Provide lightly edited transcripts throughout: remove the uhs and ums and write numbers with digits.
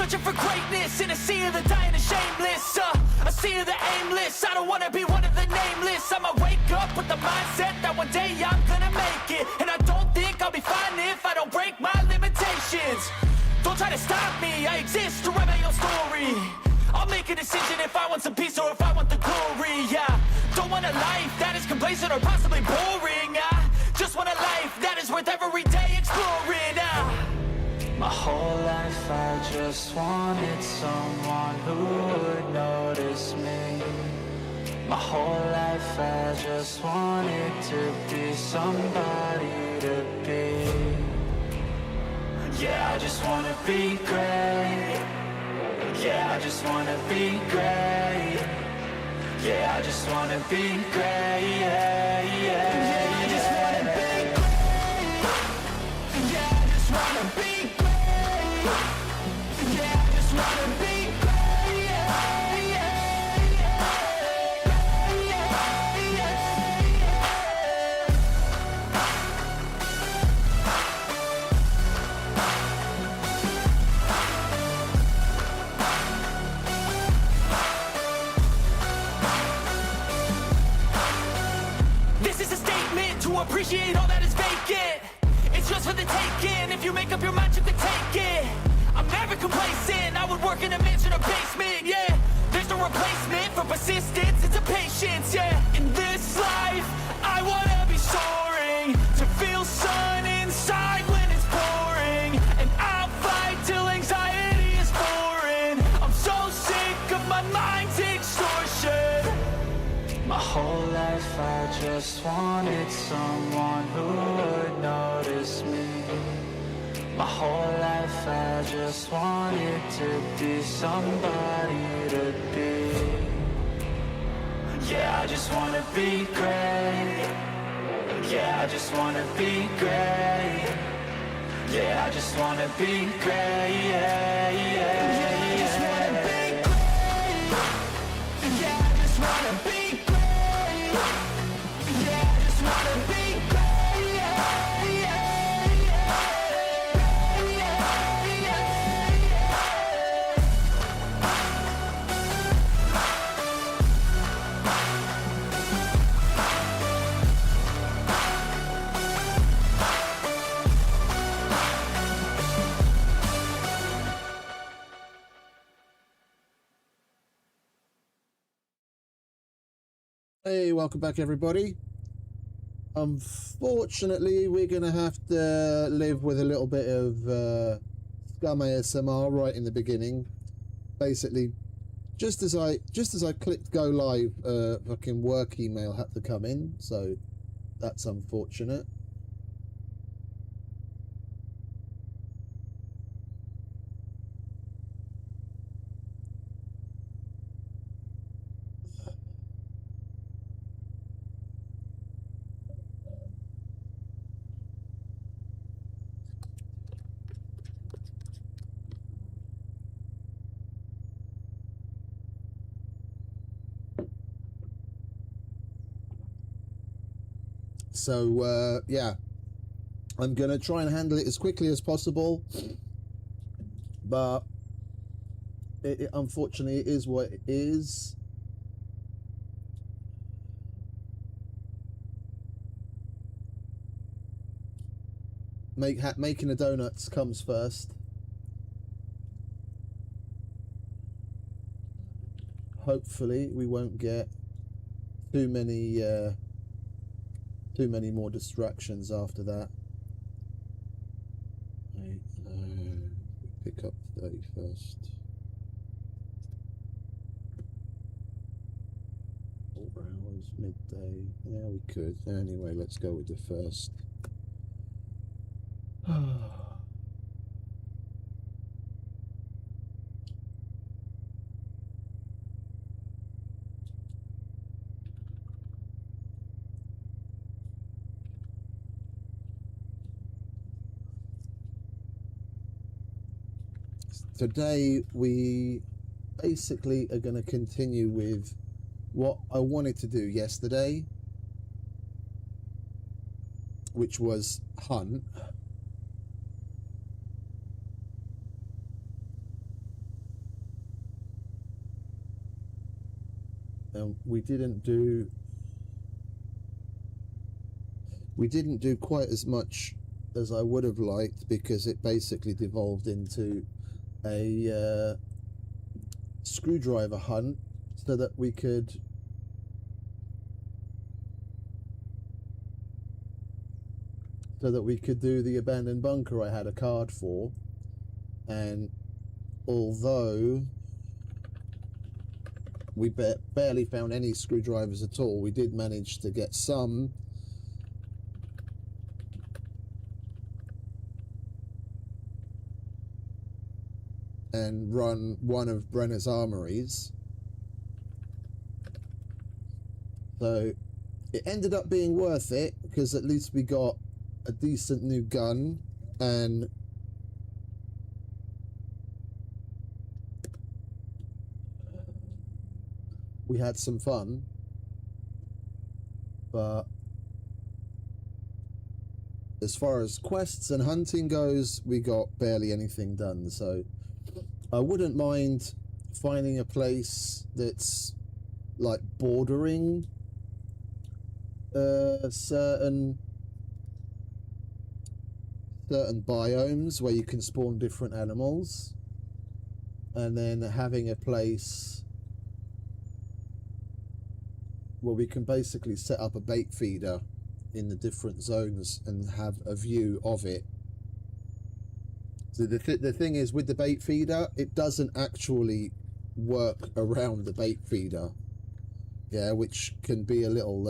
searching for greatness in a sea of the dying and shameless, a sea of the aimless. I don't wanna be one of the nameless. I'ma wake up with the mindset that one day I'm gonna make it, and I don't think I'll be fine if I don't break my limitations. Don't try to stop me, I exist to write my own story. I'll make a decision if I want some peace or if I want the glory. Yeah, don't want a life that is complacent or possibly boring. I just want a life that is worth every day exploring. My whole life I just wanted someone who would notice me. My whole life I just wanted to be somebody to be. Yeah, I just wanna be great. Yeah, I just wanna be great. Yeah, I just wanna be great. Yeah, yeah, yeah, I just wanna be great. Yeah, I just wanna be great. Yeah, I just wanna be great. Yeah, yeah, yeah, yeah, yeah. This is a statement to appreciate all that is vacant. It's just for the taking. If you make up your mind, you can take it. I'm never complacent. I would work in a mansion or basement. Yeah, there's no replacement for persistence. It's a patience. Yeah, in this life, I wanna be soaring, to feel sun inside when it's pouring, and I'll fight till anxiety is foreign. I'm so sick of my mind's extortion. My whole life I just wanted someone who would notice me. My whole life I just wanted to be somebody to be. Yeah, I just wanna be great. Yeah, I just wanna be great. Yeah, I just wanna be great. Yeah, yeah, yeah, I just wanna be great. Yeah, I just wanna be great. Yeah, I just wanna be great. Yeah, yeah, yeah, yeah, yeah. Hey, welcome back everybody. Unfortunately, we're gonna have to live with a little bit of SCUM ASMR right in the beginning. Basically, just as I clicked go live, fucking work email had to come in, so that's unfortunate. So yeah, I'm gonna try and handle it as quickly as possible, but it unfortunately it is what it is. Making the donuts comes first. Hopefully we won't get too many more distractions after that. Pick up 31st. 4 hours, midday. Yeah, we could. Anyway, let's go with the first. Today we basically are going to continue with what I wanted to do yesterday, which was hunt. and we didn't do quite as much as I would have liked, because it basically devolved into a screwdriver hunt so that we could do the abandoned bunker I had a card for. And although we barely found any screwdrivers at all, we did manage to get some. And run one of Brenner's armories. So it ended up being worth it, because at least we got a decent new gun, and we had some fun. But as far as quests and hunting goes, we got barely anything done. So I wouldn't mind finding a place that's like bordering certain biomes where you can spawn different animals, and then having a place where we can basically set up a bait feeder in the different zones and have a view of it. So the thing is, with the bait feeder, it doesn't actually work around the bait feeder, yeah, which can be a little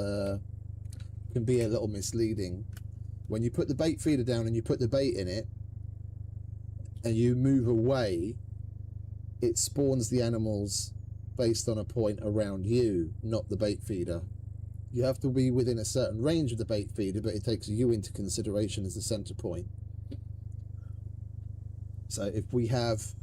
misleading. When you put the bait feeder down and you put the bait in it and you move away, it spawns the animals based on a point around you, not the bait feeder. You have to be within a certain range of the bait feeder, but it takes you into consideration as the center point. So if we have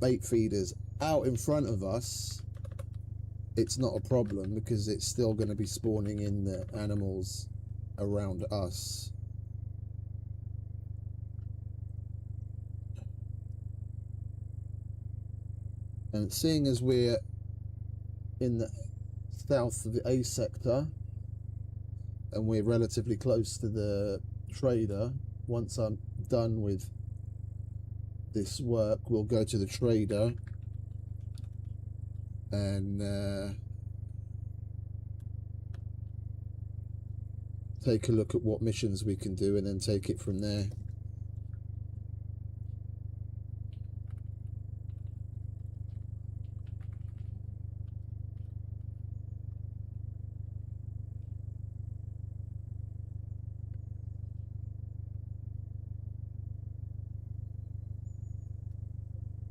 bait feeders out in front of us, it's not a problem, because it's still going to be spawning in the animals around us. And seeing as we're in the south of the A sector and we're relatively close to the trader, once I'm done with this work, we'll go to the trader and take a look at what missions we can do, and then take it from there.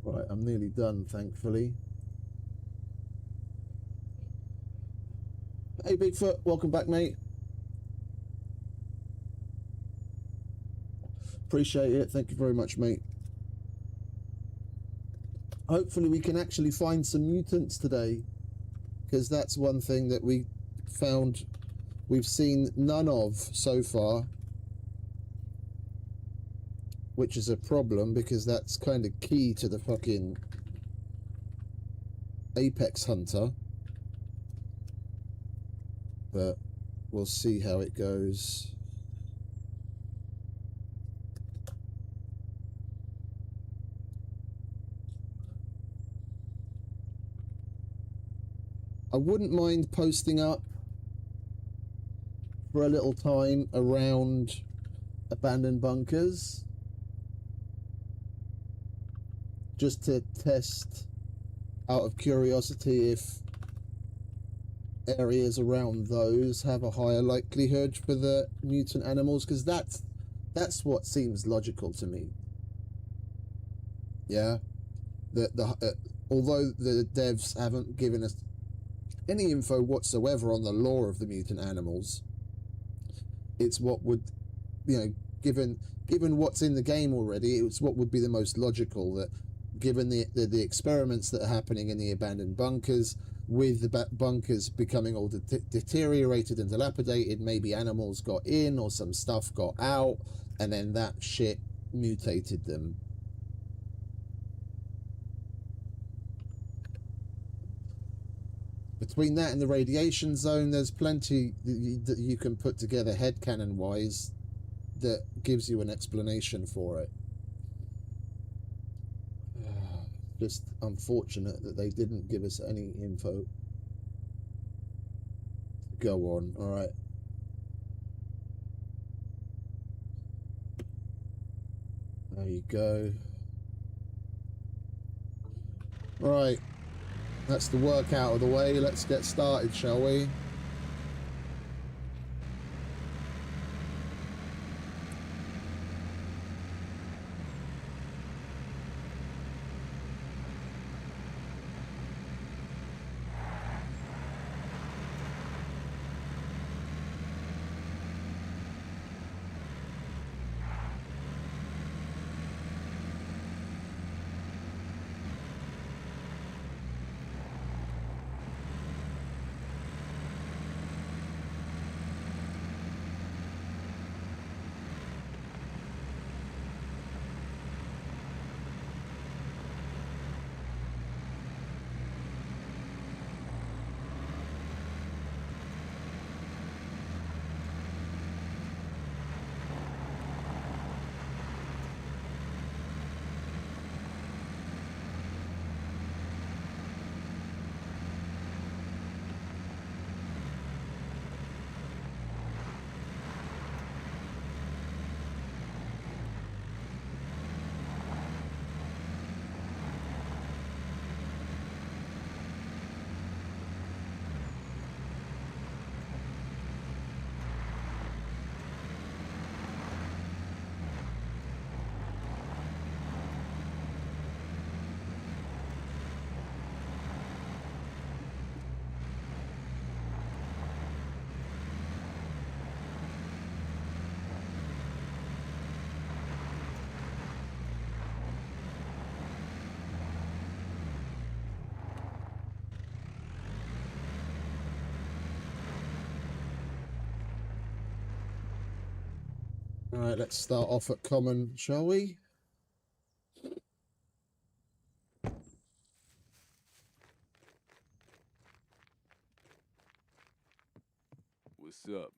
Right, I'm nearly done, thankfully. Hey Bigfoot, welcome back, mate. Appreciate it, thank you very much, mate. Hopefully we can actually find some mutants today, because that's one thing that we found we've seen none of so far, which is a problem, because that's kind of key to the fucking apex hunter. But we'll see how it goes. I wouldn't mind posting up for a little time around abandoned bunkers, just to test out of curiosity if areas around those have a higher likelihood for the mutant animals, because that's what seems logical to me. Yeah, although the devs haven't given us any info whatsoever on the lore of the mutant animals, it's what would, you know, given what's in the game already, it's what would be the most logical, that given the experiments that are happening in the abandoned bunkers, with the bunkers becoming all deteriorated and dilapidated, maybe animals got in or some stuff got out, and then that shit mutated them. Between that and the radiation zone, there's plenty that you can put together headcanon-wise that gives you an explanation for it. Just unfortunate that they didn't give us any info. Go on, alright. There you go. Right. That's the work out of the way. Let's get started, shall we? Alright, let's start off at common, shall we? What's up?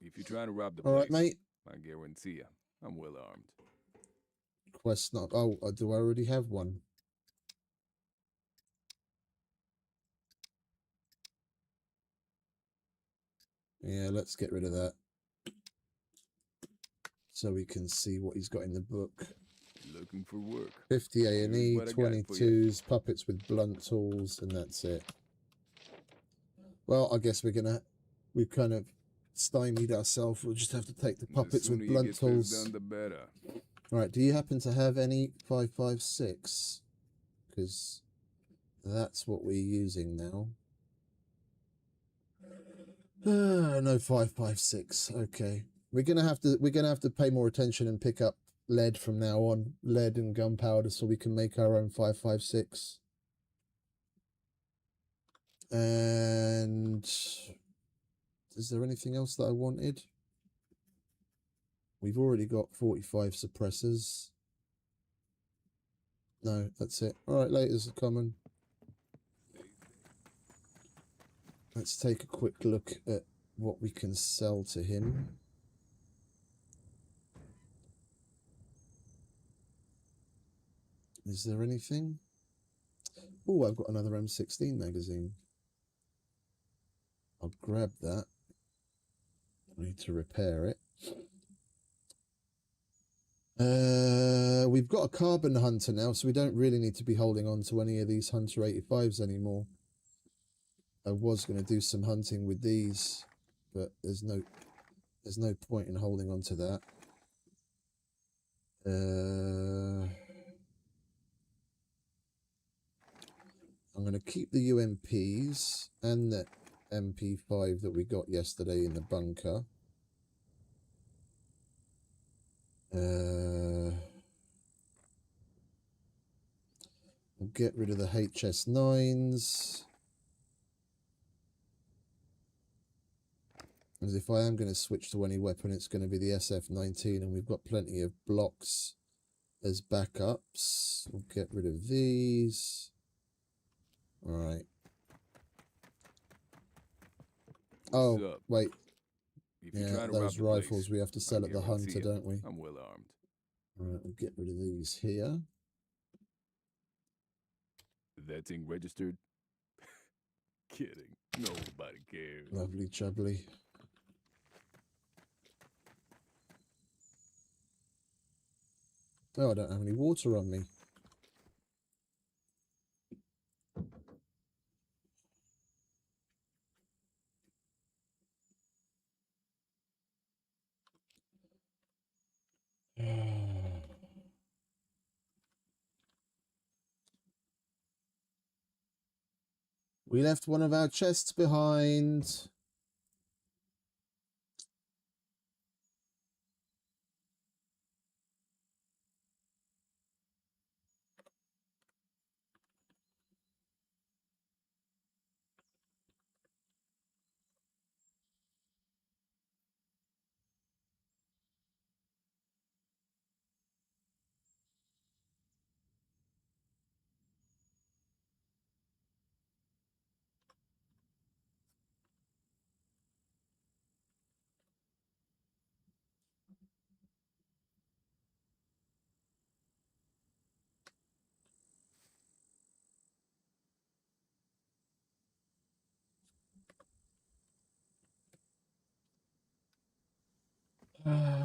If you're trying to rob the Alright, place, mate. I guarantee you, I'm well armed. Quest not. Oh, do I already have one? Yeah, let's get rid of that. So we can see what he's got in the book. Looking for work. 50 A&E, Here's what I got for you. 22s, puppets with blunt tools, and that's it. Well, I guess we've kind of stymied ourselves. We'll just have to take the puppets with blunt tools. Done, the better. Alright, do you happen to have any 5.56? Because that's what we're using now. No 5.56. Okay. We're gonna have to pay more attention and pick up lead from now on. Lead and gunpowder so we can make our own 5.56. And is there anything else that I wanted? We've already got 45 suppressors. No, that's it. Alright, later's common. Let's take a quick look at what we can sell to him. Is there anything? Oh, I've got another M16 magazine. I'll grab that. I need to repair it. We've got a carbon hunter now, so we don't really need to be holding on to any of these Hunter 85s anymore. I was going to do some hunting with these, but there's no point in holding on to that. I'm going to keep the UMPs and the MP5 that we got yesterday in the bunker. We'll get rid of the HS9s. As if I am going to switch to any weapon, it's going to be the SF-19, and we've got plenty of blocks as backups. We'll get rid of these. All right. What's Oh, up? wait. If you're Yeah, trying to rob those the rifles place, we have to sell I at the guarantee Hunter, you, don't we? I'm well armed. All right, we'll get rid of these here. That thing registered? Kidding. Nobody cares. Lovely jubbly. Oh, I don't have any water on me. We left one of our chests behind.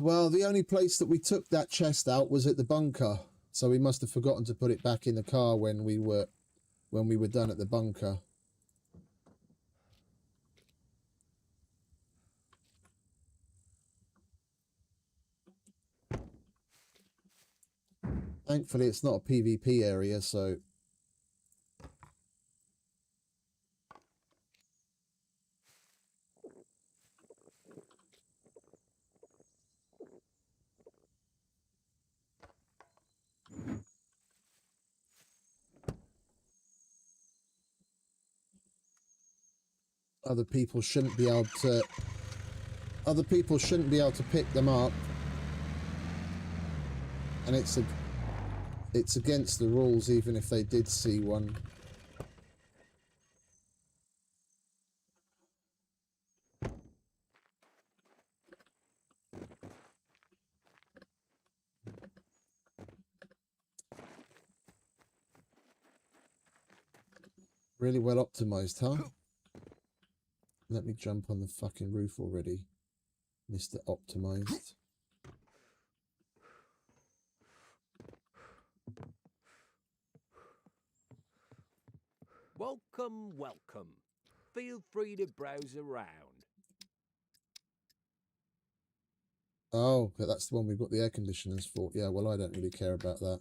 Well, the only place that we took that chest out was at the bunker, so we must have forgotten to put it back in the car when we were done at the bunker. Thankfully, it's not a PvP area, so other people shouldn't be able to pick them up, and it's against the rules even if they did see one. Really well optimized, huh? Let me jump on the fucking roof already, Mr. Optimized. Welcome, welcome. Feel free to browse around. Oh, that's the one we've got the air conditioners for. Yeah, well, I don't really care about that.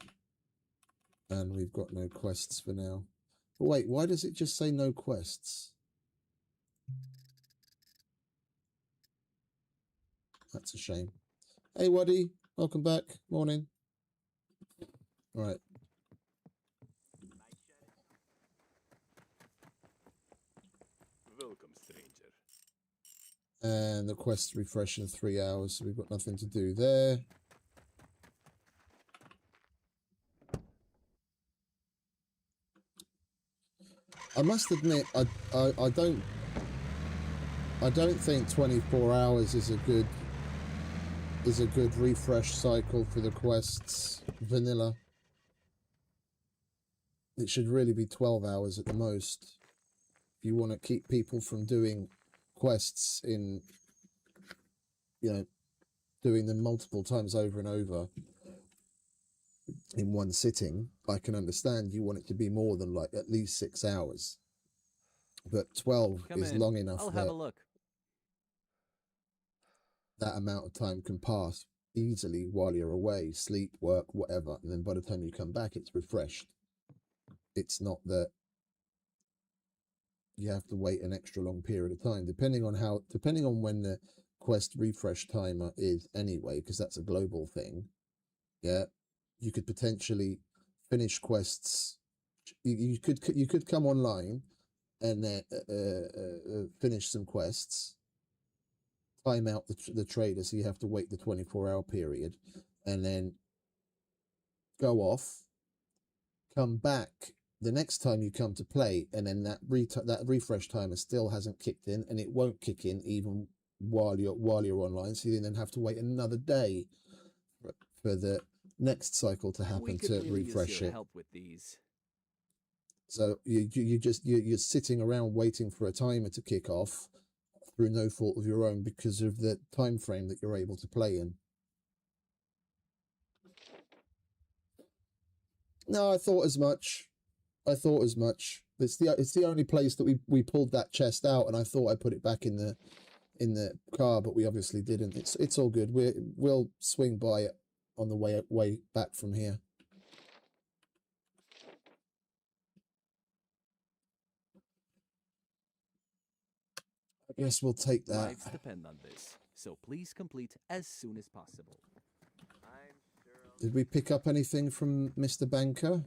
And we've got no quests for now. But wait, why does it just say no quests? That's a shame. Hey, Waddy. Welcome back. Morning. All right. Welcome, stranger. And the quest refresh in 3 hours, so we've got nothing to do there. I must admit, I don't think 24 hours is a good refresh cycle for the quests vanilla. It should really be 12 hours at the most if you want to keep people from doing quests in, you know, doing them multiple times over and over in one sitting. I can understand you want it to be more than like at least 6 hours, but 12 Come is in. long enough I'll have that a look. that amount of time can pass easily while you're away, sleep, work, whatever, and then by the time you come back it's refreshed. It's not that you have to wait an extra long period of time, depending on when the quest refresh timer is anyway, because that's a global thing. Yeah, you could potentially finish quests. You could come online and finish some quests, time out the trader, so you have to wait the 24-hour period, and then go off, come back the next time you come to play, and then that refresh timer still hasn't kicked in, and it won't kick in even while you're online. So you then have to wait another day for the next cycle to happen to refresh it. Help with these. So you're sitting around waiting for a timer to kick off through no fault of your own because of the time frame that you're able to play in. No, I thought as much. It's the only place that we pulled that chest out, and I thought I put it back in the car, but we obviously didn't. It's all good. We'll swing by it on the way back from here. I guess we'll take that. Lives depend on this, so please complete as soon as possible. Did we pick up anything from Mr. Banker?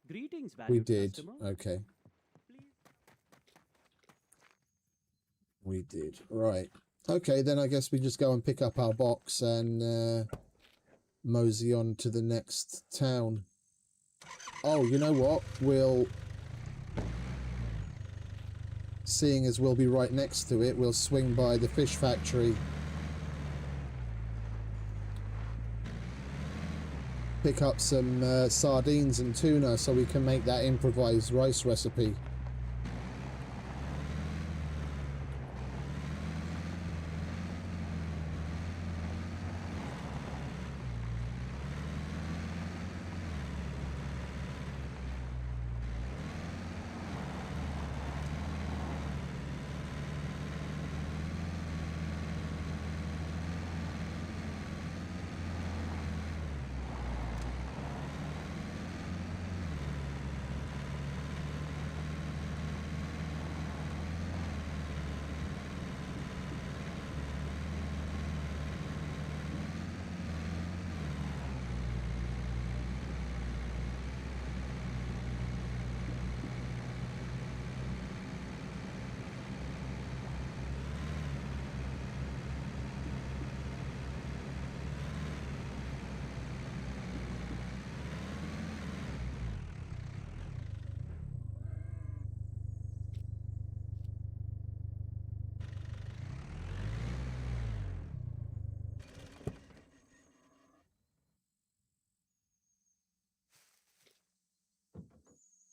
Greetings, We valued did. customer. Okay. We did. Right. Okay, then I guess we just go and pick up our box and mosey on to the next town. Oh, you know what? Seeing as we'll be right next to it, we'll swing by the fish factory. Pick up some sardines and tuna so we can make that improvised rice recipe.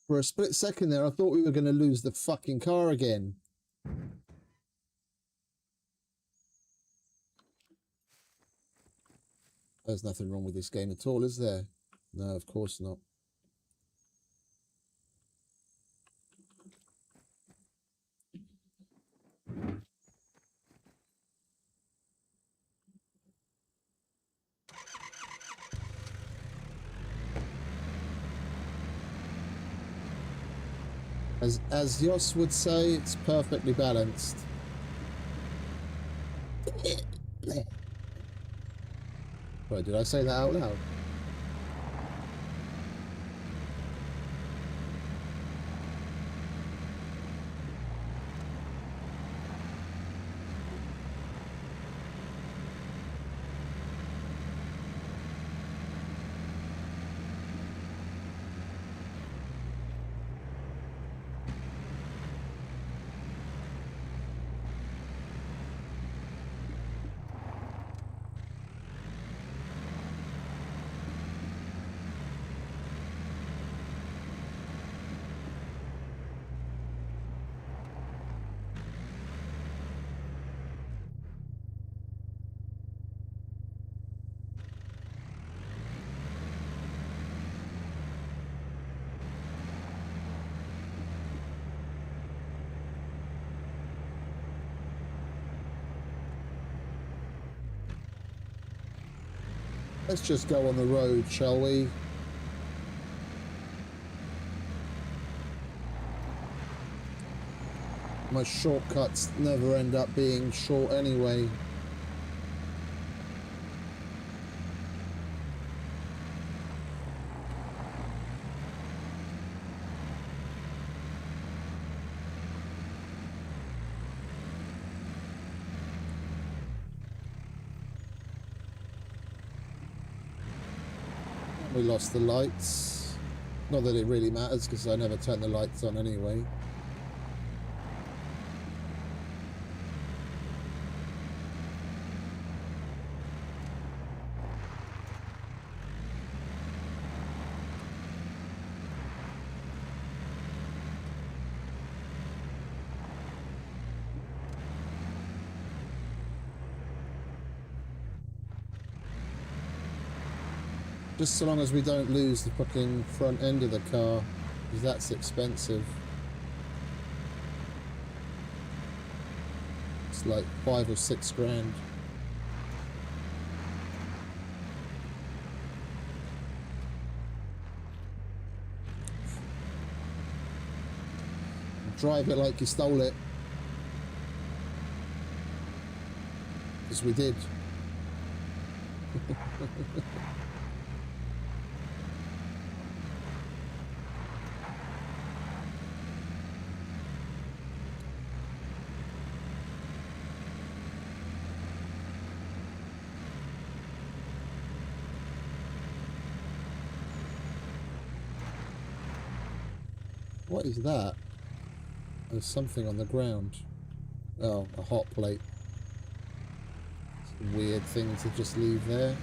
For a split second there, I thought we were going to lose the fucking car again. There's nothing wrong with this game at all, is there? No, of course not. As Jos would say, it's perfectly balanced. Wait, did I say that out loud? Let's just go on the road, shall we? My shortcuts never end up being short anyway. We lost the lights. Not that it really matters because I never turn the lights on anyway. Just so long as we don't lose the fucking front end of the car, because that's expensive. It's like 5 or 6 grand. Drive it like you stole it. Because we did. What is that? There's something on the ground. Oh, a hot plate. It's a weird thing to just leave there.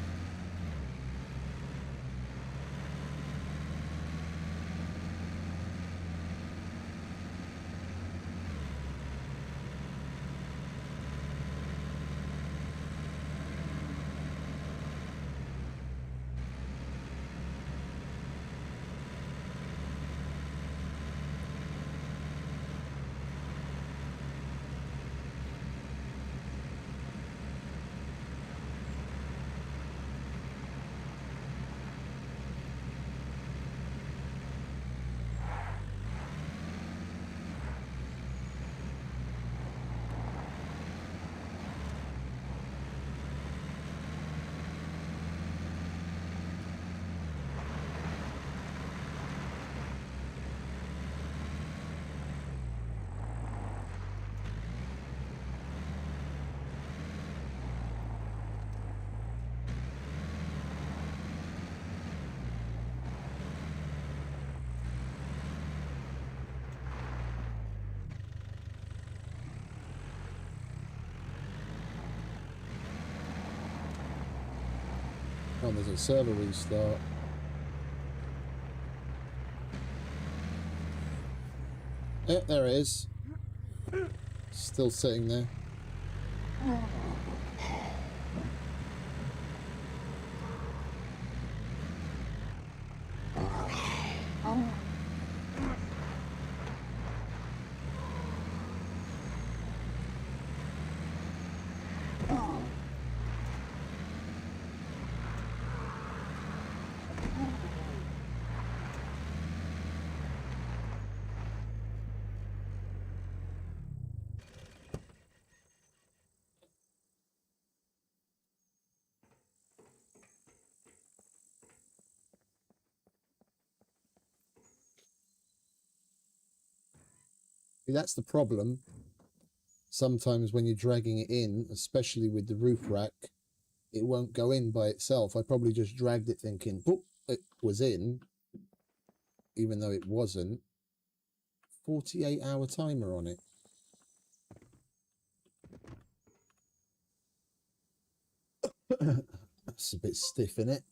Oh, there's a server restart. Yeah, there it is. Still sitting there. That's the problem. Sometimes when you're dragging it in, especially with the roof rack, it won't go in by itself. I probably just dragged it thinking, boop, it was in, even though it wasn't. 48-hour timer on it. That's a bit stiff, isn't it?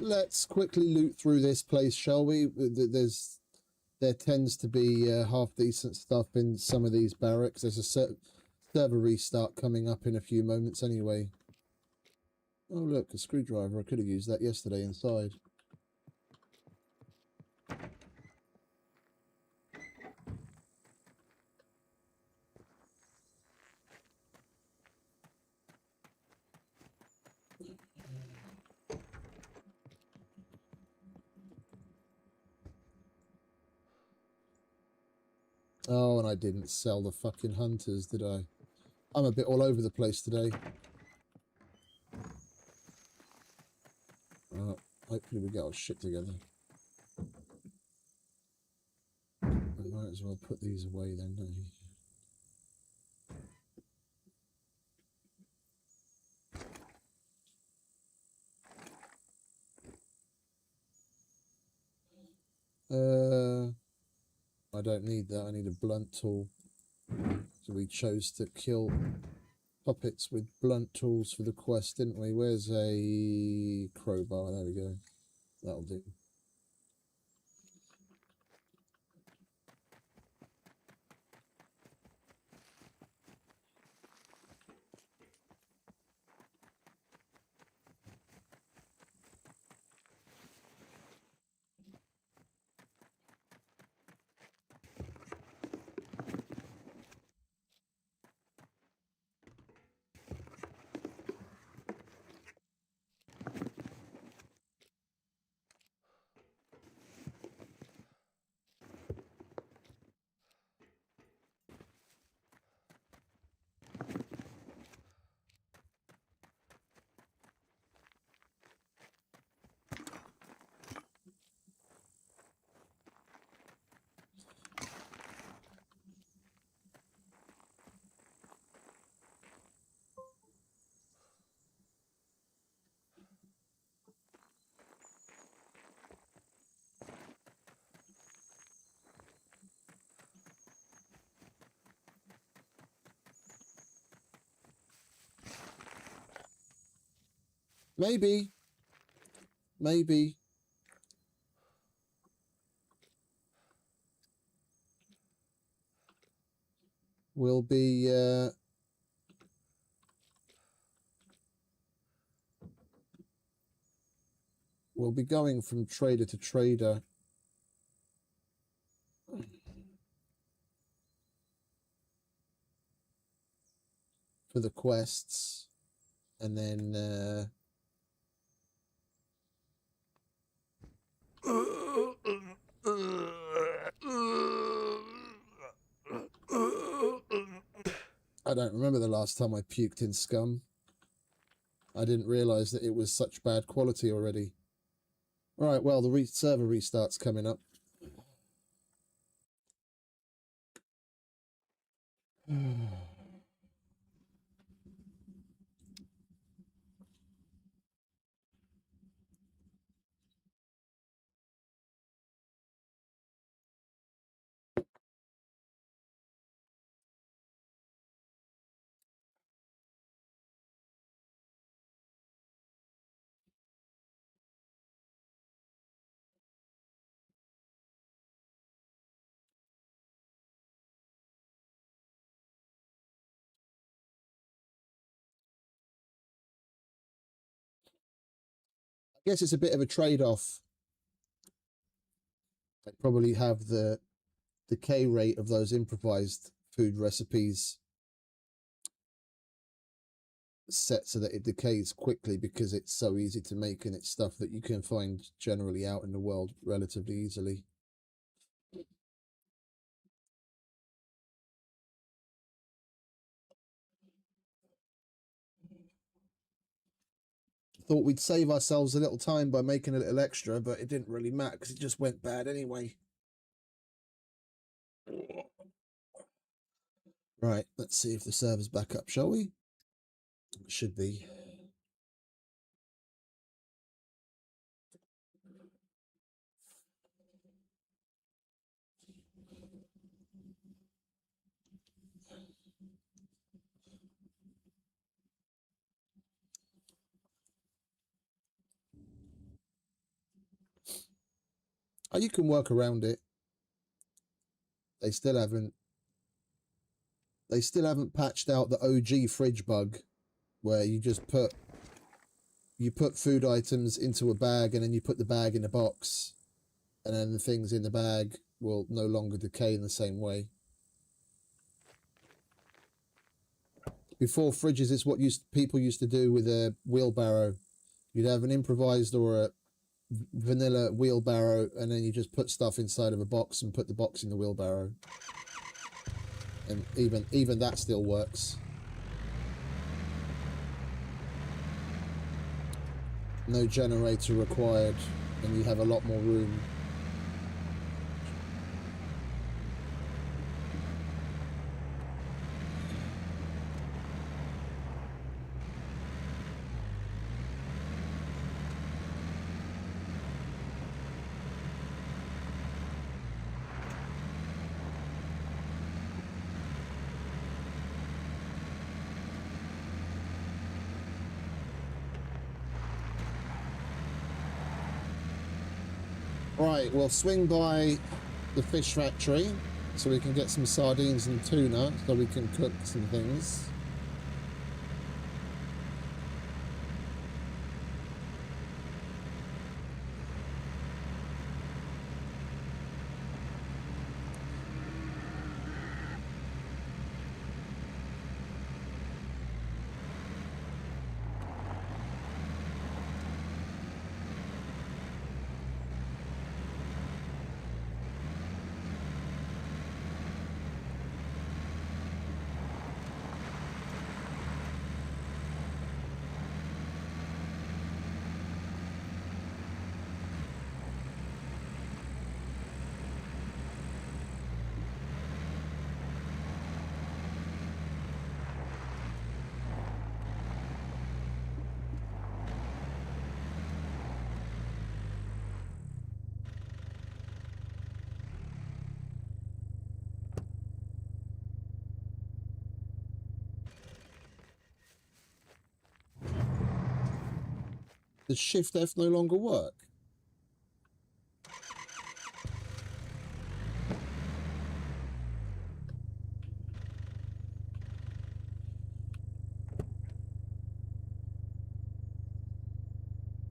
Let's quickly loot through this place, shall we? There tends to be half decent stuff in some of these barracks. There's a server restart coming up in a few moments anyway. Oh look, a screwdriver. I could have used that yesterday inside. Oh, and I didn't sell the fucking hunters, did I? I'm a bit all over the place today. Hopefully we get our shit together. I might as well put these away then, don't you? I don't need that. I need a blunt tool. So we chose to kill puppets with blunt tools for the quest, didn't we? Where's a crowbar? There we go. That'll do. Maybe. Maybe. We'll be going from trader to trader. For the quests. And then I don't remember the last time I puked in SCUM. I didn't realise that it was such bad quality already. Right, well, the server restart's coming up. I guess it's a bit of a trade-off. They probably have the decay rate of those improvised food recipes set so that it decays quickly because it's so easy to make and it's stuff that you can find generally out in the world relatively easily. Thought we'd save ourselves a little time by making a little extra, but it didn't really matter because it just went bad anyway. Right, let's see if the server's back up, shall we? It should be. Oh, you can work around it. They still haven't patched out the OG fridge bug where you just put food items into a bag and then you put the bag in a box and then the things in the bag will no longer decay in the same way. Before fridges, it's what people used to do with a wheelbarrow. You'd have an improvised or a vanilla wheelbarrow and then you just put stuff inside of a box and put the box in the wheelbarrow. And even that still works. No generator required, and you have a lot more room. Right, we'll swing by the fish factory so we can get some sardines and tuna so we can cook some things. Does Shift F no longer work?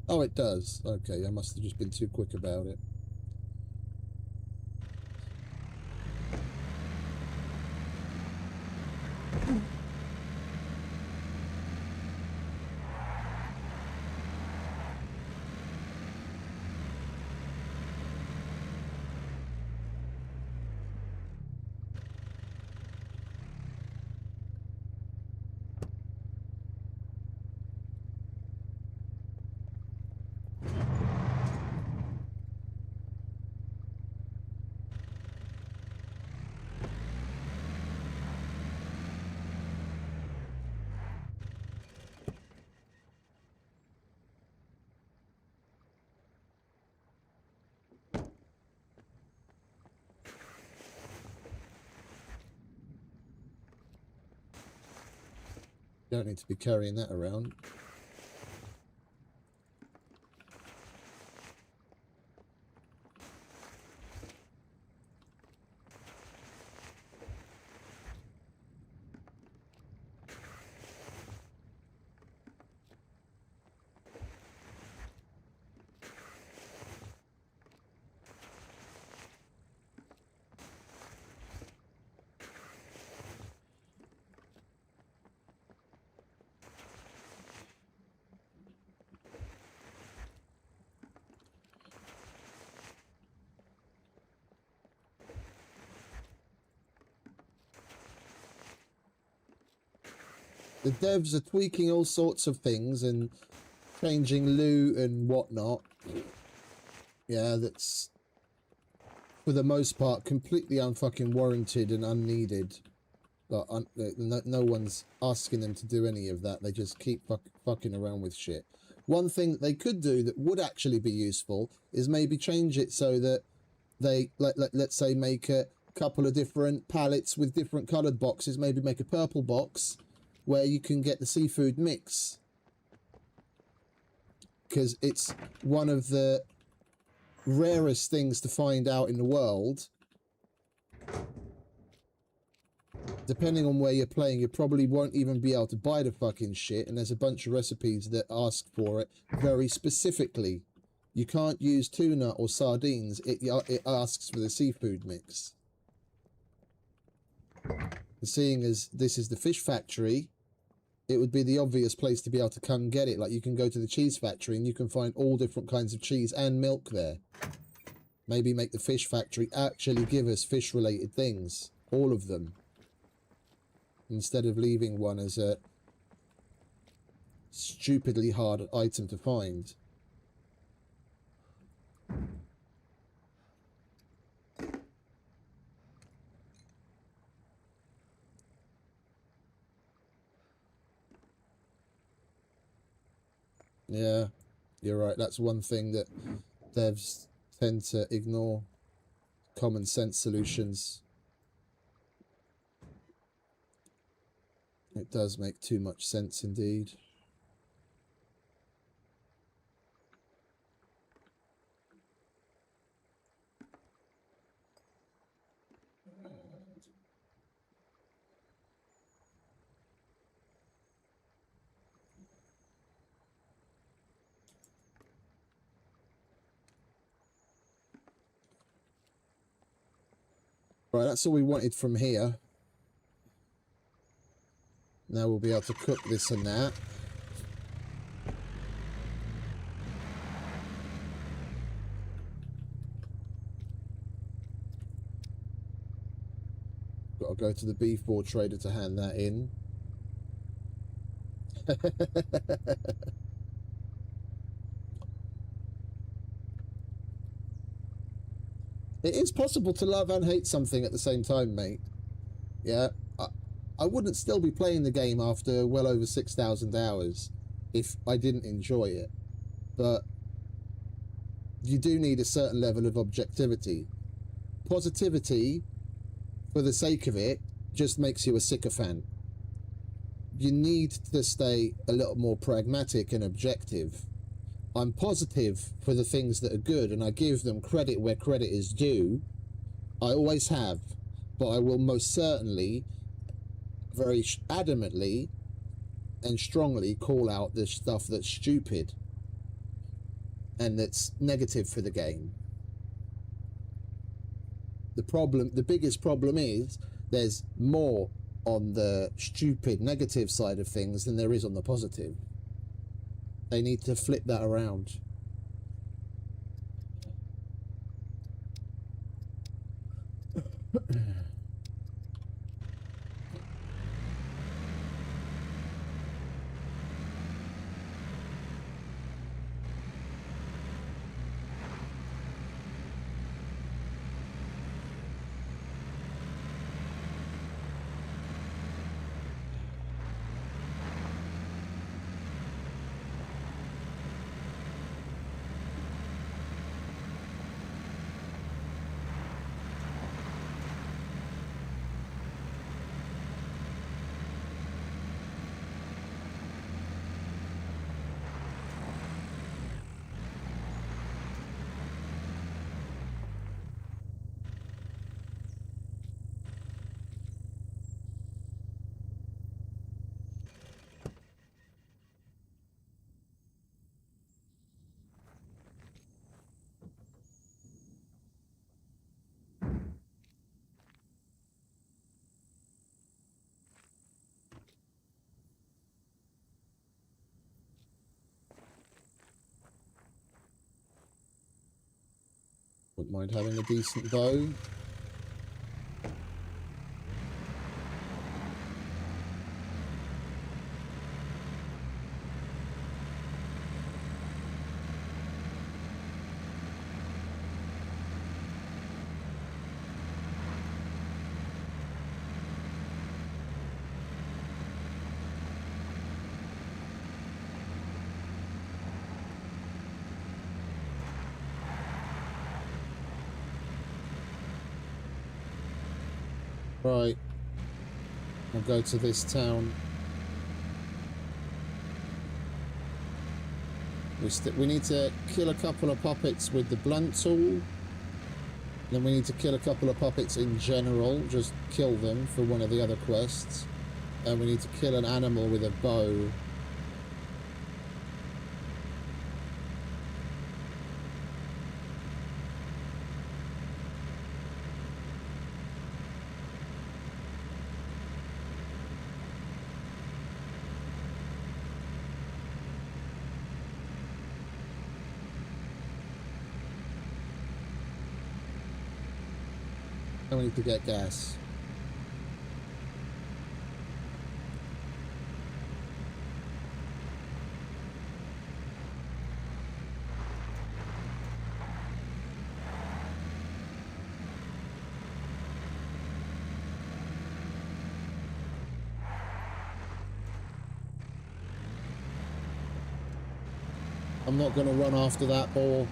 Oh, it does. Okay, I must have just been too quick about it. Don't need to be carrying that around. The devs are tweaking all sorts of things and changing loot and whatnot. Yeah, that's for the most part completely unfucking warranted and unneeded. But no one's asking them to do any of that. They just keep fucking around with shit. One thing that they could do that would actually be useful is maybe change it so that they, let's say, make a couple of different pallets with different coloured boxes. Maybe make a purple box where you can get the seafood mix, because it's one of the rarest things to find out in the world. Depending on where you're playing, you probably won't even be able to buy the fucking shit, and there's a bunch of recipes that ask for it very specifically. You can't use tuna or sardines, it asks for the seafood mix. And seeing as this is the fish factory, it would be the obvious place to be able to come get it. Like, you can go to the cheese factory and you can find all different kinds of cheese and milk there. Maybe make the fish factory actually give us fish-related things. All of them. instead of leaving one as a stupidly hard item to find. Yeah, you're right. That's one thing that devs tend to ignore. Common sense solutions. It does make too much sense indeed. Right, that's all we wanted from here. Now we'll be able to cook this and that. Got to go to the beef board trader to hand that in. It is possible to love and hate something at the same time, mate. Yeah, I wouldn't still be playing the game after well over 6,000 hours if I didn't enjoy it. But you do need a certain level of objectivity. Positivity, for the sake of it, just makes you a sycophant. You need to stay a little more pragmatic and objective. I'm positive for the things that are good, and I give them credit where credit is due. I always have, but I will most certainly, very adamantly and strongly call out the stuff that's stupid and that's negative for the game. The biggest problem is there's more on the stupid negative side of things than there is on the positive. They need to flip that around. Wouldn't mind having a decent bow. Right, I'll go to this town. We need to kill a couple of puppets with the blunt tool. Then we need to kill a couple of puppets in general, just kill them for one of the other quests. And we need to kill an animal with a bow. And we need to get gas. I'm not going to run after that ball.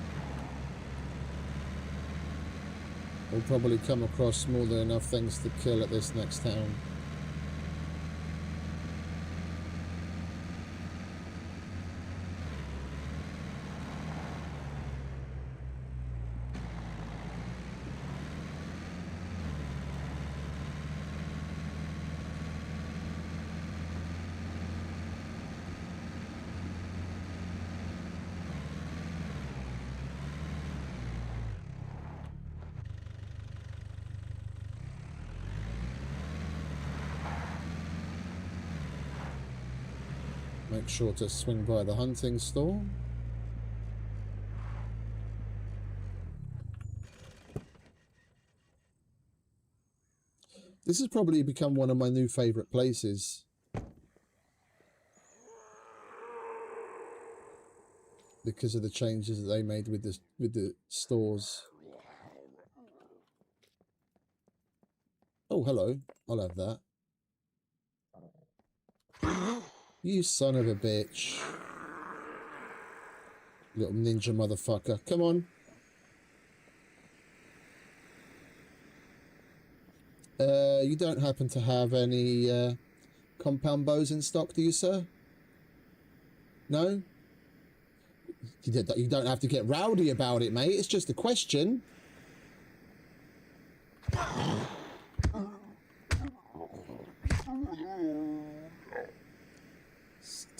We'll probably come across more than enough things to kill at this next town. Make sure to swing by the hunting store. This has probably become one of my new favourite places. Because of the changes that they made with the stores. Oh, hello. I'll have that. You son of a bitch. Little ninja motherfucker. Come on. You don't happen to have any compound bows in stock, do you, sir? No? You don't have to get rowdy about it, mate. It's just a question.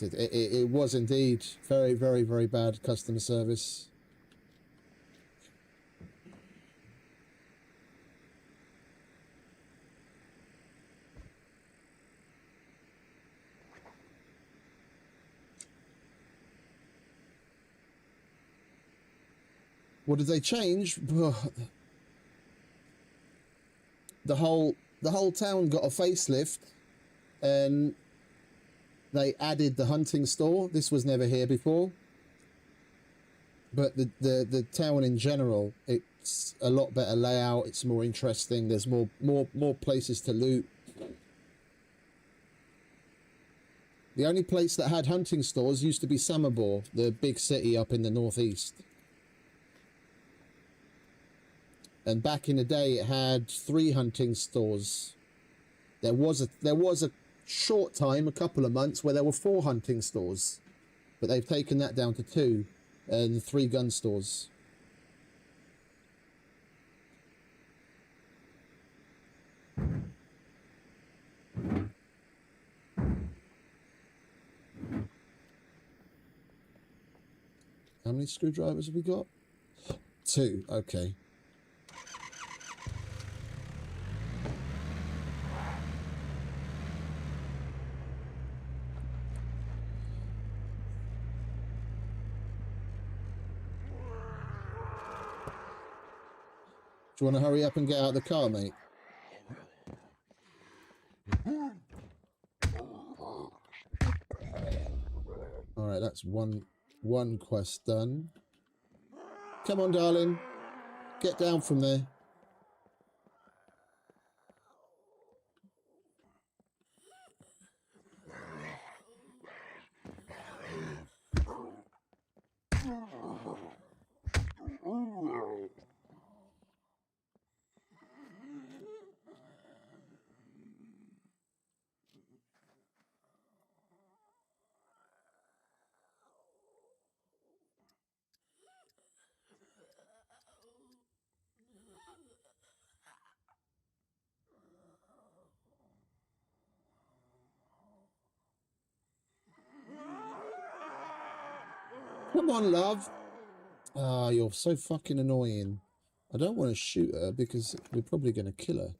It was indeed very, very, very bad customer service. What did they change? The whole town got a facelift, and they added the hunting store. This was never here before. But the town in general, it's a lot better layout. It's more interesting. There's more places to loot. The only place that had hunting stores used to be Samobor, the big city up in the northeast. And back in the day, it had 3 hunting stores. There was a short time, a couple of months, where there were 4 hunting stores, but they've taken that down to 2 and 3 gun stores. How many screwdrivers have we got? 2. Okay. Do you want to hurry up and get out of the car, mate? Alright, that's one quest done. Come on, darling. Get down from there. Come on, love. Ah, you're so fucking annoying. I don't want to shoot her because we're probably going to kill her.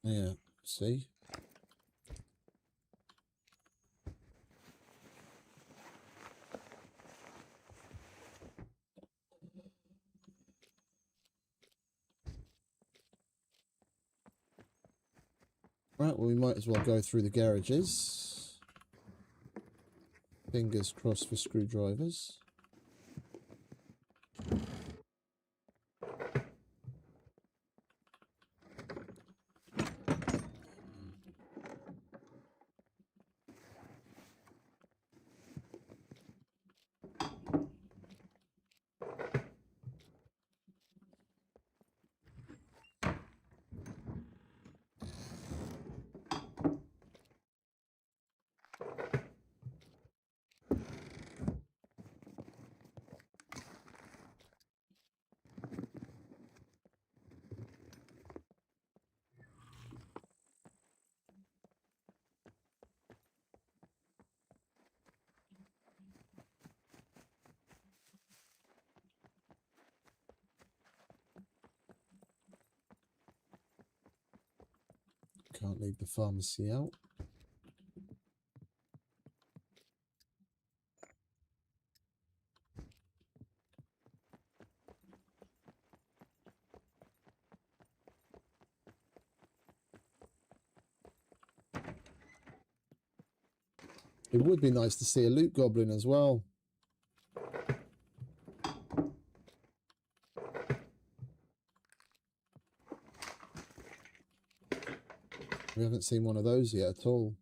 Yeah, see? Right, well, we might as well go through the garages. Fingers crossed for screwdrivers. Can't leave the pharmacy out. It would be nice to see a loot goblin as well. We haven't seen one of those yet at all.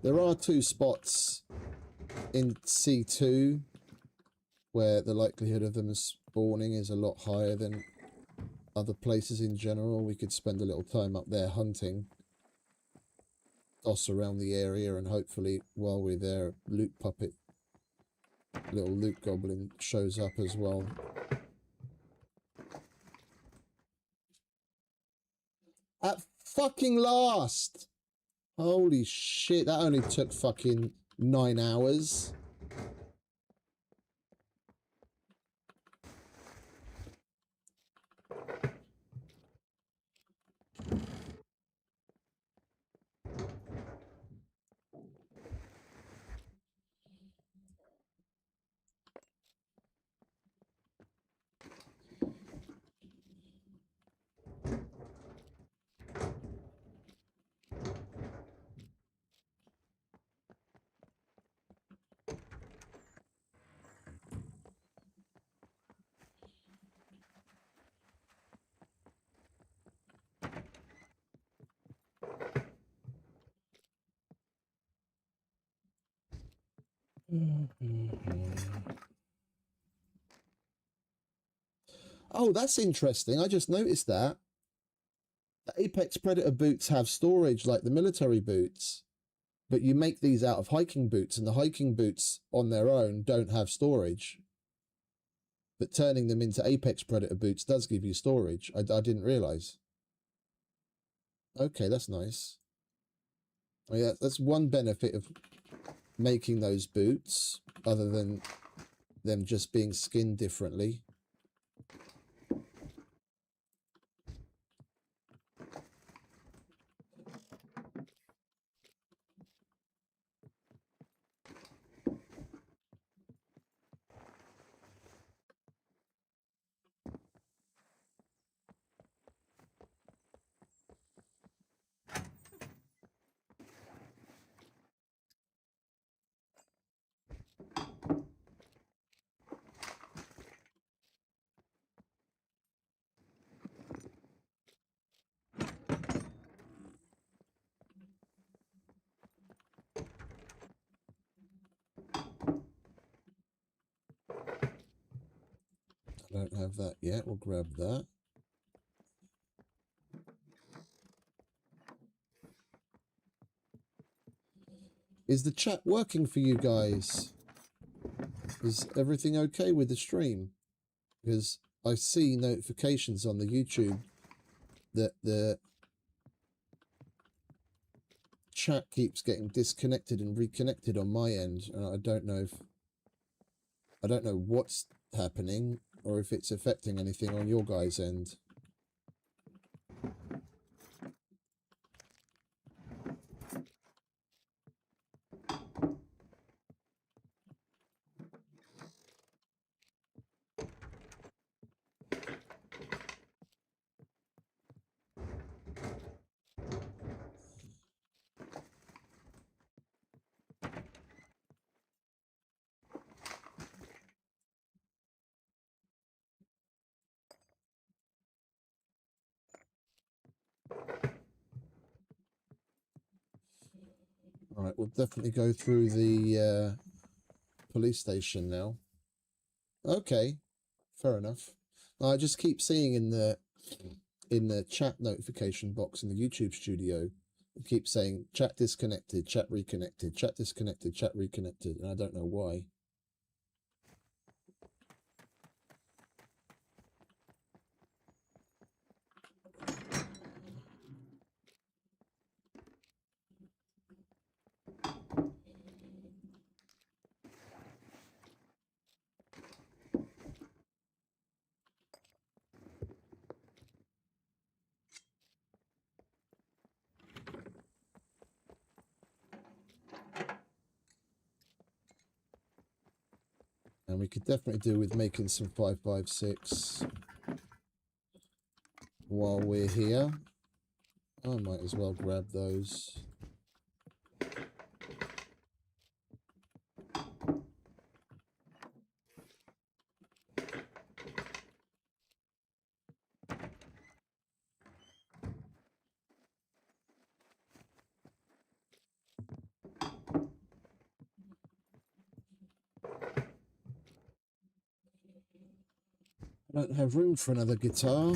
There are 2 spots in C2 where the likelihood of them spawning is a lot higher than other places in general. We could spend a little time up there hunting, toss around the area, and hopefully while we're there, loot puppet, little loot goblin shows up as well. At fucking last! Holy shit, that only took fucking 9 hours. Oh, that's interesting. I just noticed that. The Apex Predator boots have storage like the military boots, but you make these out of hiking boots, and the hiking boots on their own don't have storage. But turning them into Apex Predator boots does give you storage. I didn't realise. Okay, that's nice. Oh, yeah, that's one benefit of making those boots, other than them just being skinned differently. I don't have that yet. We'll grab that. Is the chat working for you guys? Is everything okay with the stream? Because I see notifications on the YouTube that the chat keeps getting disconnected and reconnected on my end, and I don't know what's happening or if it's affecting anything on your guys' end. All right, we'll definitely go through the police station now. Okay, fair enough. I just keep seeing in the chat notification box in the YouTube studio, it keeps saying chat disconnected, chat reconnected, chat disconnected, chat reconnected, and I don't know why. And we could definitely do with making some 556 while we're here. I might as well grab those. I don't have room for another guitar.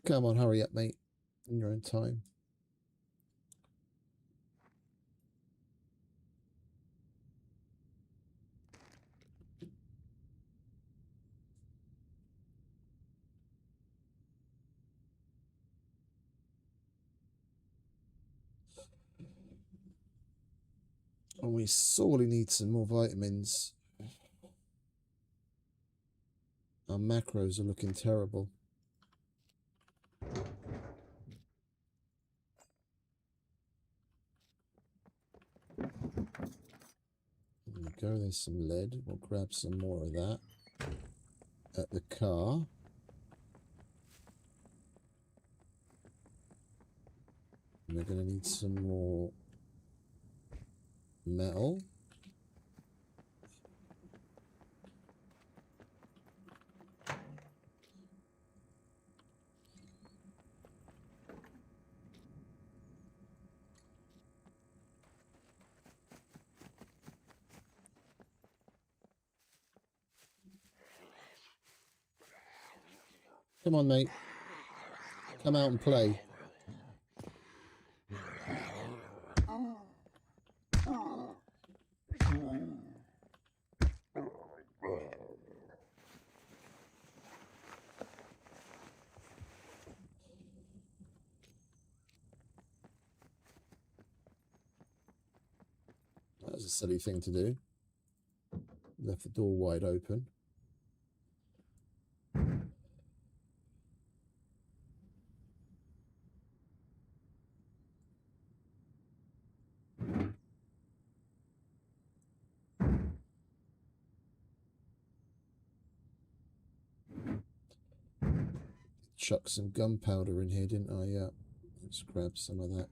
Come on, hurry up, mate. In your own time. And we sorely need some more vitamins. Our macros are looking terrible. There we go, there's some lead. We'll grab some more of that at the car. And we're going to need some more metal. Come on, mate. Come out and play. That was a silly thing to do. Left the door wide open. Chuck some gunpowder in here, didn't I? Yeah. Let's grab some of that.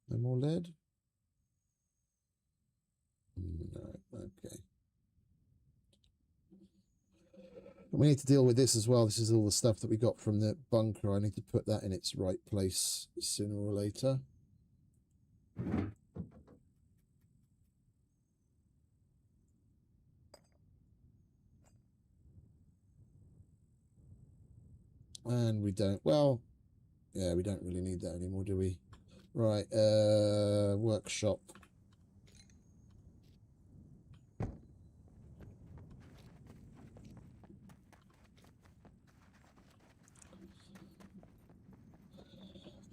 No more lead? No, okay. We need to deal with this as well. This is all the stuff that we got from the bunker. I need to put that in its right place sooner or later. And we don't, well, yeah, we don't really need that anymore, do we? Right, workshop.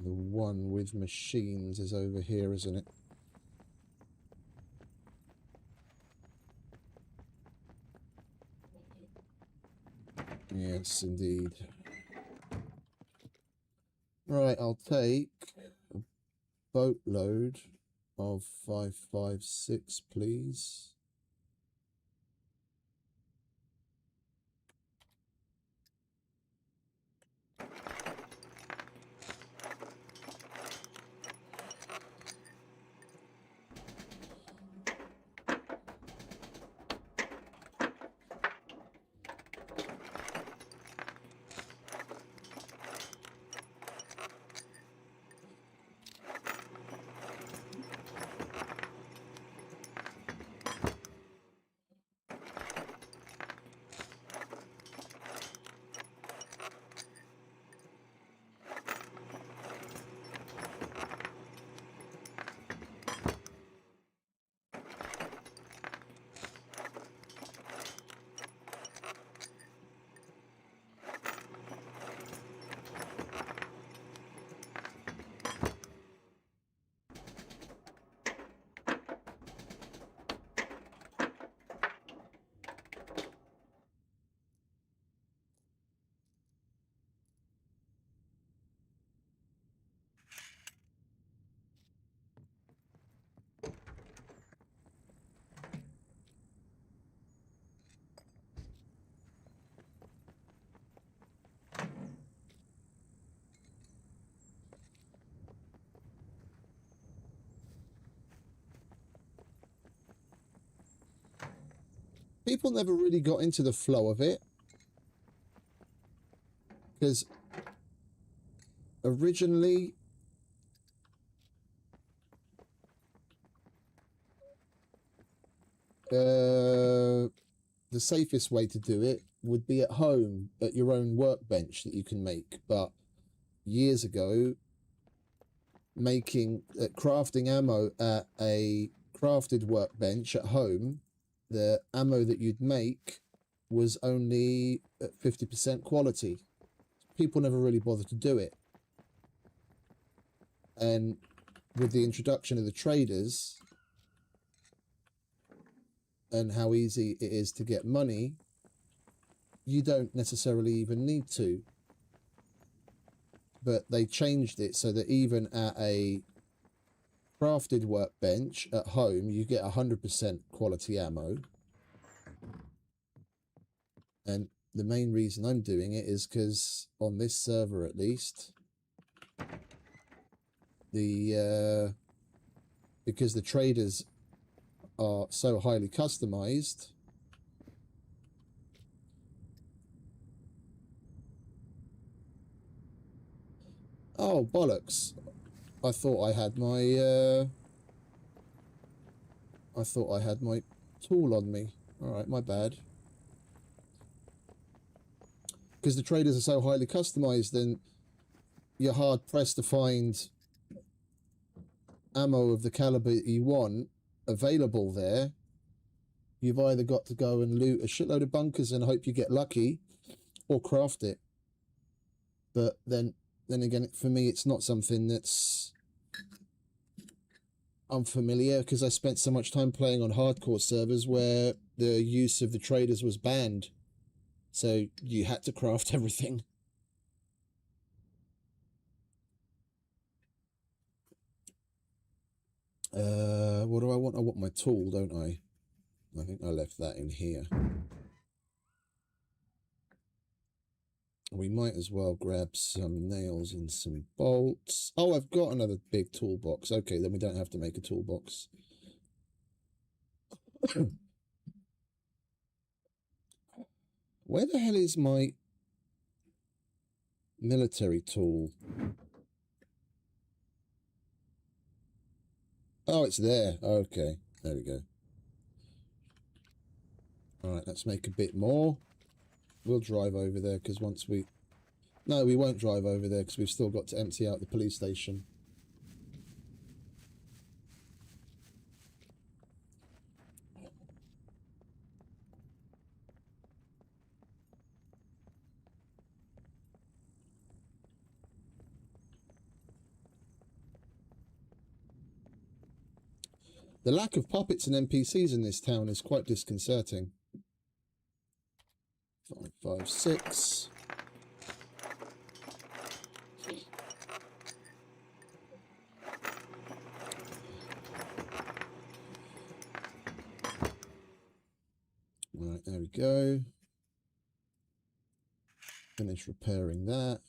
The one with machines is over here, isn't it? Yes, indeed. Right, I'll take a boatload of 556, please. People never really got into the flow of it, because originally the safest way to do it would be at home at your own workbench that you can make. But years ago, crafting ammo at a crafted workbench at home, the ammo that you'd make was only at 50% quality. People never really bothered to do it. And with the introduction of the traders and how easy it is to get money, you don't necessarily even need to. But they changed it so that even at a crafted workbench at home, you get 100% quality ammo. And the main reason I'm doing it is because on this server, at least, because the traders are so highly customized, oh bollocks, I thought I had my tool on me. All right, my bad. Because the traders are so highly customized, then you're hard pressed to find ammo of the caliber you want available there. You've either got to go and loot a shitload of bunkers and hope you get lucky, or craft it. But then again, for me, it's not something that's unfamiliar, because I spent so much time playing on hardcore servers where the use of the traders was banned. So you had to craft everything. What do I want? I want my tool, don't I? I think I left that in here. We might as well grab some nails and some bolts. Oh, I've got another big toolbox. Okay, then we don't have to make a toolbox. Where the hell is my military tool? Oh, it's there. Okay, there we go. All right, let's make a bit more. We'll drive over there because once we... No, we won't drive over there because we've still got to empty out the police station. The lack of puppets and NPCs in this town is quite disconcerting. 556. Right, there we go. Finish repairing that.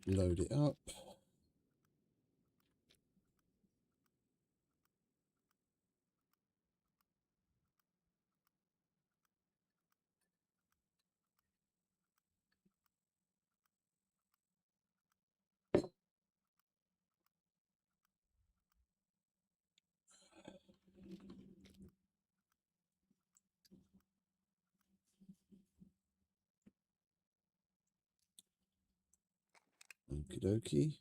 Load it up. Okie dokie.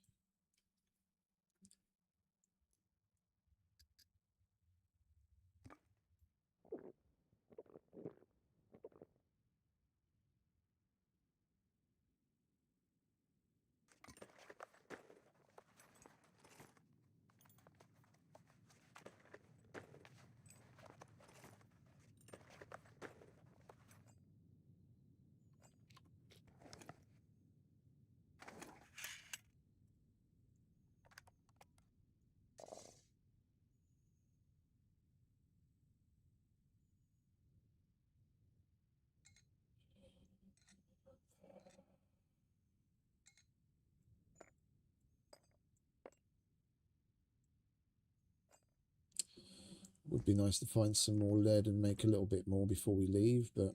Would be nice to find some more lead and make a little bit more before we leave, but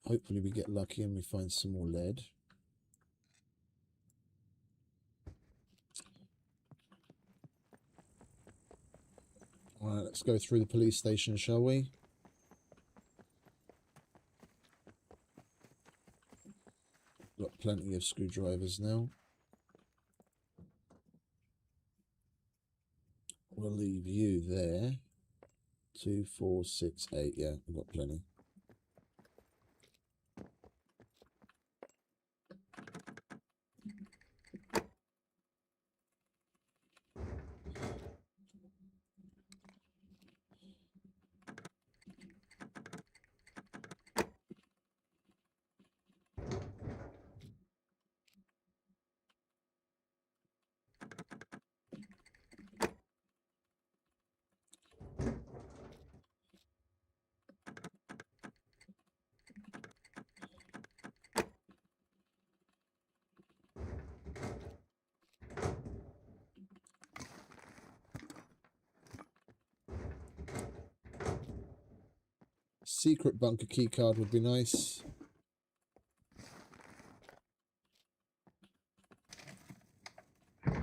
hopefully we get lucky and we find some more lead. All right, let's go through the police station, shall we? Got plenty of screwdrivers now. We'll leave you there. 2, 4, 6, 8. Yeah, we've got plenty. Secret bunker keycard would be nice.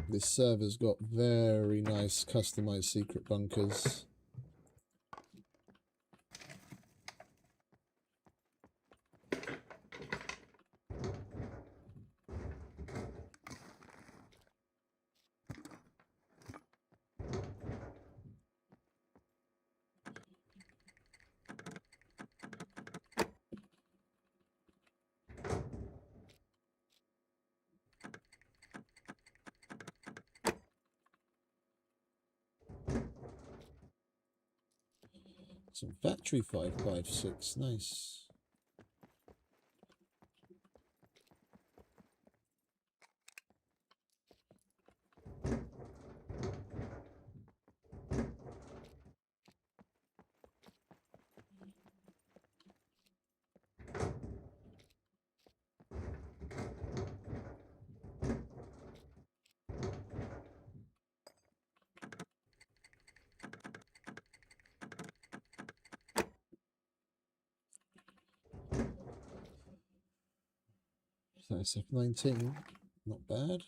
This server's got very nice customized secret bunkers. Some factory 556, nice. 36, 19. Not bad.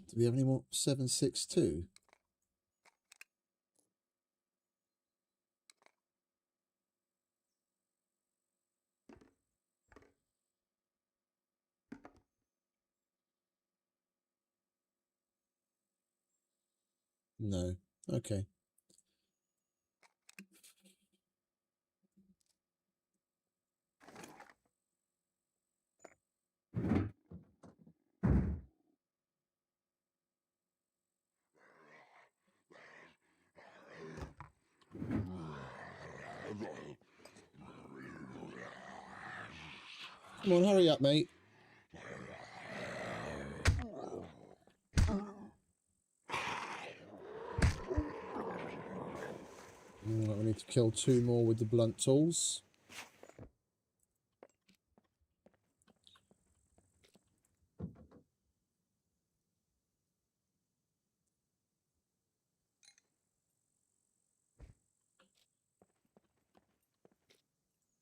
Do we have any more 762? No. Okay. Come on, hurry up, mate. We need to kill 2 more with the blunt tools.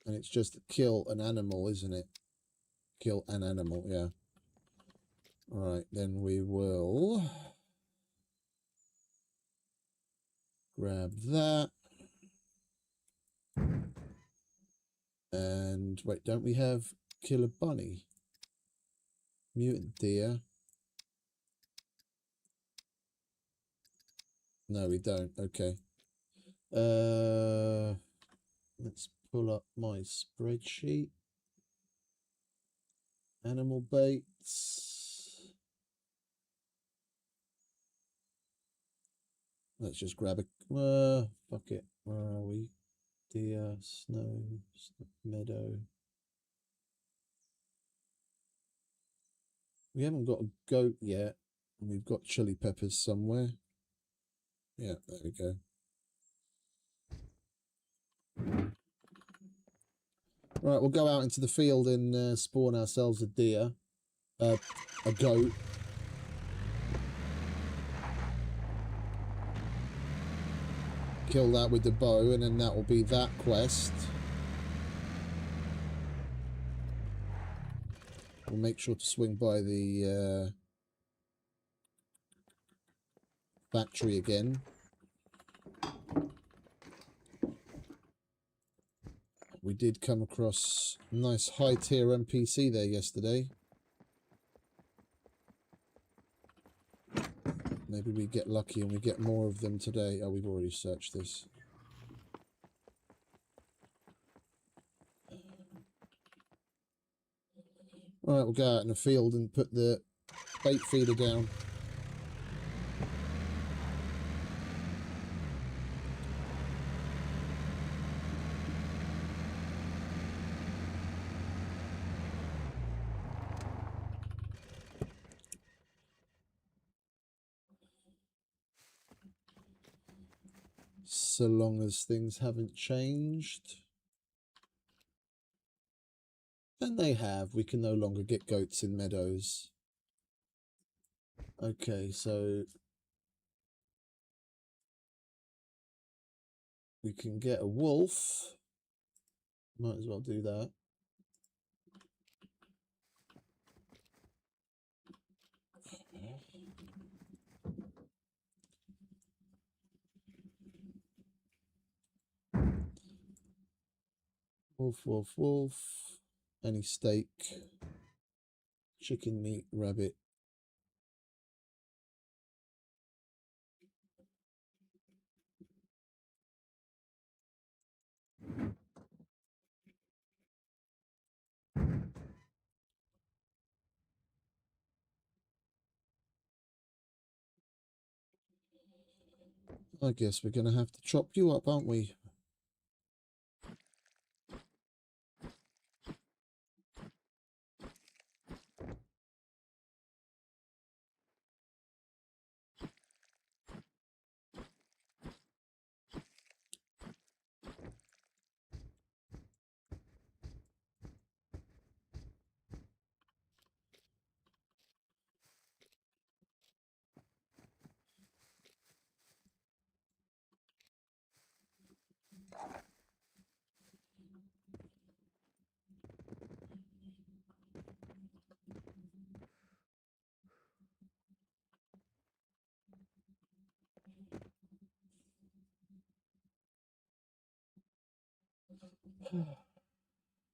And it's just kill an animal, isn't it? Kill an animal, yeah. Alright, then we will grab that. And wait, don't we have kill a bunny? Mutant deer. No, we don't. Okay. Let's pull up my spreadsheet. Animal baits. Let's just grab a fuck it. Where are we? Deer, snow, meadow. We haven't got a goat yet. We've got chili peppers somewhere. Yeah, there we go. Right, we'll go out into the field and spawn ourselves a deer. A goat. Kill that with the bow, and then that will be that quest. We'll make sure to swing by the factory again. We did come across a nice high-tier NPC there yesterday. Maybe we get lucky and we get more of them today. Oh, we've already searched this. Alright, we'll go out in the field and put the bait feeder down. So long as things haven't changed. And they have. We can no longer get goats in meadows. Okay, so we can get a wolf. Might as well do that. Wolf, wolf, wolf. Any steak. Chicken meat, rabbit. I guess we're going to have to chop you up, aren't we?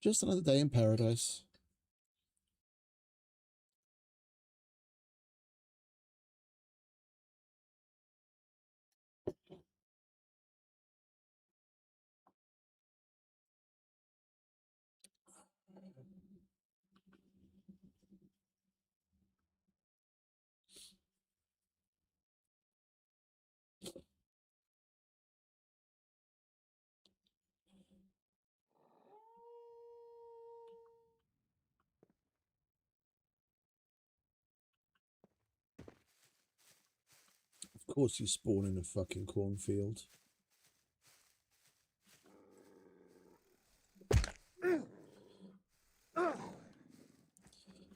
Just another day in paradise. Of course you spawn in a fucking cornfield.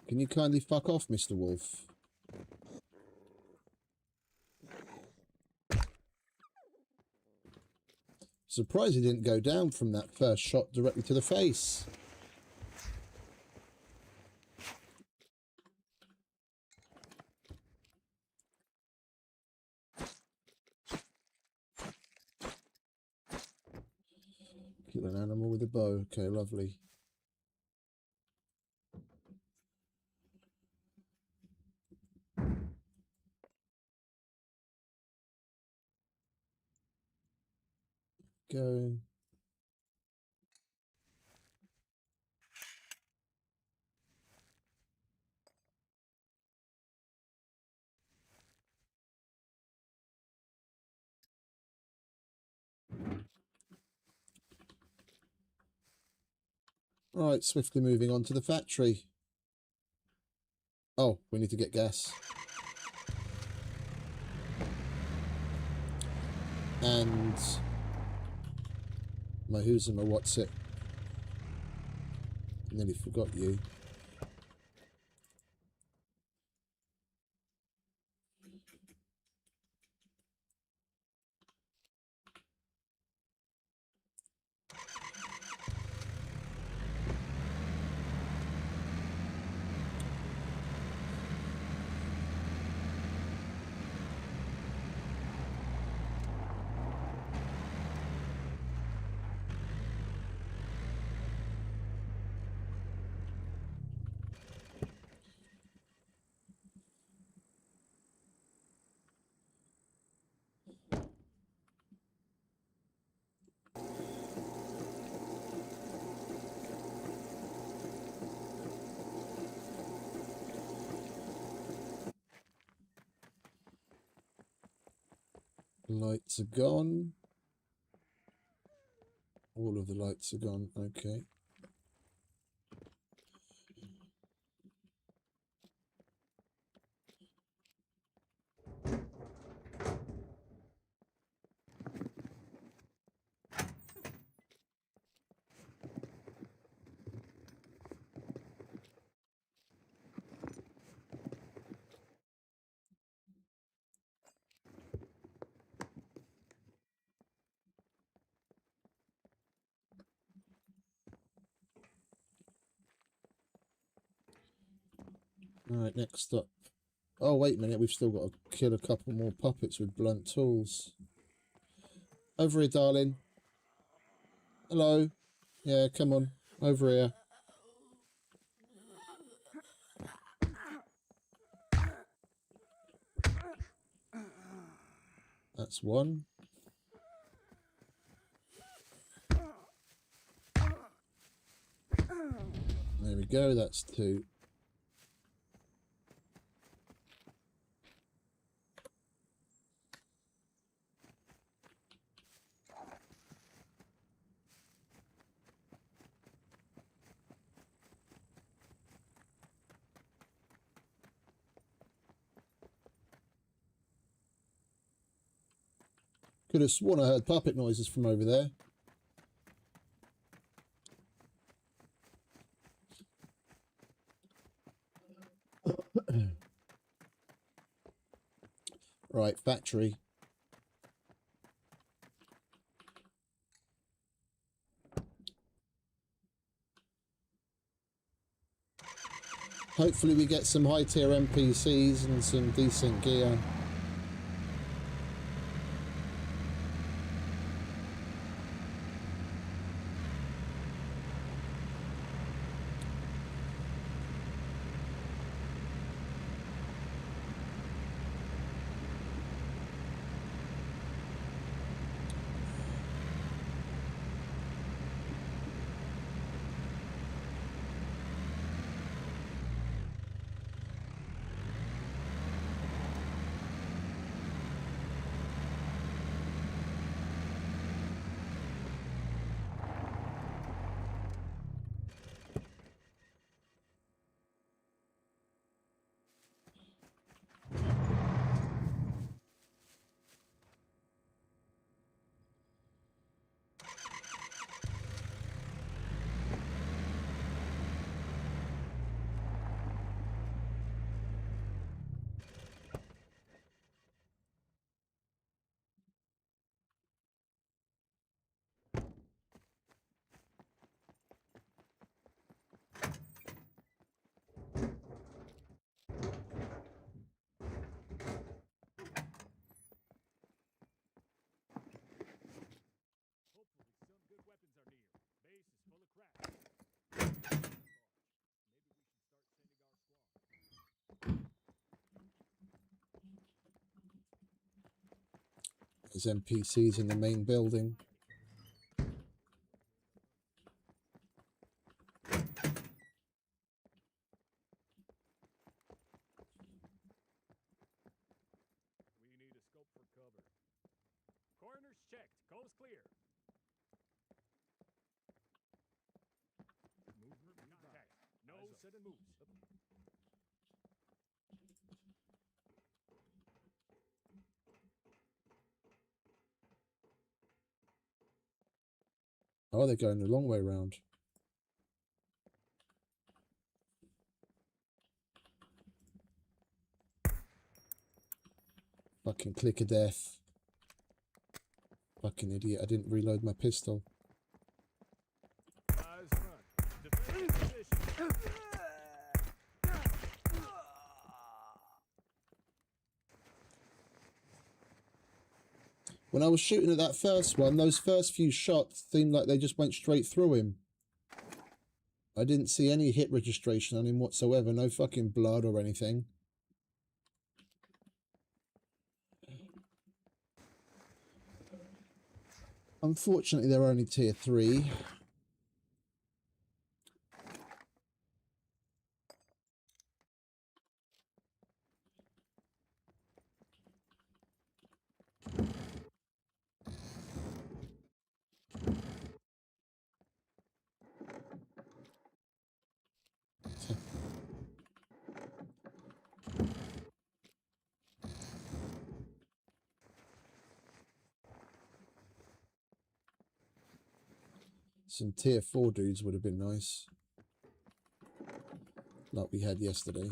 Can you kindly fuck off, Mr. Wolf? Surprised he didn't go down from that first shot directly to the face. Kill an animal with a bow. Okay, lovely. Go. Right, swiftly moving on to the factory. Oh, we need to get gas. And my who's and my what's it. Nearly forgot you. Lights are gone. All of the lights are gone. Okay. Alright, next up. Oh, wait a minute. We've still got to kill a couple more puppets with blunt tools. Over here, darling. Hello. Yeah, come on. Over here. That's one. There we go, that's two. Could have sworn I heard puppet noises from over there. Right, factory. Hopefully we get some high tier NPCs and some decent gear. There's NPCs in the main building. We need a scope for cover. Corners checked. Coast clear. Movement contact. No sudden moves. Oh, they're going the long way round. Fucking click of death. Fucking idiot, I didn't reload my pistol. Eyes front. Defend position. When I was shooting at that first one, those first few shots seemed like they just went straight through him. I didn't see any hit registration on him whatsoever, no fucking blood or anything. Unfortunately, they're only tier 3. Some tier 4 dudes would have been nice. Like we had yesterday.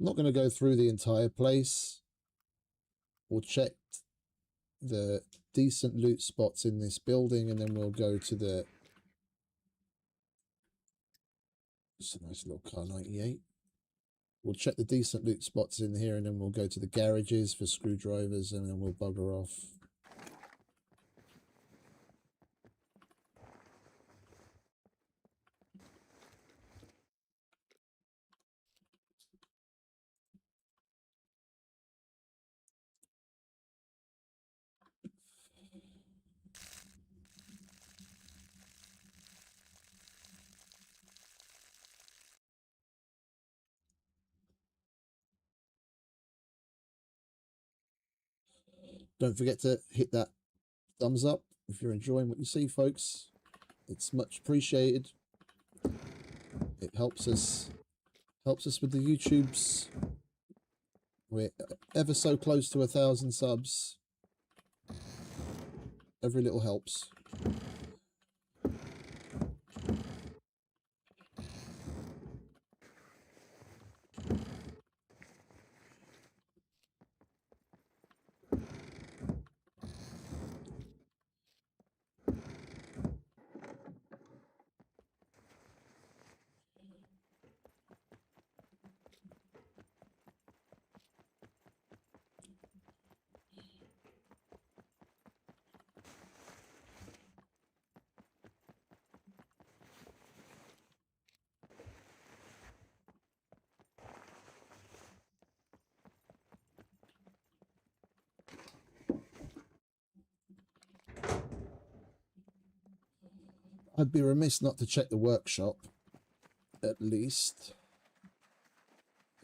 not going to go through the entire place. We'll check the decent loot spots in this building, and then we'll go to the... It's a nice little car, 98. We'll check the decent loot spots in here, and then we'll go to the garages for screwdrivers, and then we'll bugger off. Don't forget to hit that thumbs up if you're enjoying what you see, folks. It's much appreciated. It helps us with the YouTubes. We're ever so close to 1,000 subs. Every little helps. I'd be remiss not to check the workshop, at least.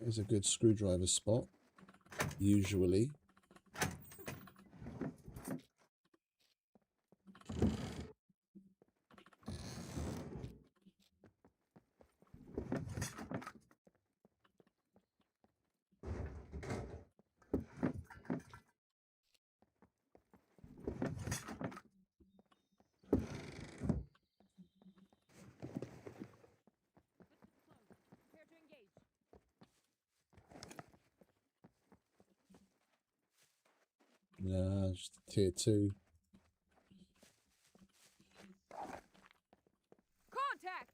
There's a good screwdriver spot, usually. Nah, just a tier 2. Contact!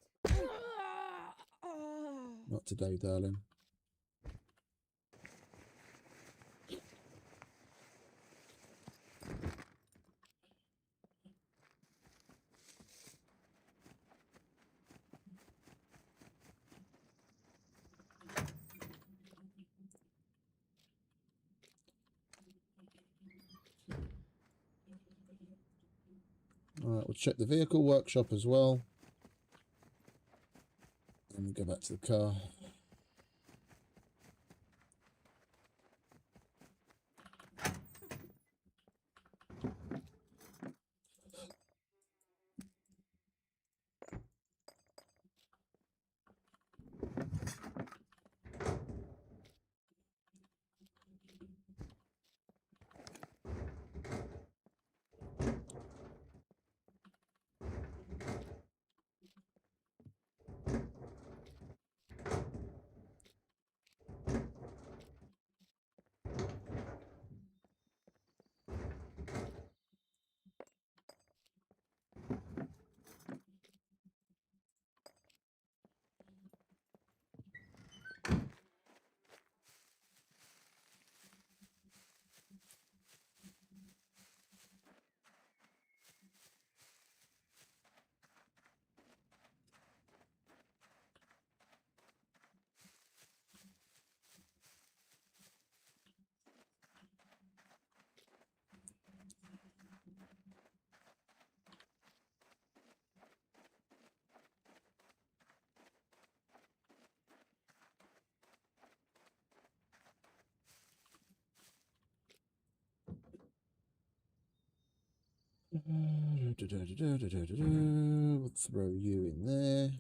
Not today, darling. Alright, we'll check the vehicle workshop as well. And we'll go back to the car. We'll throw you in there.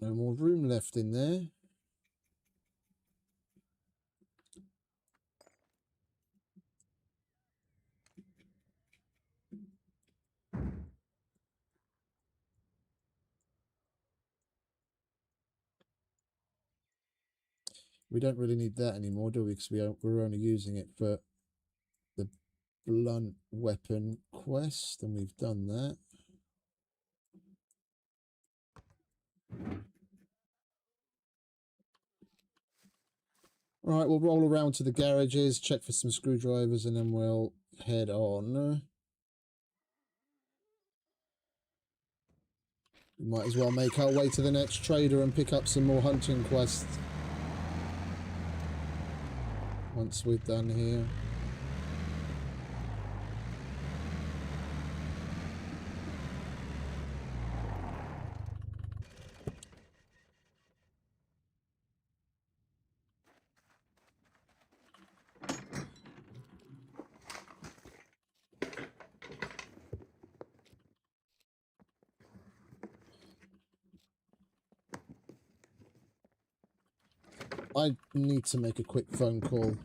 No more room left in there. We don't really need that anymore, do we? Because we're only using it for the blunt weapon quest, and we've done that. All right, we'll roll around to the garages, check for some screwdrivers, and then we'll head on. We might as well make our way to the next trader and pick up some more hunting quests once we're done here. I need to make a quick phone call.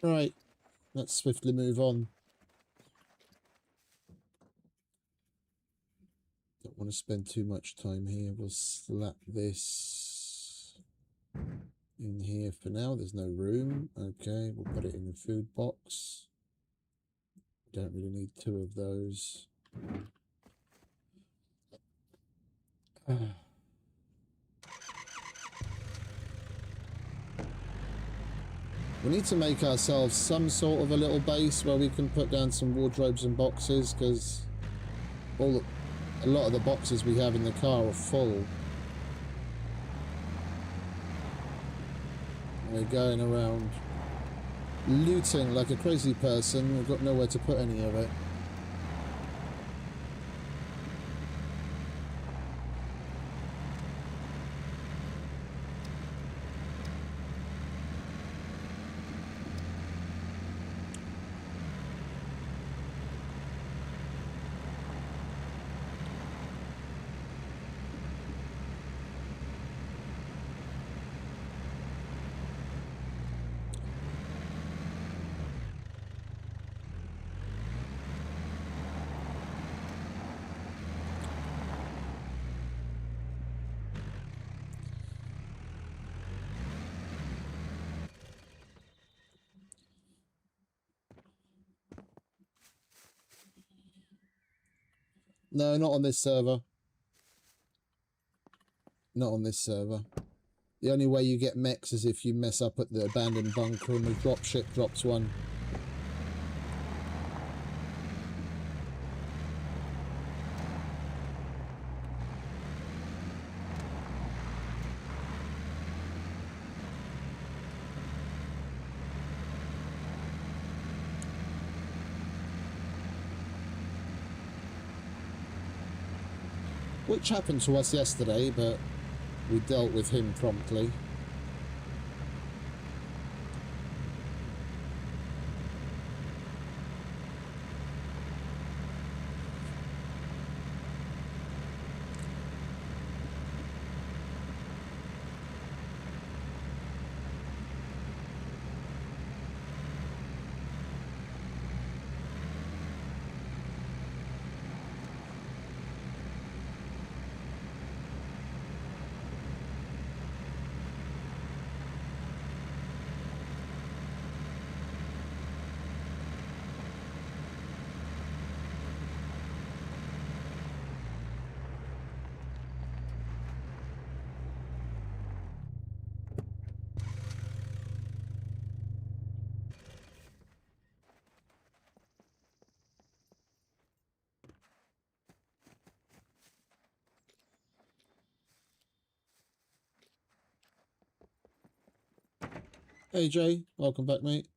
Right, let's swiftly move on. Don't want to spend too much time here. We'll slap this in here for now. There's no room. Okay, we'll put it in the food box. Don't really need two of those. We need to make ourselves some sort of a little base where we can put down some wardrobes and boxes, because a lot of the boxes we have in the car are full. We're going around looting like a crazy person. We've got nowhere to put any of it. No, not on this server. Not on this server. The only way you get mechs is if you mess up at the abandoned bunker and the dropship drops one. Which happened to us yesterday, but we dealt with him promptly. Hey Jay, welcome back, mate.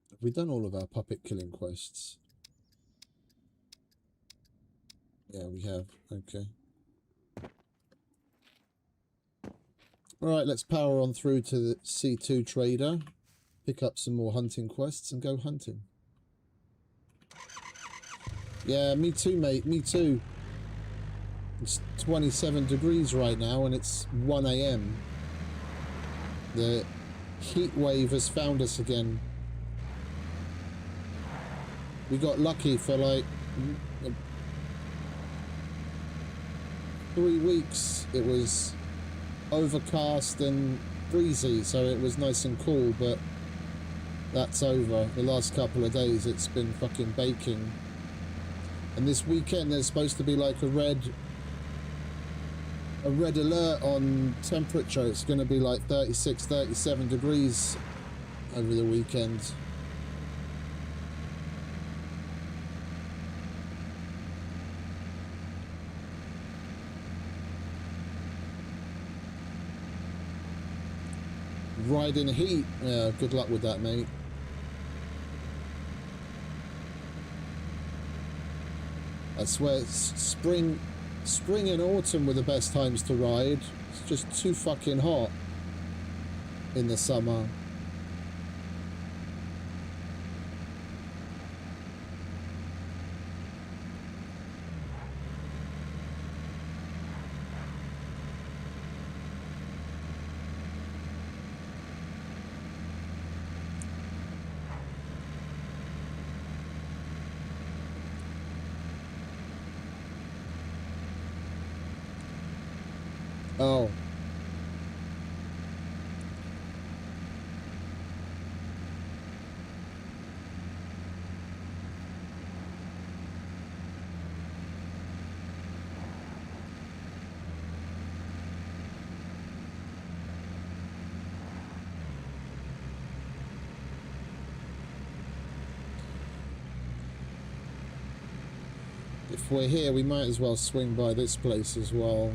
Have we done all of our puppet killing quests? Yeah, we have. Okay. Alright, let's power on through to the C2 trader, pick up some more hunting quests and go hunting. Yeah, me too, mate, me too. It's 27 degrees right now and it's 1 AM. The heat wave has found us again. We got lucky for like 3 weeks. It was overcast and breezy, so it was nice and cool, but that's over. The last couple of days it's been fucking baking. And this weekend there's supposed to be like a red alert on temperature. It's going to be like 36, 37 degrees over the weekend. Riding heat. Yeah, good luck with that, mate. I swear, spring and autumn were the best times to ride. It's just too fucking hot in the summer. Oh. If we're here, we might as well swing by this place as well.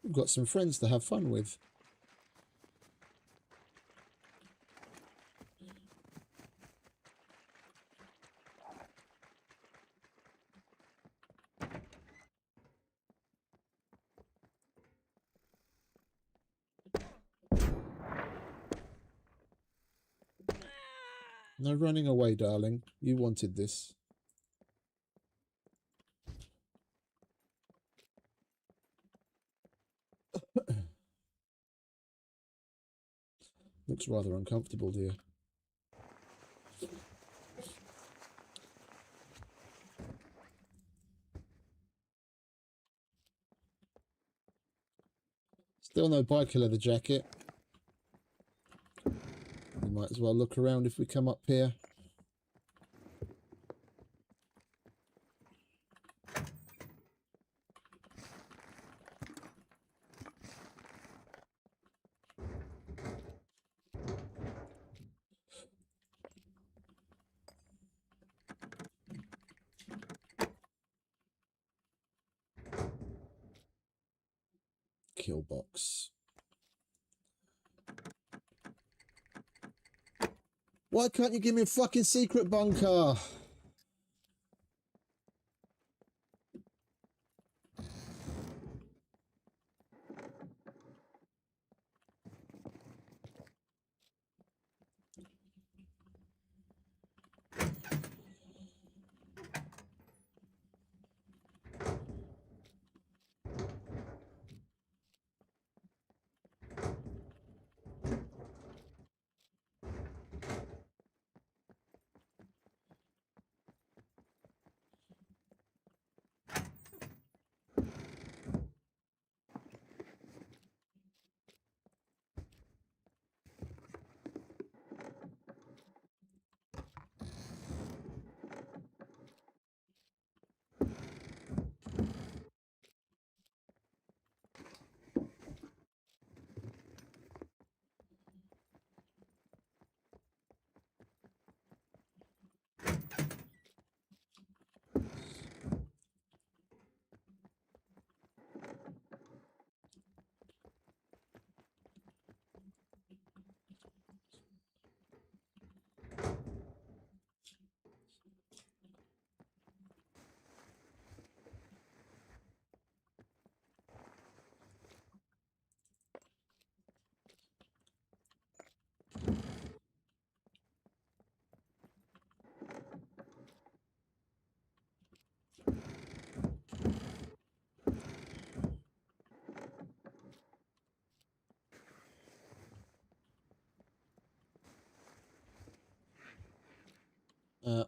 We've got some friends to have fun with. No running away, darling. You wanted this. Looks rather uncomfortable, dear. Still no biker leather jacket. We might as well look around if we come up here. Kill box. Why can't you give me a fucking secret bunker?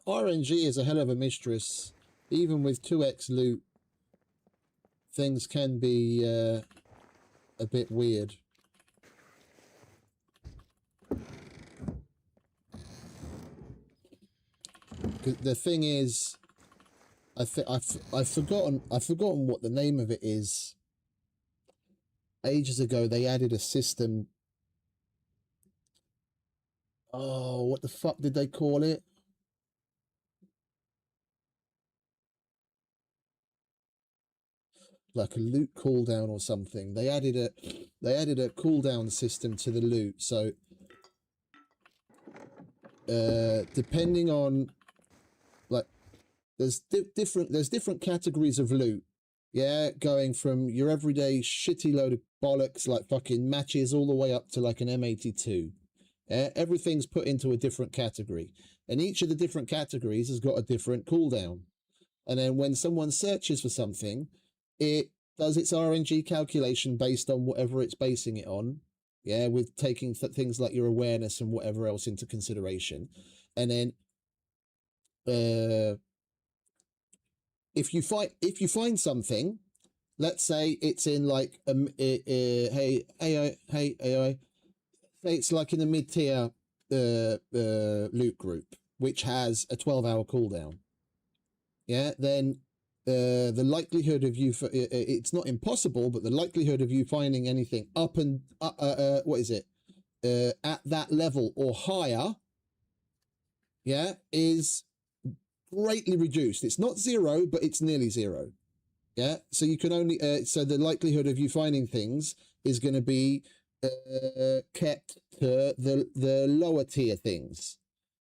RNG is a hell of a mistress. Even with 2x loot, things can be a bit weird. The thing is, I've forgotten what the name of it is. Ages ago, they added a system. Oh, what the fuck did they call it? Like a loot cooldown or something. They added a cooldown system to the loot. So depending on, like, there's different categories of loot. Yeah, going from your everyday shitty load of bollocks like fucking matches all the way up to like an M82. Yeah, everything's put into a different category, and each of the different categories has got a different cooldown. And then when someone searches for something, it does its RNG calculation based on whatever it's basing it on. Yeah, with taking things like your awareness and whatever else into consideration. And then if you find something, let's say it's in like hey AI, say it's like in a mid-tier loot group which has a 12-hour cooldown. Yeah, then the likelihood of you it's not impossible, but the likelihood of you finding anything up and what is it at that level or higher, yeah, is greatly reduced. It's not zero, but it's nearly zero. Yeah, so you can only so the likelihood of you finding things is going to be kept to the lower tier things.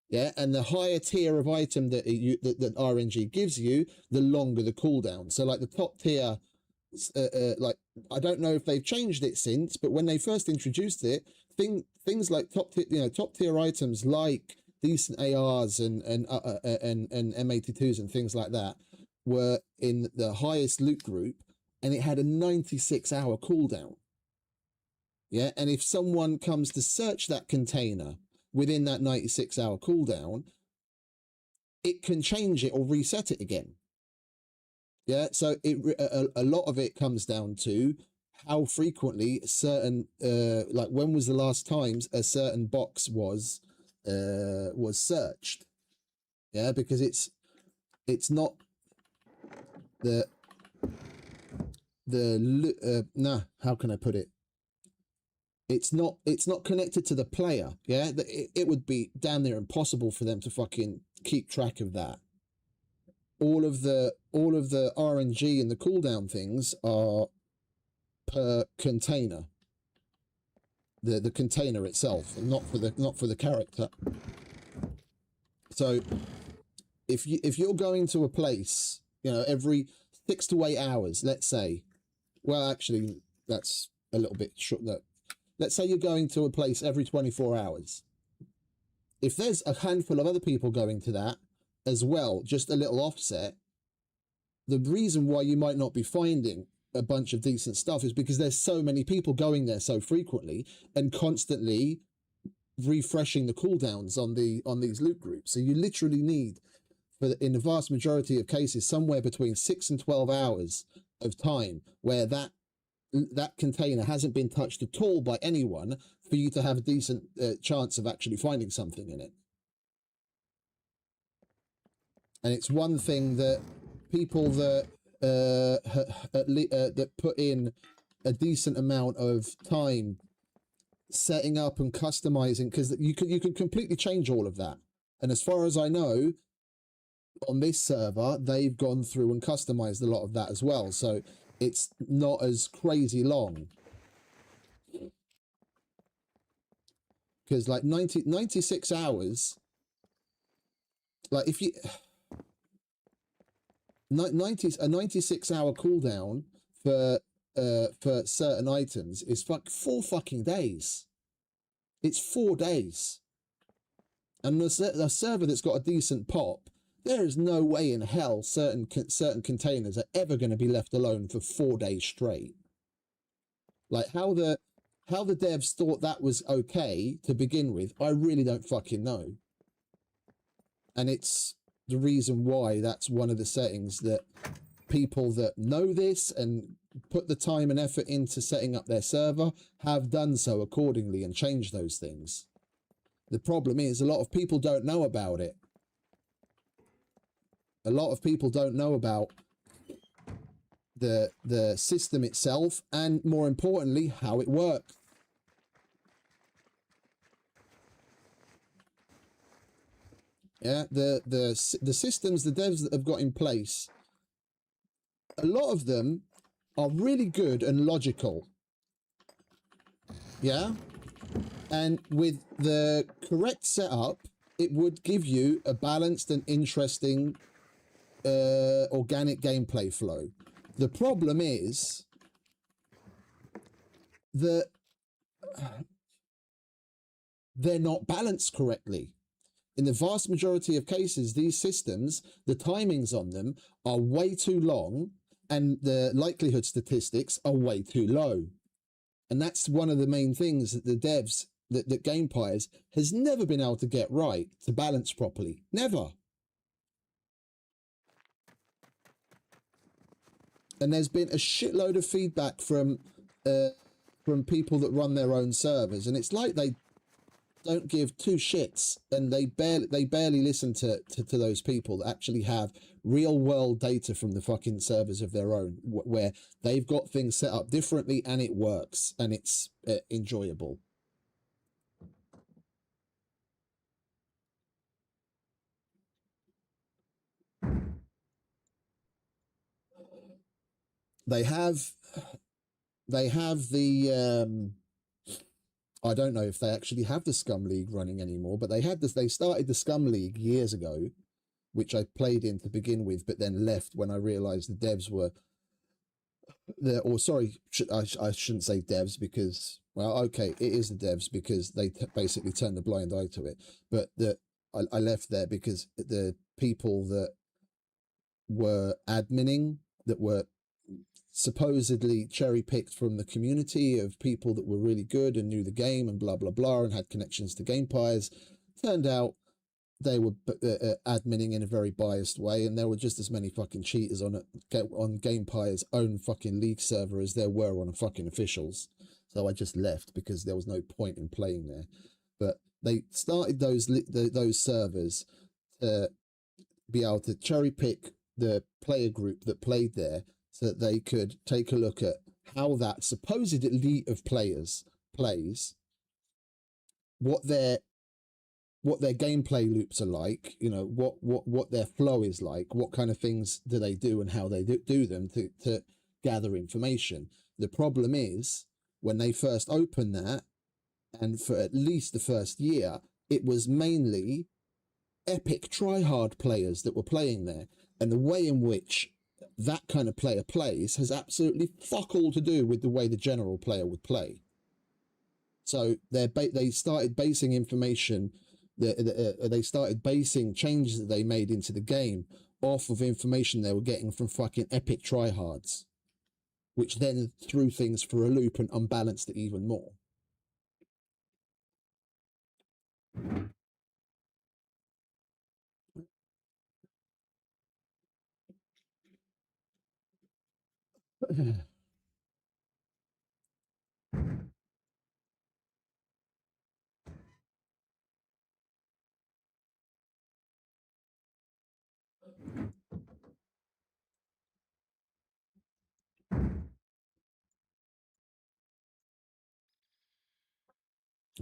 Yeah, and the higher tier of item that that RNG gives you, the longer the cooldown. So like the top tier, like I don't know if they've changed it since, but when they first introduced it, things like top tier items like decent ARs and M82s and things like that were in the highest loot group, and it had a 96-hour cooldown. Yeah, and if someone comes to search that container within that 96-hour cooldown, it can change it or reset it again. Yeah, so a lot of it comes down to how frequently certain like when was the last times a certain box was searched. Yeah, because it's not how can I put it? It's not connected to the player. Yeah, it would be damn near impossible for them to fucking keep track of that. All of the RNG and the cooldown things are per container. The container itself, and not for the character. So if you're going to a place, you know, every 6 to 8 hours, let's say, well, actually, that's a little bit short. That let's say you're going to a place every 24 hours. If there's a handful of other people going to that as well, just a little offset, the reason why you might not be finding a bunch of decent stuff is because there's so many people going there so frequently and constantly refreshing the cooldowns on these loot groups. So you literally need, in the vast majority of cases, somewhere between 6 and 12 hours of time where that container hasn't been touched at all by anyone for you to have a decent chance of actually finding something in it. And it's one thing that people that that put in a decent amount of time setting up and customizing, because you could completely change all of that. And as far as I know, on this server, they've gone through and customized a lot of that as well. So it's not as crazy long. Because like 96 hours, like if you... a 96-hour cooldown for certain items is 4 fucking days. It's 4 days. And the server that's got a decent pop, there is no way in hell certain containers are ever going to be left alone for 4 days straight. Like how the devs thought that was okay to begin with, I really don't fucking know. And it's the reason why that's one of the settings that people that know this and put the time and effort into setting up their server have done so accordingly and changed those things. The problem is a lot of people don't know about it. A lot of people don't know about the system itself and, more importantly, how it works. Yeah, the systems the devs that have got in place, a lot of them are really good and logical. Yeah, and with the correct setup, it would give you a balanced and interesting organic gameplay flow. The problem is that they're not balanced correctly. In the vast majority of cases, these systems, the timings on them are way too long and the likelihood statistics are way too low. And that's one of the main things that the devs, that Gamepires has never been able to get right to balance properly. Never. And there's been a shitload of feedback from people that run their own servers, and it's like they don't give two shits, and they barely listen to those people that actually have real world data from the fucking servers of their own, where they've got things set up differently and it works and it's enjoyable. they have the I don't know if they actually have the Scum League running anymore, but they had this. They started the Scum League years ago, which I played in to begin with, but then left when I realized the devs were there. Or sorry, I shouldn't say devs because, well, okay, it is the devs because they basically turned a blind eye to it. But I left there because the people that were adminning, that were supposedly cherry-picked from the community of people that were really good and knew the game and blah blah blah and had connections to GamePires, turned out they were adminning in a very biased way, and there were just as many fucking cheaters on GamePire's own fucking league server as there were on a fucking officials. So I just left because there was no point in playing there. But they started those servers to be able to cherry pick the player group that played there, so that they could take a look at how that supposed elite of players plays, what their gameplay loops are like, you know, what their flow is like, what kind of things do they do and how they do them to gather information. The problem is when they first opened that, and for at least the first year, it was mainly epic tryhard players that were playing there, and the way in which that kind of player plays has absolutely fuck all to do with the way the general player would play. So they started basing information, they started basing changes that they made into the game off of information they were getting from fucking epic tryhards, which then threw things for a loop and unbalanced it even more. I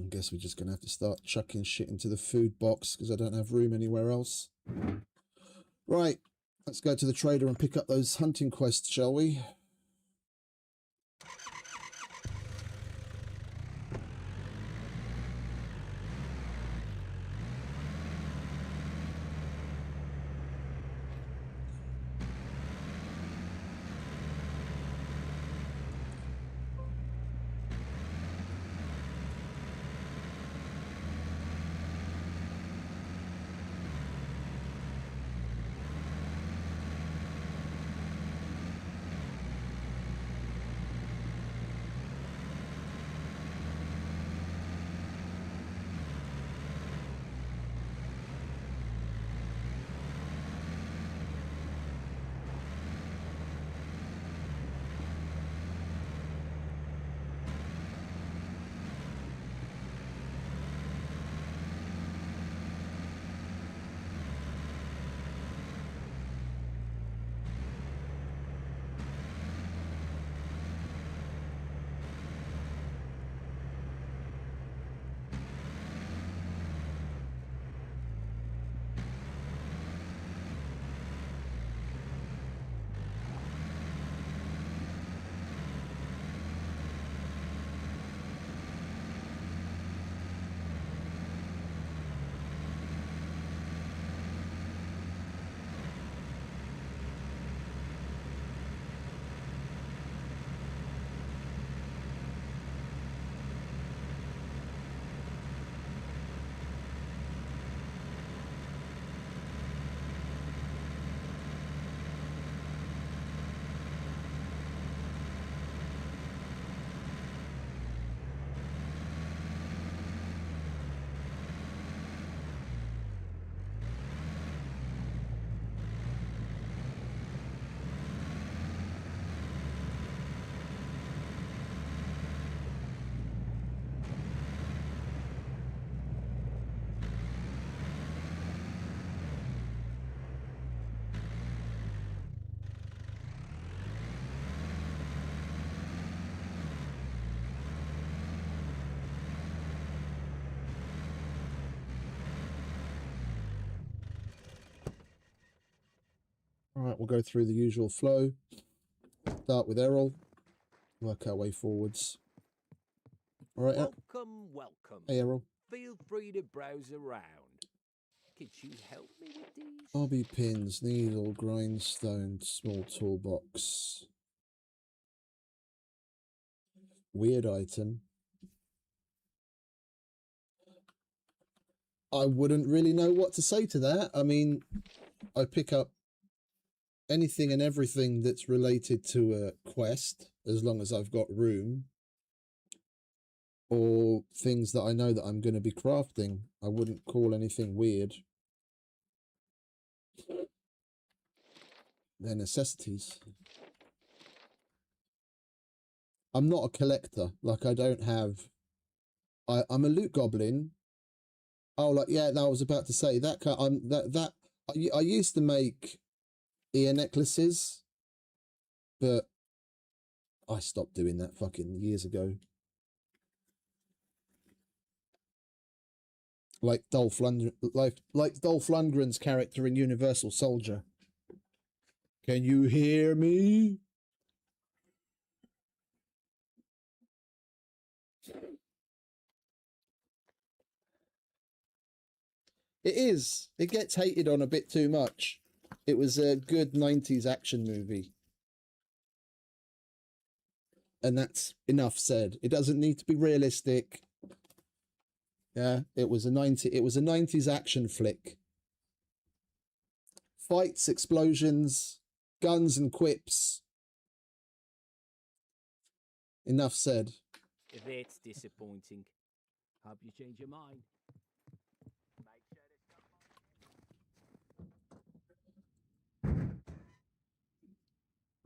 guess we're just going to have to start chucking shit into the food box because I don't have room anywhere else. Right, let's go to the trader and pick up those hunting quests, shall we? All right, we'll go through the usual flow. Start with Errol. Work our way forwards. All right. Welcome, welcome. Hey, Errol. Feel free to browse around. Could you help me with these? Bobby pins, needle, grindstone, small toolbox. Weird item. I wouldn't really know what to say to that. I mean, I pick up anything and everything that's related to a quest, as long as I've got room. Or things that I know that I'm going to be crafting. I wouldn't call anything weird. They're necessities. I'm not a collector. Like, I don't have... I'm a loot goblin. Oh, like, yeah, no, I was about to say that. I used to make ear necklaces, but I stopped doing that fucking years ago. Like Dolph Lundgren's character in Universal Soldier. Can you hear me? It is. It gets hated on a bit too much. It was a good 90s action movie. And that's enough said. It doesn't need to be realistic. Yeah, it was a 90s action flick. Fights, explosions, guns and quips. Enough said. That's disappointing. Hope you change your mind.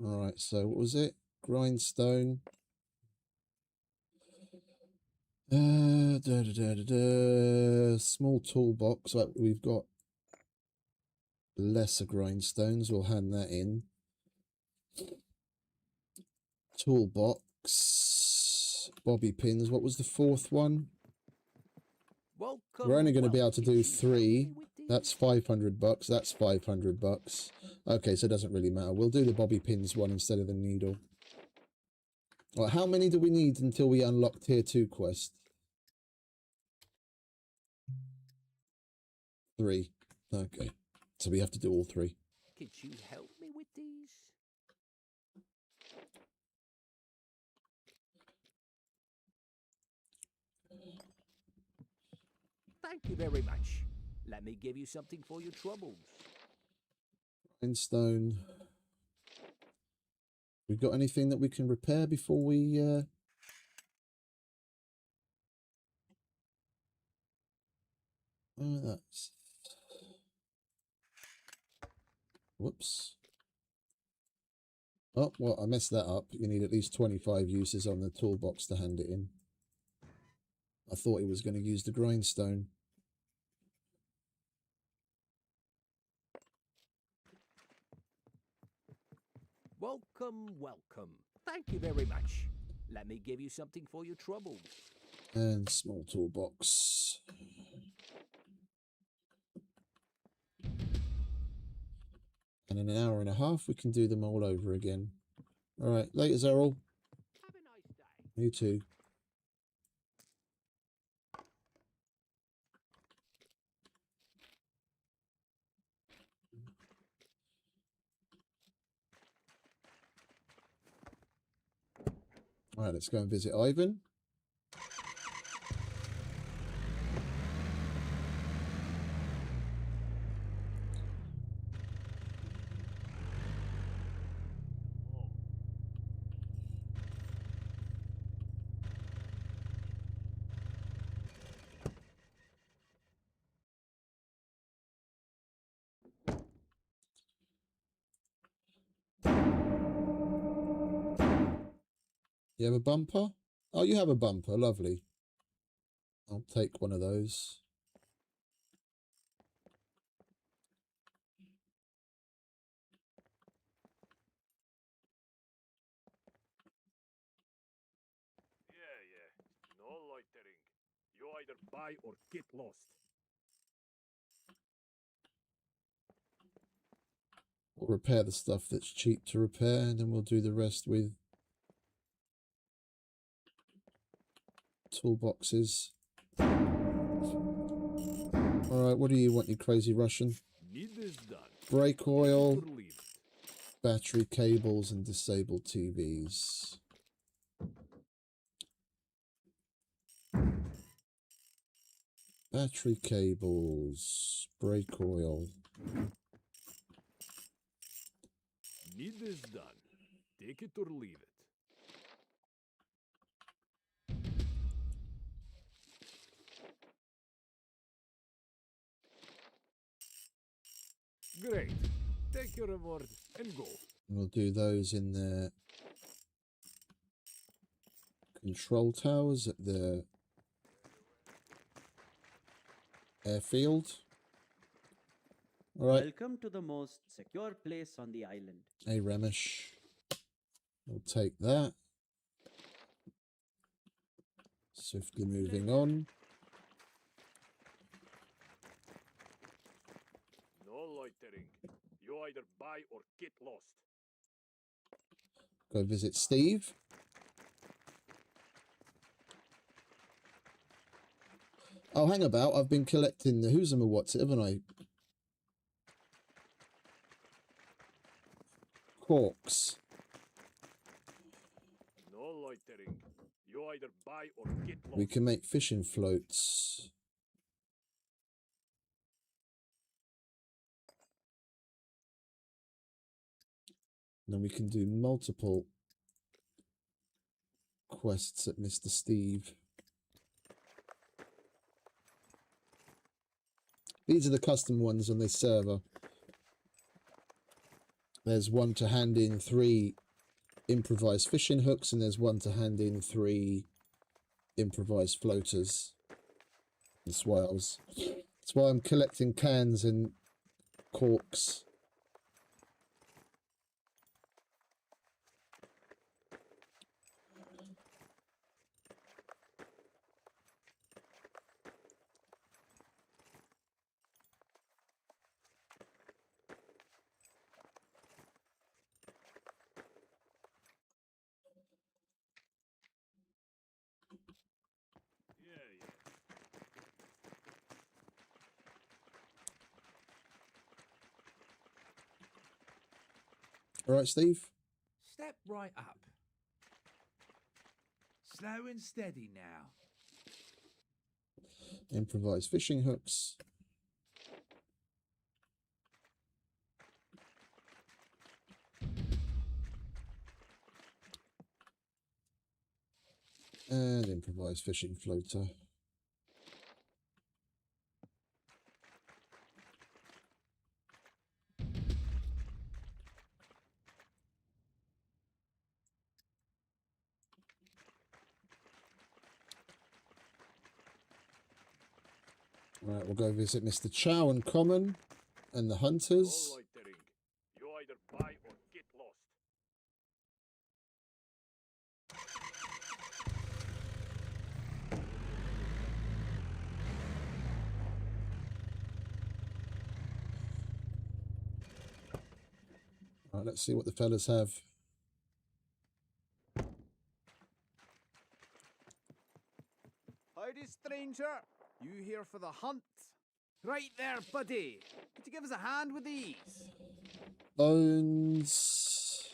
Alright, so what was it? Grindstone. Small toolbox. Right, we've got lesser grindstones. We'll hand that in. Toolbox. Bobby pins. What was the fourth one? Welcome, We're only going to be able to welcome. do Could you help 3. me with these? That's 500 bucks. That's 500 bucks. Okay, so it doesn't really matter. We'll do the bobby pins one instead of the needle. All right, how many do we need until we unlock tier 2 quest? 3. Okay, so we have to do all 3. Could you help me with these? Thank you very much. Let me give you something for your troubles. Grindstone. We got anything that we can repair before we... Oh, that's... Whoops. Oh, well, I messed that up. You need at least 25 uses on the toolbox to hand it in. I thought it was going to use the grindstone. Welcome, welcome. Thank you very much. Let me give you something for your troubles. And small toolbox. And in an hour and a half, we can do them all over again. All right, later, Errol. Have a nice day. You too. All right, let's go and visit Ivan. You have a bumper? Oh, you have a bumper. Lovely. I'll take one of those. Yeah. No loitering. You either buy or get lost. We'll repair the stuff that's cheap to repair, and then we'll do the rest with toolboxes. Alright, what do you want, you crazy Russian? Need this done. Brake oil, Or leave it. battery cables, and disabled TVs. Battery cables, brake oil. Need this done. Take it or leave it. Great. Take your reward and go. We'll do those in the control towers at the airfield. Alright, Welcome to the most secure place on the island. a Remish. We'll take that. Swiftly moving on. No loitering. You either buy or get lost. Go visit Steve. Oh, hang about. I've been collecting the who's and what's it, haven't I? Corks. No loitering. You either buy or get lost. We can make fishing floats. And then we can do multiple quests at Mr. Steve. These are the custom ones on this server. There's one to hand in 3 improvised fishing hooks, and there's one to hand in 3 improvised floaters and swales. That's why I'm collecting cans and corks. Yeah. All right, Steve? Step right up. Slow and steady now. Improvised fishing hooks. And improvised fishing floater. Right, we'll go visit Mr. Chow and Common and the Hunters. No loitering. You either buy or get lost. Right, let's see what the fellas have. Howdy, stranger. You here for the hunt? Right there, buddy. Could you give us a hand with these? Bones.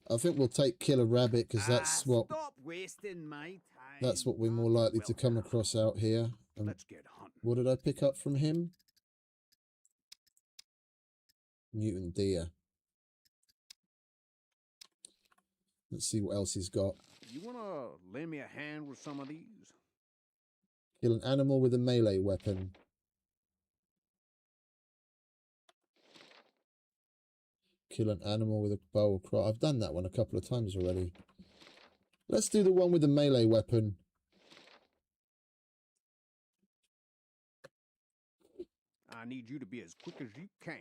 I think we'll take kill a rabbit because that's what Stop wasting my time. that's what we're more likely to come across out here. Let's get hunting. What did I pick up from him? Mutant deer. Let's see what else he's got. You wanna lend me a hand with some of these? Kill an animal with a melee weapon. Kill an animal with a bow or cross. I've done that one a couple of times already. Let's do the one with the melee weapon. I need you to be as quick as you can.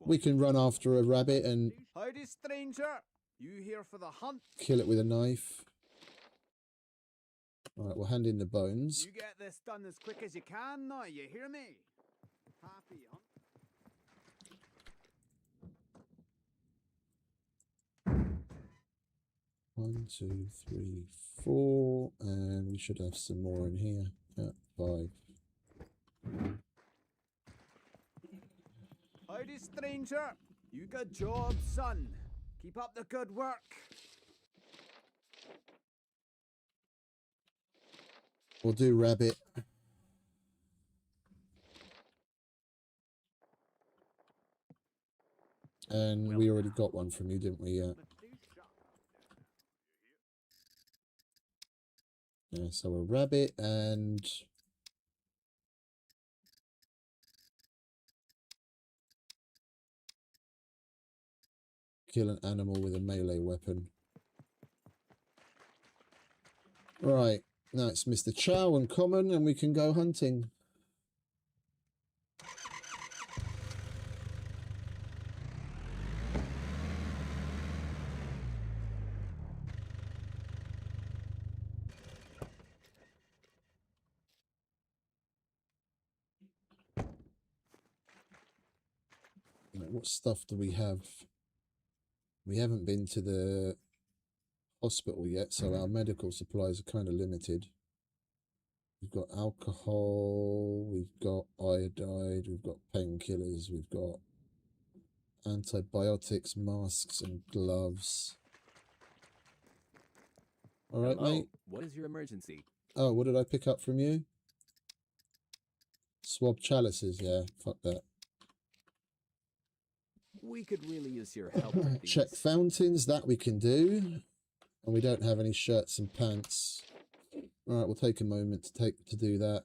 We can run after a rabbit and Howdy, stranger. You here for the hunt? kill it with a knife. Alright, we'll hand in the bones. You get this done as quick as you can now, you hear me? Happy hunt. 1, 2, 3, 4, and we should have some more in here. Yeah, 5. Howdy, stranger. You good job, son. Keep up the good work. We'll do rabbit. And we already got one from you, didn't we? Yeah. Yeah, so a rabbit and kill an animal with a melee weapon. Right, now it's Mr. Chow and Common, and we can go hunting. What stuff do we have? We haven't been to the hospital yet, so our medical supplies are kind of limited. We've got alcohol, we've got iodide, we've got painkillers, we've got antibiotics, masks, and gloves. All right, Hello. mate. What is your emergency? Oh, what did I pick up from you? Swab chalices, yeah, fuck that. We could really use your help with these. Check fountains, that we can do. And we don't have any shirts and pants. All right, we'll take a moment to do that.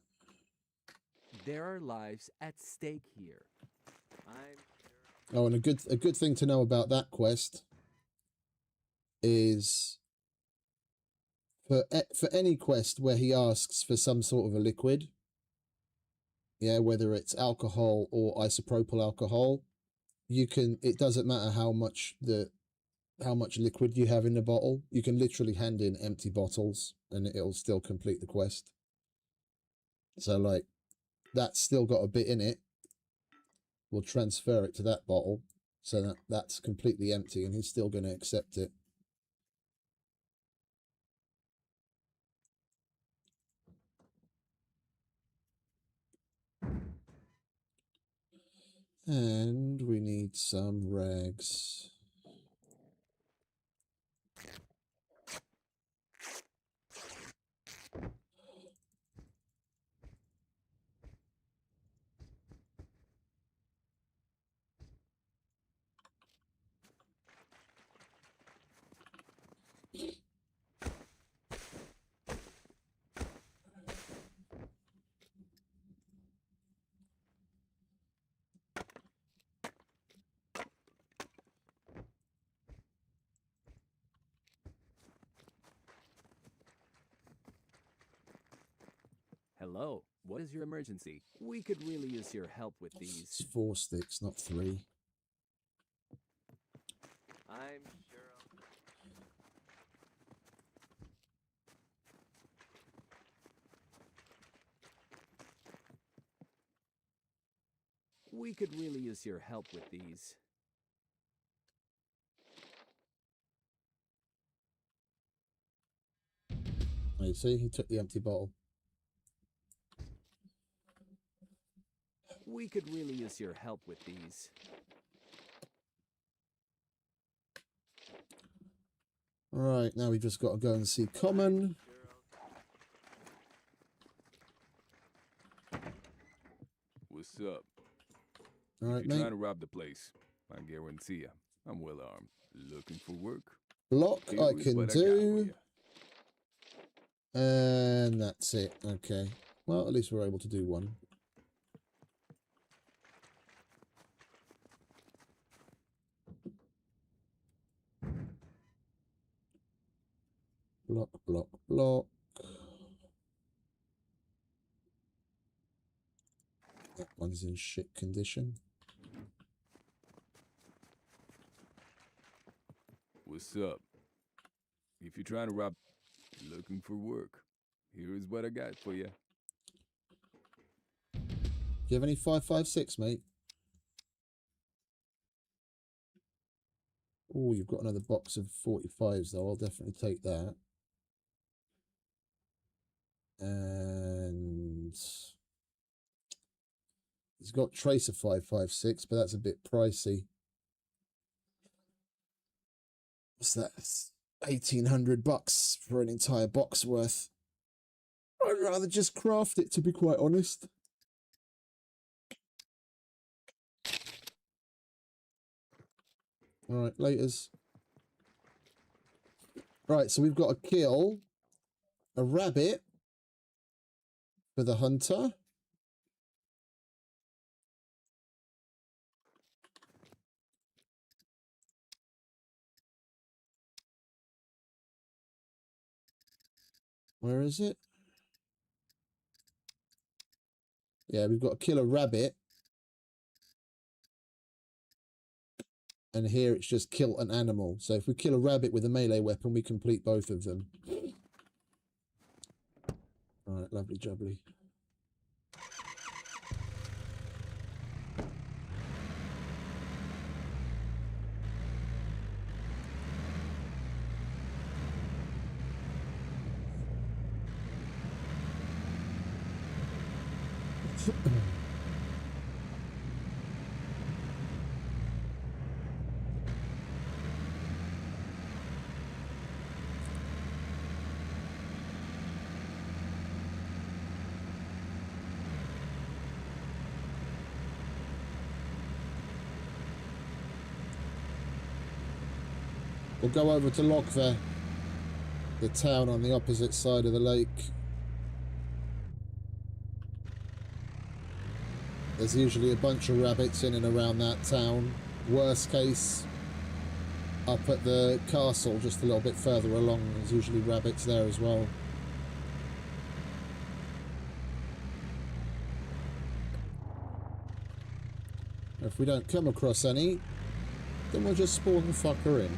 There are lives at stake here. Oh, and a good thing to know about that quest is for any quest where he asks for some sort of a liquid, yeah, whether it's alcohol or isopropyl alcohol, it doesn't matter how much liquid you have in the bottle. You can literally hand in empty bottles and it'll still complete the quest. So like that's still got a bit in it. We'll transfer it to that bottle so that's completely empty and he's still going to accept it. And we need some rags. Hello. What is your emergency? We could really use your help with these. It's 4 sticks, not 3. I'm sure we could really use your help with these. Oh, you see, he took the empty bottle. We could really use your help with these. Right, now we've just got to go and see Common. What's up? All right, If you're mate. trying to rob the place, I guarantee you, I'm well armed. Looking for work? Block Here I is can what I got for do. you. And that's it. Okay. Well, at least we're able to do one. Block, block, block. That one's in shit condition. What's up? If you're trying to rob, looking for work, here is what I got for you. Do you have any 5.56, mate? Oh, you've got another box of 45s though. I'll definitely take that. And he's got Tracer 556, but that's a bit pricey. What's that? 1,800 bucks for an entire box worth. I'd rather just craft it, to be quite honest. All right, laters. Right, so we've got to kill a rabbit for the hunter. Where is it? Yeah, we've got to kill a rabbit. And here it's just kill an animal. So if we kill a rabbit with a melee weapon, we complete both of them. All right, lovely jubbly. We'll go over to Lockver, the town on the opposite side of the lake. There's usually a bunch of rabbits in and around that town. Worst case, up at the castle just a little bit further along, there's usually rabbits there as well. If we don't come across any, then we'll just spawn the fucker in.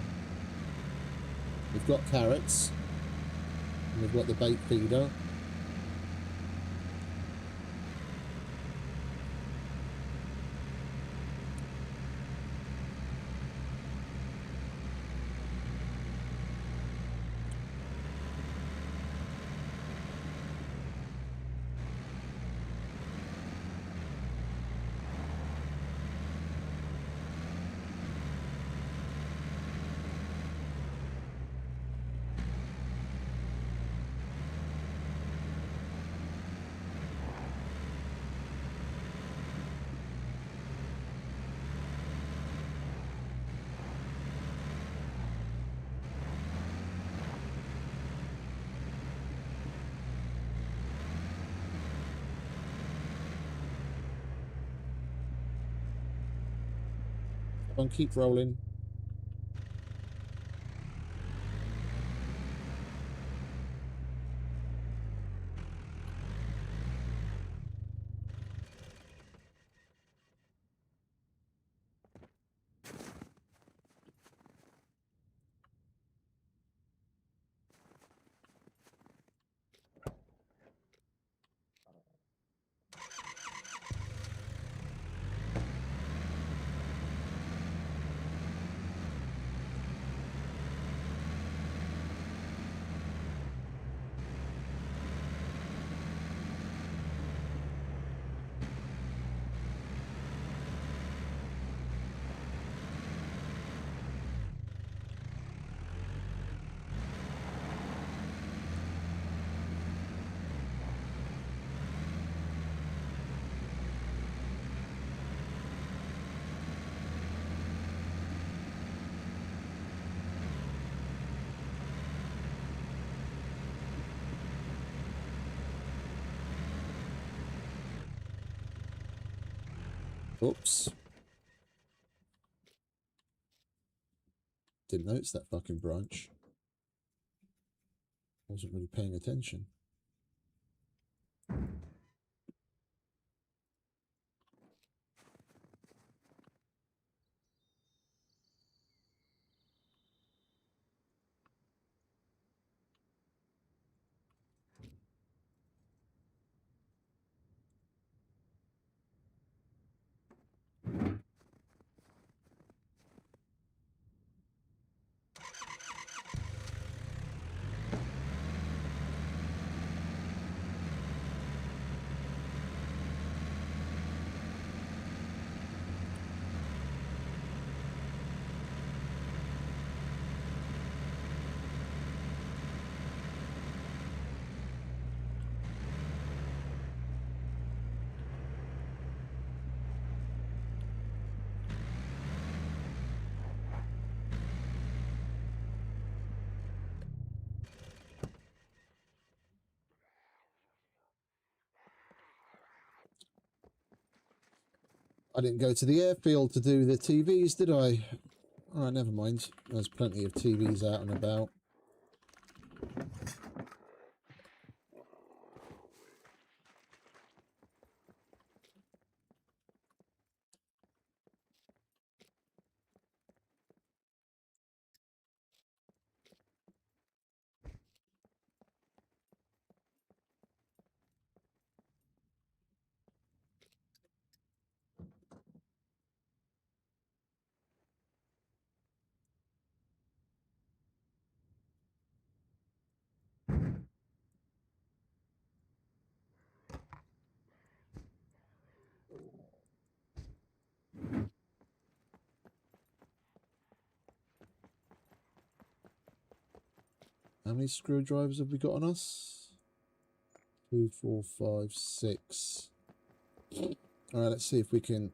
We've got carrots, and we've got the bait feeder. Come on, keep rolling. Oops. Didn't notice that fucking branch. Wasn't really paying attention. I didn't go to the airfield to do the TVs, did I? Alright, never mind. There's plenty of TVs out and about. How many screwdrivers have we got on us? 2, 4, 5, 6. Alright, let's see if we can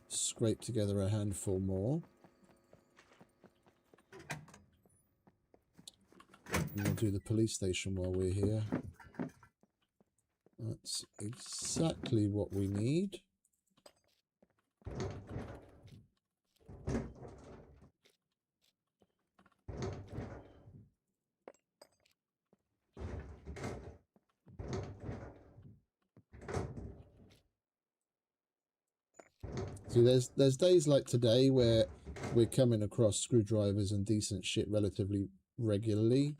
scrape together a handful more. And we'll do the police station while we're here. That's exactly what we need. So there's days like today where we're coming across screwdrivers and decent shit relatively regularly.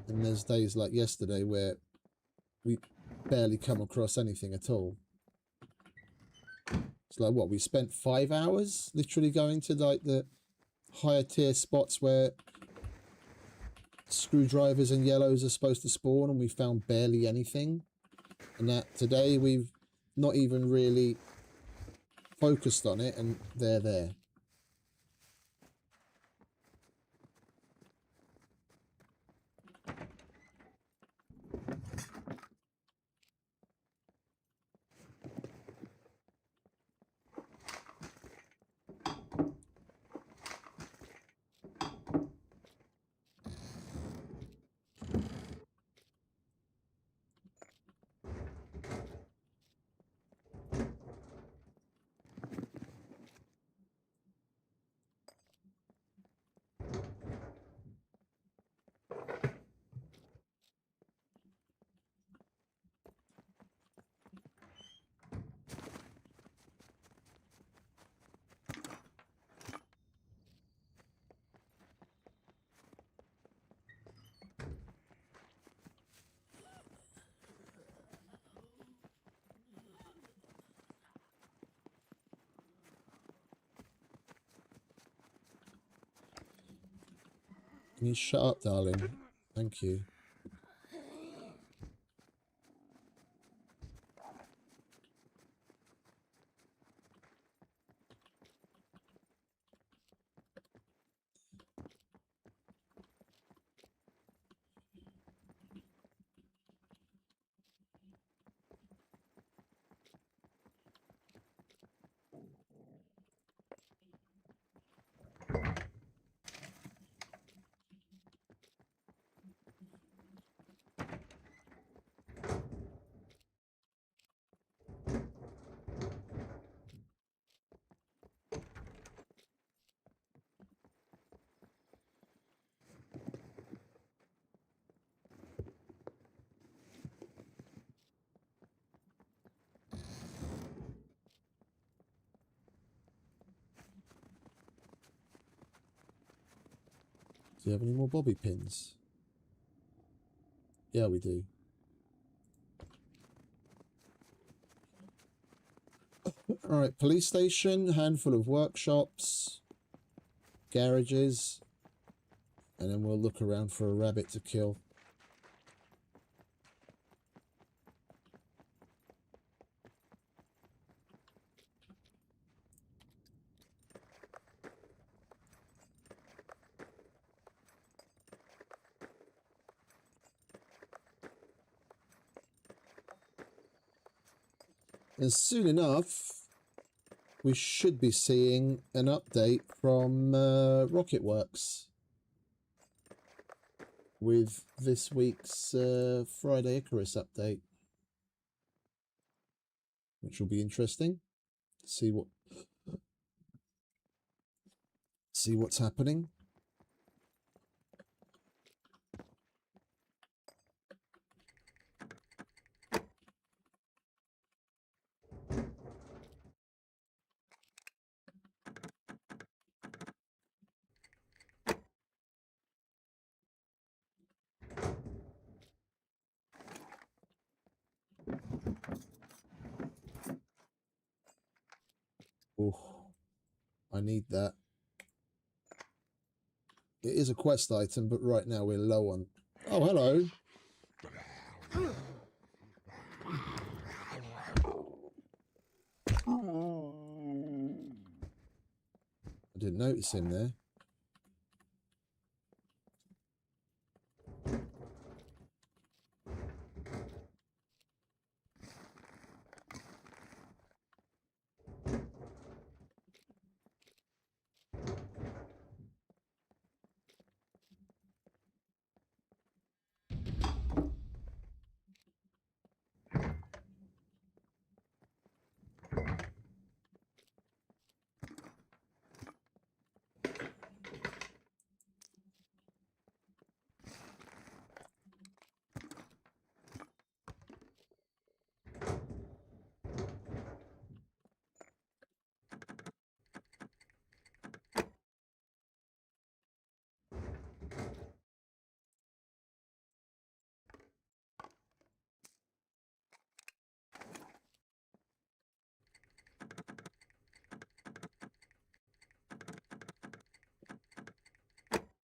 And there's days like yesterday where we barely come across anything at all. It's like, what, we spent 5 hours literally going to like the higher tier spots where screwdrivers and yellows are supposed to spawn, and we found barely anything. And that today we've not even really focused on it, and they're there. Can you shut up, darling? Thank you. Do you have any more bobby pins? Yeah, we do. Alright, police station, handful of workshops, garages, and then we'll look around for a rabbit to kill. And soon enough, we should be seeing an update from Rocketworks with this week's Friday Icarus update, which will be interesting. See what's happening. Oh, I need that. It is a quest item, but right now we're low on. Oh, hello. I didn't notice him there.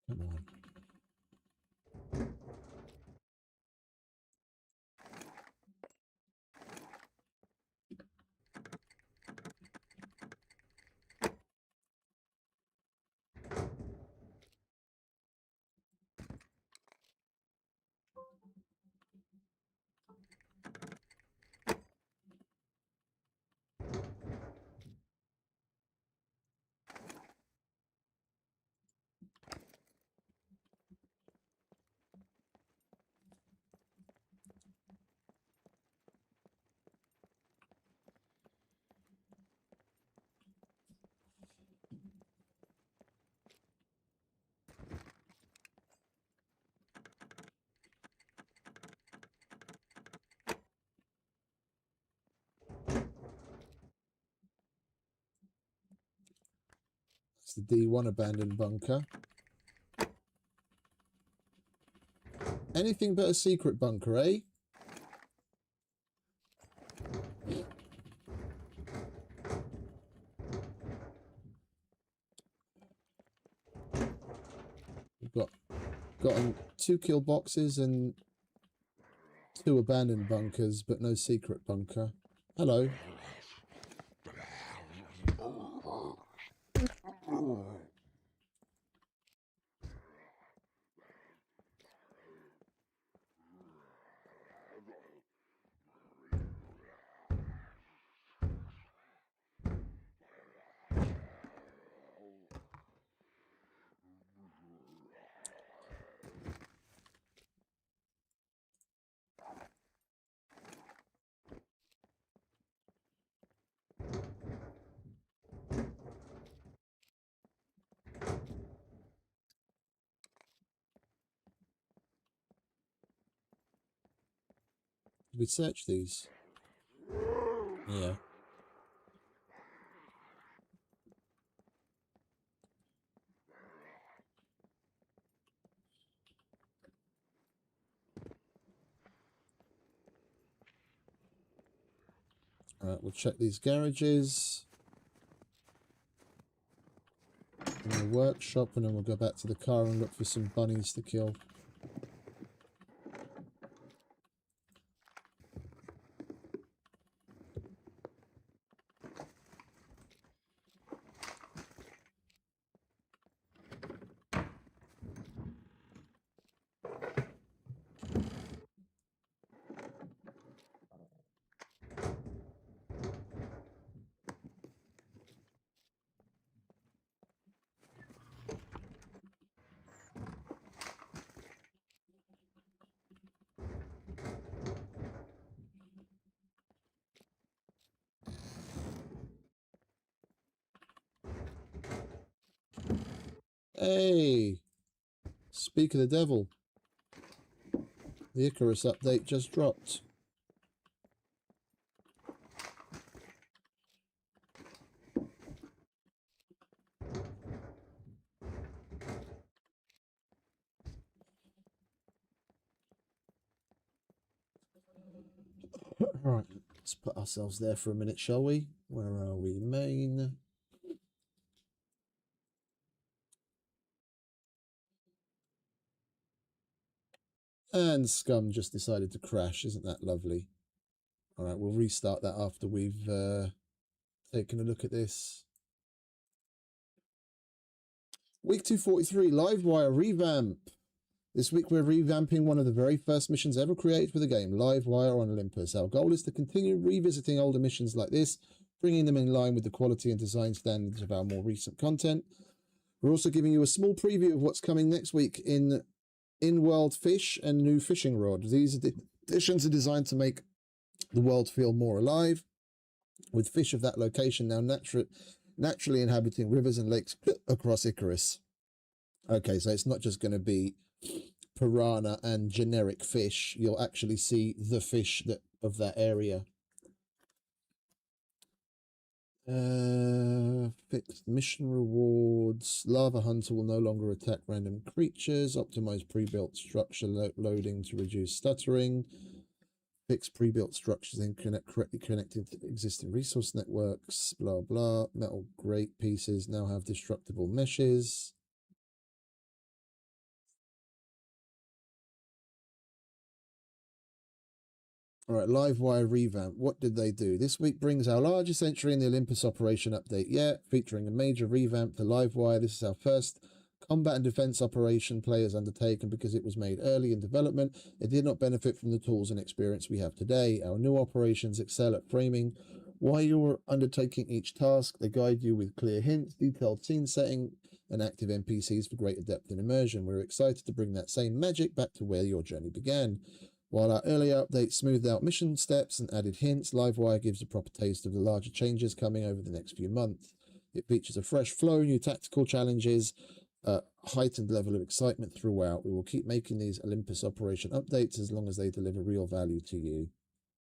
Come on. It's the D1 abandoned bunker. Anything but a secret bunker, eh? We've gotten 2 kill boxes and 2 abandoned bunkers, but no secret bunker. Hello. Did we search these? Yeah. Alright, we'll check these garages. And the workshop, and then we'll go back to the car and look for some bunnies to kill. Hey, speak of the devil. The Icarus update just dropped. Right, let's put ourselves there for a minute, shall we? Where are we? Main. And SCUM just decided to crash. Isn't that lovely? All right, we'll restart that after we've taken a look at this. Week 243, Livewire revamp. This week we're revamping one of the very first missions ever created for the game, Livewire on Olympus. Our goal is to continue revisiting older missions like this, bringing them in line with the quality and design standards of our more recent content. We're also giving you a small preview of what's coming next week in in-world fish and new fishing rod. These additions are designed to make the world feel more alive, with fish of that location now naturally inhabiting rivers and lakes across Icarus. Okay, so it's not just going to be piranha and generic fish. You'll actually see the fish of that area. Fixed mission rewards. Lava Hunter will no longer attack random creatures. Optimize pre-built structure loading to reduce stuttering. Fix pre-built structures and correctly connected to existing resource networks. Blah blah. Metal grate pieces now have destructible meshes. All right, Livewire revamp. What did they do? This week brings our largest entry in the Olympus operation update yet, featuring a major revamp to Livewire. This is our first combat and defense operation players undertaken because it was made early in development. It did not benefit from the tools and experience we have today. Our new operations excel at framing why you're undertaking each task. They guide you with clear hints, detailed scene setting, and active NPCs for greater depth and immersion. We're excited to bring that same magic back to where your journey began. While our earlier updates smoothed out mission steps and added hints, Livewire gives a proper taste of the larger changes coming over the next few months. It features a fresh flow, new tactical challenges, a heightened level of excitement throughout. We will keep making these Olympus operation updates as long as they deliver real value to you.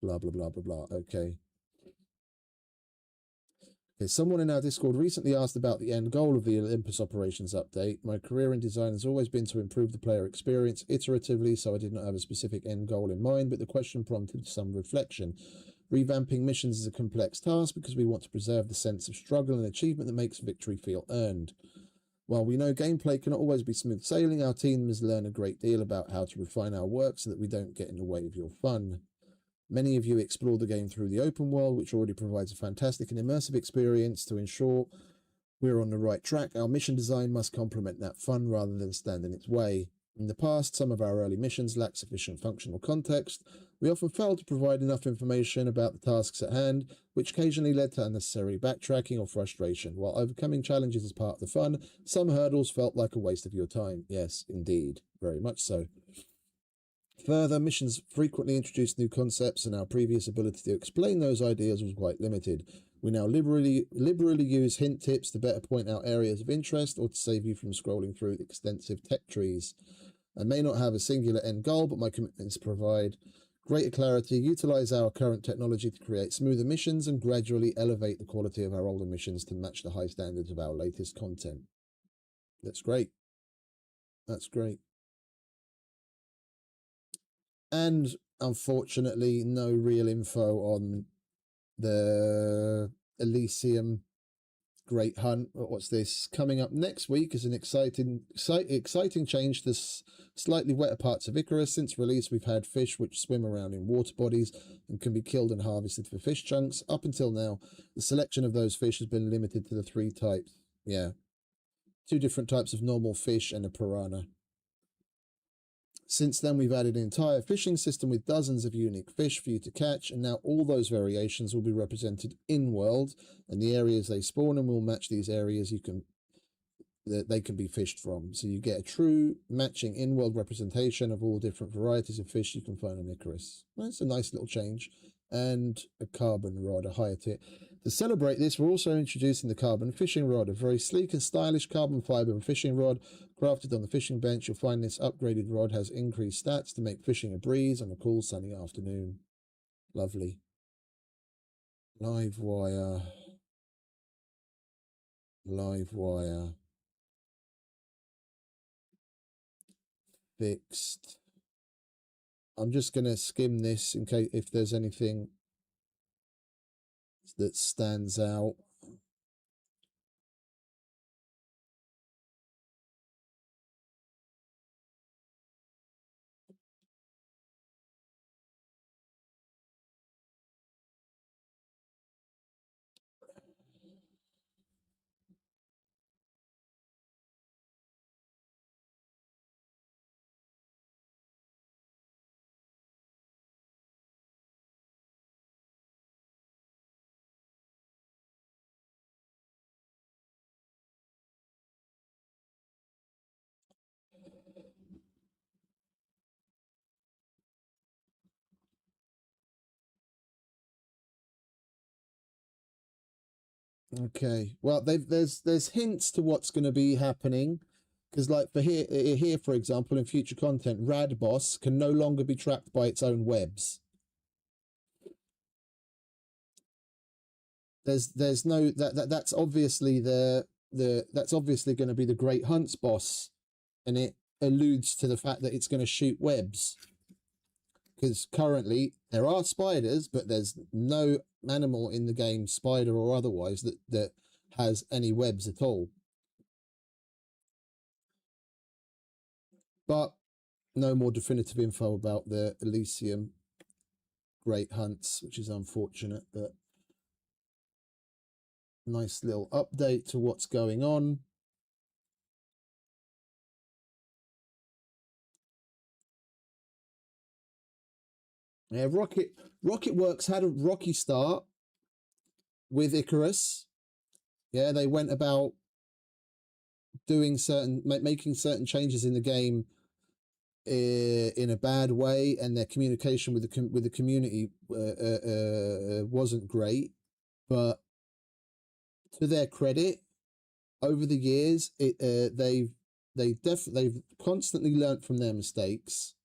Blah, blah, blah, blah, blah. Okay. Okay, someone in our Discord recently asked about the end goal of the Olympus Operations update. My career in design has always been to improve the player experience iteratively, so I did not have a specific end goal in mind, but the question prompted some reflection. Revamping missions is a complex task because we want to preserve the sense of struggle and achievement that makes victory feel earned. While we know gameplay cannot always be smooth sailing, our team has learned a great deal about how to refine our work so that we don't get in the way of your fun. Many of you explore the game through the open world, which already provides a fantastic and immersive experience. To ensure we're on the right track, our mission design must complement that fun rather than stand in its way. In the past, some of our early missions lacked sufficient functional context. We often failed to provide enough information about the tasks at hand, which occasionally led to unnecessary backtracking or frustration. While overcoming challenges is part of the fun, some hurdles felt like a waste of your time. Yes, indeed. Very much so. Further, missions frequently introduced new concepts, and our previous ability to explain those ideas was quite limited. We now liberally use hint tips to better point out areas of interest or to save you from scrolling through extensive tech trees. I may not have a singular end goal, but my commitment is to provide greater clarity, utilize our current technology to create smoother missions, and gradually elevate the quality of our older missions to match the high standards of our latest content. That's great. That's great. And unfortunately, no real info on the Elysium Great Hunt. What's this? Coming up next week is an exciting change to slightly wetter parts of Icarus. Since release, we've had fish which swim around in water bodies and can be killed and harvested for fish chunks. Up until now, the selection of those fish has been limited to the 3 types. Yeah. 2 different types of normal fish and a piranha. Since then, we've added an entire fishing system with dozens of unique fish for you to catch, and now all those variations will be represented in-world, and the areas they spawn in will match these areas they can be fished from. So you get a true matching in-world representation of all different varieties of fish you can find on Icarus. That's a nice little change. And a carbon rod, a higher tier. To celebrate this, we're also introducing the carbon fishing rod, a very sleek and stylish carbon fiber and fishing rod crafted on the fishing bench. You'll find this upgraded rod has increased stats to make fishing a breeze on a cool sunny afternoon. Lovely. Live wire. Live wire. Fixed. I'm just going to skim this in case if there's anything that stands out. Okay, well, there's hints to what's going to be happening, because like for here, for example, in future content, Rad Boss can no longer be trapped by its own webs. There's no that's obviously that's obviously going to be the Great Hunts boss, and it alludes to the fact that it's going to shoot webs. Because currently there are spiders, but there's no animal in the game, spider or otherwise, that has any webs at all. But no more definitive info about the Elysium Great Hunts, which is unfortunate, but nice little update to what's going on. Yeah, Rocket Works had a rocky start with Icarus. Yeah, they went about doing making certain changes in the game in a bad way, and their communication with the community wasn't great. But to their credit, over the years, they've constantly learnt from their mistakes,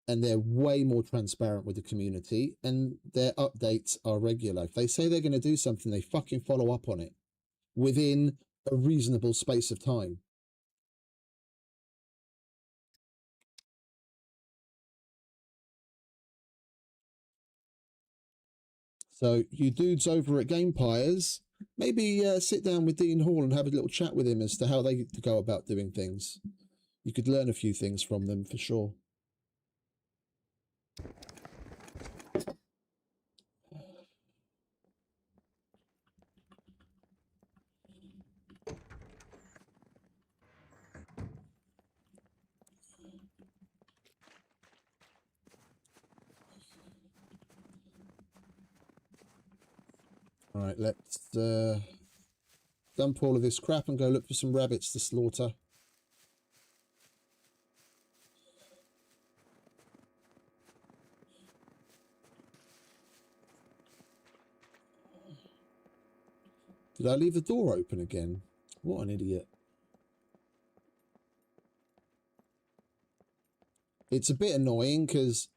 and they're way more transparent with the community, and their updates are regular. If they say they're going to do something, they fucking follow up on it within a reasonable space of time. So you dudes over at Gamepires, maybe sit down with Dean Hall and have a little chat with him as to how they go about doing things. You could learn a few things from them for sure. All right, let's dump all of this crap and go look for some rabbits to slaughter. Did I leave the door open again? What an idiot. It's a bit annoying because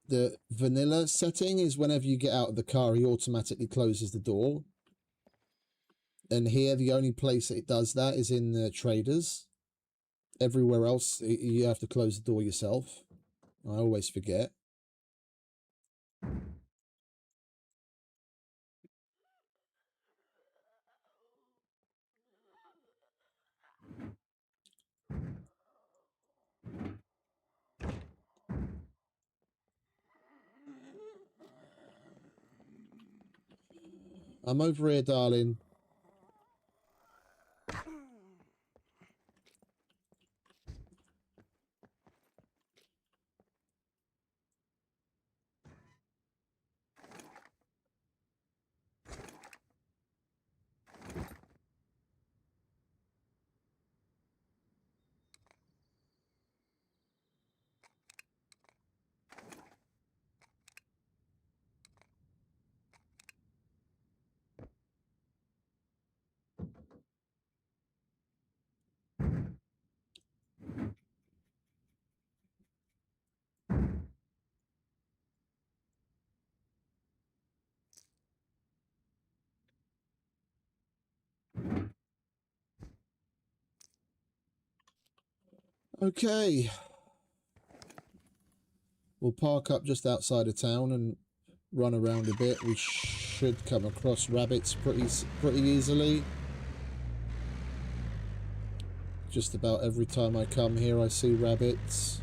the vanilla setting is whenever you get out of the car, he automatically closes the door. And here, the only place it does that is in the traders. Everywhere else, you have to close the door yourself. I always forget. I'm over here, darling. Okay. We'll park up just outside of town and run around a bit. We should come across rabbits pretty easily. Just about every time I come here I see rabbits.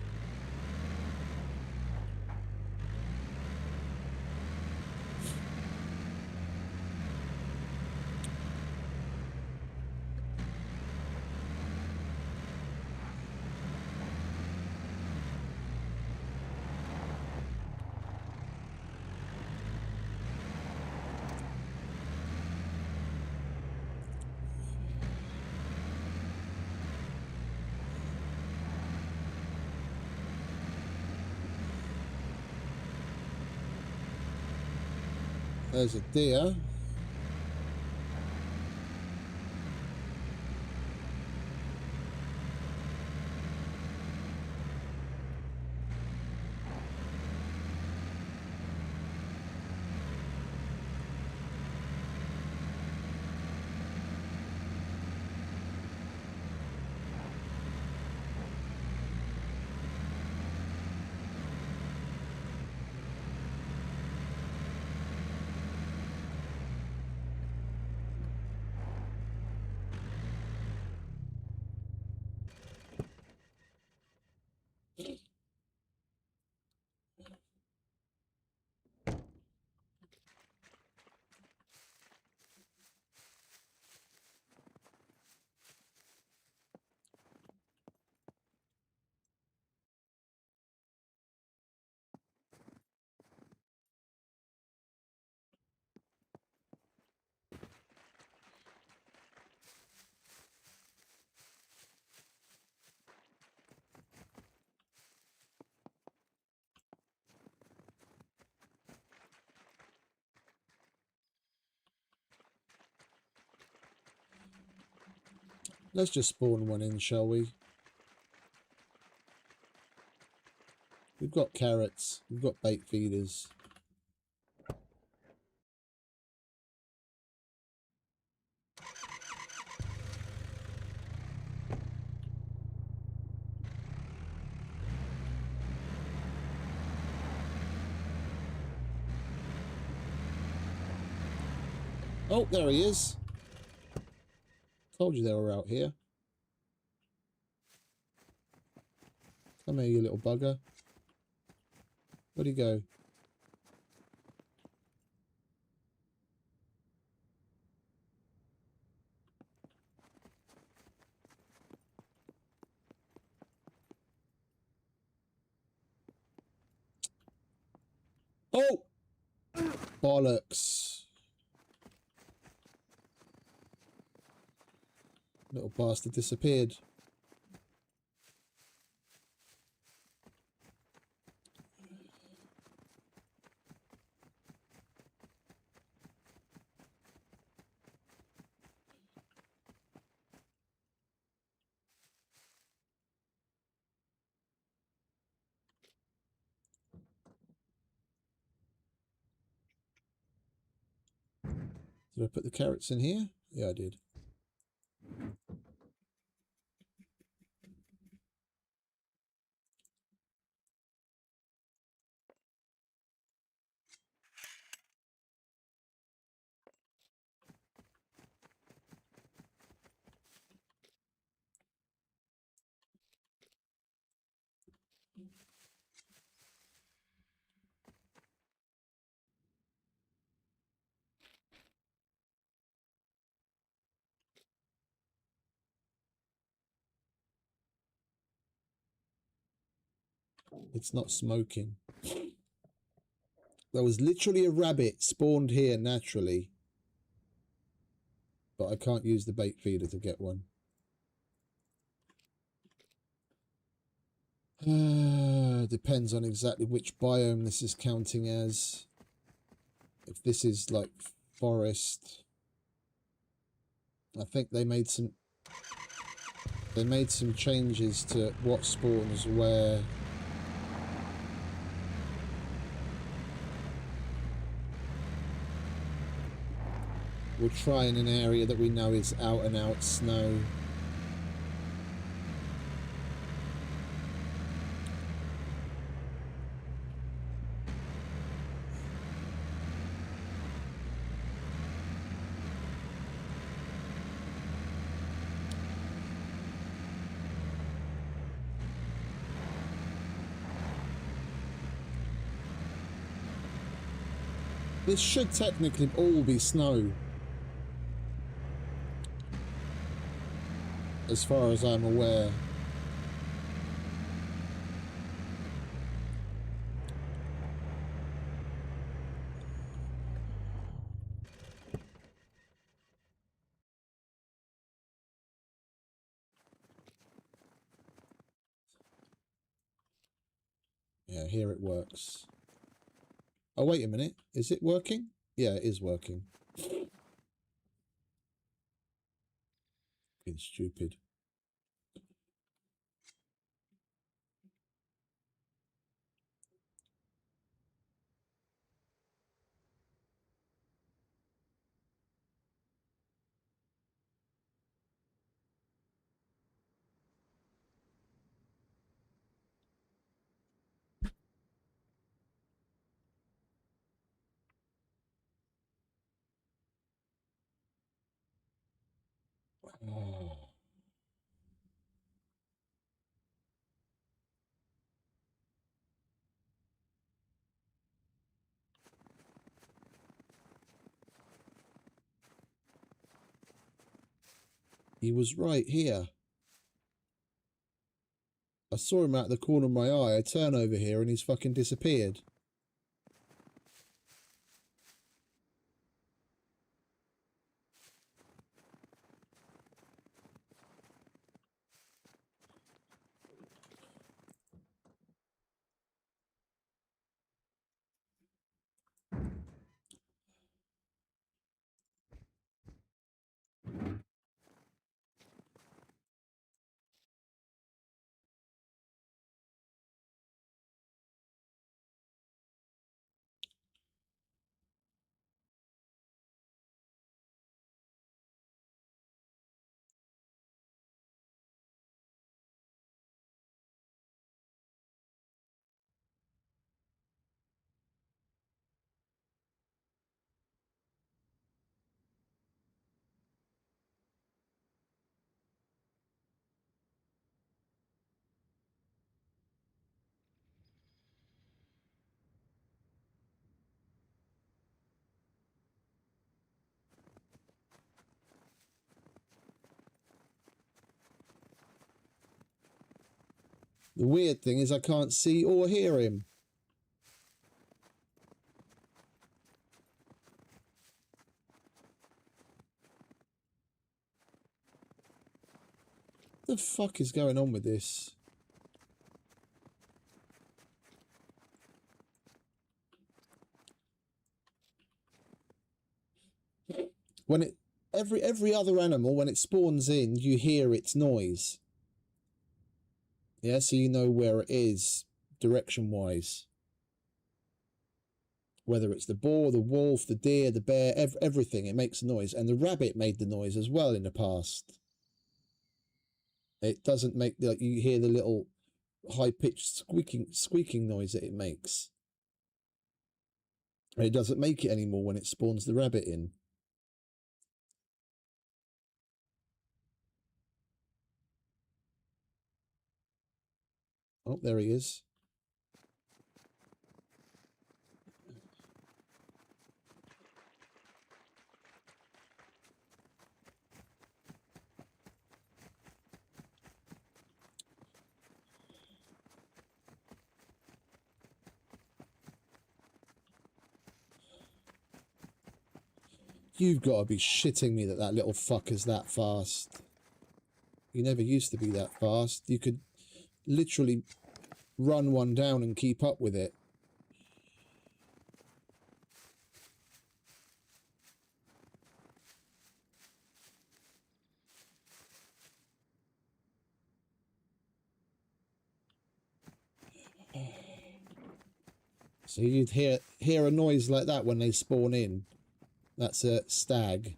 There's a deer. Let's just spawn one in, shall we? We've got carrots. We've got bait feeders. Oh, there he is. Told you they were out here. Come here, you little bugger. Where'd he go? Oh! Bollocks. Little bastard disappeared. Did I put the carrots in here? Yeah, I did. It's not smoking. There was literally a rabbit spawned here naturally. But I can't use the bait feeder to get one. Depends on exactly which biome this is counting as. If this is like forest, I think they made some changes to what spawns where. We'll try in an area that we know is out and out snow. This should technically all be snow. As far as I'm aware. Yeah, here it works. Oh, wait a minute. Is it working? Yeah, it is working. Being stupid. Oh. He was right here. I saw him out the corner of my eye. I turn over here and he's fucking disappeared. The weird thing is I can't see or hear him. What the fuck is going on with this? When it every other animal, when it spawns in, you hear its noise. Yeah, so you know where it is, direction-wise. Whether it's the boar, the wolf, the deer, the bear, everything, it makes a noise. And the rabbit made the noise as well in the past. It doesn't make, like, you hear the little high-pitched squeaking noise that it makes. And it doesn't make it anymore when it spawns the rabbit in. Oh, there he is. You've got to be shitting me that that little fucker's that fast. He never used to be that fast. You could literally run one down and keep up with it. So you'd hear a noise like that when they spawn in. That's a stag.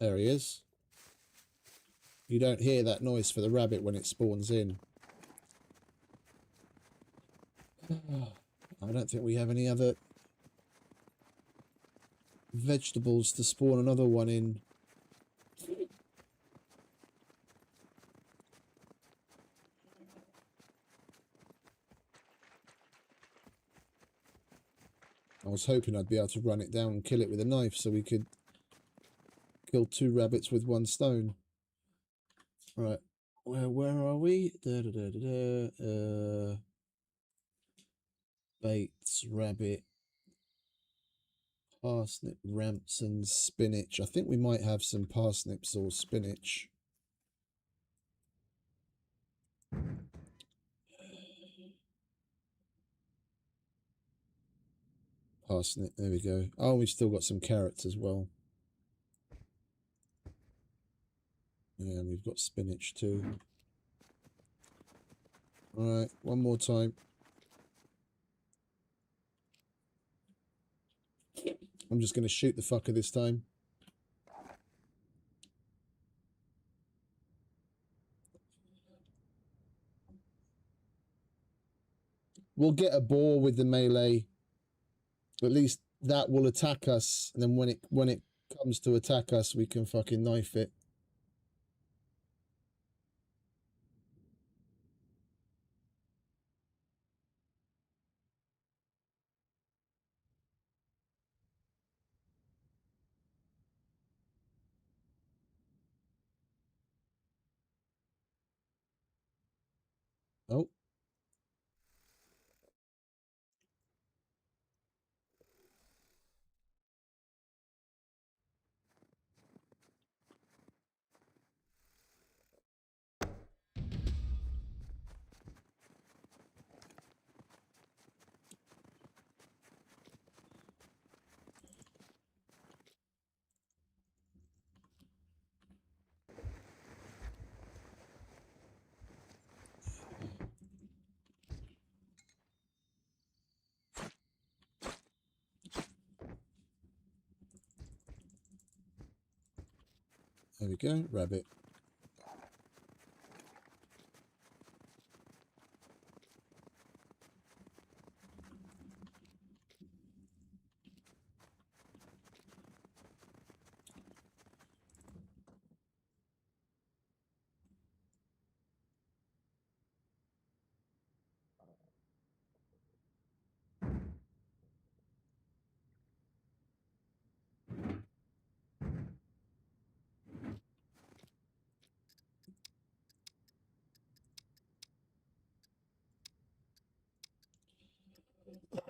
There he is. You don't hear that noise for the rabbit when it spawns in. I don't think we have any other vegetables to spawn another one in. was hoping I'd be able to run it down and kill it with a knife so we could kill 2 rabbits with 1 stone. Right, where are we? Baits, rabbit, parsnip, ramps, and spinach. I think we might have some parsnips or spinach. Parsnip, there we go. Oh, we've still got some carrots as well. Yeah, we've got spinach too. Alright, one more time. I'm just going to shoot the fucker this time. We'll get a boar with the melee. At least that will attack us. And then when it comes to attack us, we can fucking knife it. Oh. There we go, rabbit.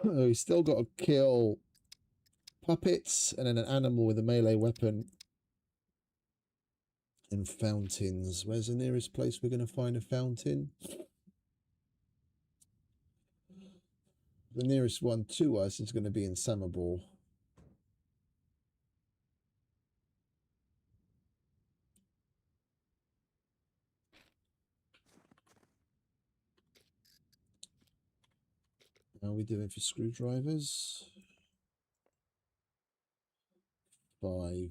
We still got to kill puppets and then an animal with a melee weapon. And fountains. Where's the nearest place we're going to find a fountain? The nearest one to us is going to be in Samabor. How are we doing for screwdrivers? 5.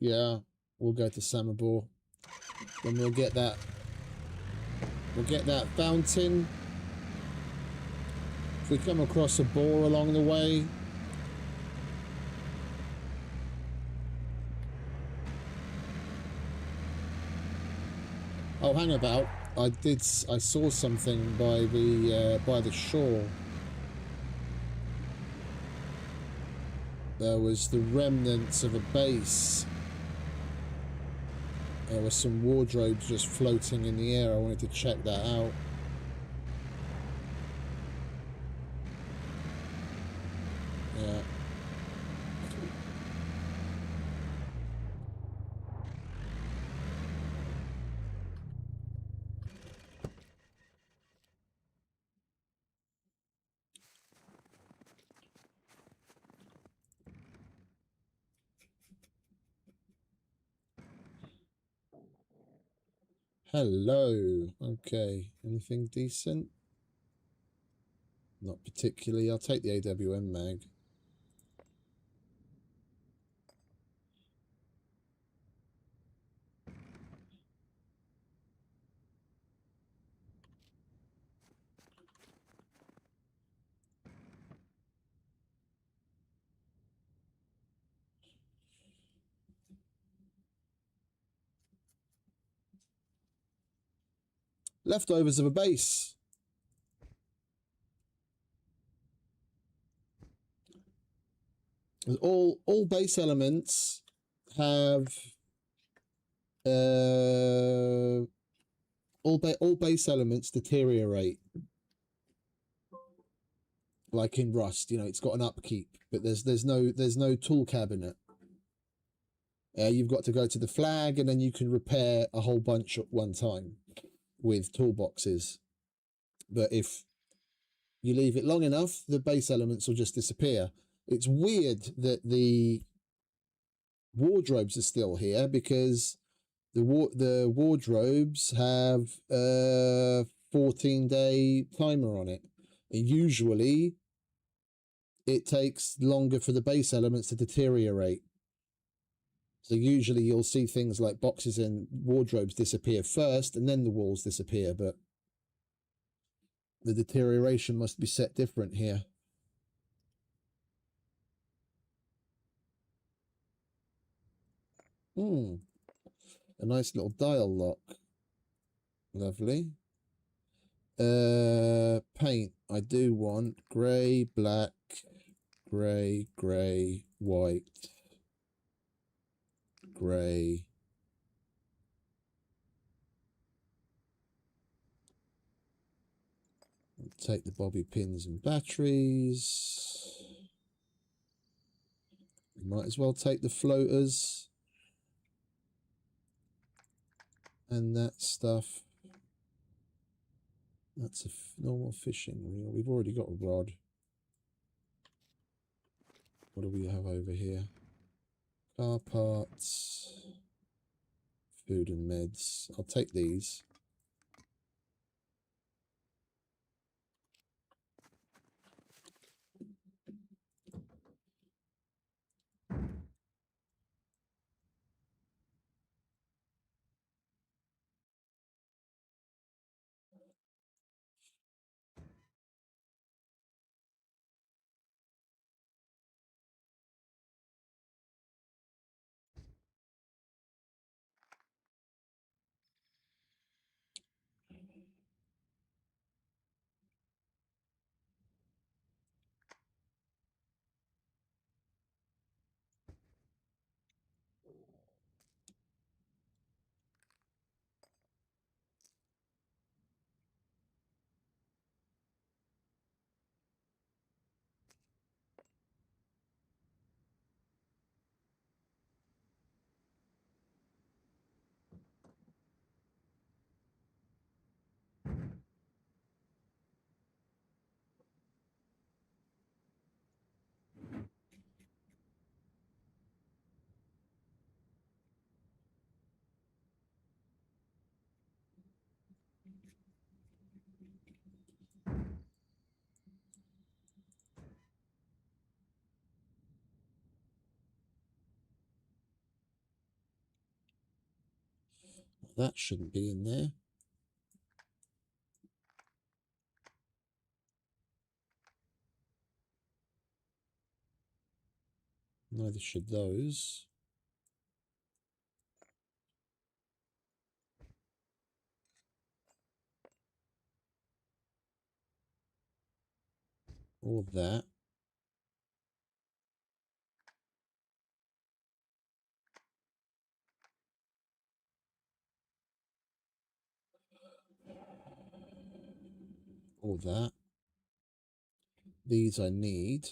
Yeah, we'll go to Samabor. Then we'll get that fountain. If we come across a boar along the way, oh, hang about. I saw something by the shore. There was the remnants of a base. There were some wardrobes just floating in the air. I wanted to check that out. Yeah. Hello. Okay. Anything decent? Not particularly. I'll take the AWM mag. Leftovers of a base. All base elements have all base elements deteriorate. Like in Rust, you know, it's got an upkeep, but there's no tool cabinet. You've got to go to the flag, and then you can repair a whole bunch at one time with toolboxes. But if you leave it long enough, the base elements will just disappear. It's weird that the wardrobes are still here, because the wardrobes have a 14-day timer on it. And usually it takes longer for the base elements to deteriorate. So usually you'll see things like boxes and wardrobes disappear first, and then the walls disappear, but the deterioration must be set different here. A nice little dial lock. Lovely. Paint. I do want grey, black, grey, grey, white, grey. Take the bobby pins and batteries. Might as well take the floaters and that stuff. That's a normal fishing reel. We've already got a rod. What do we have over here? Car parts, food and meds. I'll take these. That shouldn't be in there. Neither should those. Or that. All that. These I need.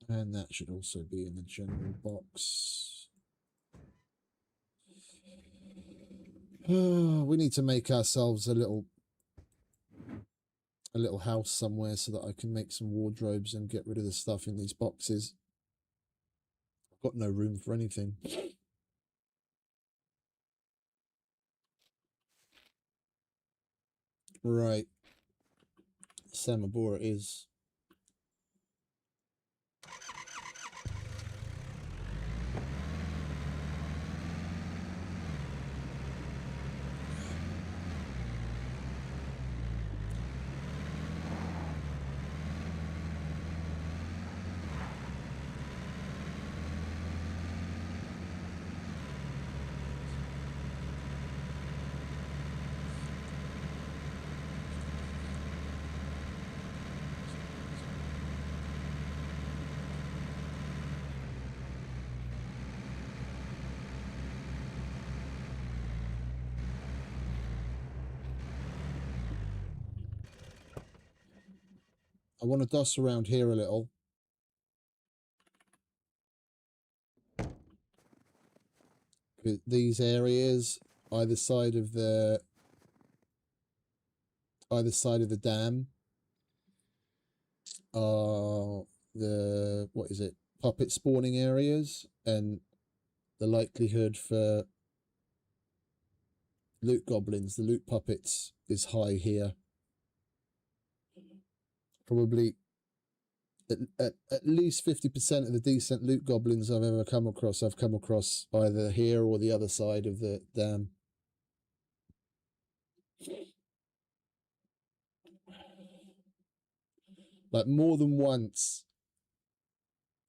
And that should also be in the general box. We need to make ourselves a little house somewhere so that I can make some wardrobes and get rid of the stuff in these boxes. I've got no room for anything. Right. Samabora is. I want to dust around here a little. These areas, either side of the dam, are the, what is it, puppet spawning areas, and the likelihood for loot goblins, the loot puppets, is high here. Probably at least 50% of the decent loot goblins I've ever come across, I've come across either here or the other side of the dam. Like, more than once,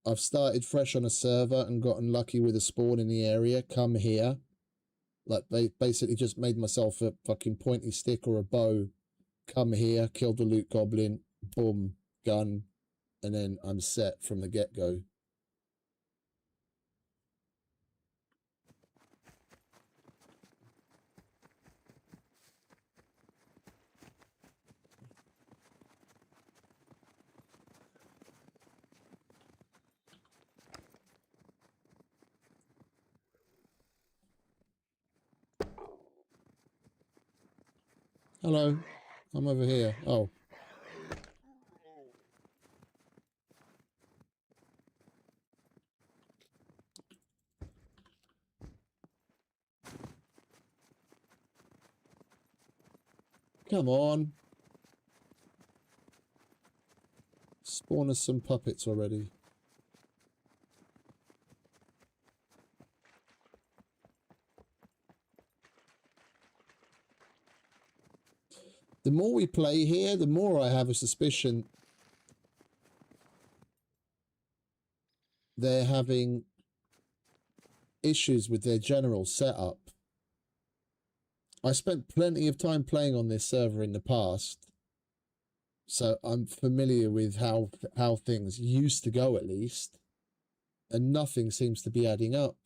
I've started fresh on a server and gotten lucky with a spawn in the area, come here. Like, they basically just made myself a fucking pointy stick or a bow, come here, killed the loot goblin, boom, gun, and then I'm set from the get-go. Hello. I'm over here. Oh. Come on. Spawn us some puppets already. The more we play here, the more I have a suspicion they're having issues with their general setup. I spent plenty of time playing on this server in the past, so I'm familiar with how things used to go, at least, and nothing seems to be adding up.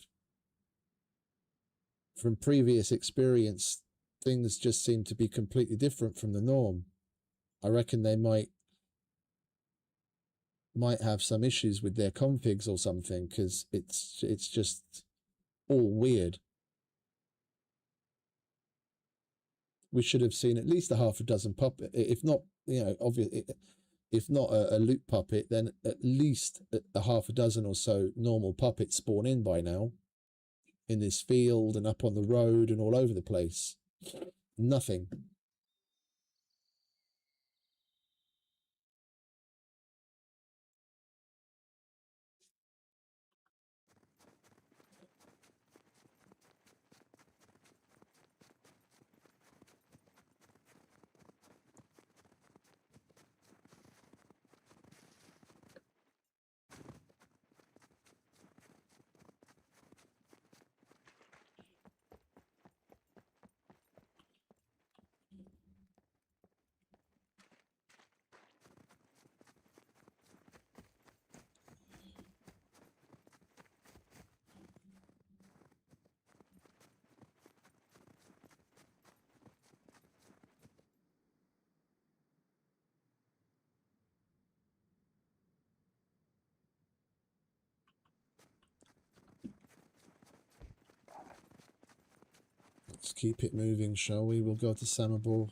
From previous experience, things just seem to be completely different from the norm. I reckon they might have some issues with their configs or something, because it's just all weird. We should have seen at least a half a dozen puppet, if not, you know, obviously, if not a loot puppet, then at least a half a dozen or so normal puppets spawn in by now, in this field and up on the road and all over the place. Nothing. Let's keep it moving, shall we? We'll go to Samabor.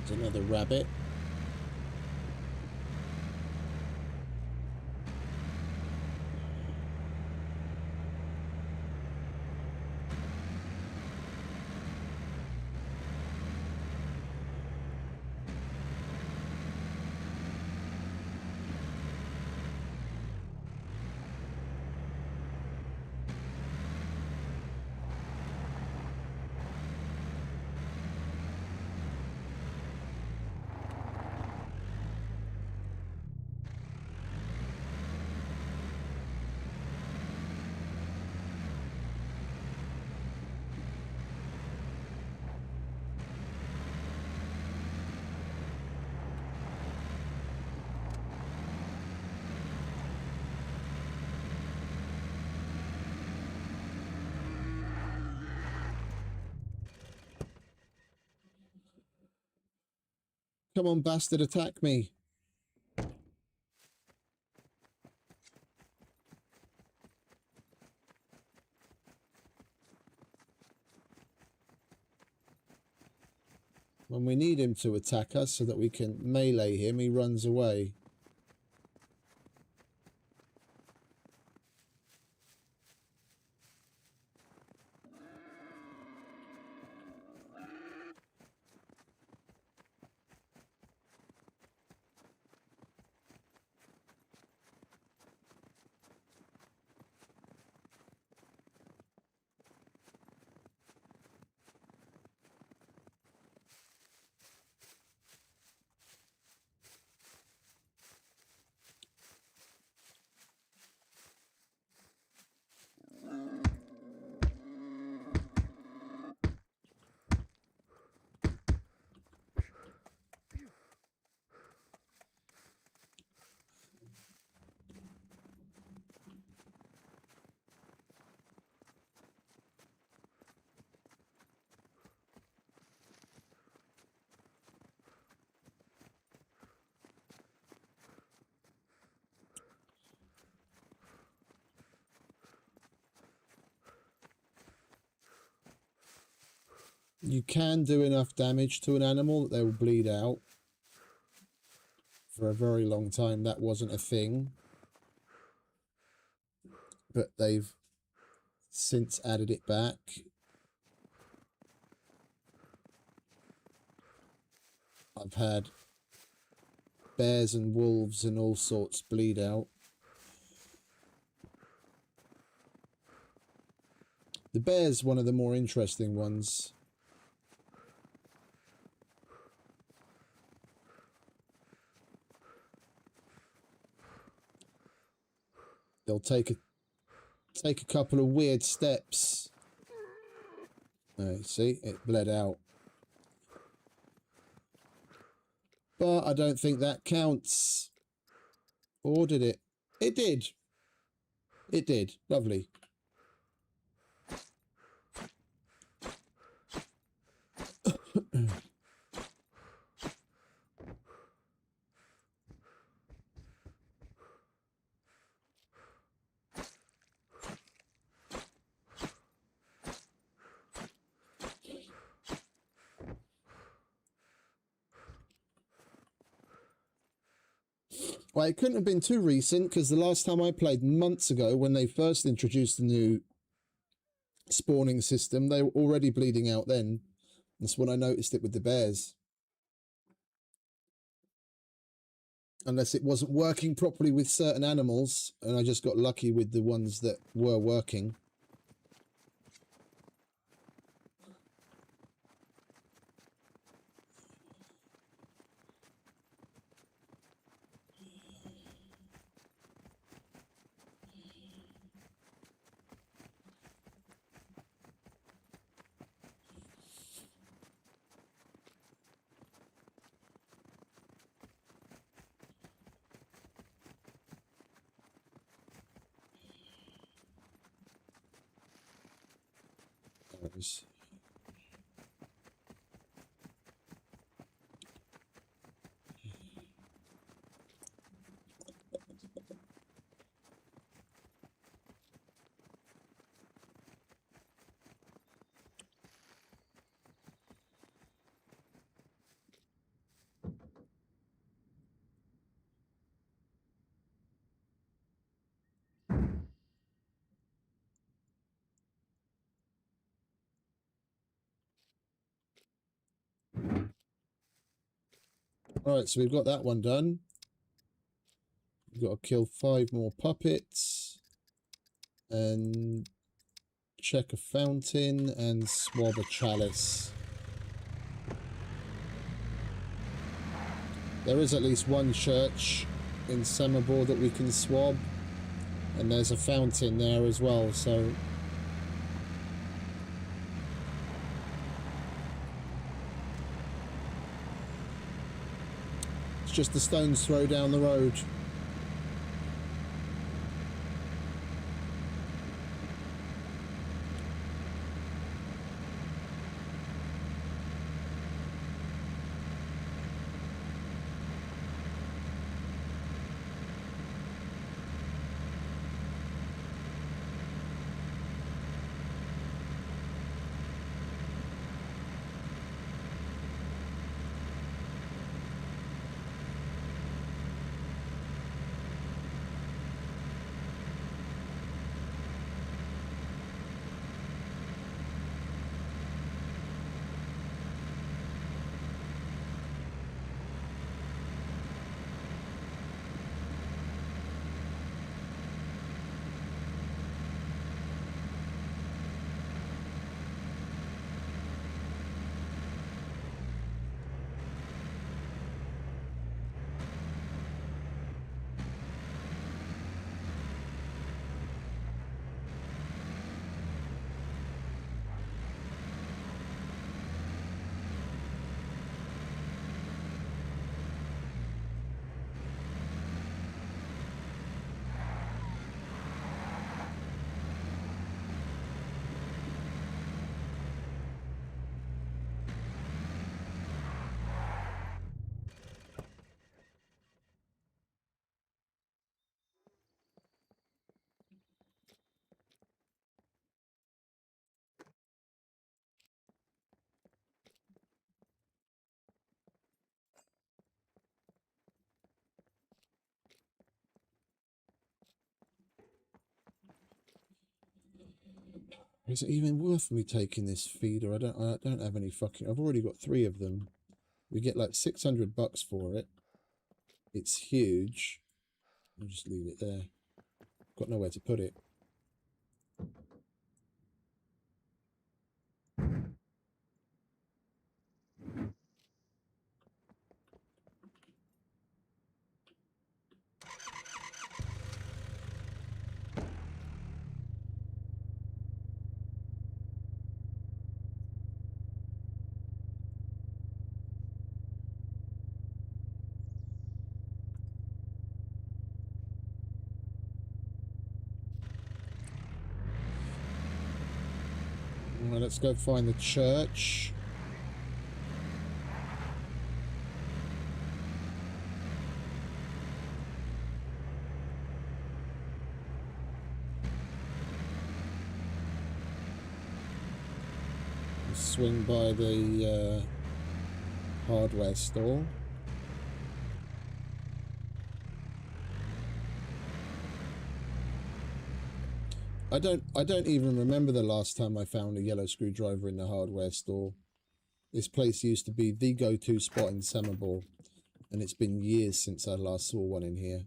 There's another rabbit. Come on, bastard, attack me. When we need him to attack us so that we can melee him, he runs away. You can do enough damage to an animal that they will bleed out. For a very long time, that wasn't a thing. But they've since added it back. I've had bears and wolves and all sorts bleed out. The bear's one of the more interesting ones. They'll take a couple of weird steps. See, it bled out. But I don't think that counts. Or did it? It did. It did. Lovely. Well, it couldn't have been too recent because the last time I played months ago when they first introduced the new spawning system, they were already bleeding out then. That's when I noticed it with the bears. Unless it wasn't working properly with certain animals and I just got lucky with the ones that were working. Alright, so we've got that one done. We've got to kill 5 more puppets. And check a fountain and swab a chalice. There is at least one church in Samobor that we can swab. And there's a fountain there as well, so... it's just a stone's throw down the road. Is it even worth me taking this feeder? I don't have any fucking... I've already got 3 of them. We get like $600 for it. It's huge. I'll just leave it there. Got nowhere to put it. Well, let's go find the church. Swing by the hardware store. I don't even remember the last time I found a yellow screwdriver in the hardware store. This place used to be the go-to spot in Samabor, and it's been years since I last saw one in here.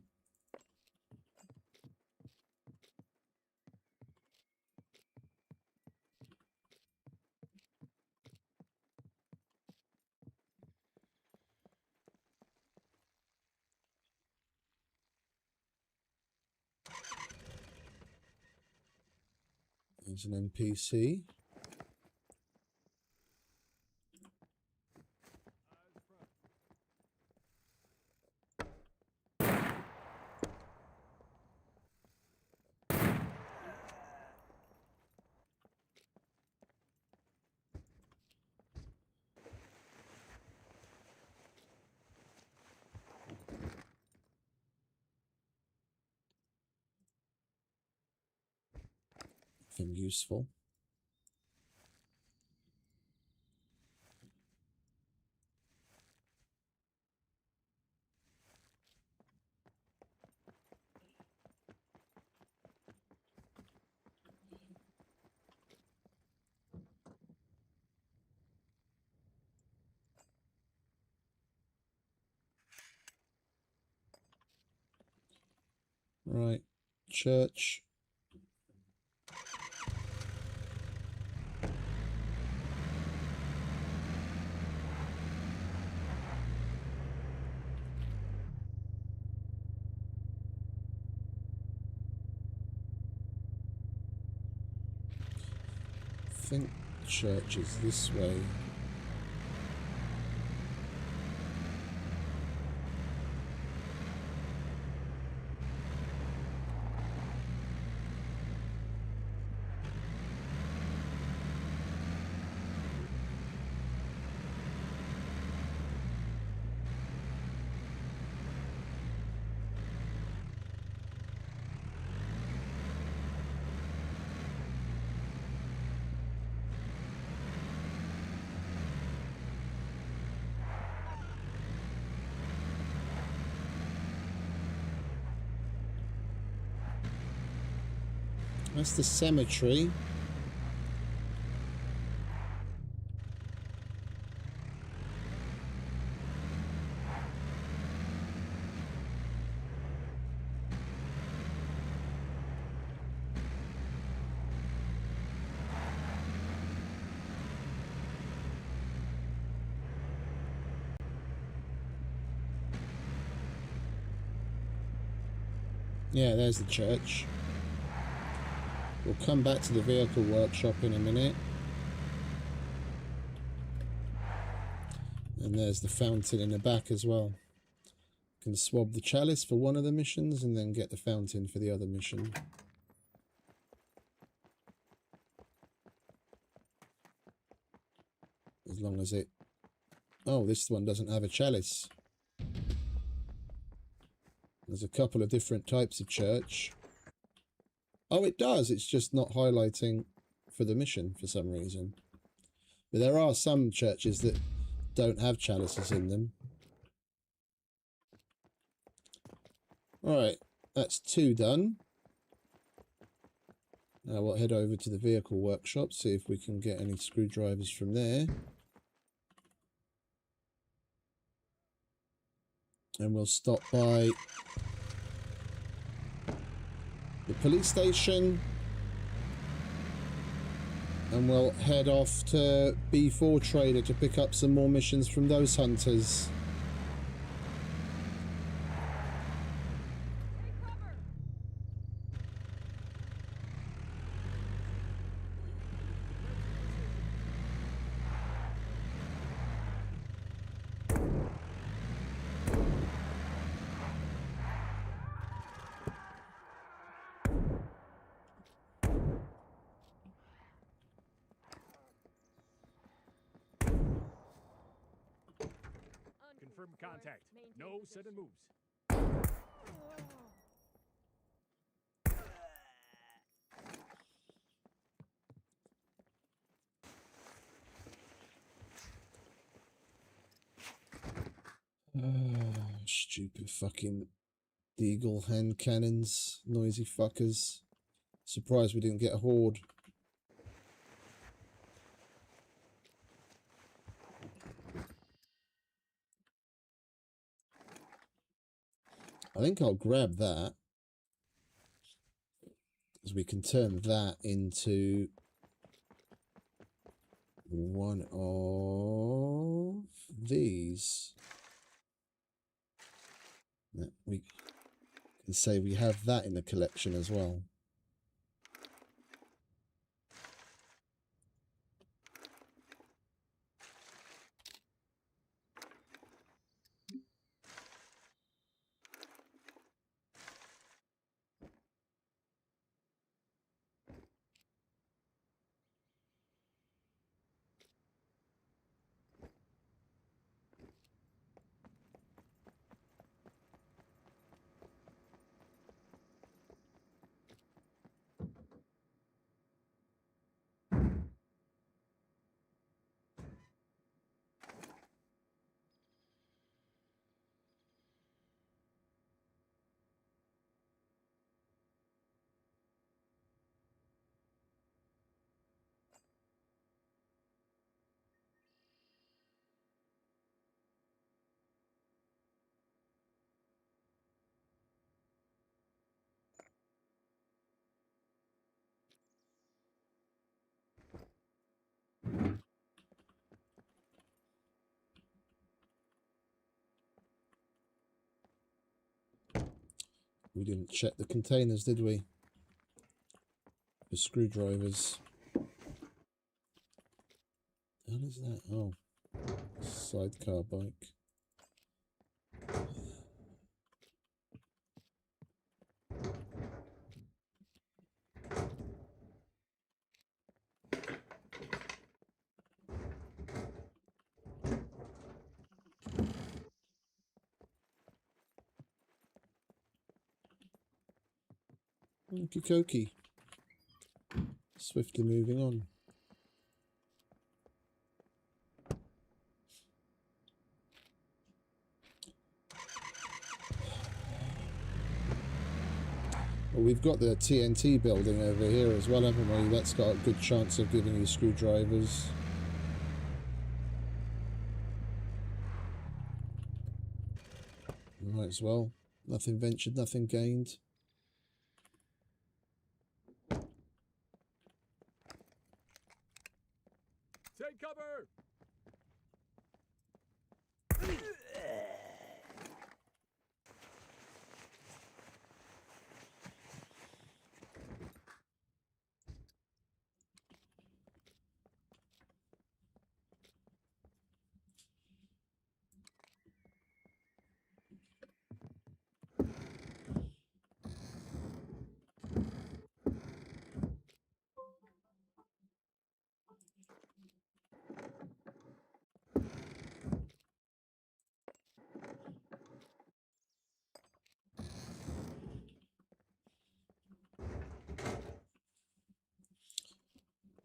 There's an NPC. Nothing useful. Right, church. I think church is this way. That's the cemetery. Yeah, there's the church. We'll come back to the vehicle workshop in a minute. And there's the fountain in the back as well. Can swab the chalice for one of the missions and then get the fountain for the other mission. As long as it... Oh, this one doesn't have a chalice. There's a couple of different types of church. Oh, it does. It's just not highlighting for the mission for some reason. But there are some churches that don't have chalices in them. Alright, that's 2 done. Now we'll head over to the vehicle workshop, see if we can get any screwdrivers from there. And we'll stop by the police station. And we'll head off to B4 Trader to pick up some more missions from those hunters. Confirm contact. No sudden moves. Stupid fucking Deagle hand cannons, noisy fuckers. Surprised we didn't get a horde. I think I'll grab that, because we can turn that into one of these. We can say we have that in the collection as well. We didn't check the containers, did we? The screwdrivers. What is that? Oh, sidecar bike. Okie dokie. Swiftly moving on. Well, we've got the TNT building over here as well, haven't we? That's got a good chance of giving you screwdrivers. Might as well. Nothing ventured, nothing gained. Take cover!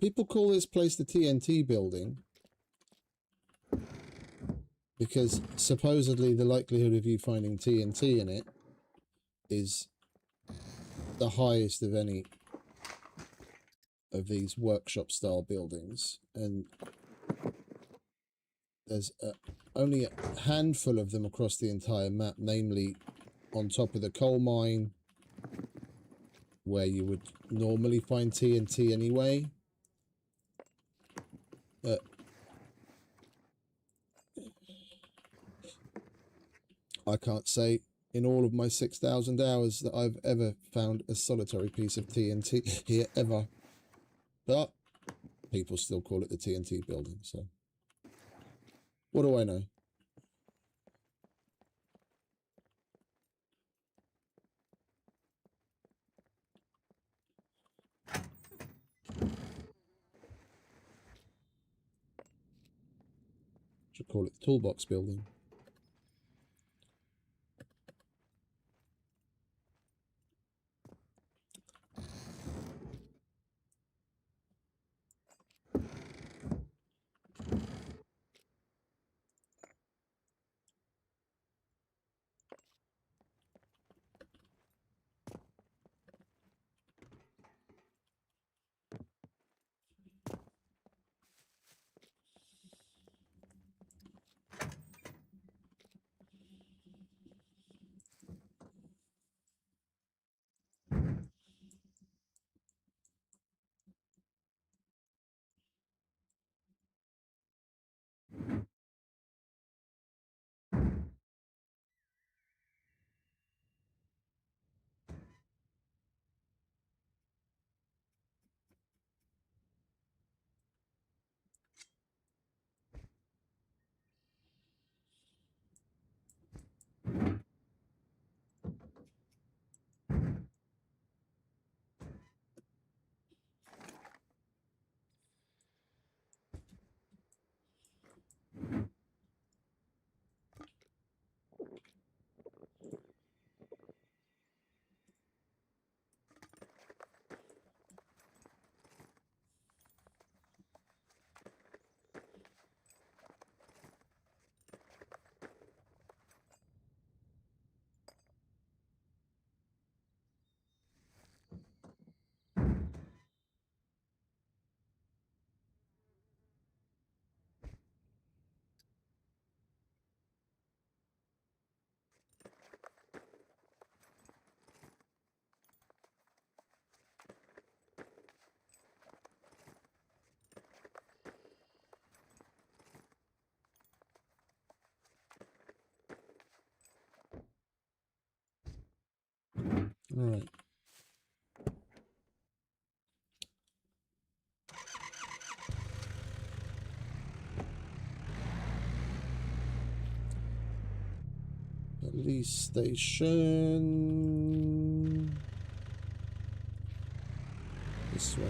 People call this place the TNT building because supposedly the likelihood of you finding TNT in it is the highest of any of these workshop style buildings, and there's only a handful of them across the entire map, namely on top of the coal mine, where you would normally find TNT anyway. I can't say in all of my 6,000 hours that I've ever found a solitary piece of TNT here ever. But people still call it the TNT building, so what do I know? Should call it the toolbox building. All right. Police station. This way.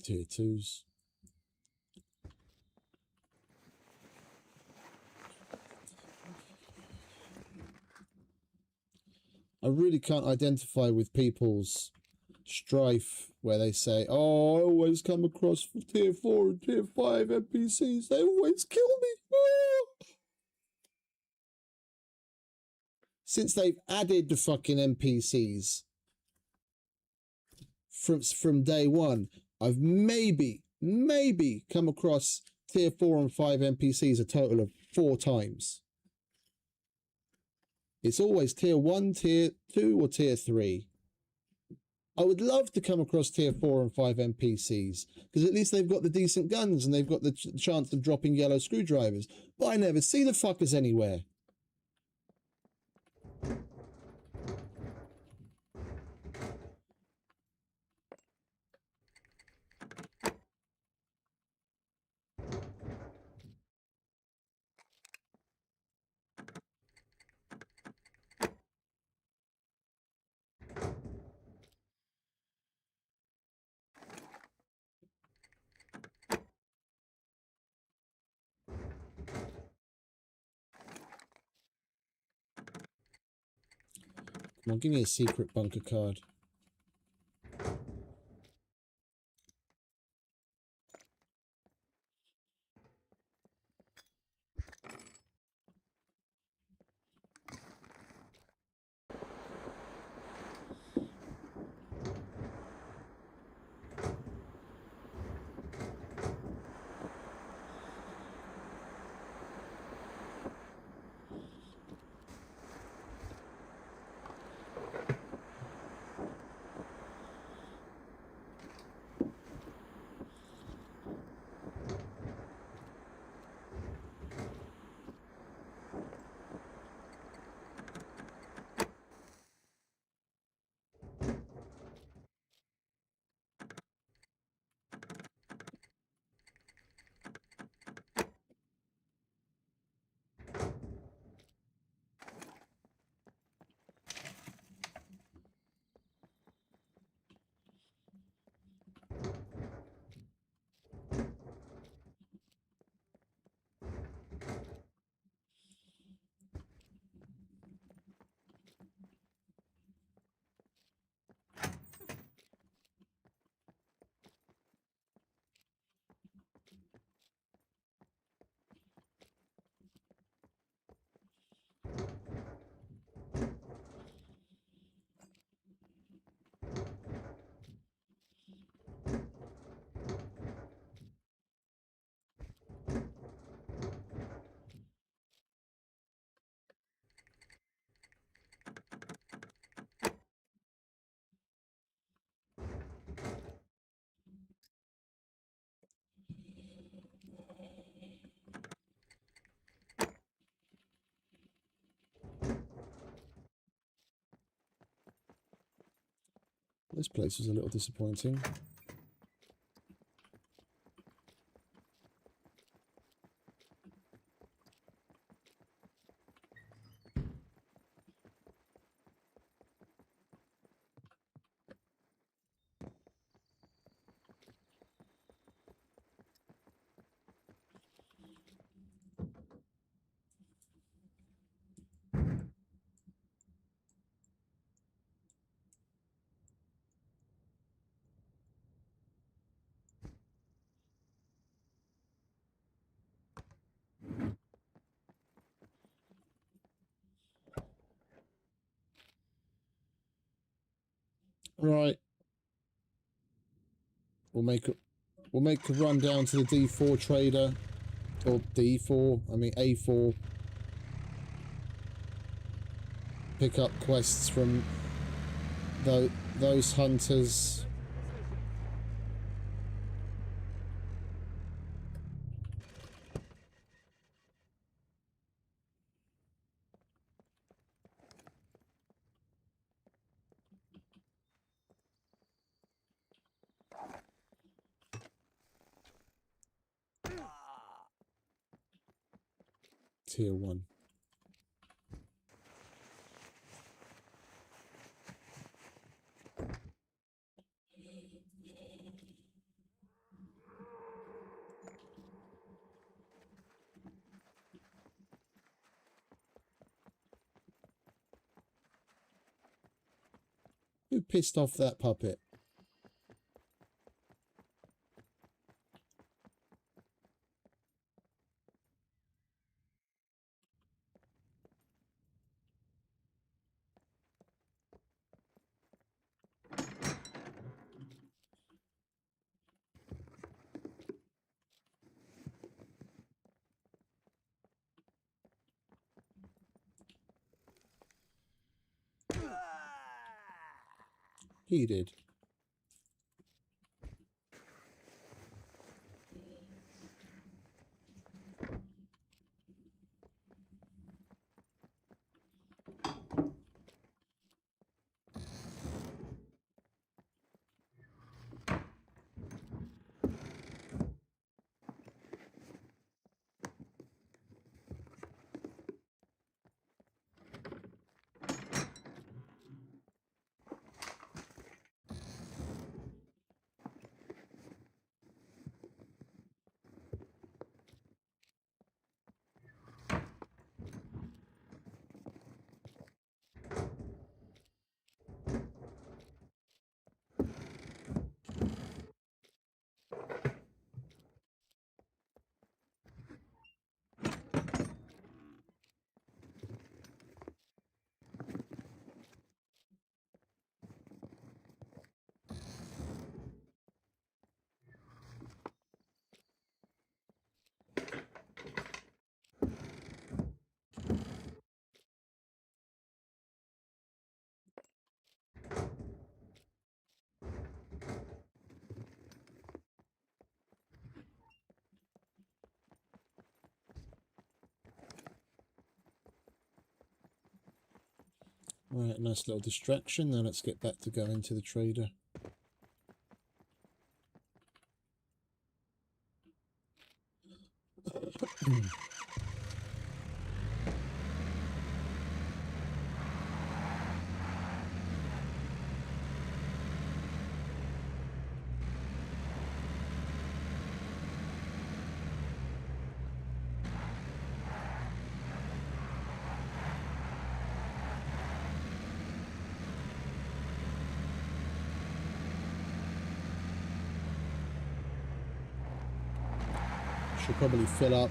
Tier 2s. I really can't identify with people's strife where they say, oh, I always come across tier 4 and tier 5 NPCs. They always kill me. Ah! Since they've added the fucking NPCs from day one, I've maybe come across tier 4 and 5 NPCs a total of 4 times. It's always tier 1, tier 2, or tier 3. I would love to come across tier 4 and 5 NPCs, because at least they've got the decent guns and they've got the chance of dropping yellow screwdrivers. But I never see the fuckers anywhere. Come on, give me a secret bunker card. This place was a little disappointing. Right. We'll make a run down to the D4 trader, or D4, I mean A4. Pick up quests from those hunters. Tier 1. Who pissed off that puppet? He did. Right, nice little distraction. Now let's get back to going to the trader. Should probably fill up.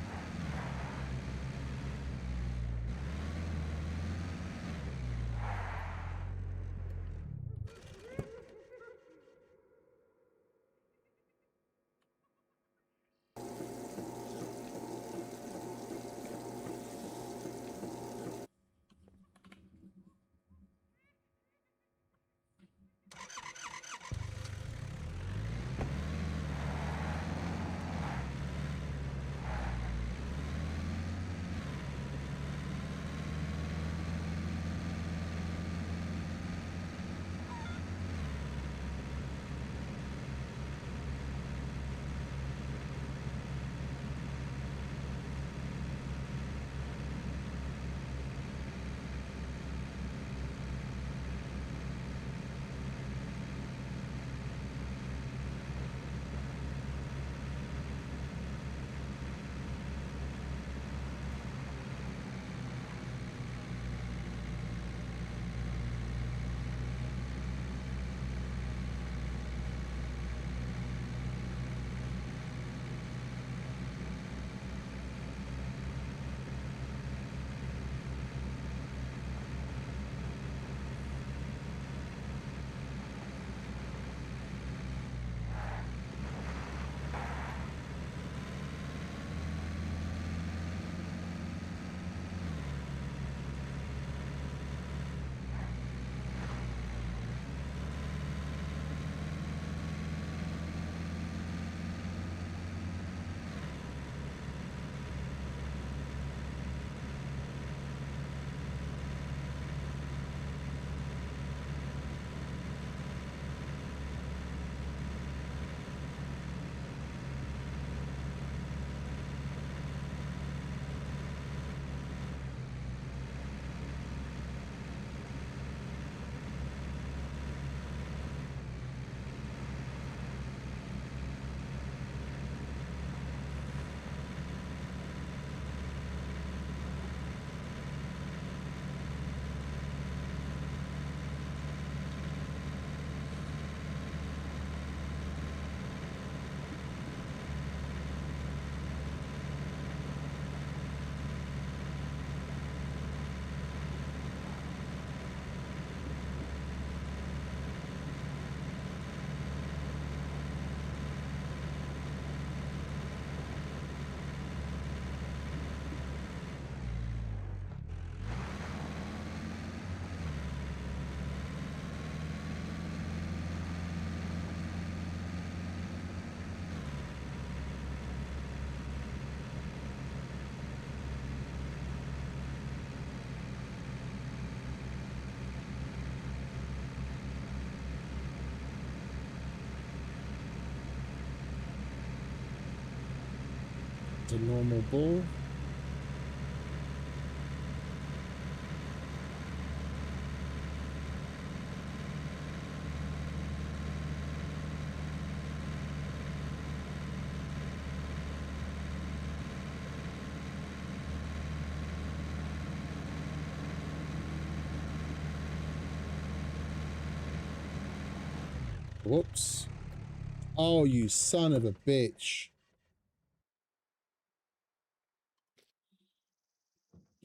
a normal ball. Whoops. Oh, you son of a bitch.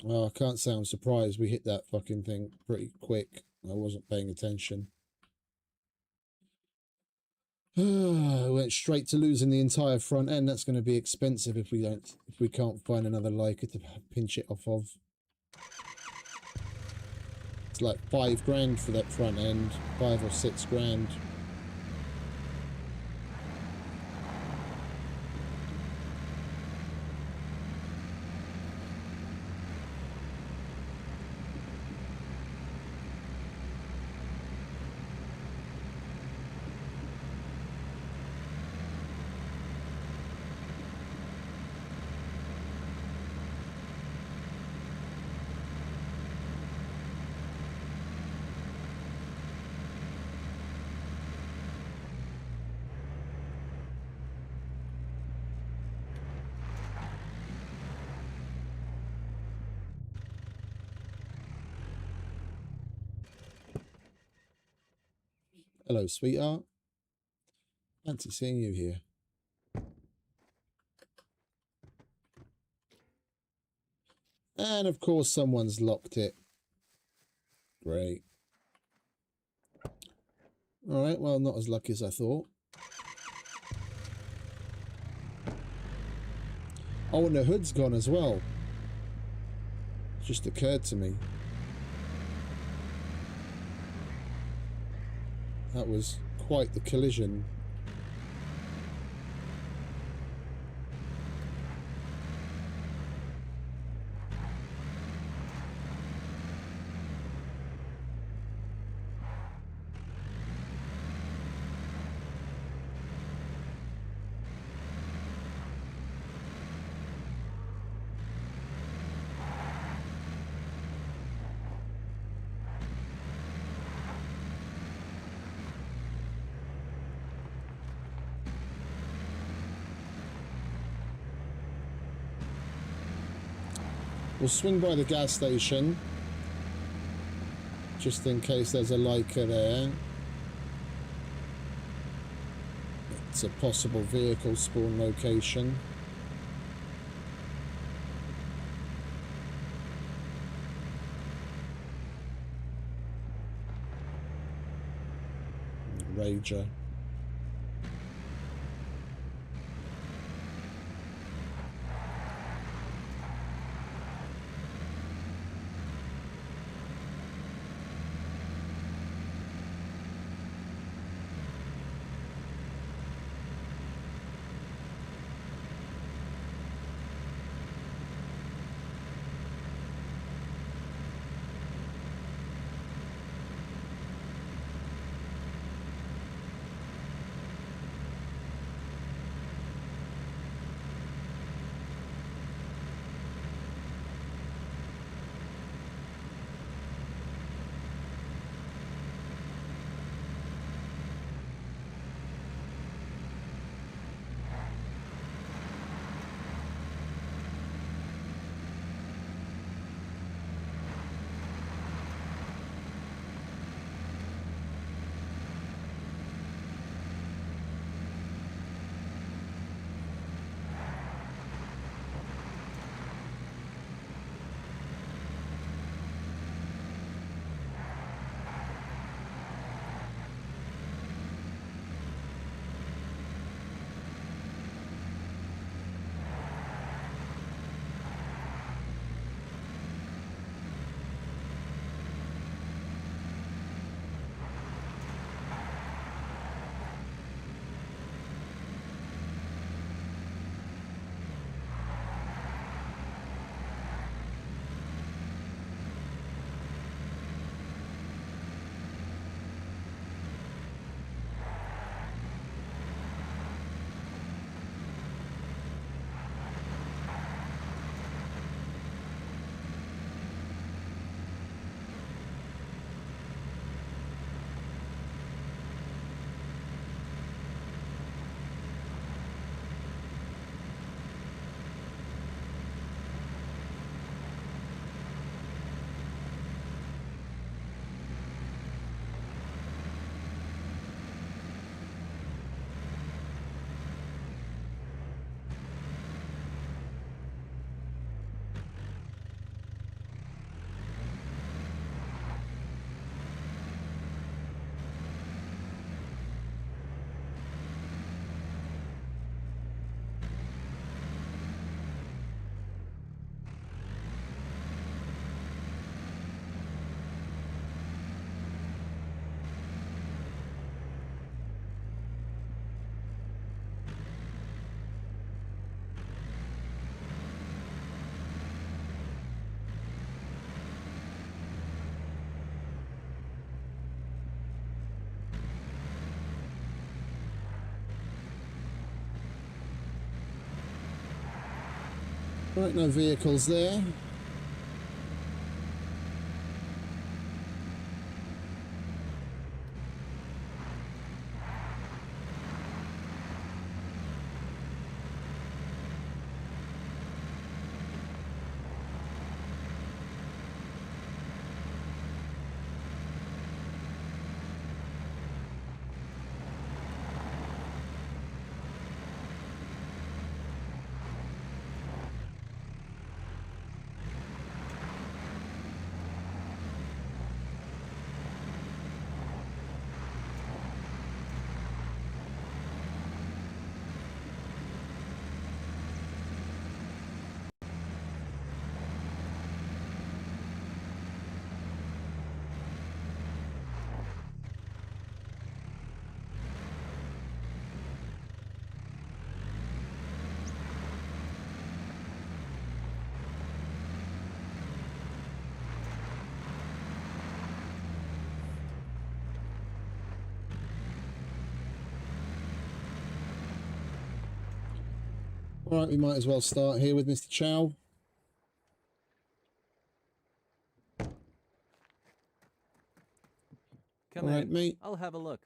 Oh, I can't say I'm surprised we hit that fucking thing pretty quick. I wasn't paying attention. Went straight to losing the entire front end. That's going to be expensive if we can't find another Leica to pinch it off of. It's like $5 for that front end, 5 or 6 grand. Hello, sweetheart. Fancy seeing you here. And of course, someone's locked it. Great. All right, well, not as lucky as I thought. Oh, and the hood's gone as well. Just occurred to me. That was quite the collision. We'll swing by the gas station, just in case there's a Leica there. It's a possible vehicle spawn location. Rager. Right, no vehicles there. All right, we might as well start here with Mr. Chow. Come All right, in. mate. I'll have a look.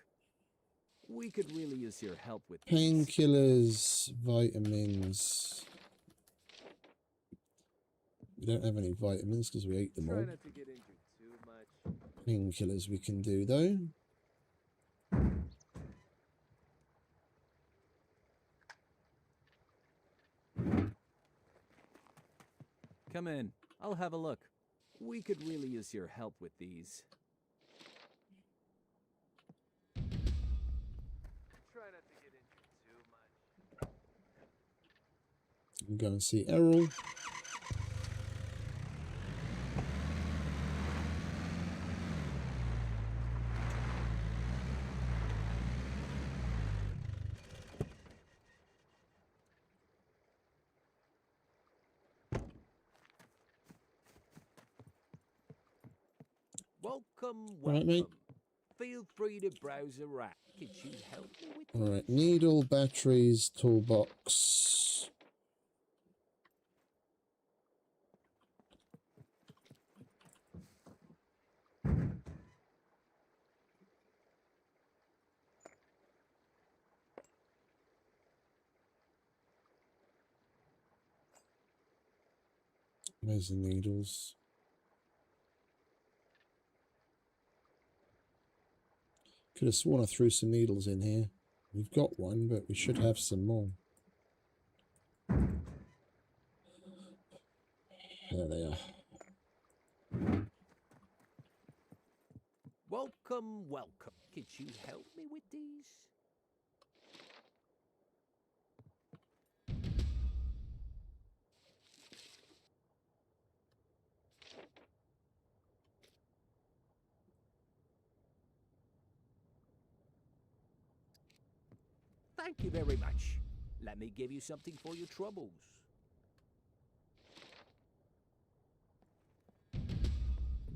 We could really use your help with these. Painkillers, vitamins. We don't have any vitamins because we ate them all. Try not to get injured too much. Painkillers we can do though. Come in. I'll have a look. We could really use your help with these. Try not to get injured too much. I'm going to see Errol. Welcome, All right, welcome. mate. Feel free to browse around. Could you help me with All these? right, needle, batteries, toolbox. Where's the needles? Could have sworn I threw some needles in here. We've got one, but we should have some more. There they are. Welcome, welcome. Could you help me with these? Thank you very much. Let me give you something for your troubles.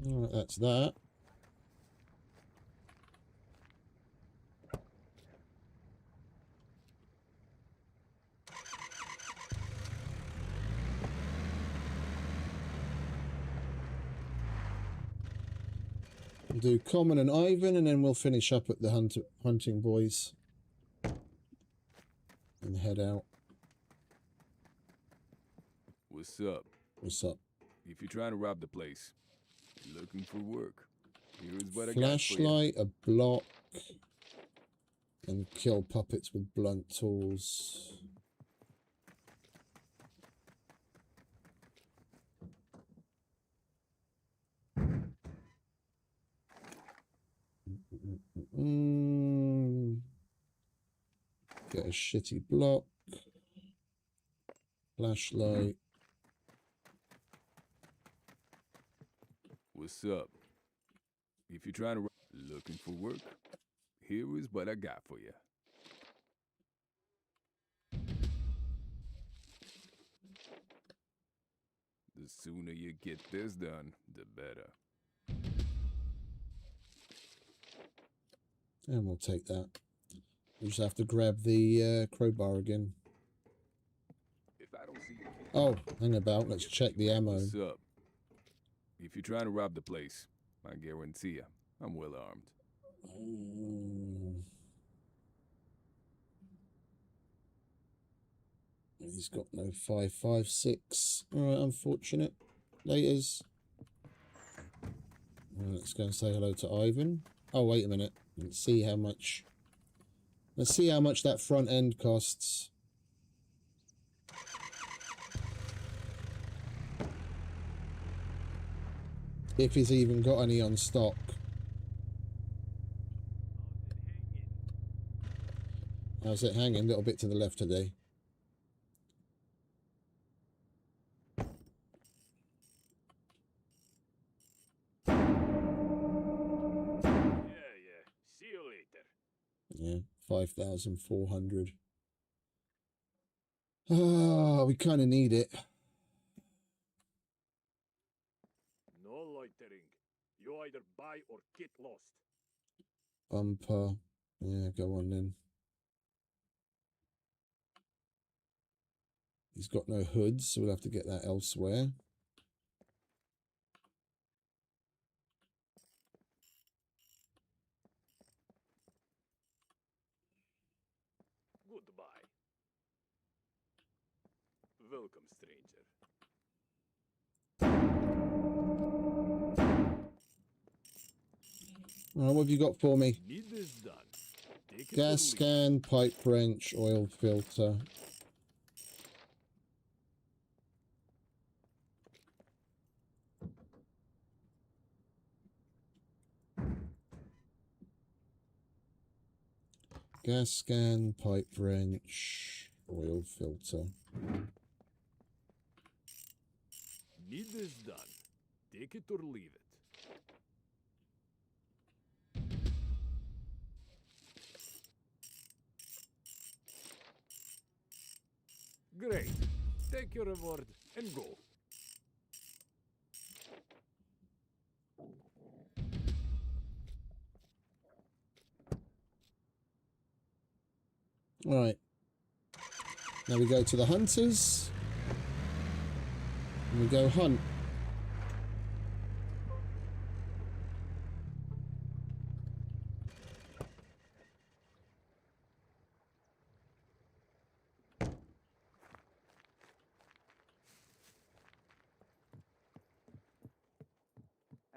All right, that's that. We'll do Common and Ivan, and then we'll finish up at the hunting boys and head out. What's up? What's up? If you're trying to rob the place, you're looking for work, here's what I got for you. Flashlight, a block, and kill puppets with blunt tools. Get a shitty block. Flashlight. What's up? If you're trying to looking for work, here is what I got for you. The sooner you get this done, the better. And we'll take that. We'll just have to grab the crowbar again. If I don't see you, Oh, hang about. Let's check the ammo. What's up? If you're trying to rob the place, I guarantee you, I'm well armed. He's got no 5.56. Alright, unfortunate. Laters. Let's go and say hello to Ivan. Oh, wait a minute. Let's see how much that front end costs. If he's even got any on stock. How's it hanging? A little bit to the left today. Yeah. See you later. Yeah, 5,400. Ah, we kind of need it. No loitering. You either buy or get lost. Bumper. Yeah, go on then. He's got no hoods, so we'll have to get that elsewhere. Goodbye. Welcome, stranger. What have you got for me? Need this done. Take it or Gas leave it. scan, pipe wrench, oil filter. Gas scan, pipe wrench, oil filter. Need this done. Take it or leave it. Great. Take your reward and go. Alright. Now we go to the hunters. And we go hunt.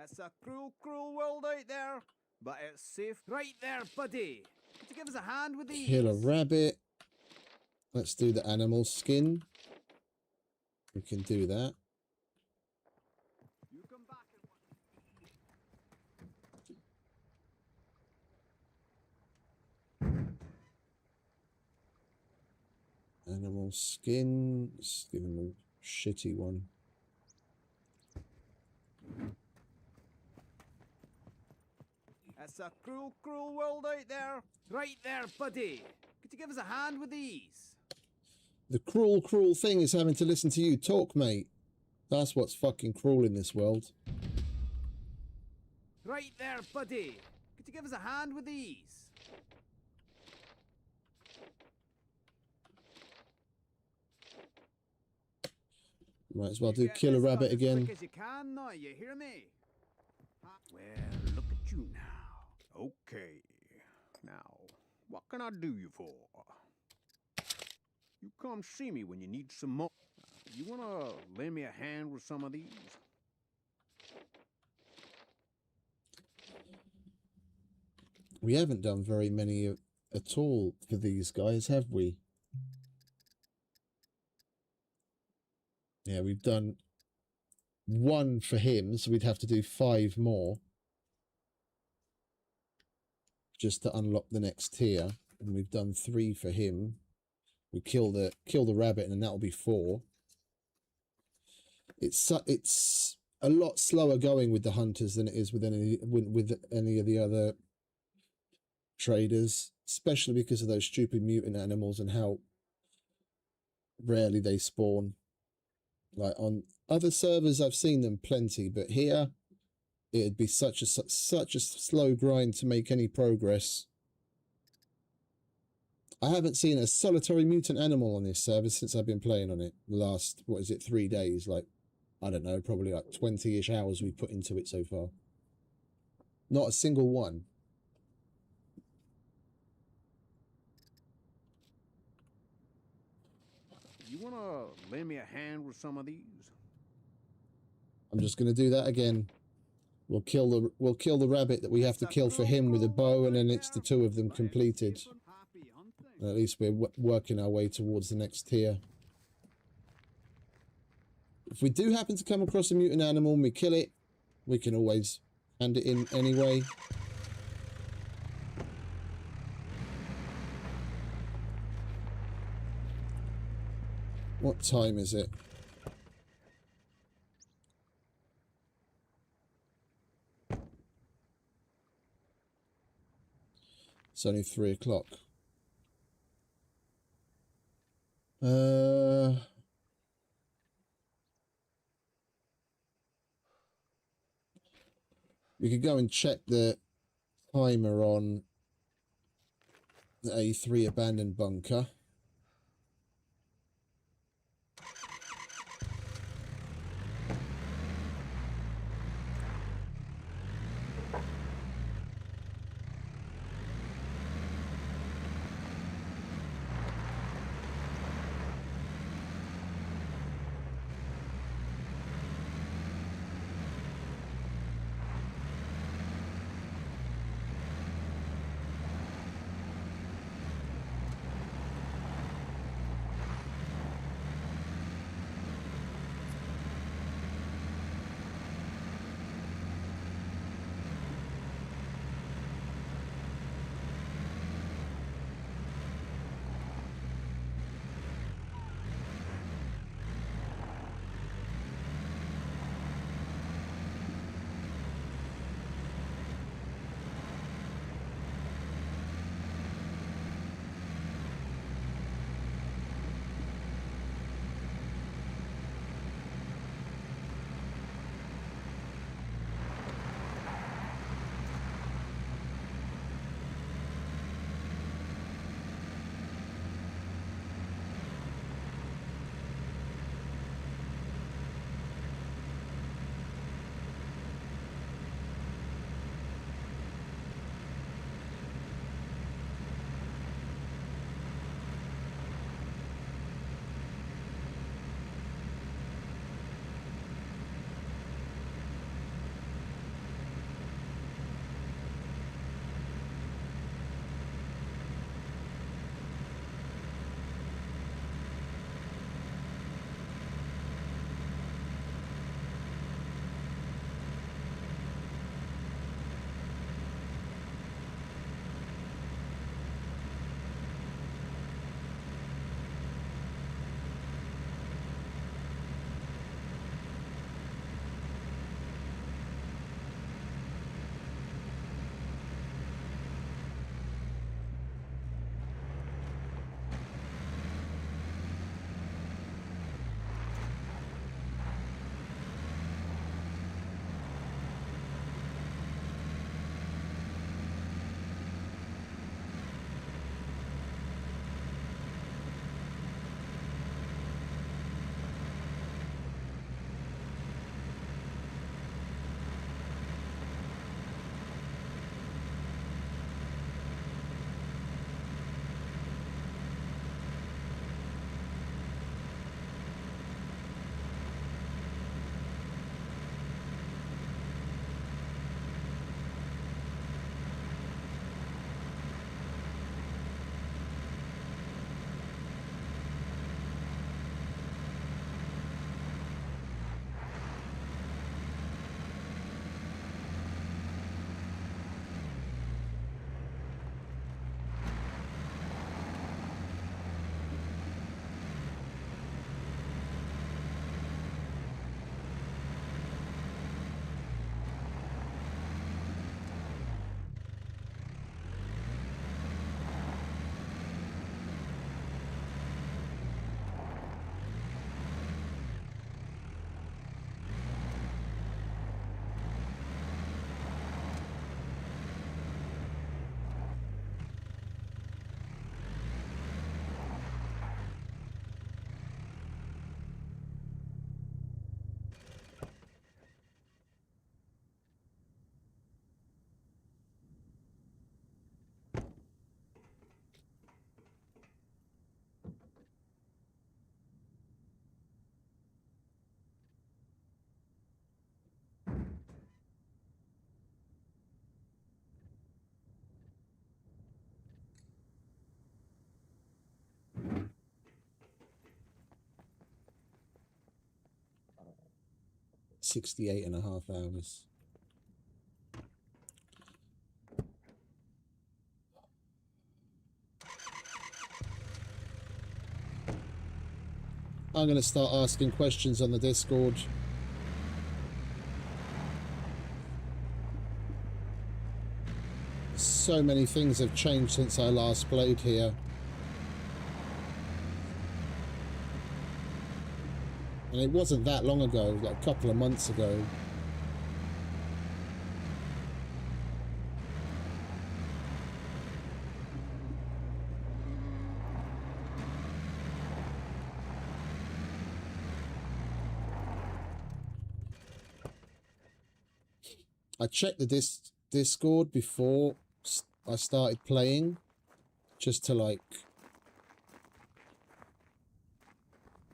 It's a cruel, cruel world out there, but it's safe. Right there, buddy. Could you give us a hand with these? Kill a rabbit. Let's do the animal skin. We can do that. You come back and Animal skin. Let's give him a shitty one. It's a cruel, cruel world out there. Right there, buddy. Could you give us a hand with these? The cruel, cruel thing is having to listen to you talk, mate. That's what's fucking cruel in this world. Right there, buddy. Could you give us a hand with these? Might as well You do get kill a this done rabbit as again. quick as you can now, you hear me? Well, look at you now. Okay. Now, what can I do you for? You come see me when you need some more. You wanna lend me a hand with some of these? We haven't done very many at all for these guys, have we? Yeah, we've done one for him, so we'd have to do 5 more just to unlock the next tier. And we've done 3 for him. We kill the rabbit, and then that'll be 4. It's a lot slower going with the hunters than it is with any of the other traders, especially because of those stupid mutant animals and how rarely they spawn. Like on other servers, I've seen them plenty, but here it'd be such a slow grind to make any progress. I haven't seen a solitary mutant animal on this server since I've been playing on it. The last, what is it, 3 days? Like, I don't know, probably like 20-ish hours we've put into it so far. Not a single one. You wanna lend me a hand with some of these? I'm just going to do that again. We'll kill the rabbit that we have to kill for him with a bow, and then it's the 2 of them completed. And at least we're working our way towards the next tier. If we do happen to come across a mutant animal and we kill it, we can always hand it in anyway. What time is it? It's only 3 o'clock. We could go and check the timer on the A3 abandoned bunker. 68.5 hours. I'm going to start asking questions on the Discord. So many things have changed since I last played here. And it wasn't that long ago, like a couple of months ago. I checked the Discord before I started playing, just to like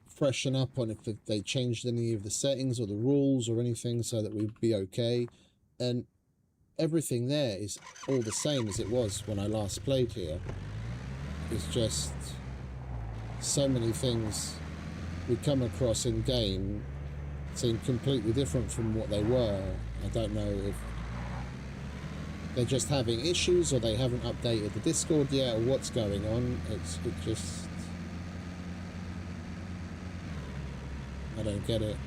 freshen up on if they changed any of the settings or the rules or anything so that we'd be okay. And everything there is all the same as it was when I last played here. It's just so many things we come across in game seem completely different from what they were. I don't know if they're just having issues or they haven't updated the Discord yet or what's going on. It just, I don't get it.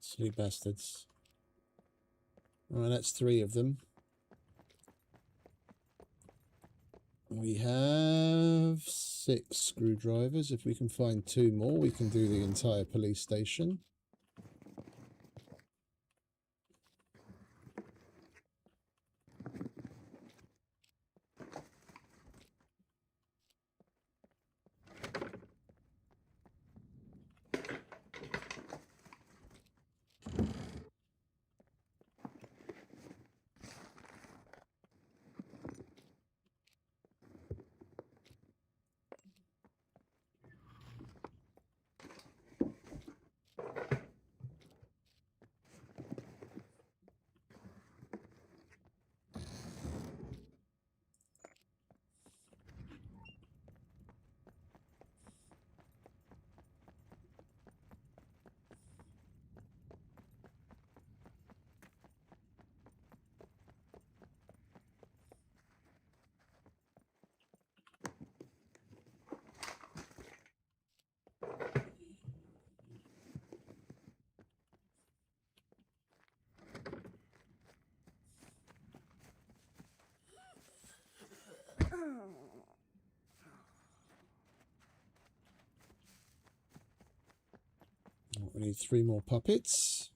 Silly bastards. Alright, that's 3 of them. We have 6 screwdrivers. If we can find 2 more, we can do the entire police station. need 3 more puppets.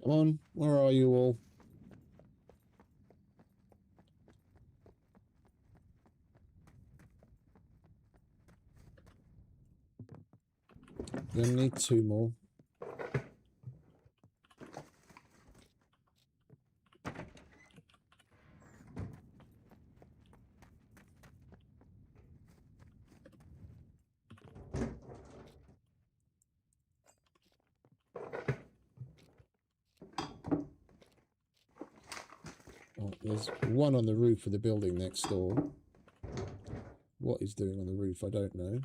Come on, where are you all? Gonna need 2 more. Oh, there's one on the roof of the building next door. What he's doing on the roof, I don't know.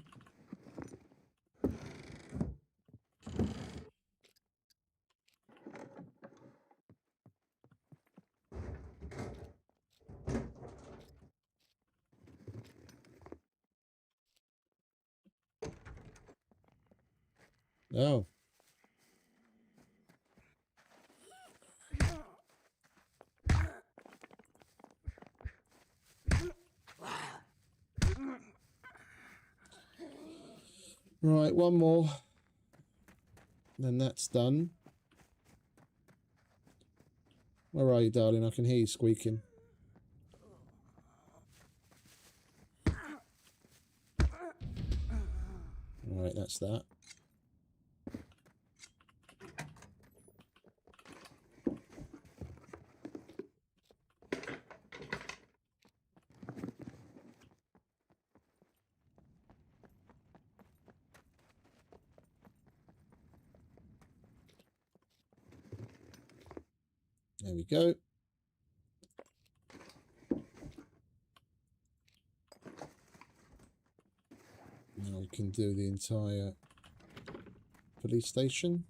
Oh. Right, one more. Then that's done. Where are you, darling? I can hear you squeaking. Alright, that's that. There we go. Now we can do the entire police station.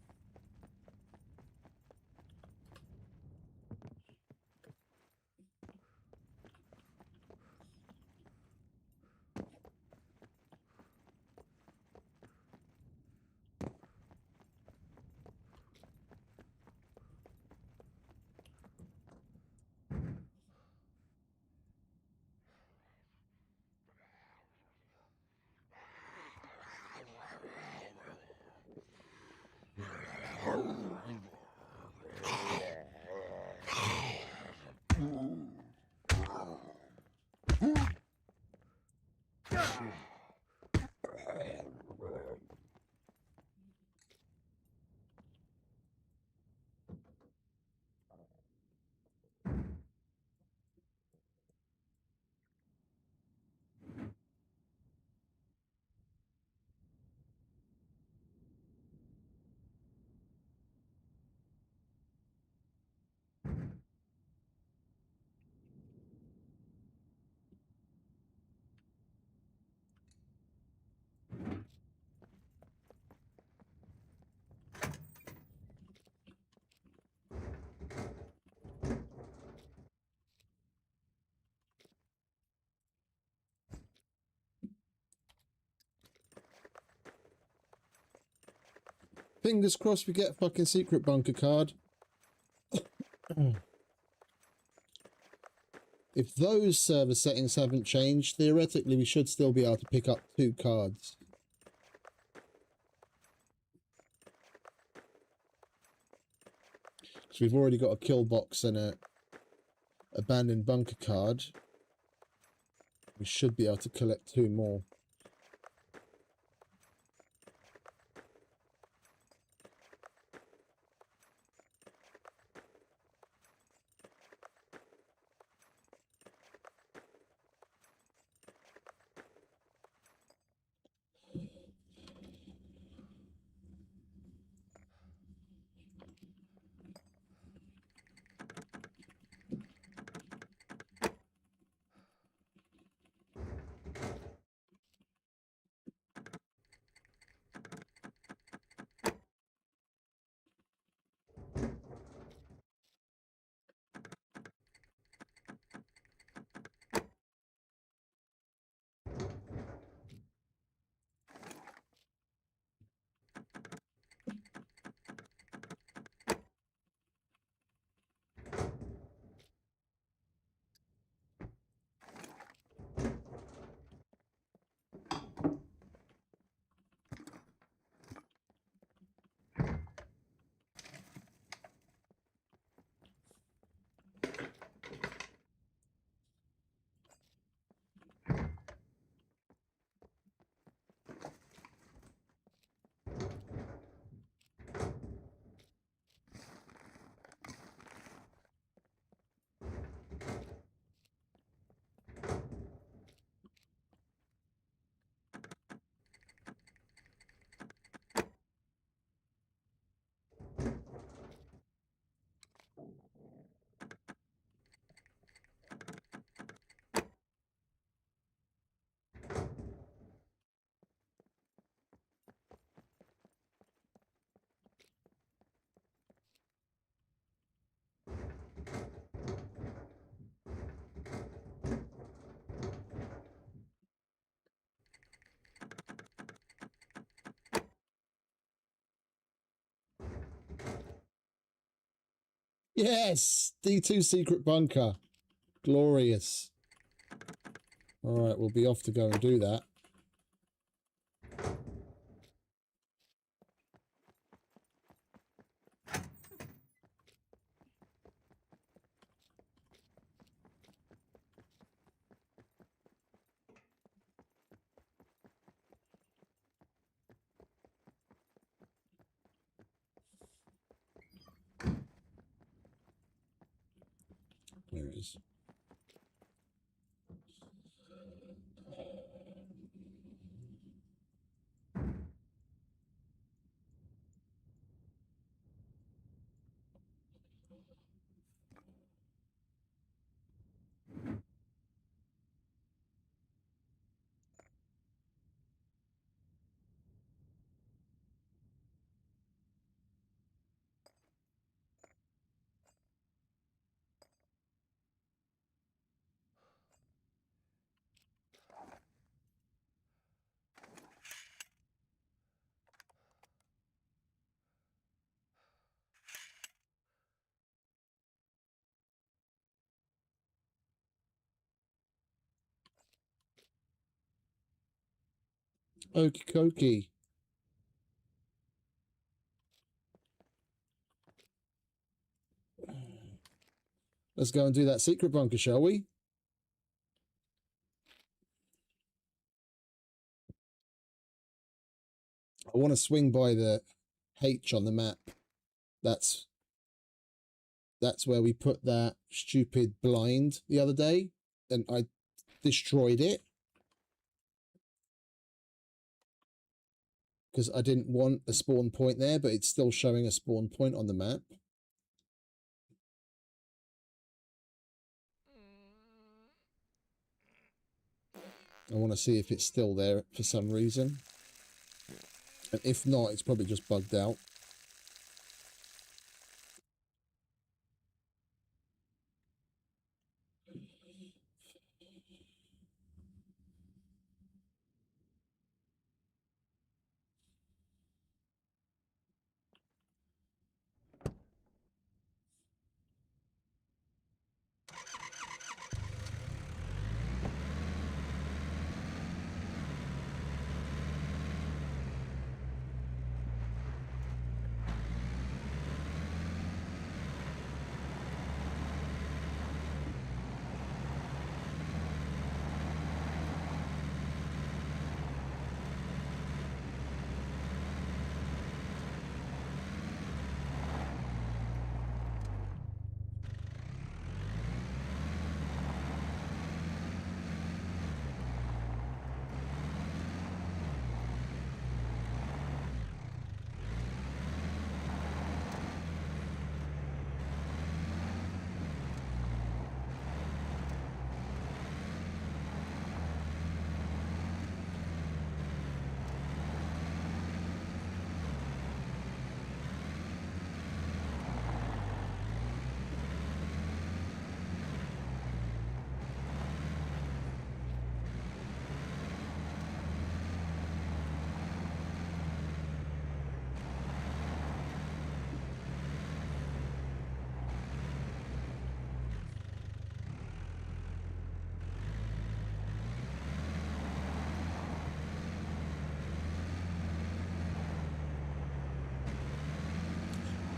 Fingers crossed we get a fucking secret bunker card. If those server settings haven't changed, theoretically we should still be able to pick up 2 cards. So we've already got a kill box and a abandoned bunker card. We should be able to collect 2 more. Yes! D2 secret bunker. Glorious. Alright, we'll be off to go and do that. There it is. Okie dokie. Let's go and do that secret bunker, shall we? I want to swing by the H on the map. That's where we put that stupid blind the other day, and I destroyed it because I didn't want a spawn point there, but it's still showing a spawn point on the map. I want to see if it's still there for some reason. And if not, it's probably just bugged out.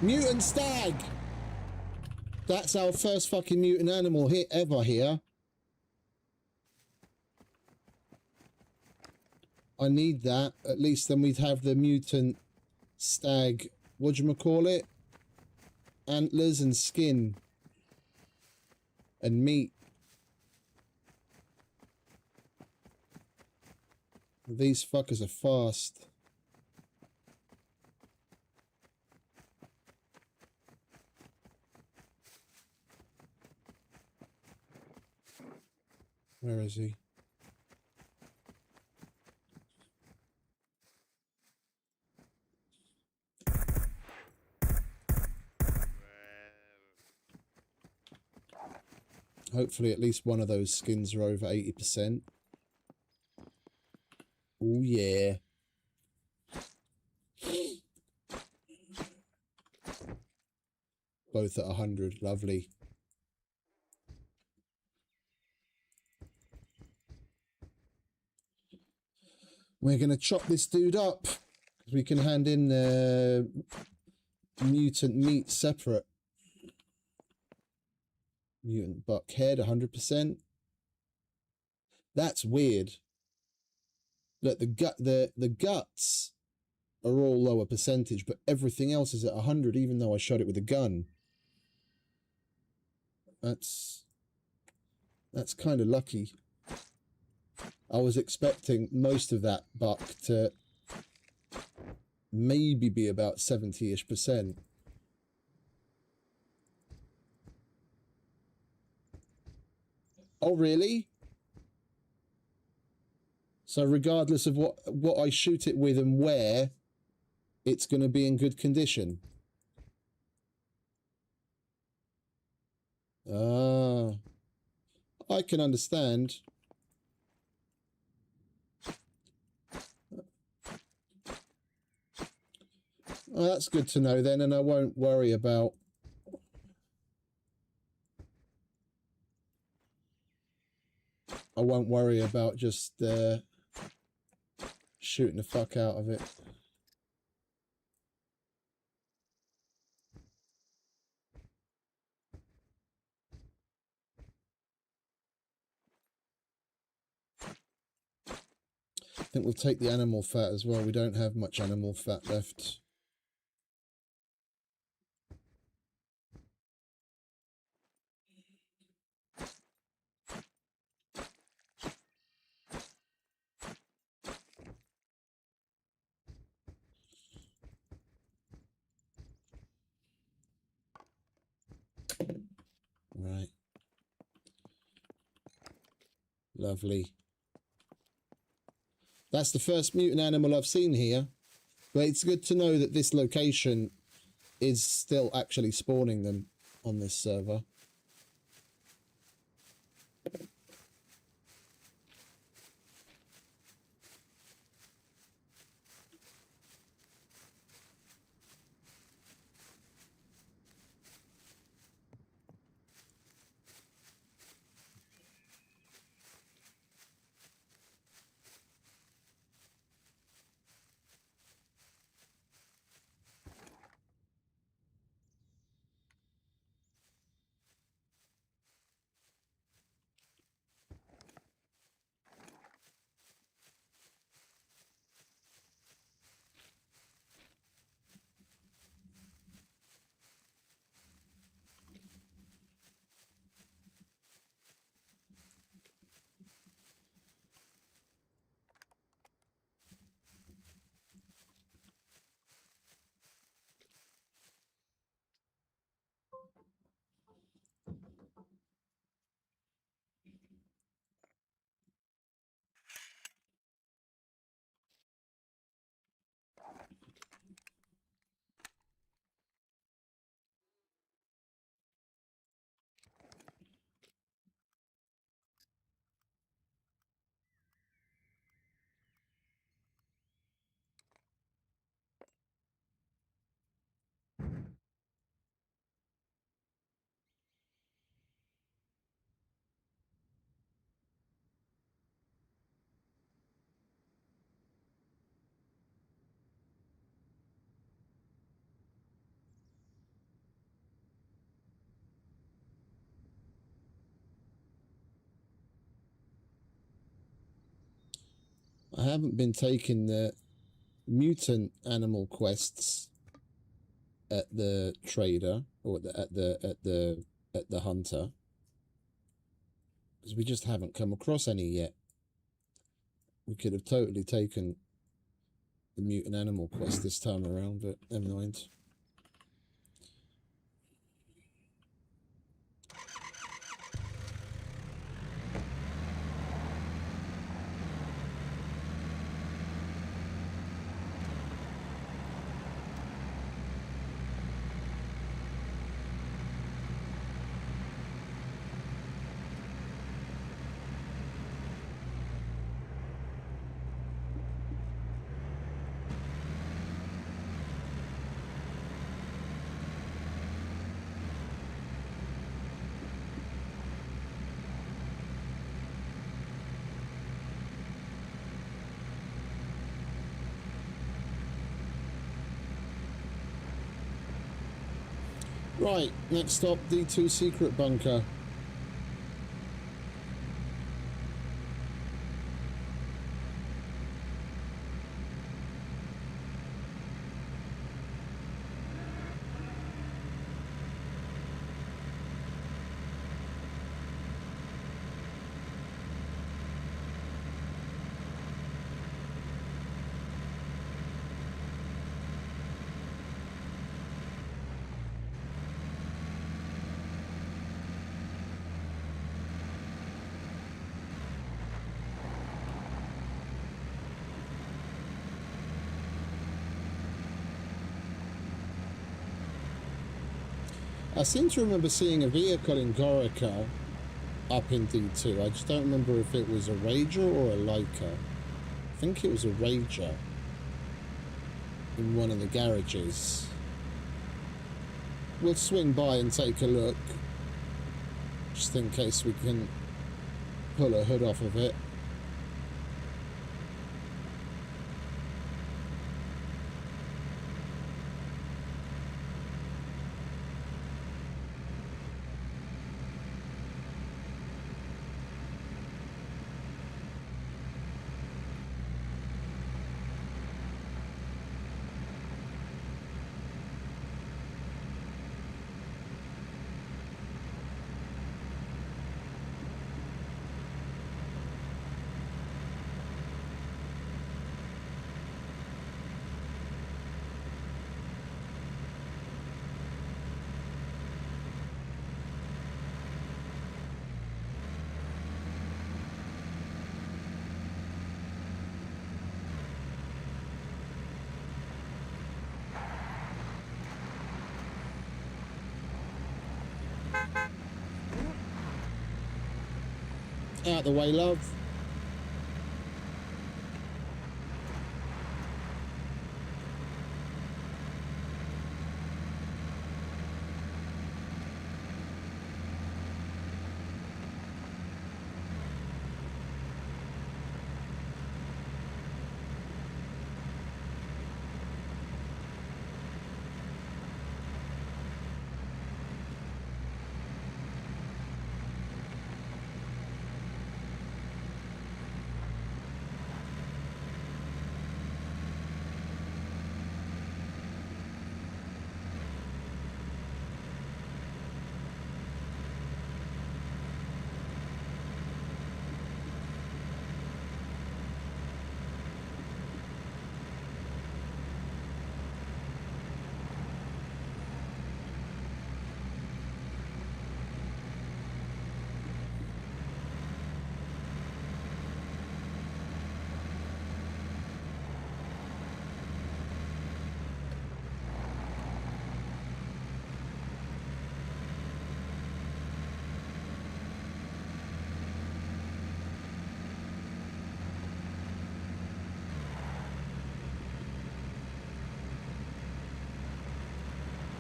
Mutant stag! That's our first fucking mutant animal ever here. I need that. At least then we'd have the mutant stag, whatchamacallit? Antlers and skin. And meat. These fuckers are fast. Where is he? Hopefully at least one of those skins are over 80%. Oh yeah. Both at 100. Lovely. We're going to chop this dude up. We can hand in the mutant meat separate. Mutant buck head, 100%. That's weird. Look, the guts are all lower percentage, but everything else is at 100, even though I shot it with a gun. That's kind of lucky. I was expecting most of that buck to maybe be about 70-ish%. Oh, really? So regardless of what I shoot it with and where, it's going to be in good condition. Ah, I can understand. Well, that's good to know then, and I won't worry about just shooting the fuck out of it. I think we'll take the animal fat as well. We don't have much animal fat left. Right. Lovely. That's the first mutant animal I've seen here. But it's good to know that this location is still actually spawning them on this server. haven't been taking the mutant animal quests at the trader or at the hunter, because we just haven't come across any yet. We could have totally taken the mutant animal quest this time around, but never mind. Right, next stop, D2 secret bunker. I seem to remember seeing a vehicle in Gorica up in D2. I just don't remember if it was a Rager or a Leica. I think it was a Rager in one of the garages. We'll swing by and take a look, just in case we can pull a hood off of it. Out the way, love.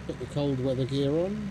Put the cold weather gear on.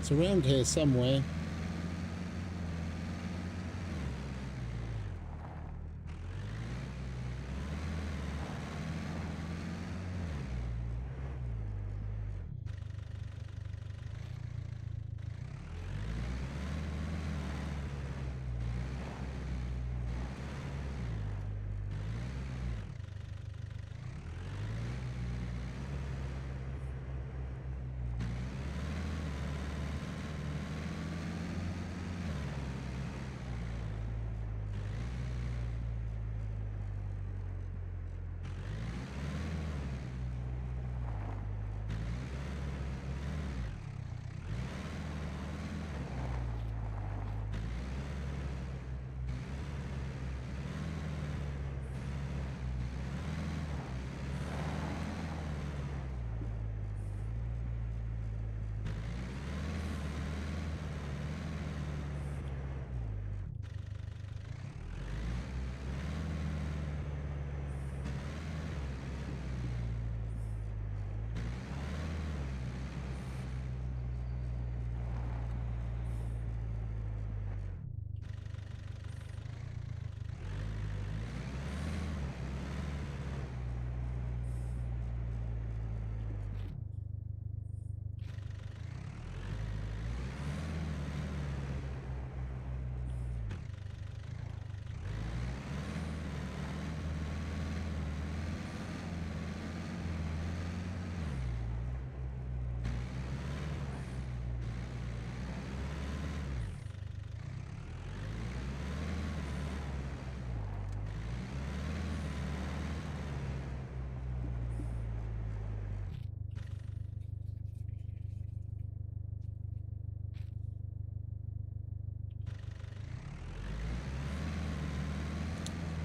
It's around here somewhere.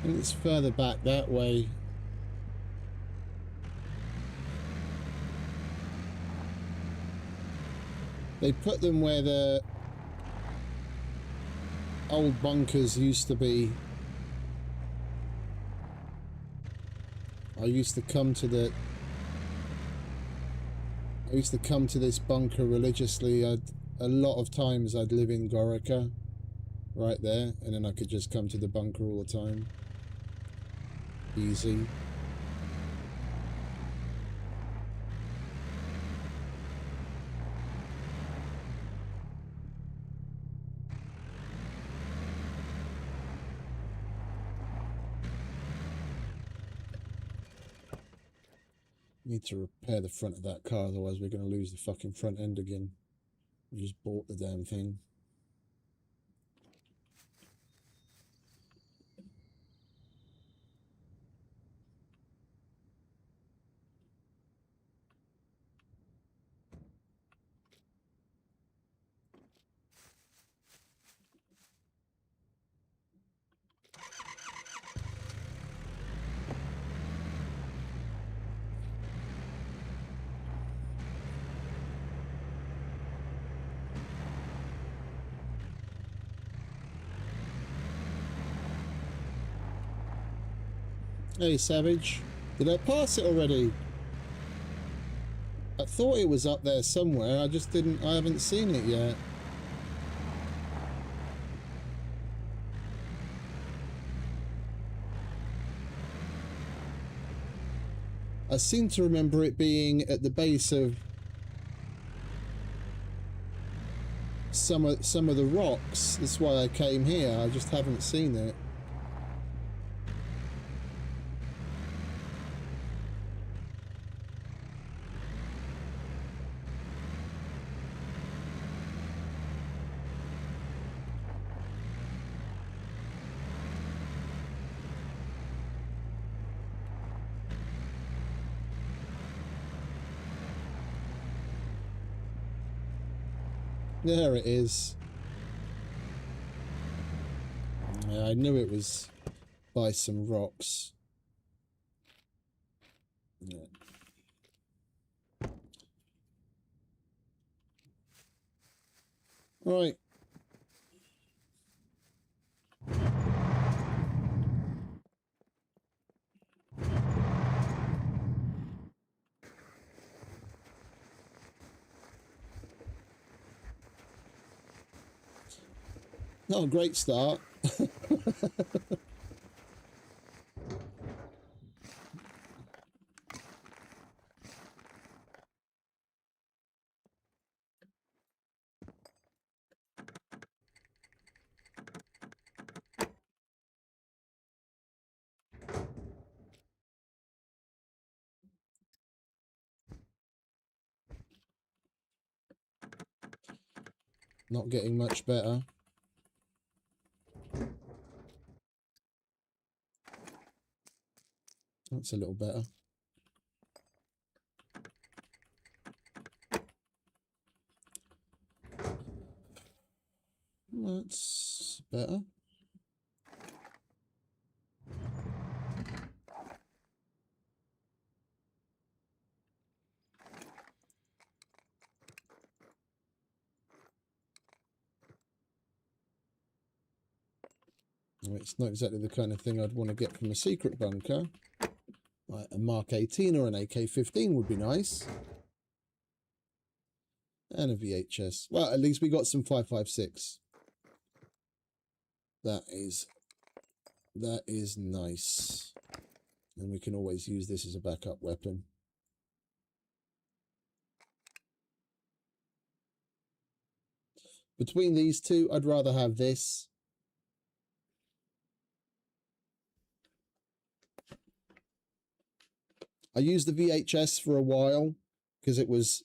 And it's further back that way. They put them where the old bunkers used to be. I used to come to this bunker religiously. A lot of times I'd live in Gorica, right there, and then I could just come to the bunker all the time. Easy. Need to repair the front of that car, otherwise we're going to lose the fucking front end again. We just bought the damn thing. Hey, Savage. Did I pass it already? I thought it was up there somewhere. I haven't seen it yet. I seem to remember it being at the base of some of the rocks. That's why I came here. I just haven't seen it. There it is. Yeah, I knew it was by some rocks. Yeah. Right. Oh, great start. Not getting much better. That's a little better. That's better. It's not exactly the kind of thing I'd want to get from a secret bunker. Like a Mark 18 or an AK-15 would be nice. And a VHS. Well, at least we got some 5.56. That is nice. And we can always use this as a backup weapon. Between these two, I'd rather have this. I used the VHS for a while because it was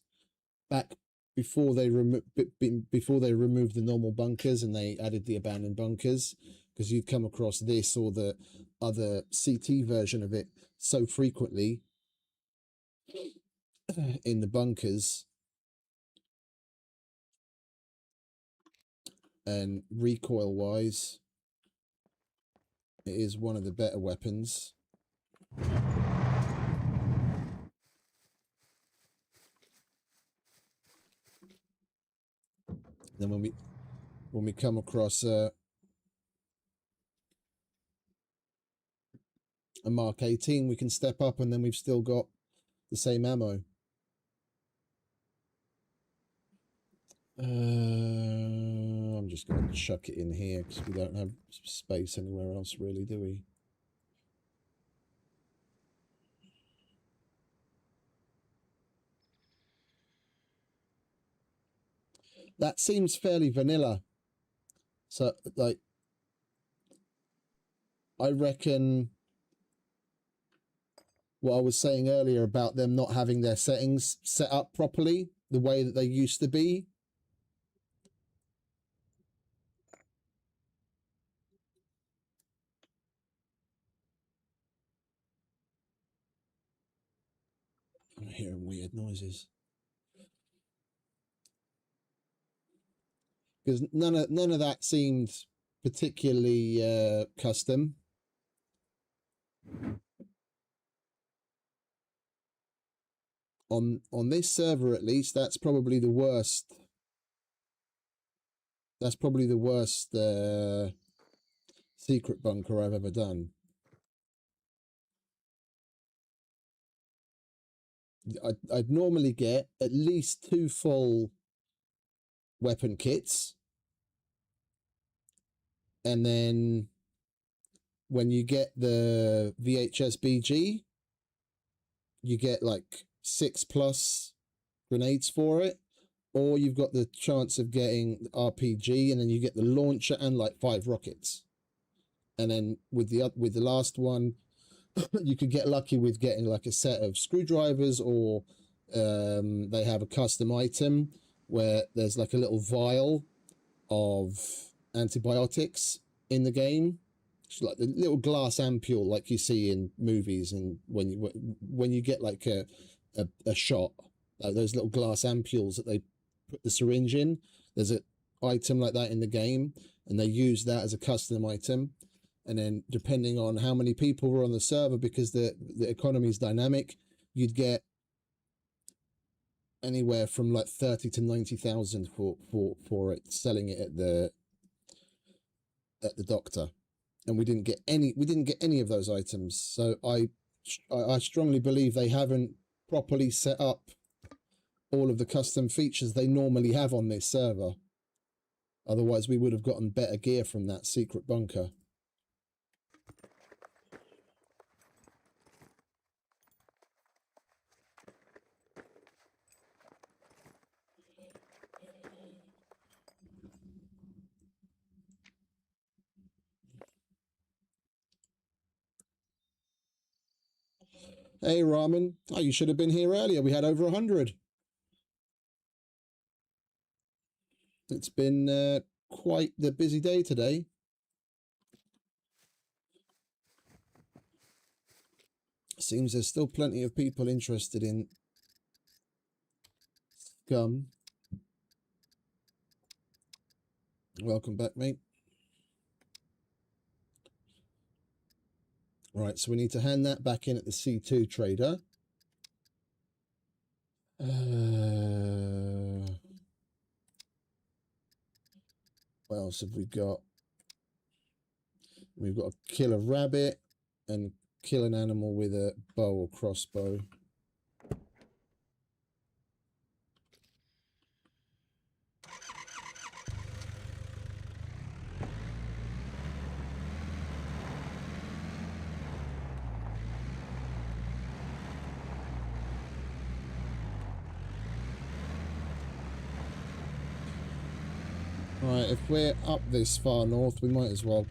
back before they removed the normal bunkers and they added the abandoned bunkers, because you'd come across this or the other CT version of it so frequently in the bunkers. And recoil wise, it is one of the better weapons. Then when we come across a Mark 18, we can step up and then we've still got the same ammo. I'm just going to chuck it in here because we don't have space anywhere else really, do we? That seems fairly vanilla. So, like, I reckon what I was saying earlier about them not having their settings set up properly, the way that they used to be. I'm hearing weird noises. Because none of that seemed particularly custom. On this server, at least, that's probably the worst. That's probably the worst secret bunker I've ever done. I'd normally get at least 2 full weapon kits. And then when you get the VHS BG, you get like 6+ grenades for it. Or you've got the chance of getting RPG, and then you get the launcher and like 5 rockets. And then with the last one, you could get lucky with getting like a set of screwdrivers, or they have a custom item where there's like a little vial of antibiotics in the game. It's like the little glass ampule like you see in movies, and when you get like a shot, those little glass ampules that they put the syringe in, there's an item like that in the game, and they use that as a custom item. And then depending on how many people were on the server, because the economy is dynamic, you'd get anywhere from like 30 to 90,000 for it, selling it at the doctor. And we didn't get any of those items. So I strongly believe they haven't properly set up all of the custom features they normally have on this server. Otherwise, we would have gotten better gear from that secret bunker. Hey, Ramen. Oh, you should have been here earlier. We had over 100. It's been quite the busy day today. Seems there's still plenty of people interested in SCUM. Welcome back, mate. Right, so we need to hand that back in at the C2 trader. What else have we got? We've got to kill a rabbit and kill an animal with a bow or crossbow. Right, if we're up this far north, we might as well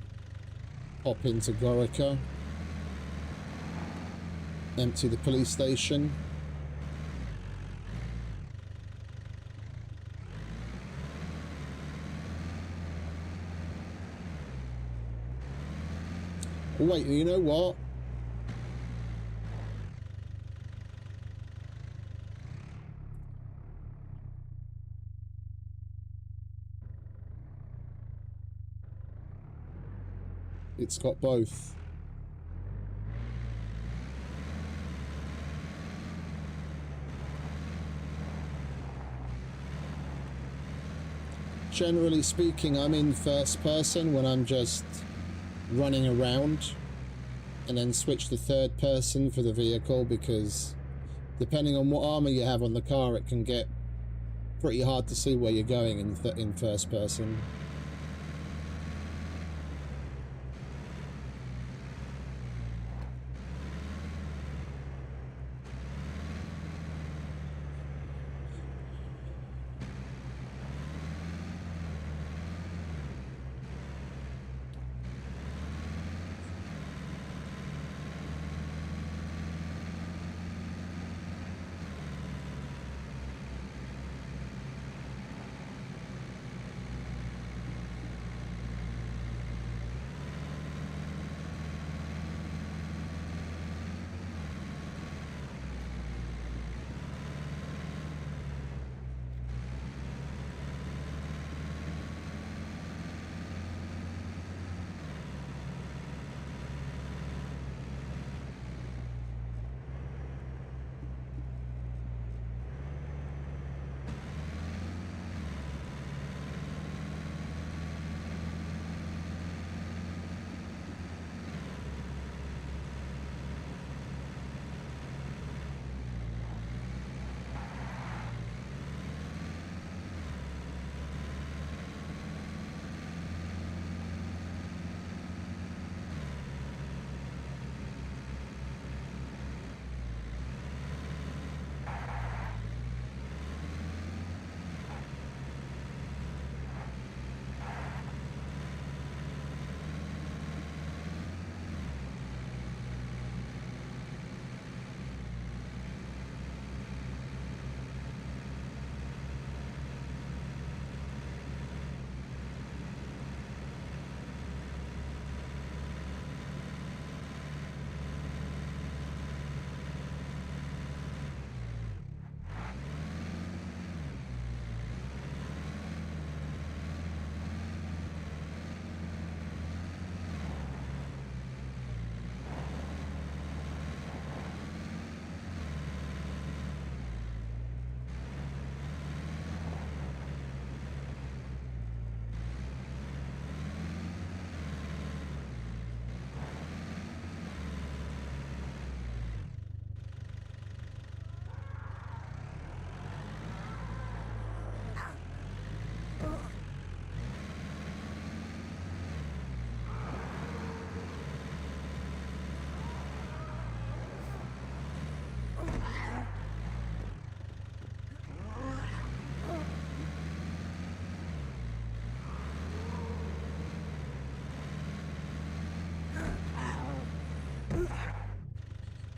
pop into Gorica. Empty the police station. Wait, you know what? It's got both. Generally speaking, I'm in first person when I'm just running around, and then switch to third person for the vehicle, because depending on what armor you have on the car, it can get pretty hard to see where you're going in first person.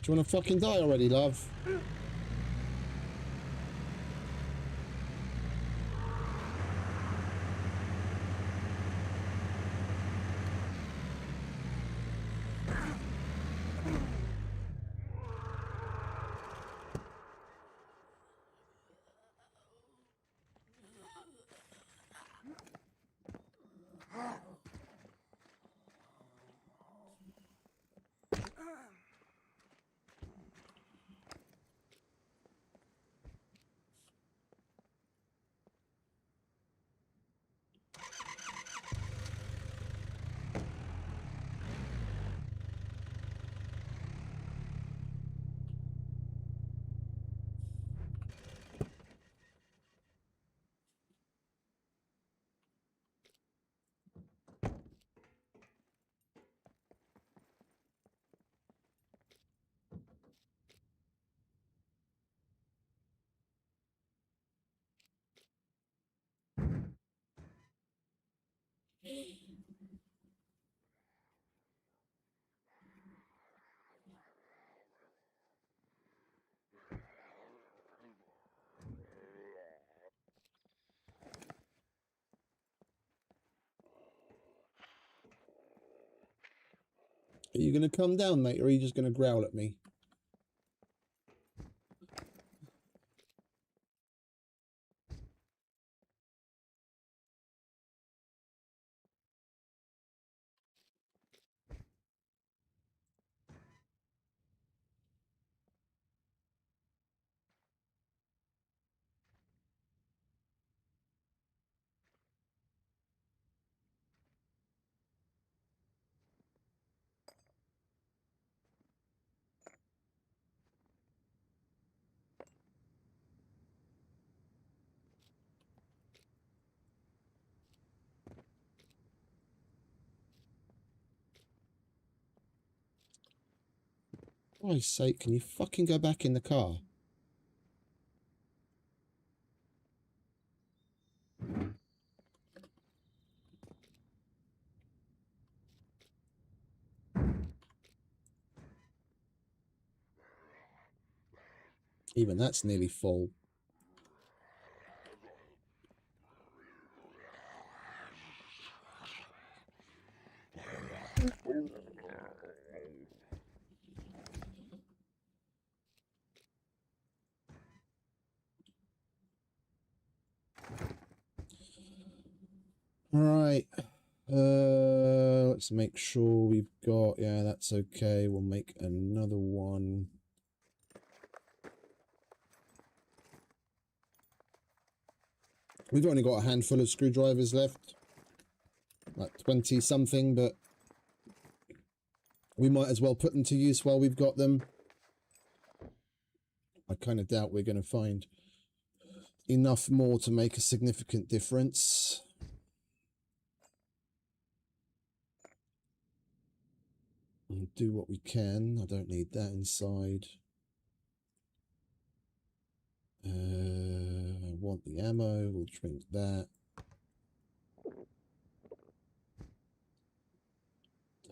Do you want to fucking die already, love? Are you going to come down, mate, or are you just going to growl at me? For Christ's sake, can you fucking go back in the car? Even that's nearly full. All right. Let's make sure we've got... Yeah, that's okay. We'll make another one. We've only got a handful of screwdrivers left. Like 20 something, but we might as well put them to use while we've got them. I kind of doubt we're going to find enough more to make a significant difference. We'll do what we can. I don't need that inside. I want the ammo. We'll drink that.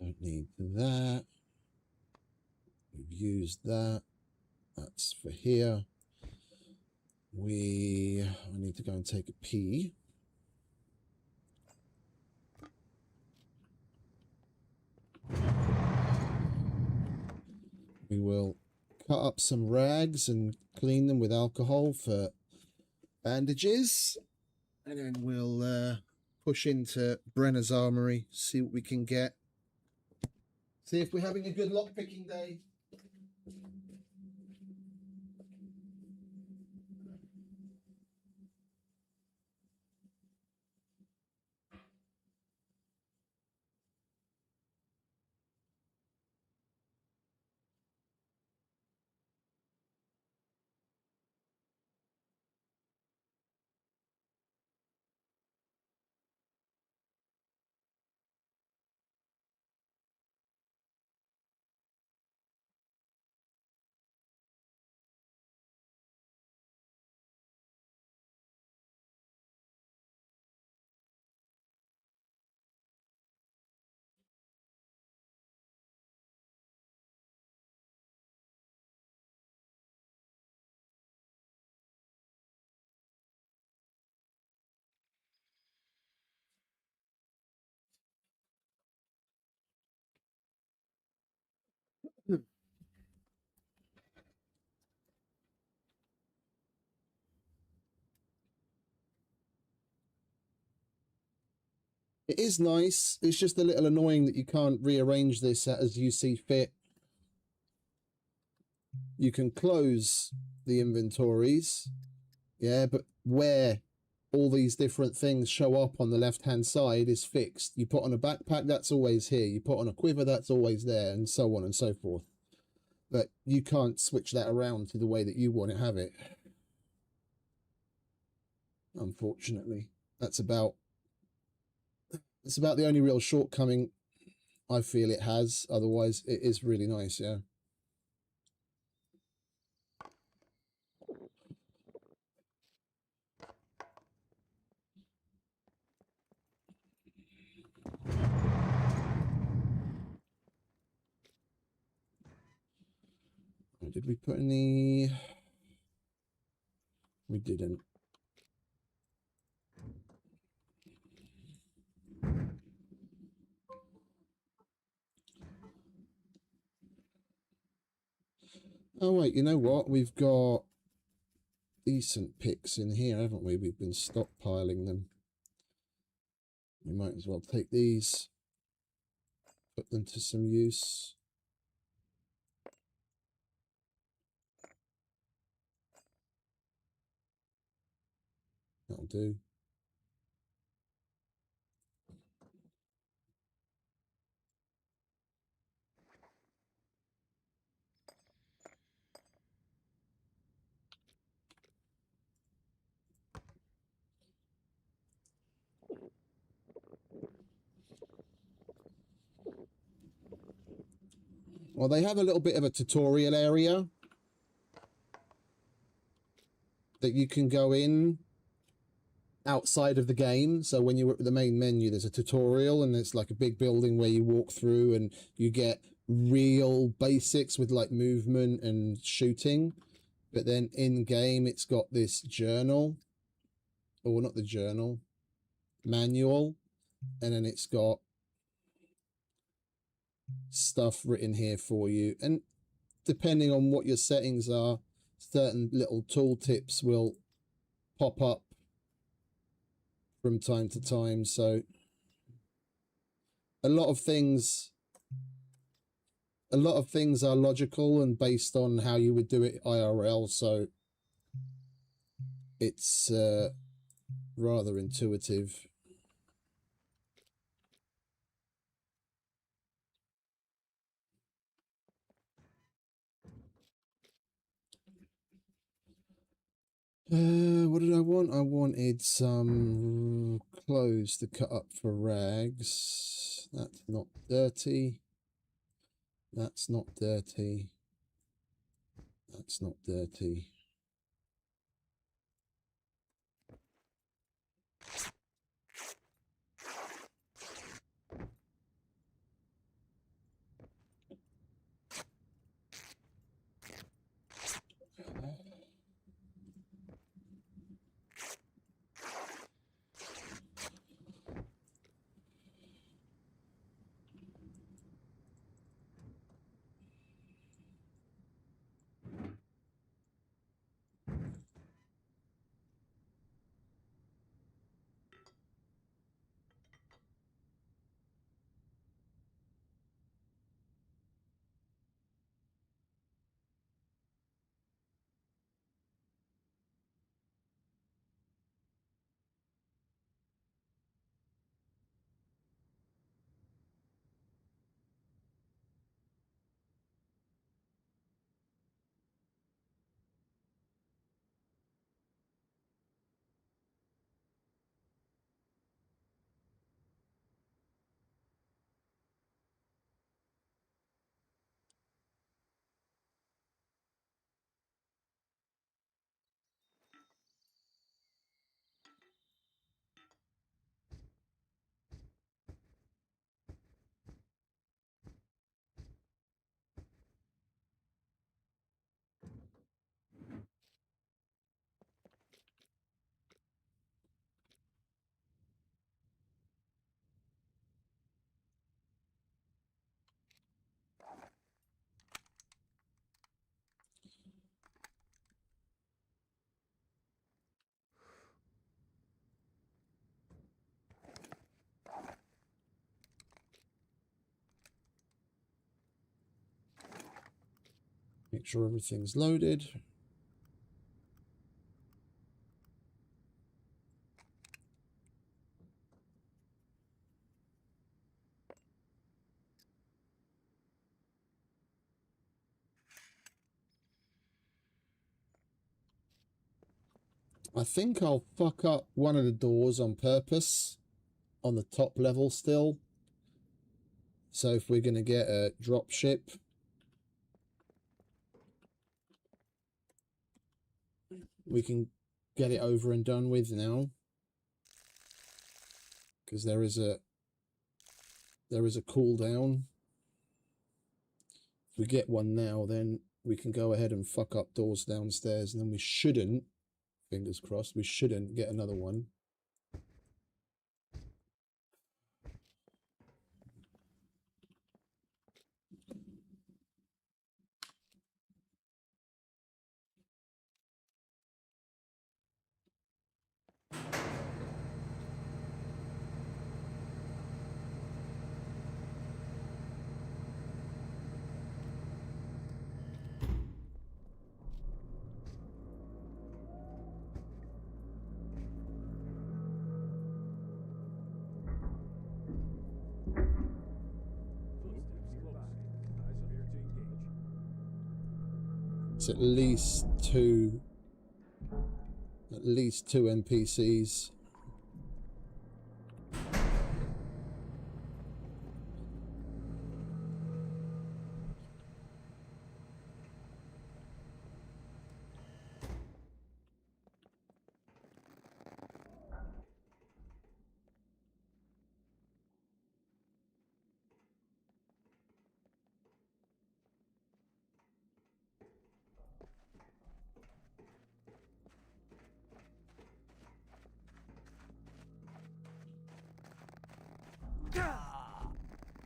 Don't need that. We've used that. That's for here. I need to go and take a pee. We will cut up some rags and clean them with alcohol for bandages. And then we'll push into Brenner's Armory, see what we can get. See if we're having a good lockpicking day. It is nice. It's just a little annoying that you can't rearrange this as you see fit. You can close the inventories, yeah, but where all these different things show up on the left-hand side is fixed. You put on a backpack, that's always here. You put on a quiver, that's always there, and so on and so forth. But you can't switch that around to the way that you want to have it. Unfortunately, it's about the only real shortcoming I feel it has. Otherwise, it is really nice, yeah. Did we put any? We didn't. Oh wait, you know what? We've got decent picks in here, haven't we? We've been stockpiling them. We might as well take these, put them to some use. That'll do. Well, they have a little bit of a tutorial area that you can go in outside of the game. So when you're at the main menu, there's a tutorial, and it's like a big building where you walk through and you get real basics with like movement and shooting. But then in game, it's got this journal, or not the journal, manual, and then it's got stuff written here for you. And depending on what your settings are, certain little tool tips will pop up from time to time. So a lot of things are logical and based on how you would do it IRL, so it's rather intuitive. What did I want? I wanted some clothes to cut up for rags. That's not dirty. That's not dirty. That's not dirty. Make sure everything's loaded. I think I'll fuck up one of the doors on purpose on the top level still. So if we're going to get a drop ship, we can get it over and done with now. Because there is a cooldown. If we get one now, then we can go ahead and fuck up doors downstairs, and then we shouldn't, fingers crossed, we shouldn't get another one. It's at least two NPCs.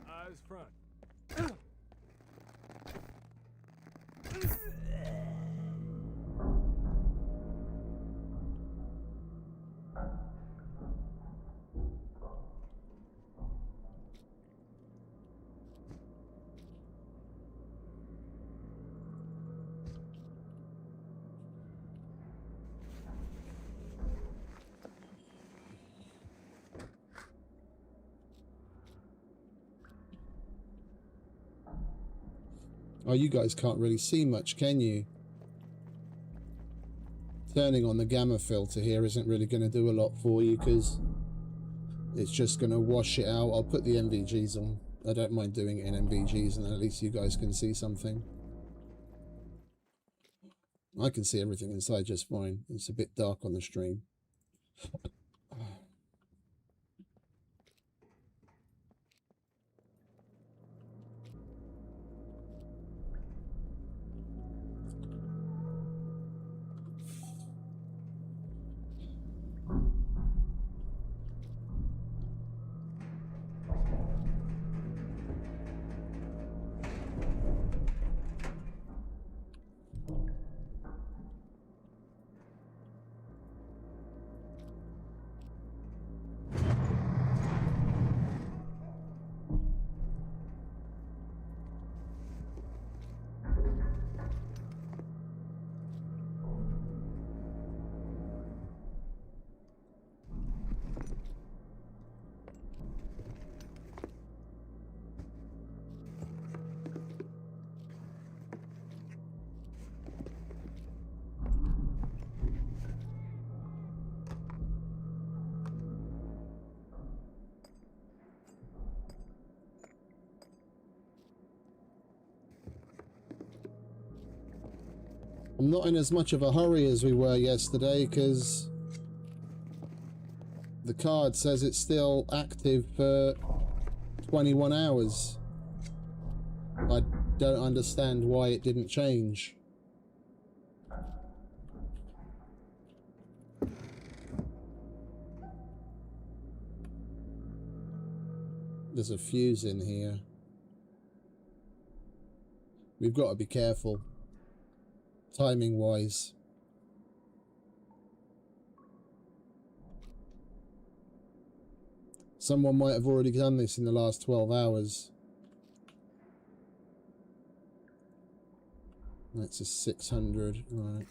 Eyes front. Oh, you guys can't really see much, can you? Turning on the gamma filter here isn't really going to do a lot for you because it's just going to wash it out. I'll put the NVGs on. I don't mind doing it in NVGs, and at least you guys can see something. I can see everything inside just fine. It's a bit dark on the stream. I'm not in as much of a hurry as we were yesterday because the card says it's still active for 21 hours. I don't understand why it didn't change. There's a fuse in here. We've got to be careful. Timing wise. Someone might have already done this in the last 12 hours. That's a 600. Right.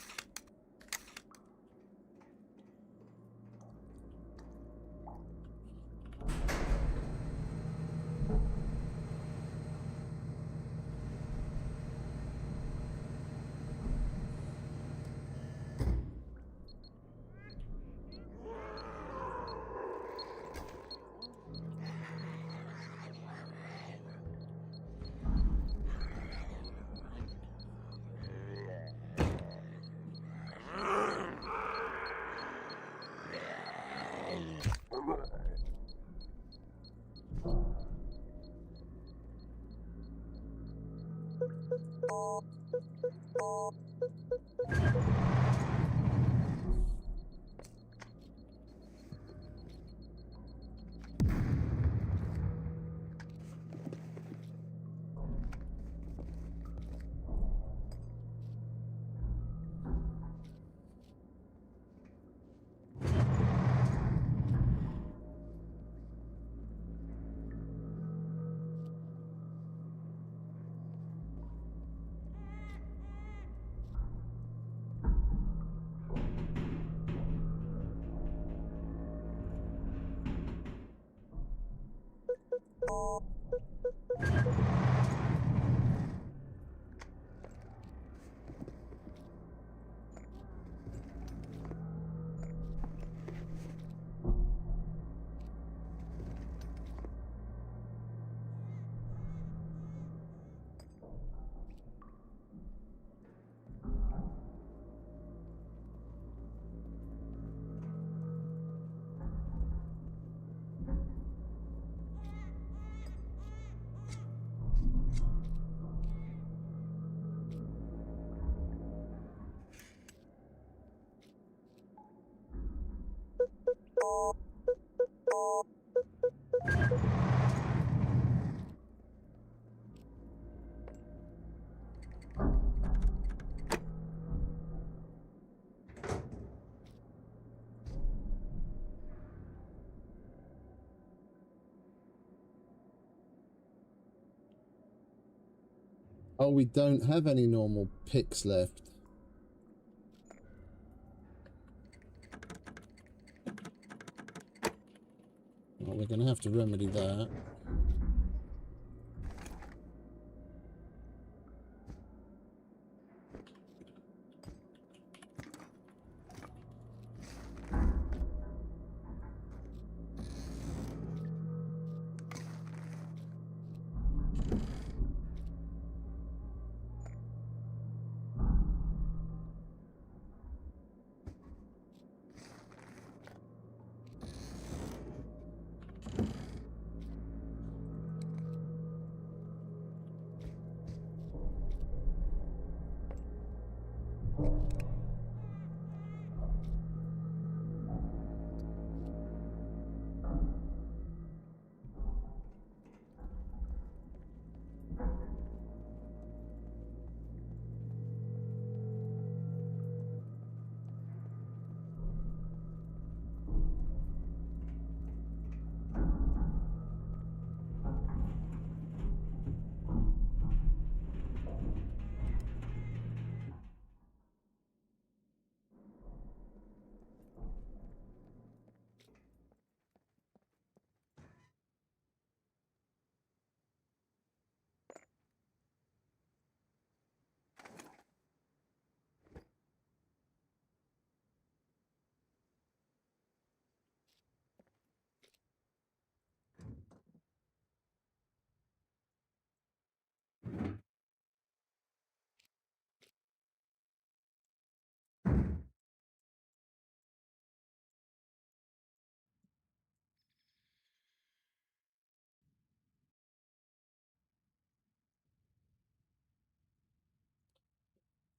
Oh, we don't have any normal picks left. Well, we're going to have to remedy that.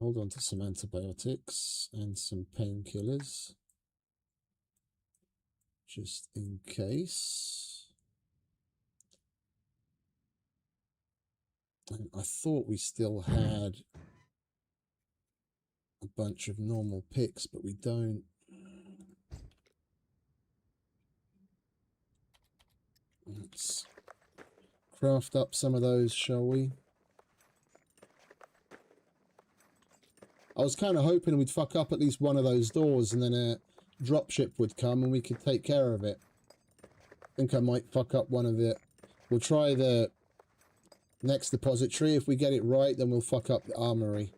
Hold on to some antibiotics and some painkillers, just in case. And I thought we still had a bunch of normal picks, but we don't. Let's craft up some of those, shall we? I was kind of hoping we'd fuck up at least one of those doors and then a dropship would come and we could take care of it. I think I might fuck up one of it. We'll try the next depository. If we get it right, then we'll fuck up the armory.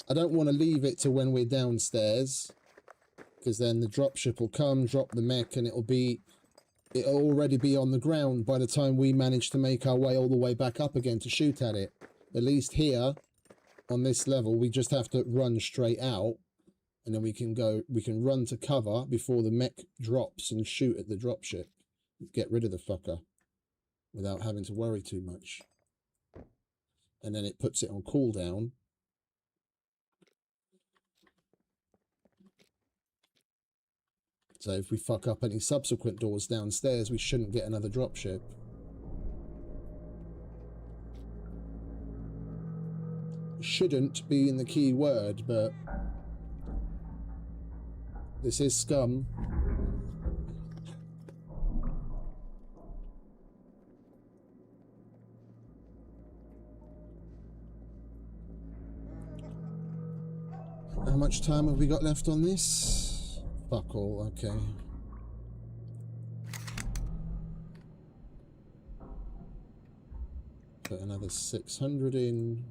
I don't want to leave it to when we're downstairs, because then the dropship will come, drop the mech, and it'll already be on the ground by the time we manage to make our way all the way back up again to shoot at it. At least here, on this level, we just have to run straight out, and then we can run to cover before the mech drops and shoot at the dropship. Get rid of the fucker without having to worry too much. And then it puts it on cooldown. So if we fuck up any subsequent doors downstairs, we shouldn't get another dropship. Shouldn't being the key word, but this is SCUM. How much time have we got left on this? Fuck all, okay. Put another 600 in.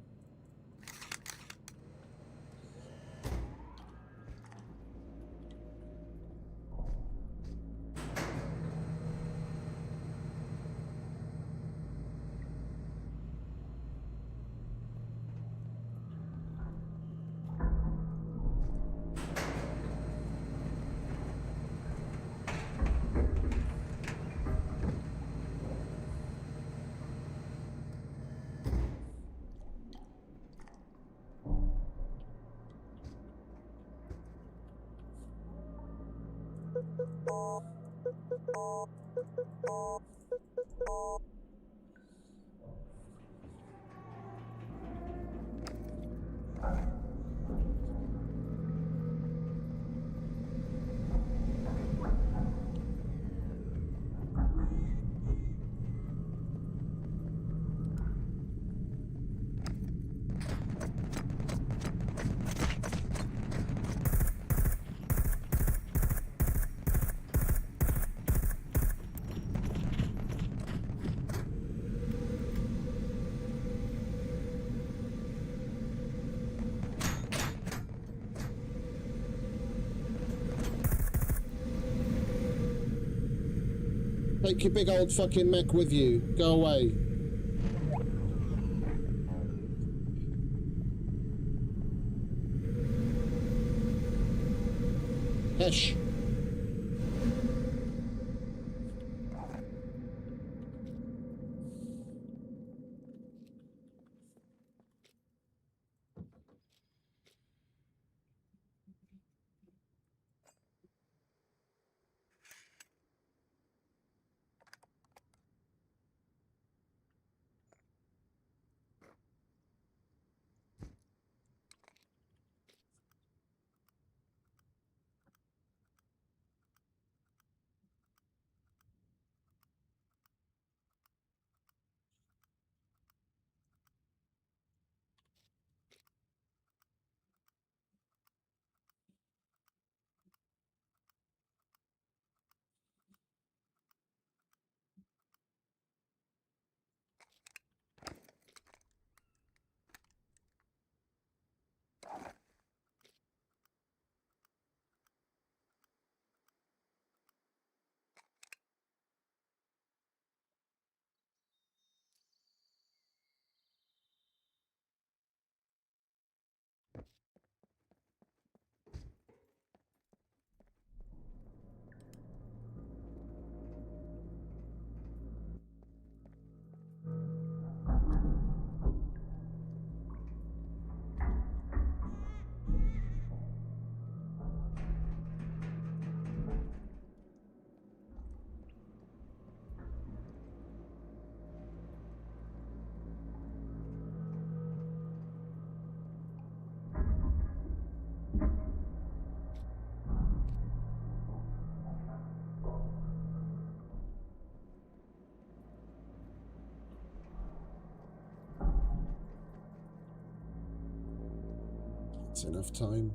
Take your big old fucking mech with you. Go away. Hesh. That's enough time.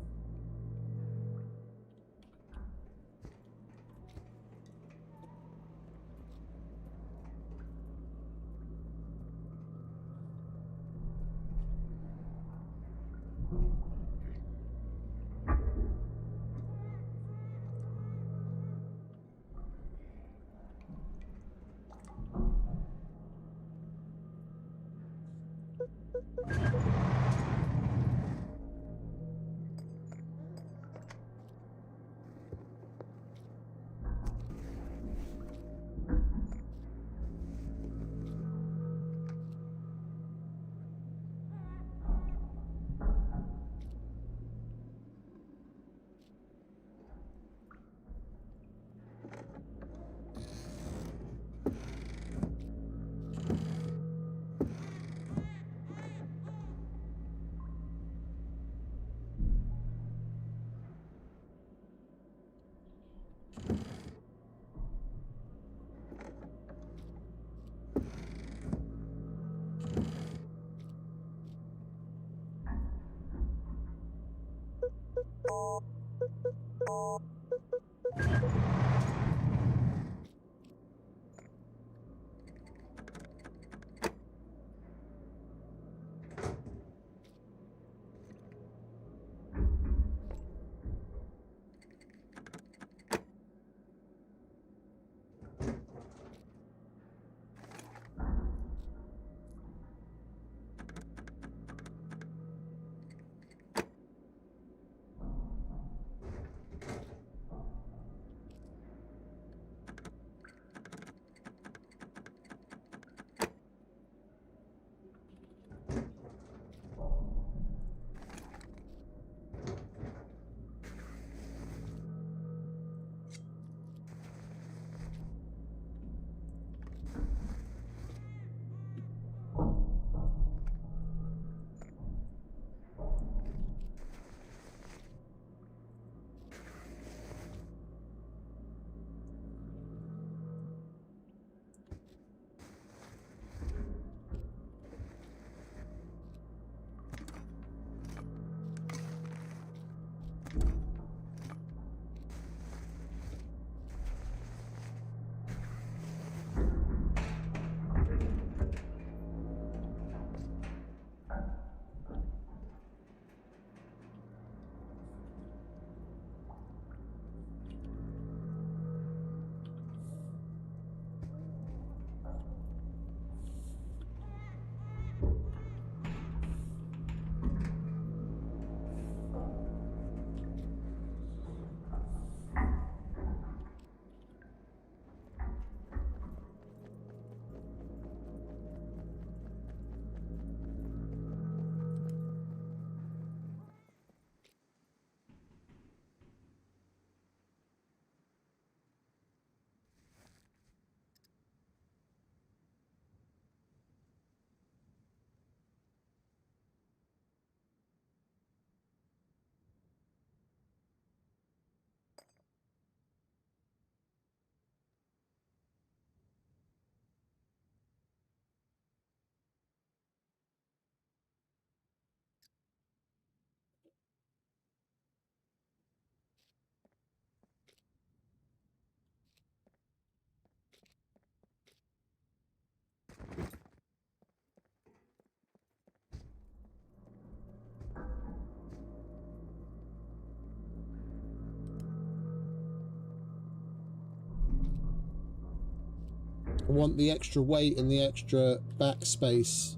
I want the extra weight and the extra backspace.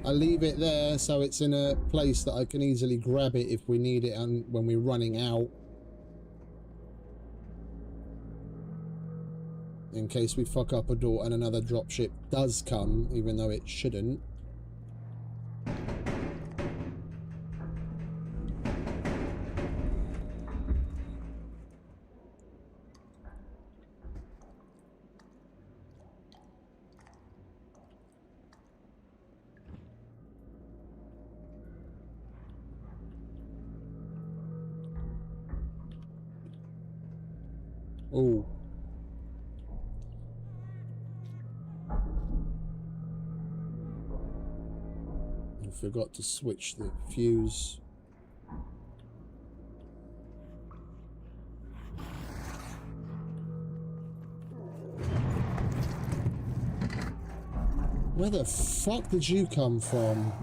I leave it there so it's in a place that I can easily grab it if we need it and when we're running out. In case we fuck up a door and another dropship does come, even though it shouldn't. Oh. I forgot to switch the fuse. Where the fuck did you come from?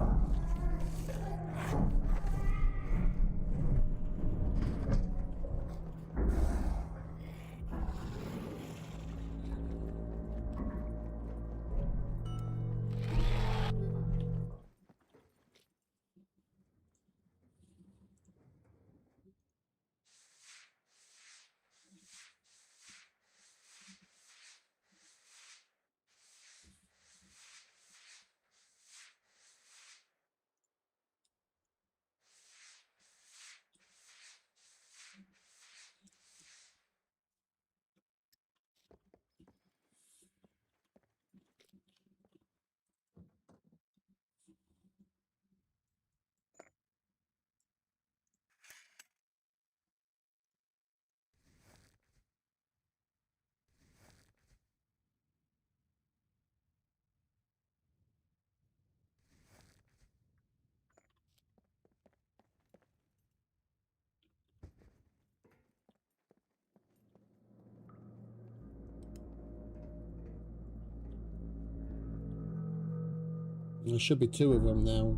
There should be two of them now.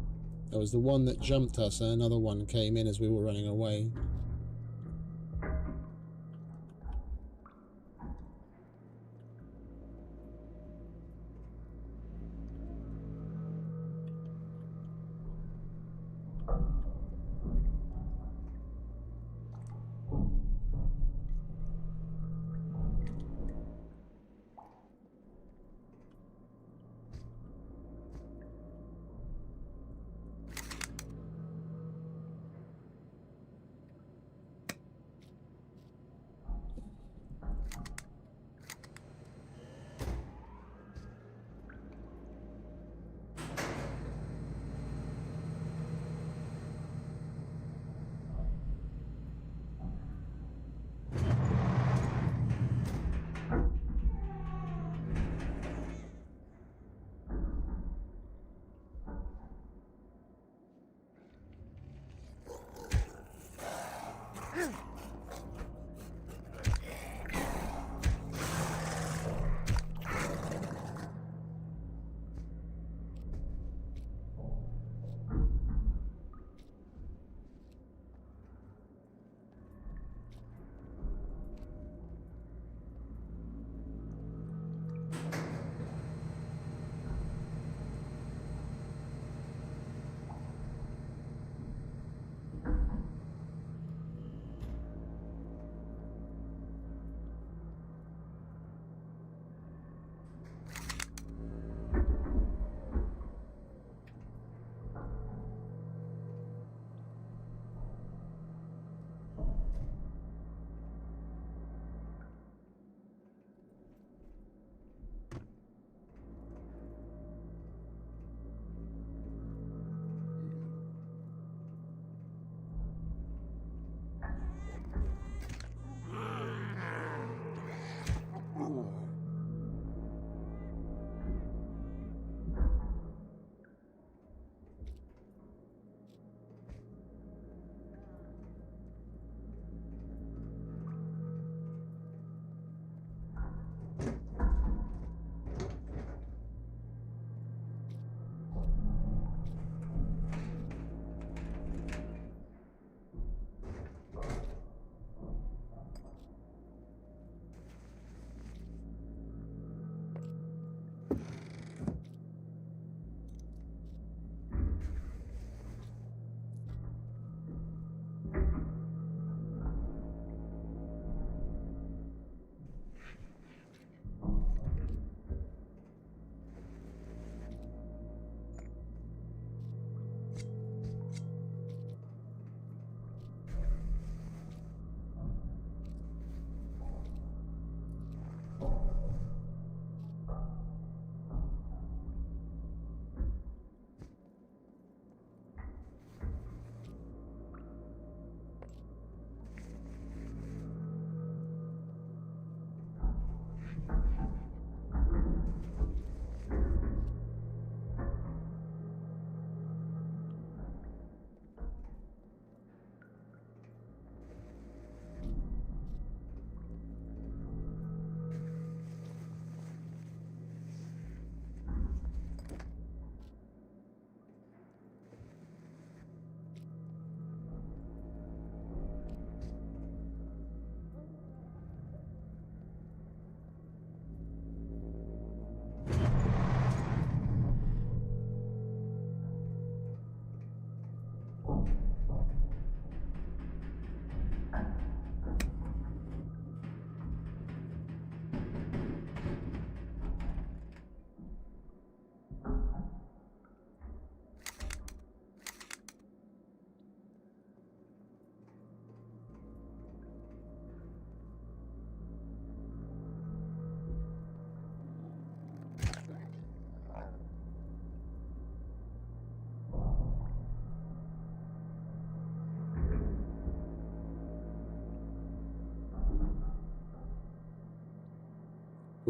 There was the one that jumped us and another one came in as we were running away.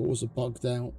Doors are bugged out.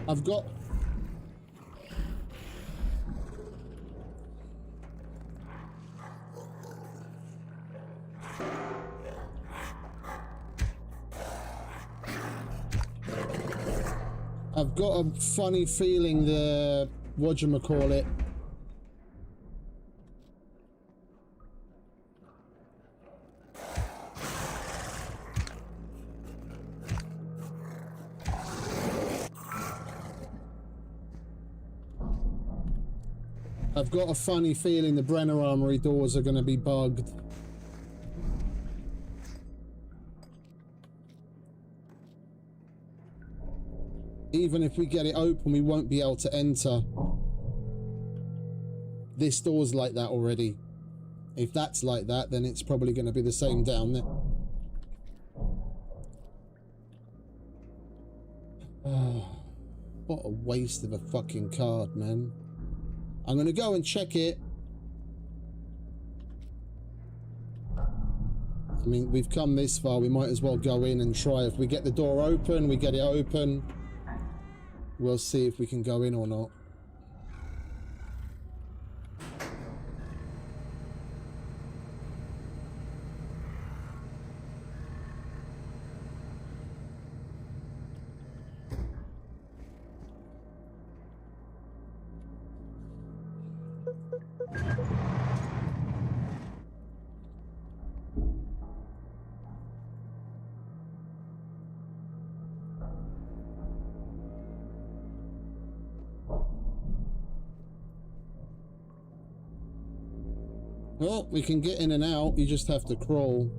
I've got... I've got a funny feeling the... whatchamacallit... I've got a funny feeling the Brenner Armory doors are going to be bugged. Even if we get it open, we won't be able to enter. This door's like that already. If that's like that, then it's probably going to be the same down there. Oh, what a waste of a fucking card, man. I'm going to go and check it. I mean, we've come this far, we might as well go in and try. If we get the door open, we get it open. We'll see if we can go in or not. Well, we can get in and out, you just have to crawl.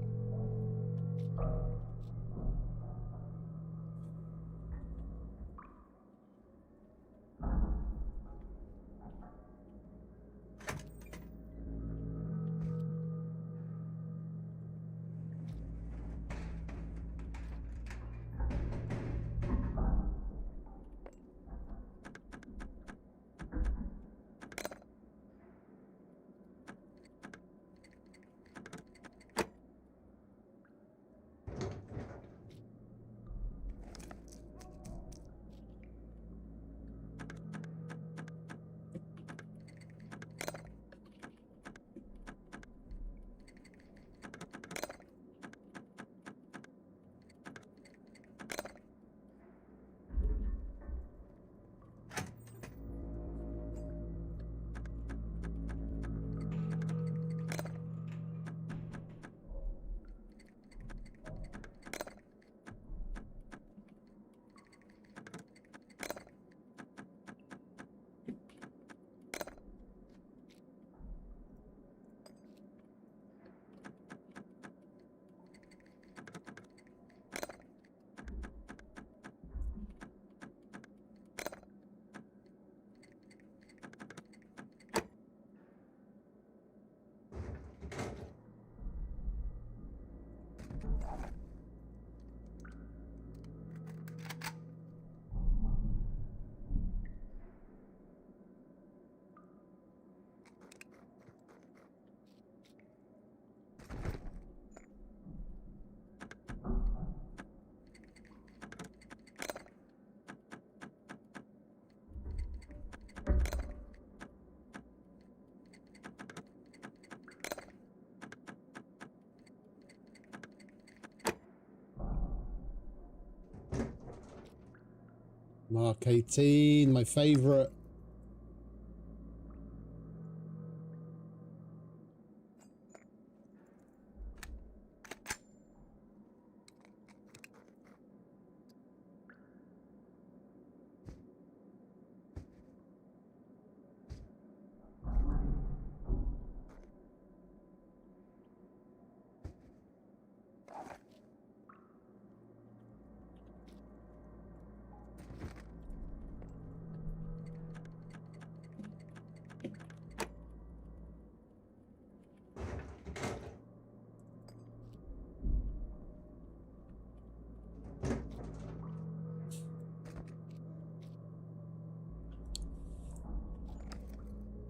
Mark 18, my favourite.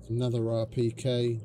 Another RPK.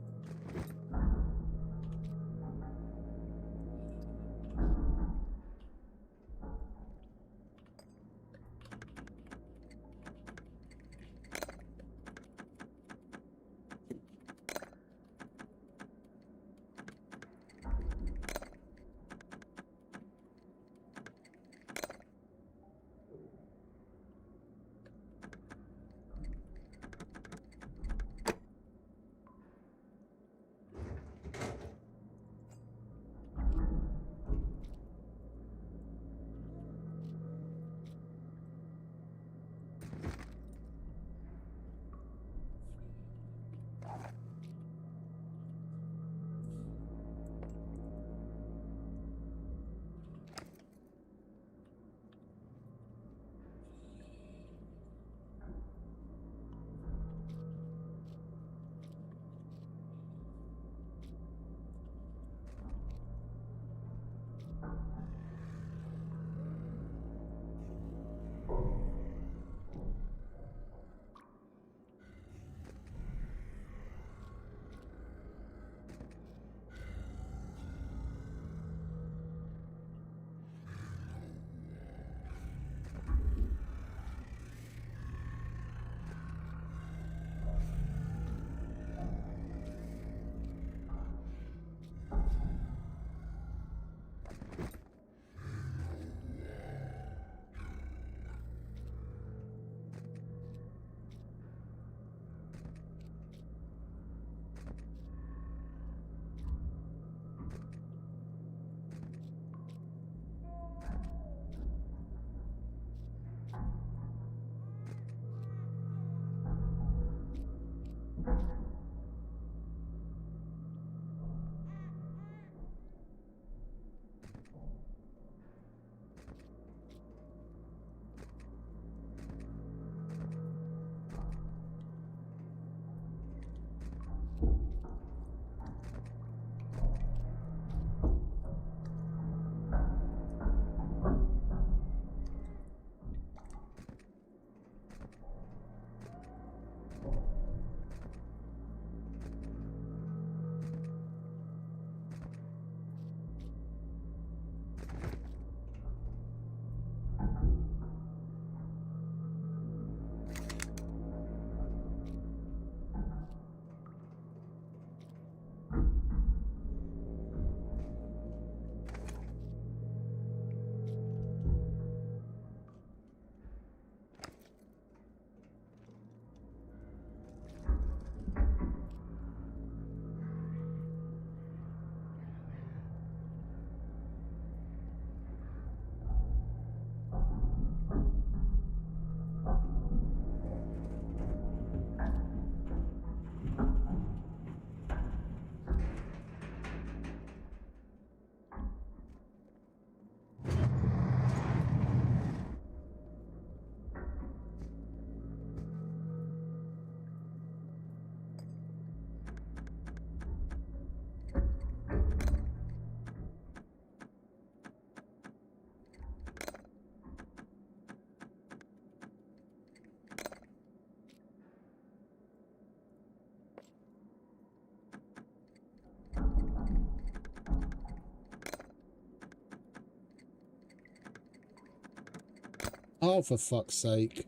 Oh, for fuck's sake.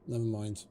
Never mind.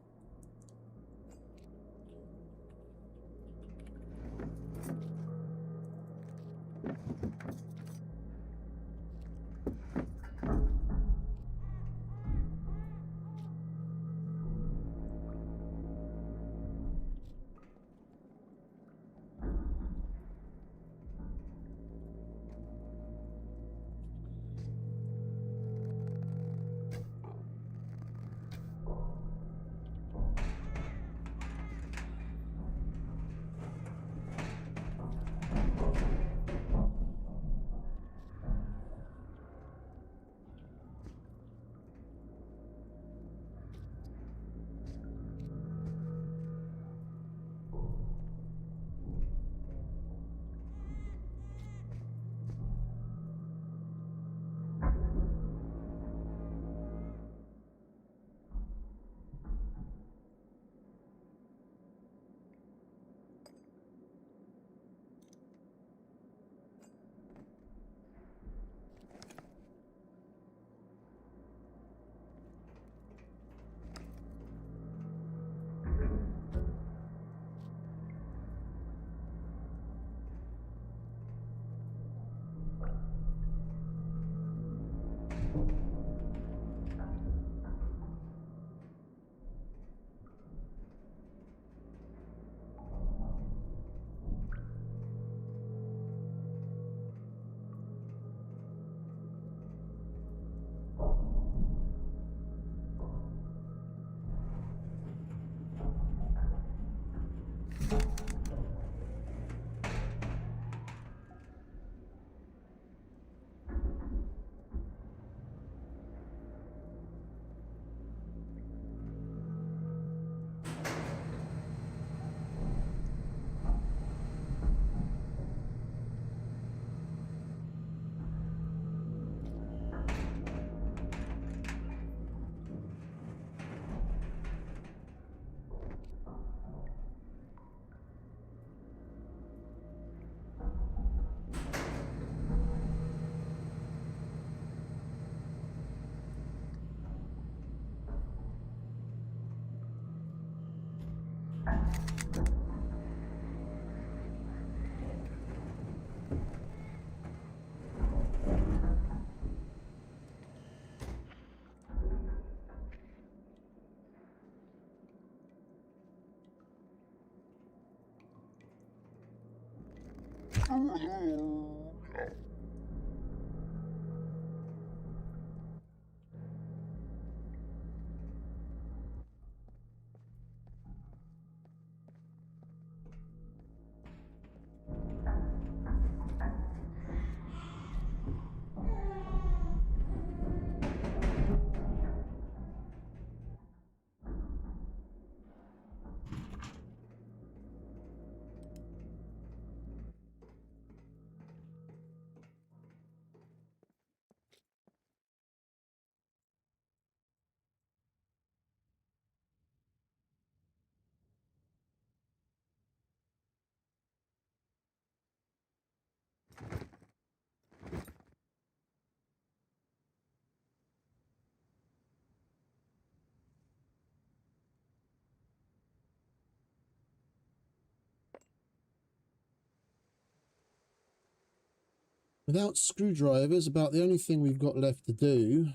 Without screwdrivers, about the only thing we've got left to do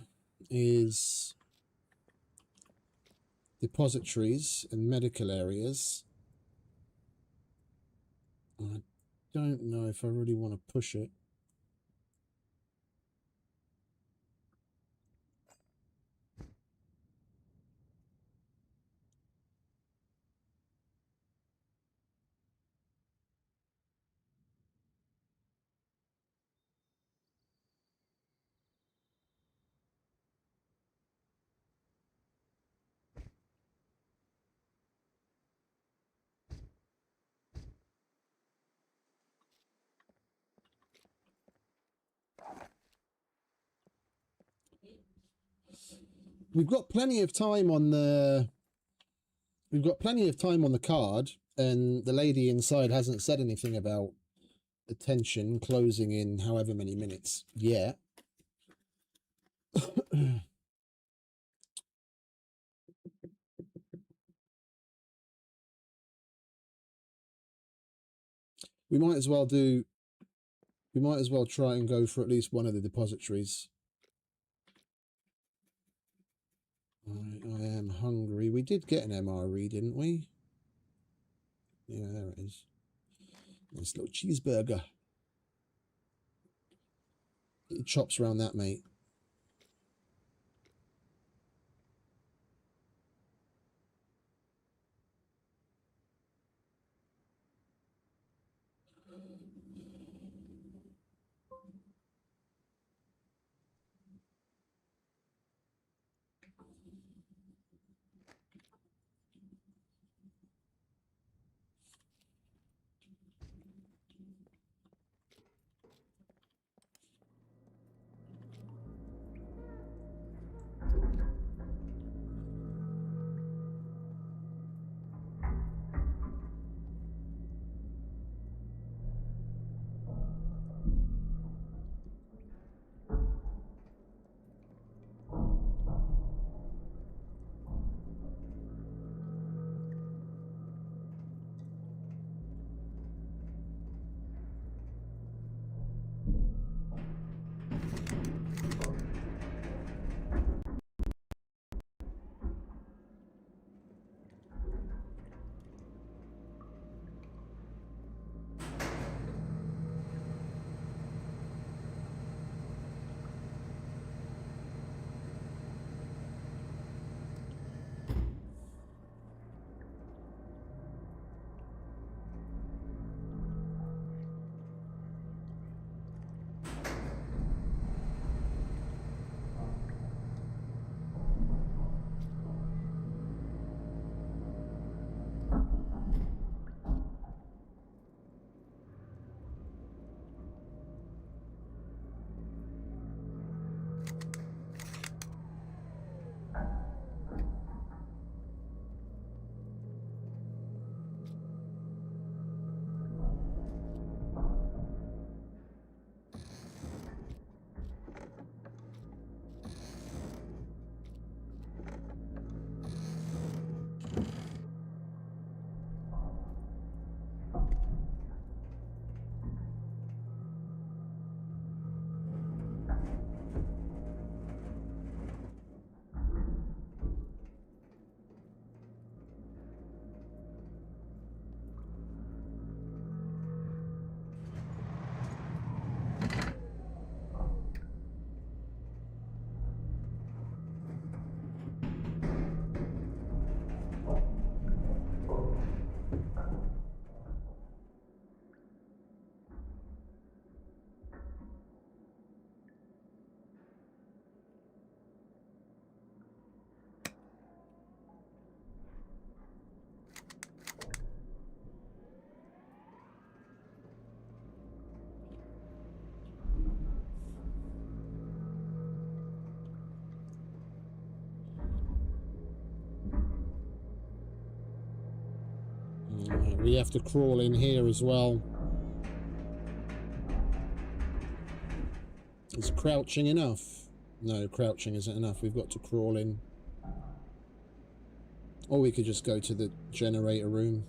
is depositories and medical areas. I don't know if I really want to push it. We've got plenty of time on the card, and the lady inside hasn't said anything about attention closing in however many minutes yet. We might as well try and go for at least one of the depositories. I am hungry. We did get an MRE, didn't we? Yeah, there it is. Nice little cheeseburger. Get your chops around that, mate. We have to crawl in here as well. Is crouching enough? No, crouching isn't enough. We've got to crawl in. Or we could just go to the generator room.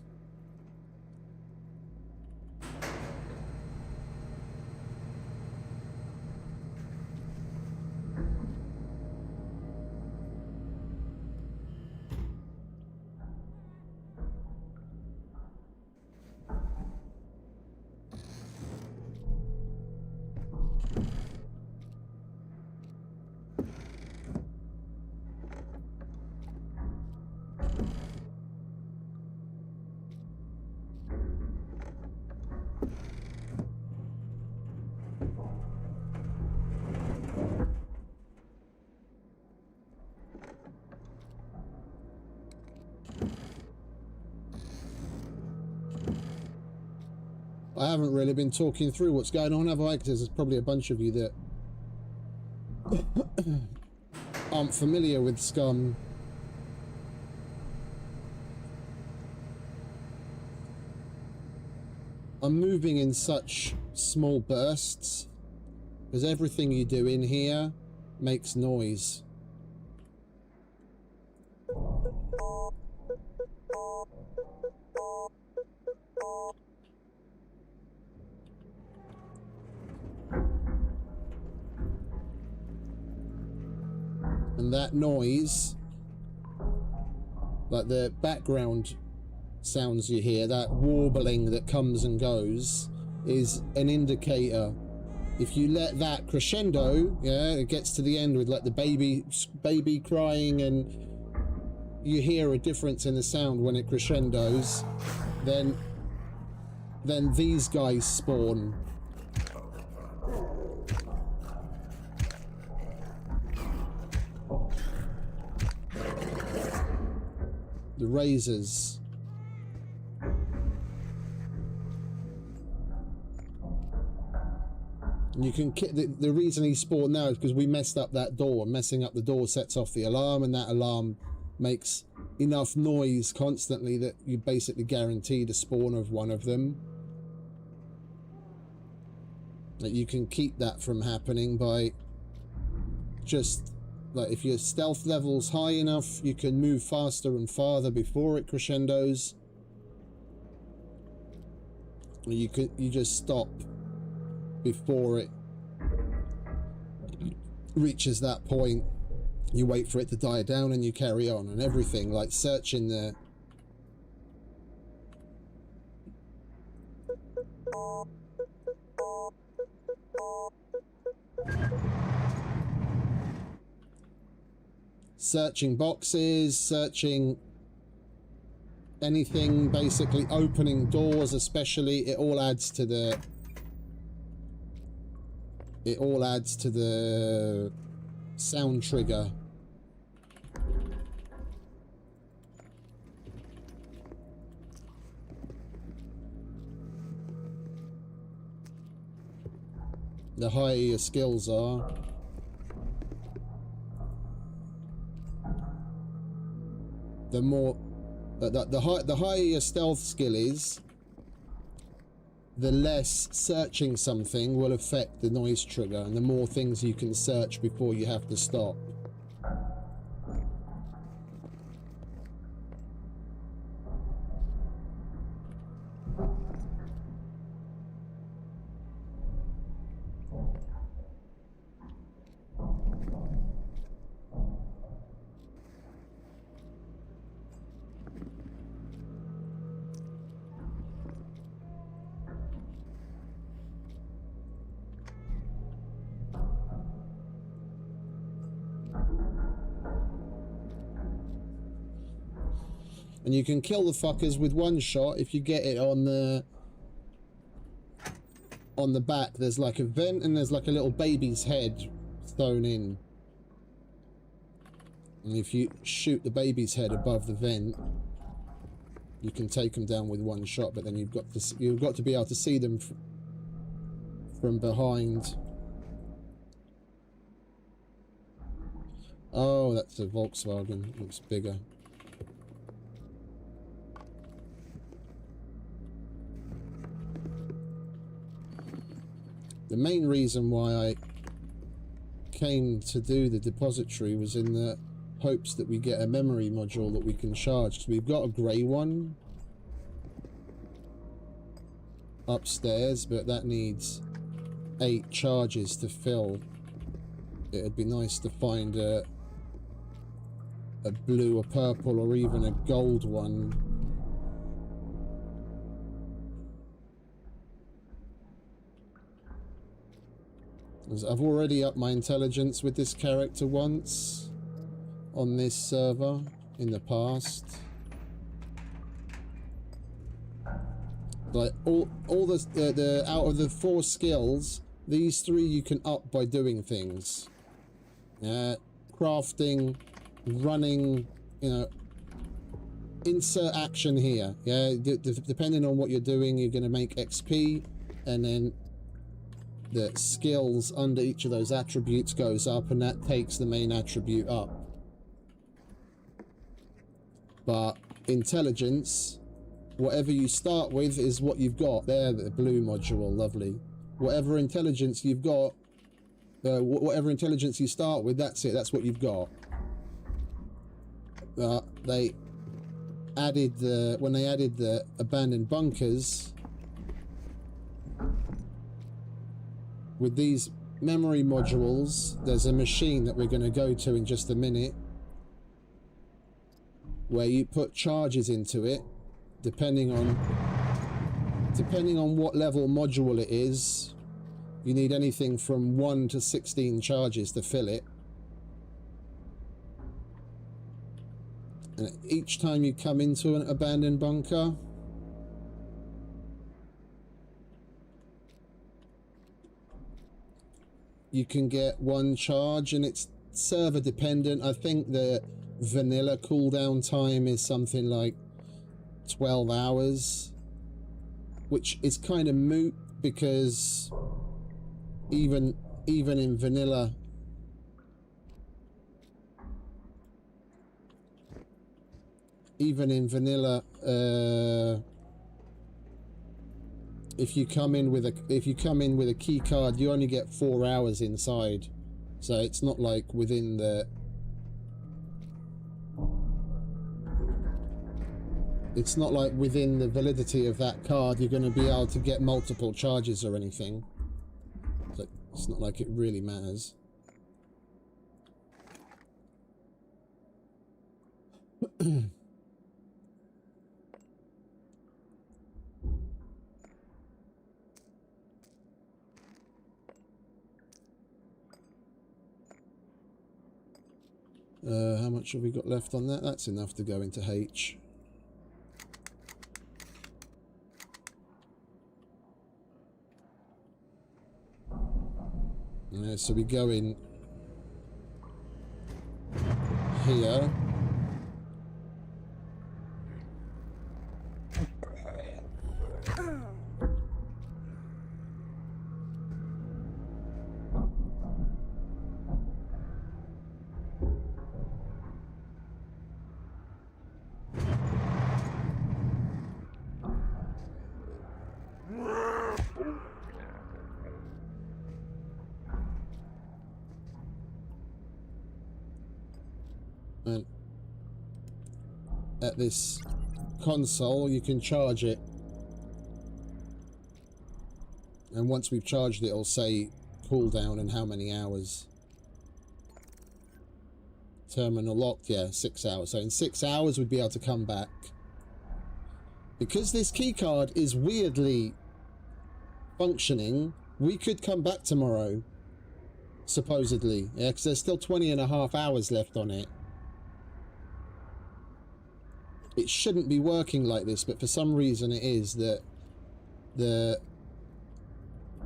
I haven't really been talking through what's going on, have I? Because there's probably a bunch of you that aren't familiar with SCUM. I'm moving in such small bursts because everything you do in here makes noise. And that noise, like the background sounds you hear, that warbling that comes and goes, is an indicator. If you let that crescendo, yeah, it gets to the end with like the baby crying, and you hear a difference in the sound when it crescendos, then these guys spawn. The razors. And you can the reason he spawned now is because we messed up that door. Messing up the door sets off the alarm, and that alarm makes enough noise constantly that you basically guarantee the spawn of one of them. That you can keep that from happening by just, like, if your stealth level's high enough, you can move faster and farther before it crescendos. You just stop before it reaches that point. You wait for it to die down and you carry on, and everything, like searching the searching boxes, searching anything, basically opening doors especially, it all adds to the sound trigger. The higher your skills are, the more the higher your stealth skill is, the less searching something will affect the noise trigger, and the more things you can search before you have to stop. And you can kill the fuckers with one shot if you get it on the back. There's like a vent and there's like a little baby's head thrown in. And if you shoot the baby's head above the vent, you can take them down with one shot, but then you've got to be able to see them from behind. Oh, that's a Volkswagen. Looks bigger. The main reason why I came to do the depository was in the hopes that we get a memory module that we can charge. So we've got a grey one upstairs, but that needs 8 charges to fill. It'd be nice to find a blue, a purple, or even a gold one. I've already upped my intelligence with this character once on this server in the past. Like all the out of the 4 skills, these 3 you can up by doing things. Crafting, running, you know, insert action here. Yeah, depending on what you're doing, you're going to make XP, and then the skills under each of those attributes goes up, and that takes the main attribute up. But intelligence, whatever you start with is what you've got. There, the blue module, lovely. Whatever intelligence you've got, whatever intelligence you start with, that's it. That's what you've got. They added when they added the abandoned bunkers with these memory modules. There's a machine that we're going to go to in just a minute, where you put charges into it, depending on what level module it is. You need anything from 1 to 16 charges to fill it. And each time you come into an abandoned bunker, you can get 1 charge, and it's server dependent. I think the vanilla cooldown time is something like 12 hours, which is kind of moot because even in vanilla, if you come in with a key card, you only get 4 hours inside. So it's not like within the validity of that card you're going to be able to get multiple charges or anything. So it's not like it really matters. How much have we got left on that? That's enough to go into H. So we go in here. And at this console you can charge it, and once we've charged it, it'll say cooldown and how many hours. Terminal locked, yeah, 6 hours. So in 6 hours we'd be able to come back. Because this keycard is weirdly functioning, we could come back tomorrow, supposedly. Yeah, because there's still 20.5 hours left on it. It shouldn't be working like this, but for some reason it is. That the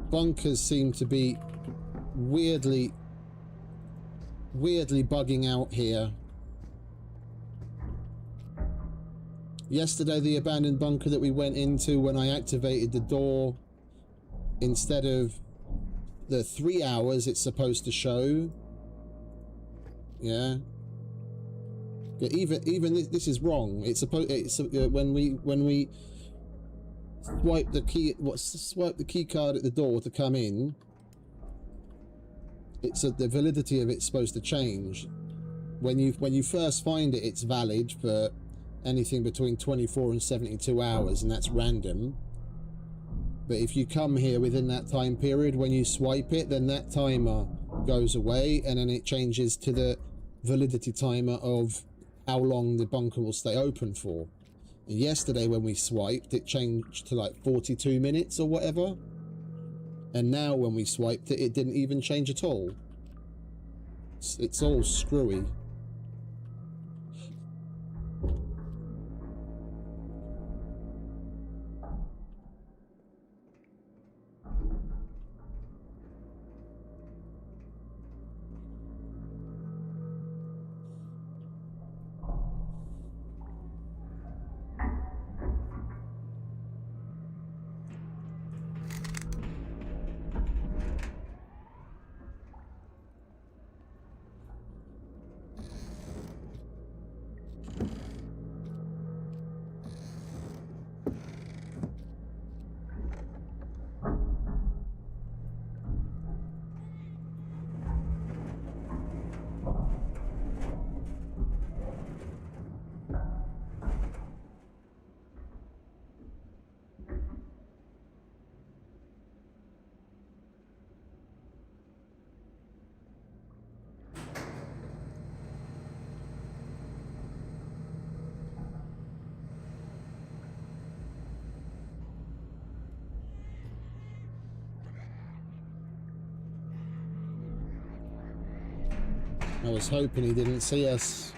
bunkers seem to be weirdly bugging out here. Yesterday, the abandoned bunker that we went into, when I activated the door, instead of the 3 hours it's supposed to show, yeah. Even this is wrong. It's supposed. When we swipe the key card at the door to come in, the validity of it's supposed to change. When you first find it, it's valid for anything between 24 and 72 hours, and that's random. But if you come here within that time period, when you swipe it, then that timer goes away, and then it changes to the validity timer of how long the bunker will stay open for. And yesterday when we swiped, it changed to like 42 minutes or whatever. And now when we swiped it, it didn't even change at all. It's all screwy. I was hoping he didn't see us.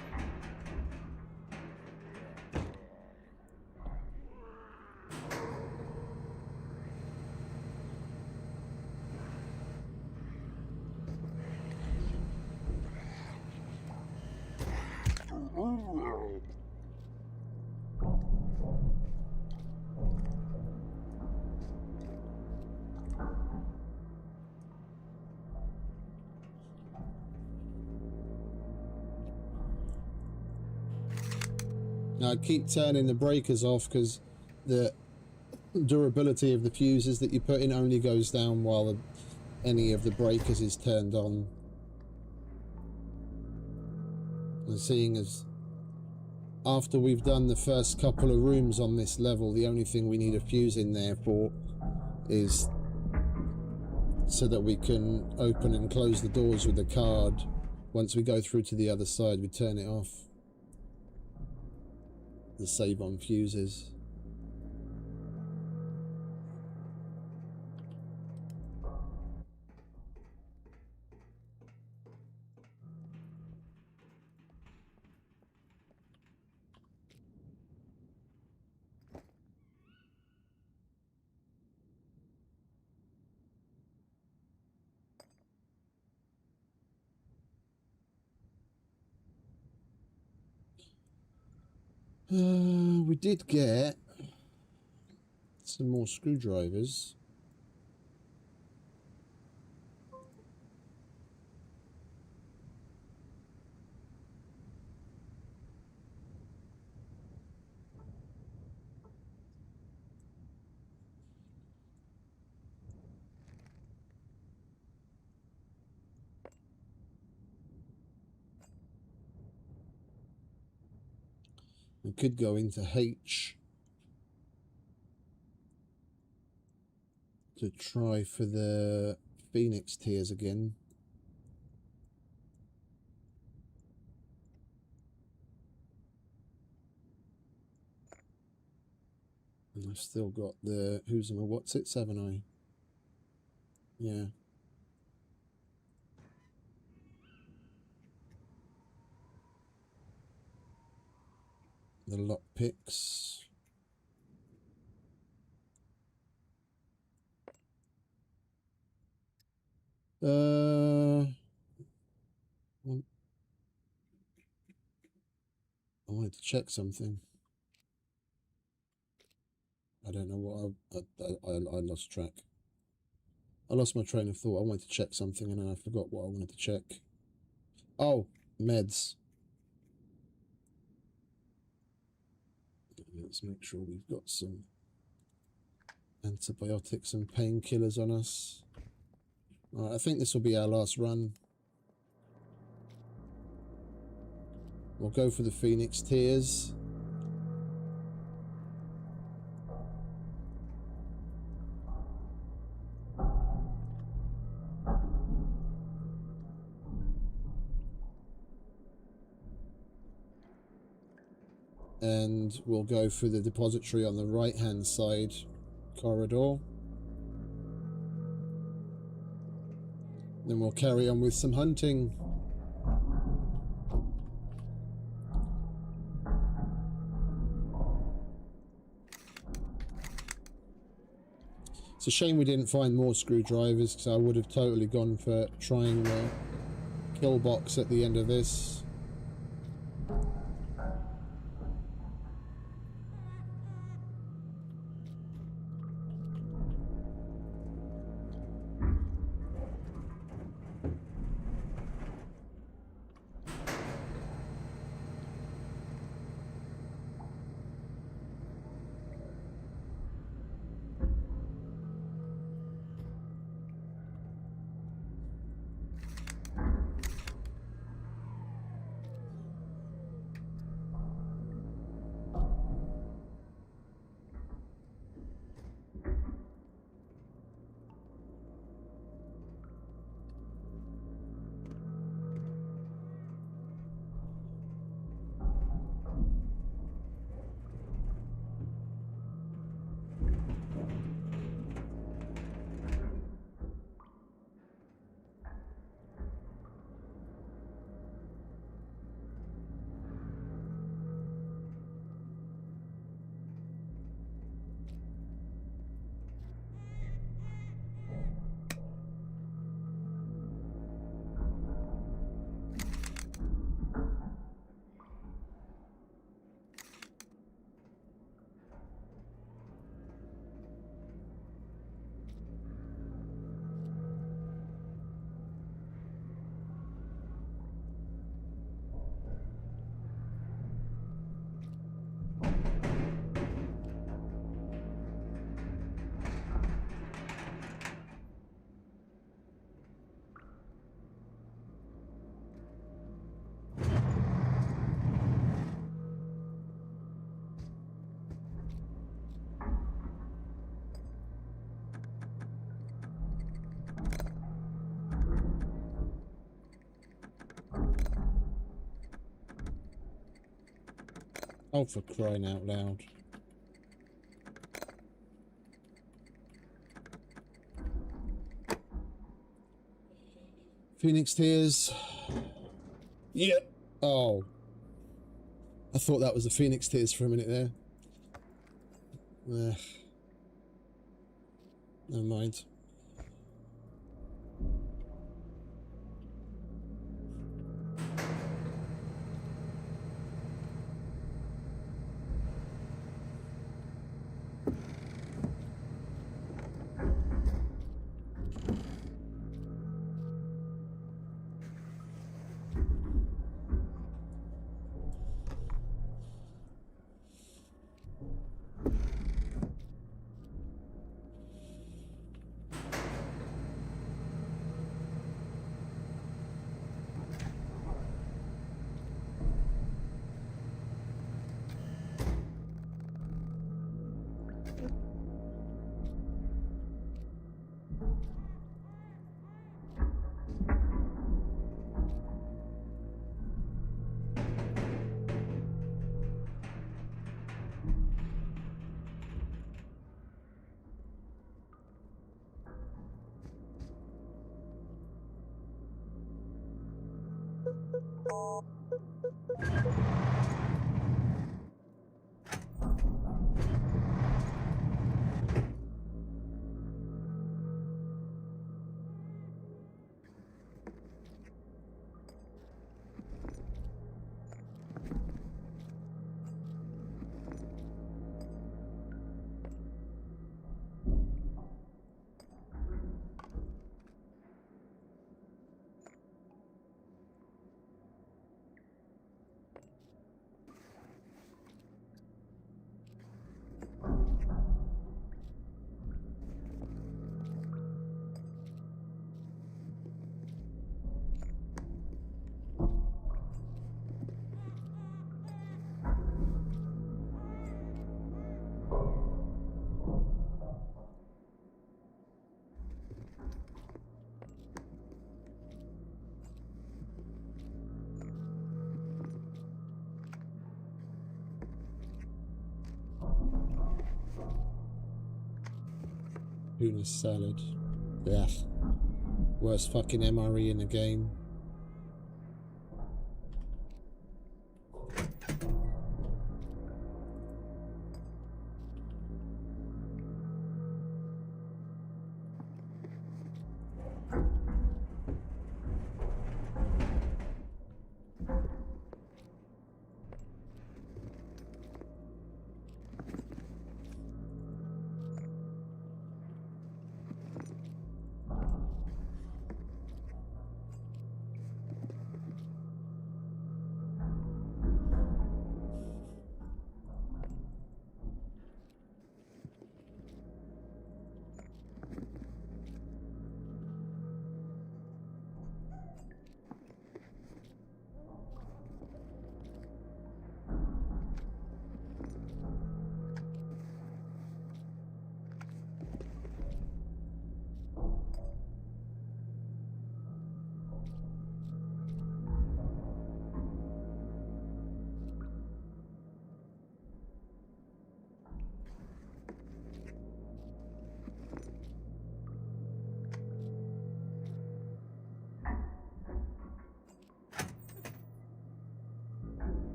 Now I keep turning the breakers off because the durability of the fuses that you put in only goes down while any of the breakers is turned on. And seeing as after we've done the first couple of rooms on this level, the only thing we need a fuse in there for is so that we can open and close the doors with the card. Once we go through to the other side, we turn it off. The save on fuses. We did get some more screwdrivers. We could go into H to try for the Phoenix tiers again. And I've still got the who's and what's it, 7i. Yeah. The lock picks. I wanted to check something. I don't know what I lost track. I lost my train of thought. I wanted to check something and then I forgot what I wanted to check. Oh, meds. Let's make sure we've got some antibiotics and painkillers on us. Alright, I think this will be our last run. We'll go for the Phoenix Tears. And we'll go for the depository on the right hand side corridor. Then we'll carry on with some hunting. It's a shame we didn't find more screwdrivers, because I would have totally gone for trying the kill box at the end of this. Oh, for crying out loud. Phoenix Tears. Yep. Oh. I thought that was the Phoenix Tears for a minute there. Never mind. Tuna salad. Ugh. Worst fucking MRE in the game.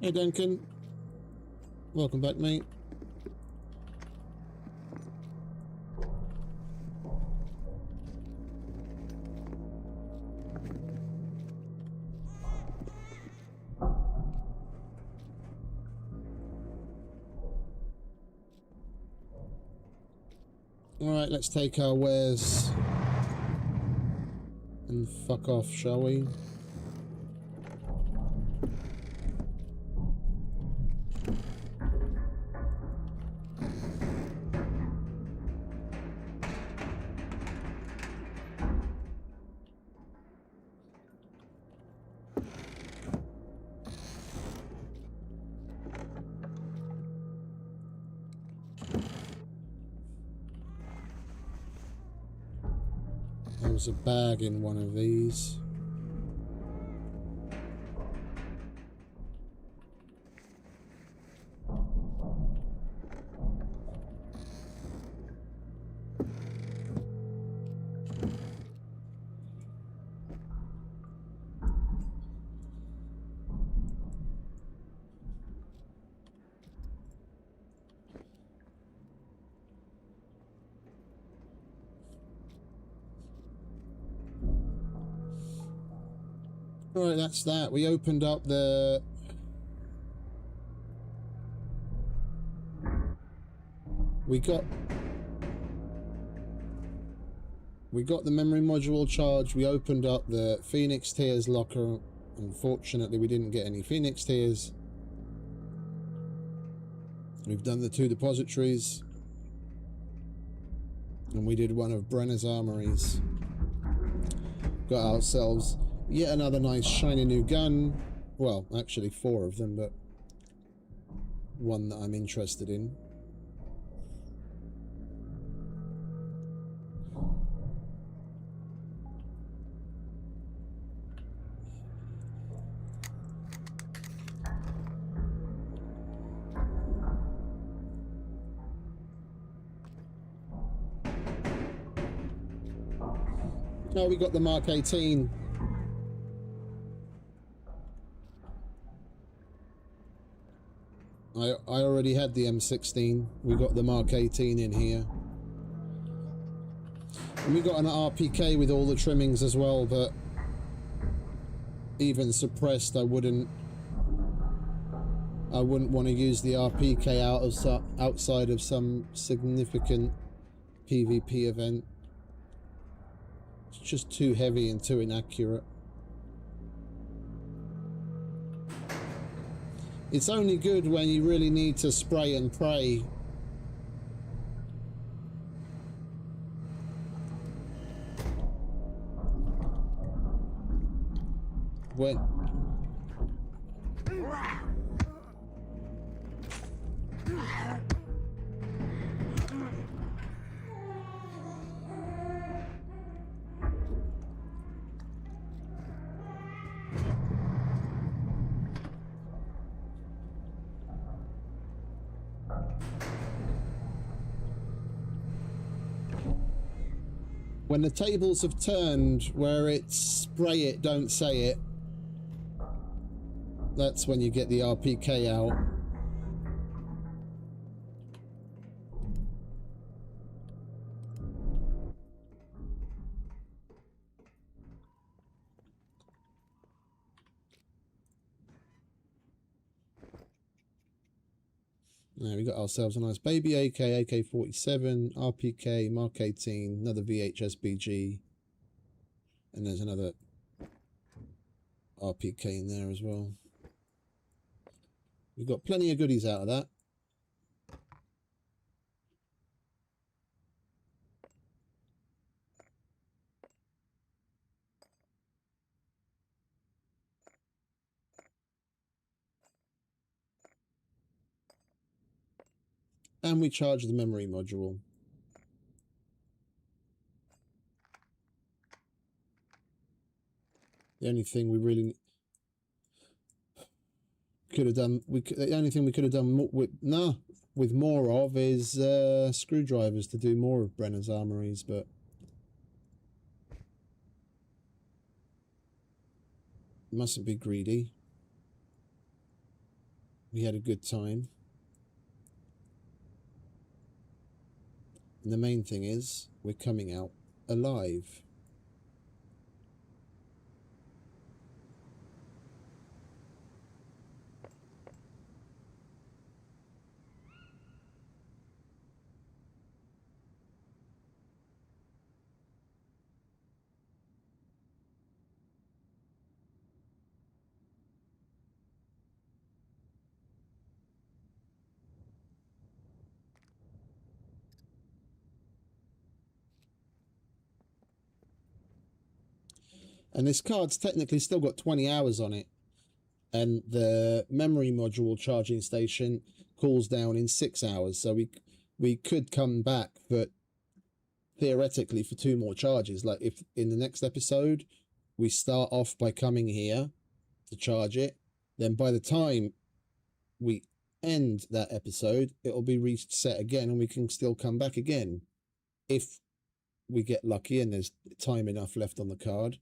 Hey Duncan, welcome back, mate. Alright, let's take our wares and fuck off, shall we? There was a bag in one of these. Alright, that's that. We opened up the... We got the memory module charged. We opened up the Phoenix Tears locker. Unfortunately, we didn't get any Phoenix Tears. We've done the 2 depositories. And we did one of Brenner's armories. Got ourselves yet another nice shiny new gun. Well, actually 4 of them, but one that I'm interested in. Oh, we got the Mark 18. I already had the M16. We got the Mark 18 in here. And we got an RPK with all the trimmings as well, but even suppressed, I wouldn't want to use the RPK outside of some significant PvP event. It's just too heavy and too inaccurate. It's only good when you really need to spray and pray. When the tables have turned where it's spray it, don't say it, that's when you get the RPK out. Now we got ourselves a nice baby AK, AK-47, RPK, Mark 18, another VHSBG, and there's another RPK in there as well. We've got plenty of goodies out of that. And we charge the memory module. The only thing we really could have done, the only thing we could have done with more of is screwdrivers to do more of Brenner's armories, but mustn't be greedy. We had a good time. And the main thing is, we're coming out alive. And this card's technically still got 20 hours on it. And the memory module charging station cools down in 6 hours. So we could come back, but theoretically for 2 more charges. Like if in the next episode, we start off by coming here to charge it, then by the time we end that episode, it'll be reset again and we can still come back again. If we get lucky and there's time enough left on the card.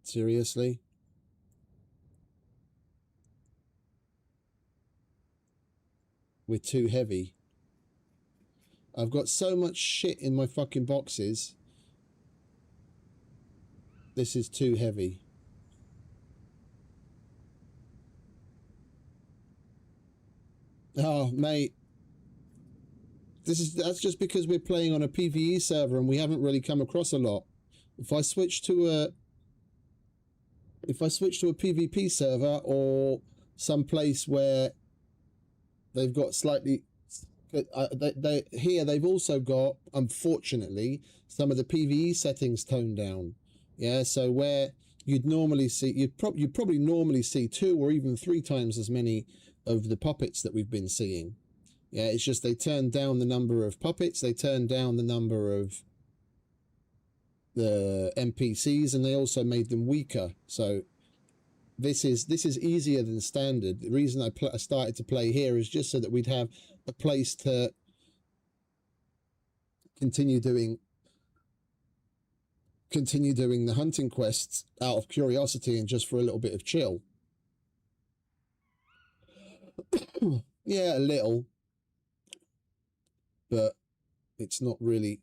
Seriously? We're too heavy. I've got so much shit in my fucking boxes. This is too heavy. Oh, mate. That's just because we're playing on a PvE server and we haven't really come across a lot. If I switch to if I switch to a PvP server or some place where they've got slightly, they've also got, unfortunately, some of the PvE settings toned down. Yeah, so where you'd normally see, you'd probably normally see 2 or even 3 times as many of the puppets that we've been seeing. Yeah, it's just they turned down the number of puppets, they turned down the number of the NPCs, and they also made them weaker. So this is easier than standard. The reason I started to play here is just so that we'd have a place to continue doing the hunting quests out of curiosity and just for a little bit of chill. Yeah, a little, but it's not really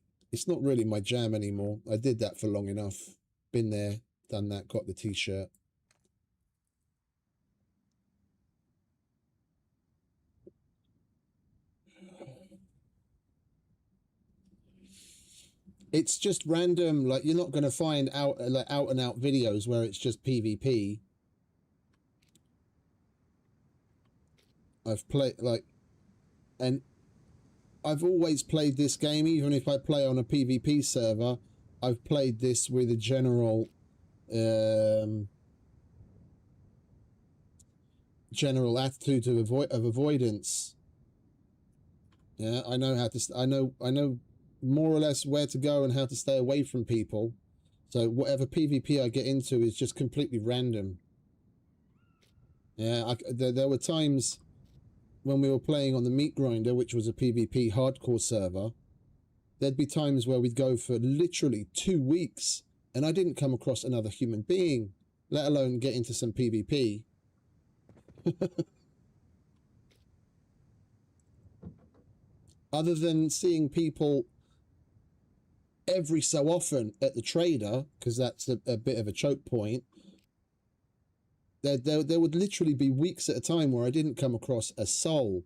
my jam anymore. I did that for long enough. Been there, done that, got the t-shirt. It's just random, like you're not going to find out and out videos where it's just PvP. I've played and I've always played this game, even if I play on a PvP server. I've played this with a general attitude of avoidance. Yeah, I know how to. I know more or less where to go and how to stay away from people. So whatever PvP I get into is just completely random. Yeah, there were times when we were playing on the Meat Grinder, which was a PvP hardcore server. There'd be times where we'd go for literally 2 weeks and I didn't come across another human being, let alone get into some PvP. Other than seeing people every so often at the trader, because that's a bit of a choke point, there would literally be weeks at a time where I didn't come across a soul.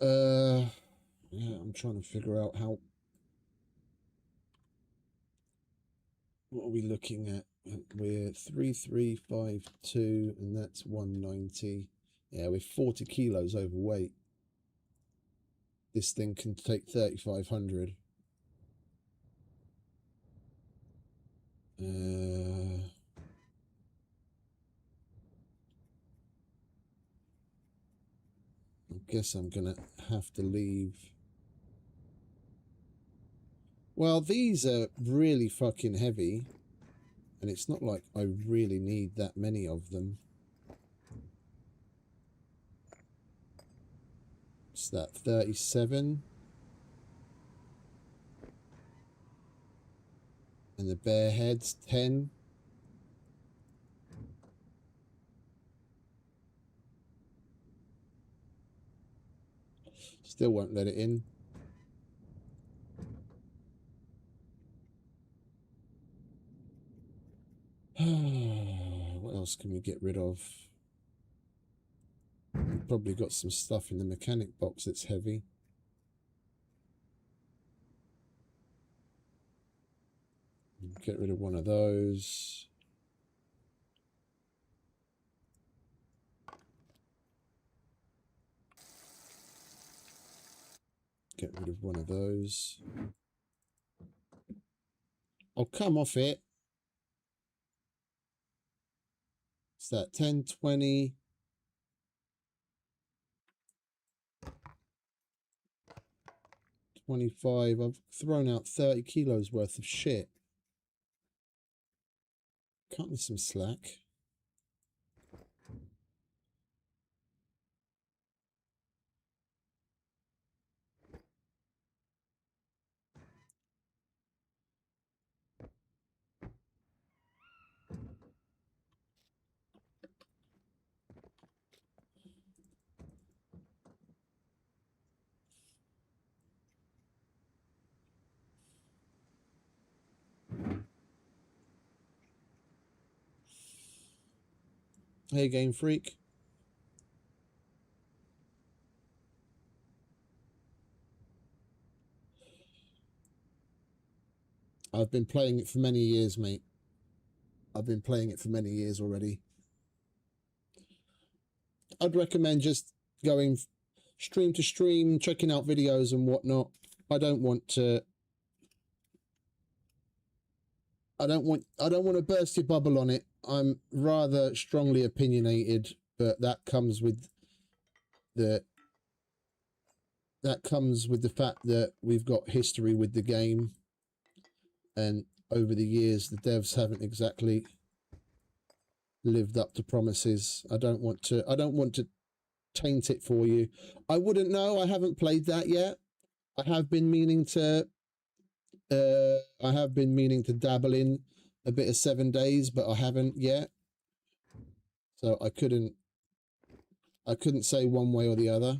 Yeah, I'm trying to figure out how. What are we looking at? We're 3352, and that's 190. Yeah, we're 40 kilos overweight. This thing can take 3,500. I guess I'm gonna have to leave. Well, these are really fucking heavy, and it's not like I really need that many of them. What's that, 37? And the bear heads, 10. Still won't let it in. What else can we get rid of? We've probably got some stuff in the mechanic box that's heavy. Get rid of one of those. Get rid of one of those. I'll come off it. What's that? 10, 20. 25. I've thrown out 30 kilos worth of shit. Cut me some slack. Hey, Game Freak. I've been playing it for many years, mate. I've been playing it for many years already. I'd recommend just going stream to stream, checking out videos and whatnot. I don't want to burst your bubble on it. I'm rather strongly opinionated, but that comes with the fact that we've got history with the game, and over the years the devs haven't exactly lived up to promises. I don't want to taint it for you. I wouldn't know. I haven't played that yet. I have been meaning to dabble in a bit of 7 days, but I haven't yet. So I couldn't say one way or the other.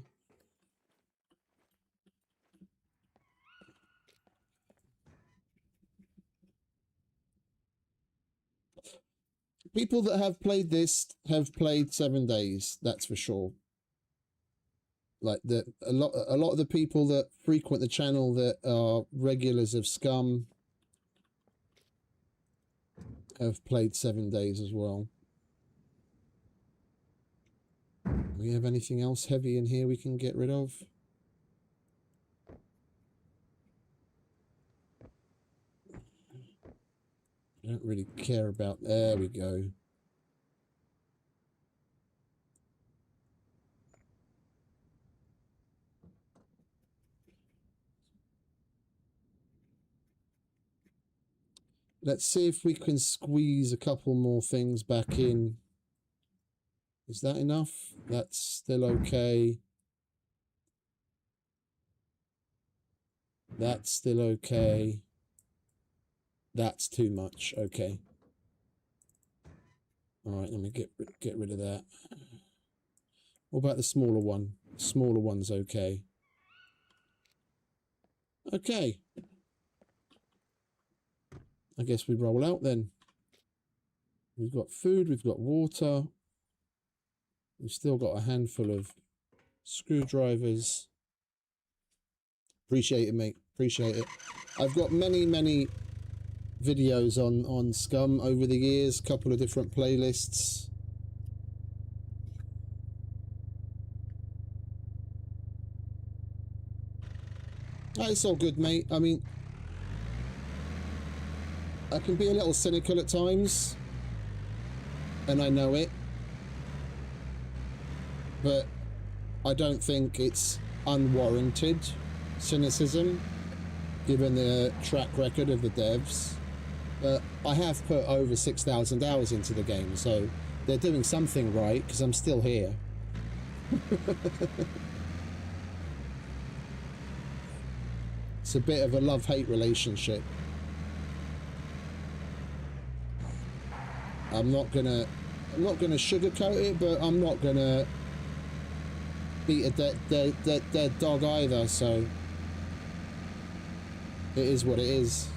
People that have played this have played 7 days, that's for sure. Like a lot of the people that frequent the channel that are regulars of SCUM have played 7 days as well. Do we have anything else heavy in here we can get rid of? I don't really care about... There we go. Let's see if we can squeeze a couple more things back in. Is that enough? That's still okay. That's still okay. That's too much. Okay. All right, let me get rid of that. What about the smaller one? The smaller one's okay. Okay. I guess we roll out then. We've got food, we've got water. We've still got a handful of screwdrivers. Appreciate it, mate. Appreciate it. I've got many videos on SCUM over the years, couple of different playlists. Oh, it's all good, mate. I mean, I can be a little cynical at times, and I know it, but I don't think it's unwarranted cynicism given the track record of the devs. But I have put over 6,000 hours into the game, so they're doing something right because I'm still here. It's a bit of a love-hate relationship. I'm not gonna sugarcoat it, but I'm not gonna beat a dead dog either, so it is what it is.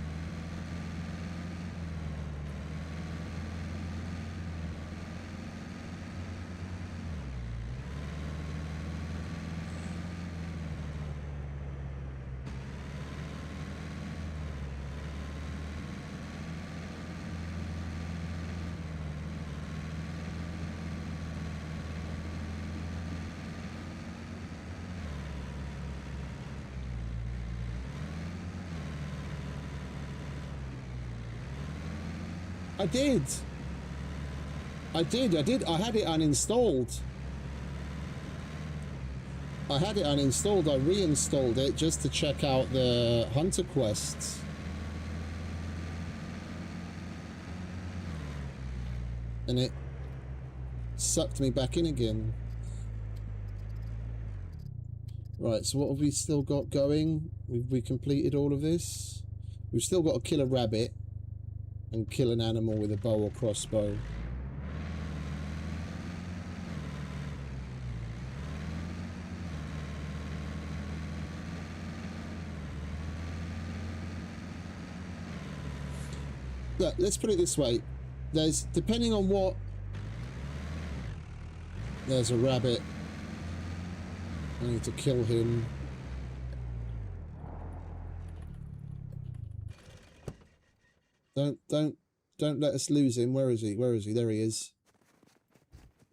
I did. I had it uninstalled. I reinstalled it just to check out the Hunter quests. And it sucked me back in again. Right, so what have we still got going? We completed all of this. We've still got to kill a rabbit and kill an animal with a bow or crossbow. Look, let's put it this way. There's, depending on what... There's a rabbit. I need to kill him. Don't let us lose him. Where is he? Where is he? There he is.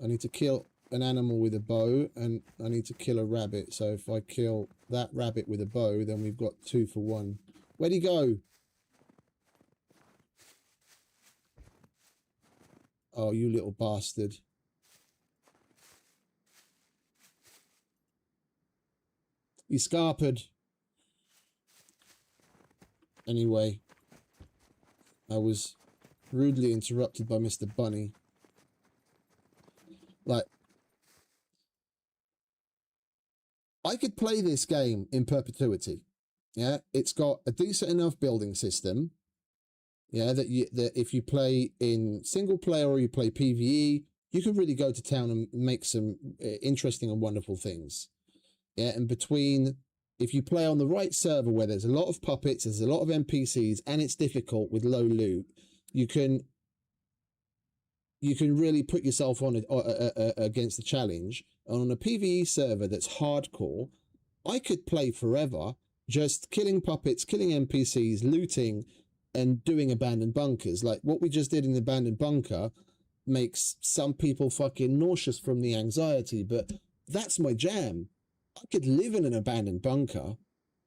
I need to kill an animal with a bow, and I need to kill a rabbit. So if I kill that rabbit with a bow, then we've got 2 for 1. Where'd he go? Oh, you little bastard. He scarpered. Anyway, I was rudely interrupted by Mr. Bunny. Like, I could play this game in perpetuity. Yeah, it's got a decent enough building system. Yeah, that if you play in single player or you play PvE, you can really go to town and make some interesting and wonderful things. Yeah, and if you play on the right server where there's a lot of puppets, there's a lot of NPCs, and it's difficult with low loot, you can really put yourself on against the challenge. And on a PvE server that's hardcore, I could play forever, just killing puppets, killing NPCs, looting, and doing abandoned bunkers. Like what we just did in the abandoned bunker makes some people fucking nauseous from the anxiety, but that's my jam. I could live in an abandoned bunker,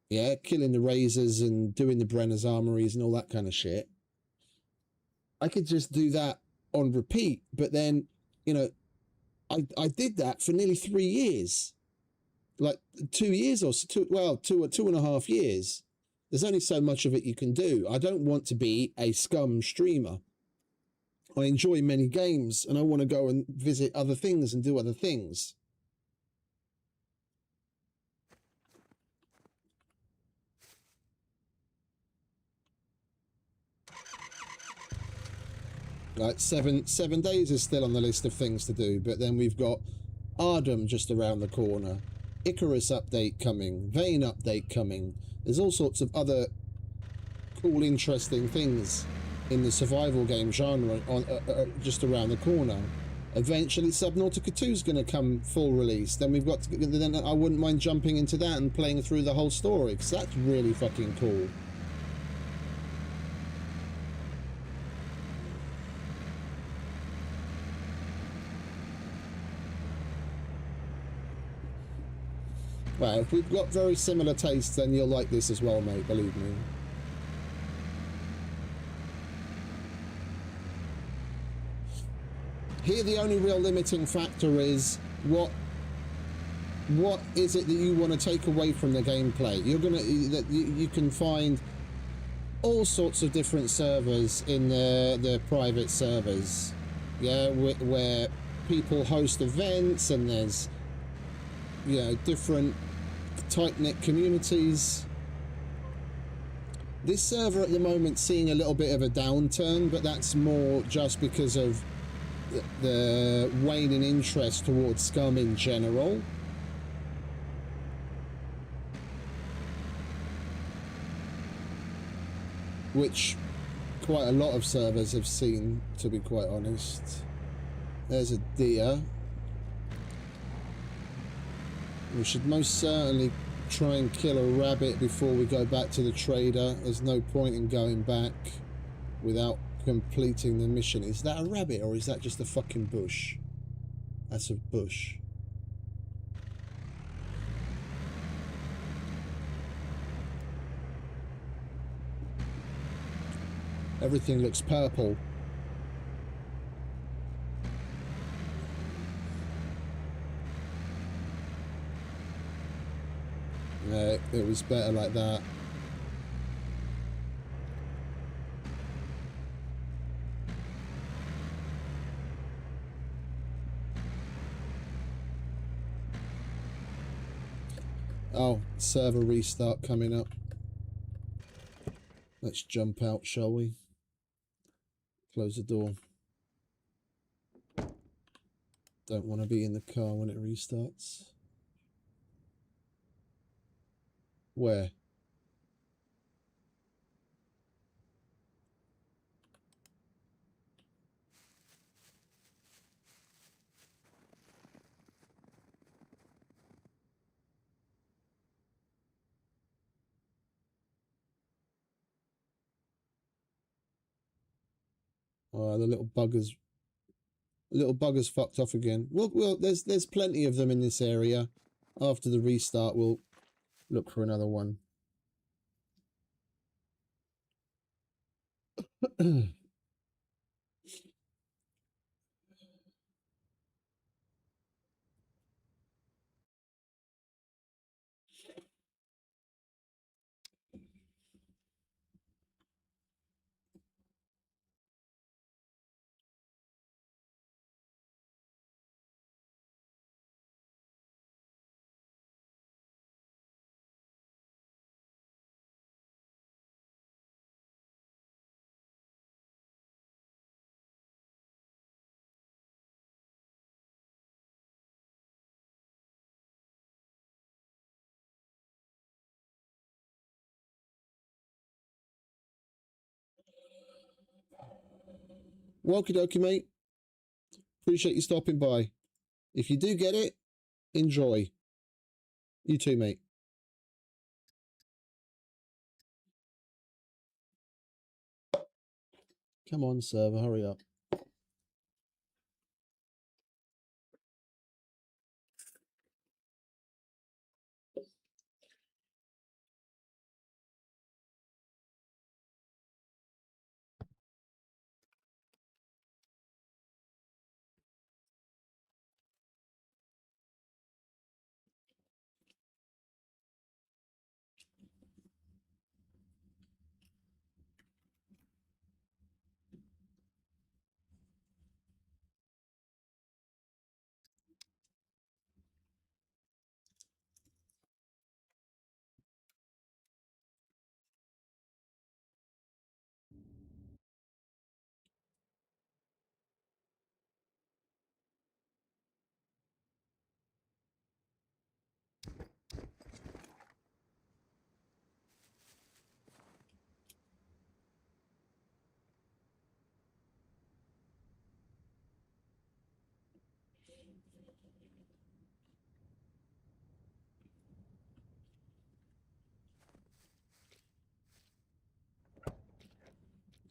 yeah, killing the razors and doing the Brenner's armories and all that kind of shit. I could just do that on repeat, but then, you know, I did that for nearly 3 years. Like 2 years or so, 2.5 years. There's only so much of it you can do. I don't want to be a SCUM streamer. I enjoy many games and I want to go and visit other things and do other things. Like seven days is still on the list of things to do, but then we've got Ardum just around the corner, Icarus update coming, Vane update coming. There's all sorts of other cool, interesting things in the survival game genre just around the corner. Eventually Subnautica 2 is going to come full release. Then we've got then I wouldn't mind jumping into that and playing through the whole story, because that's really fucking cool. Well, if we've got very similar tastes, then you'll like this as well, mate, believe me. Here the only real limiting factor is what is it that you want to take away from the gameplay. You can find all sorts of different servers in the private servers, yeah, where people host events, and there's, you know, different tight-knit communities. This server at the moment seeing a little bit of a downturn, but that's more just because of the waning interest towards SCUM in general. Which quite a lot of servers have seen, to be quite honest. There's a deer. We should most certainly try and kill a rabbit before we go back to the trader. There's no point in going back without completing the mission. Is that a rabbit or is that just a fucking bush? That's a bush. Everything looks purple. Yeah, it was better like that. Oh, server restart coming up. Let's jump out, shall we? Close the door. Don't want to be in the car when it restarts. Where? Oh, the little buggers. Little buggers fucked off again. Well, there's plenty of them in this area. After the restart, we'll look for another one. Okie dokie, mate. Appreciate you stopping by. If you do get it, enjoy. You too, mate. Come on, server, hurry up.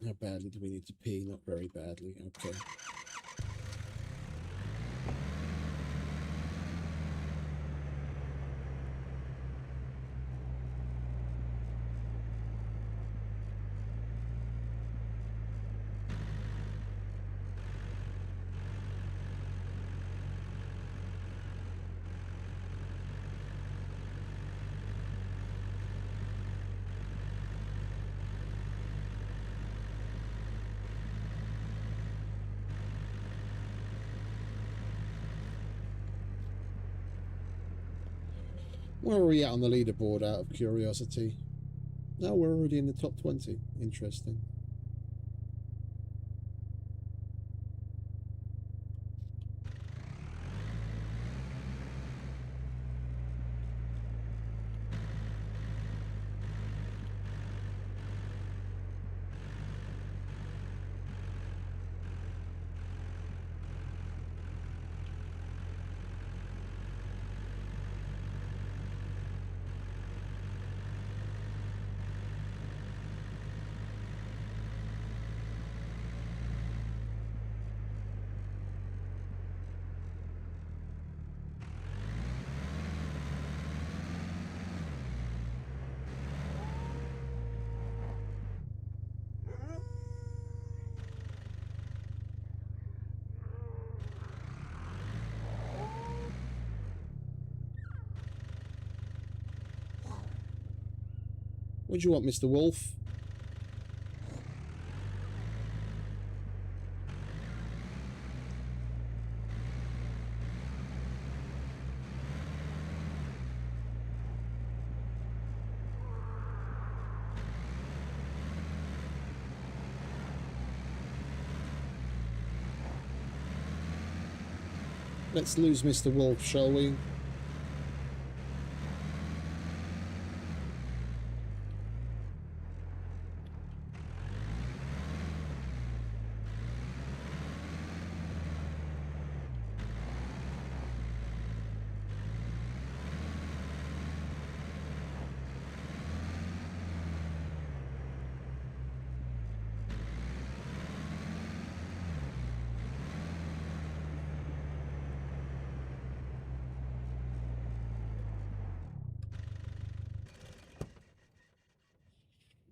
How badly do we need to pee? Not very badly. Okay. Where are we at on the leaderboard, out of curiosity? No, we're already in the top 20. Interesting. What do you want, Mr. Wolf? Let's lose Mr. Wolf, shall we?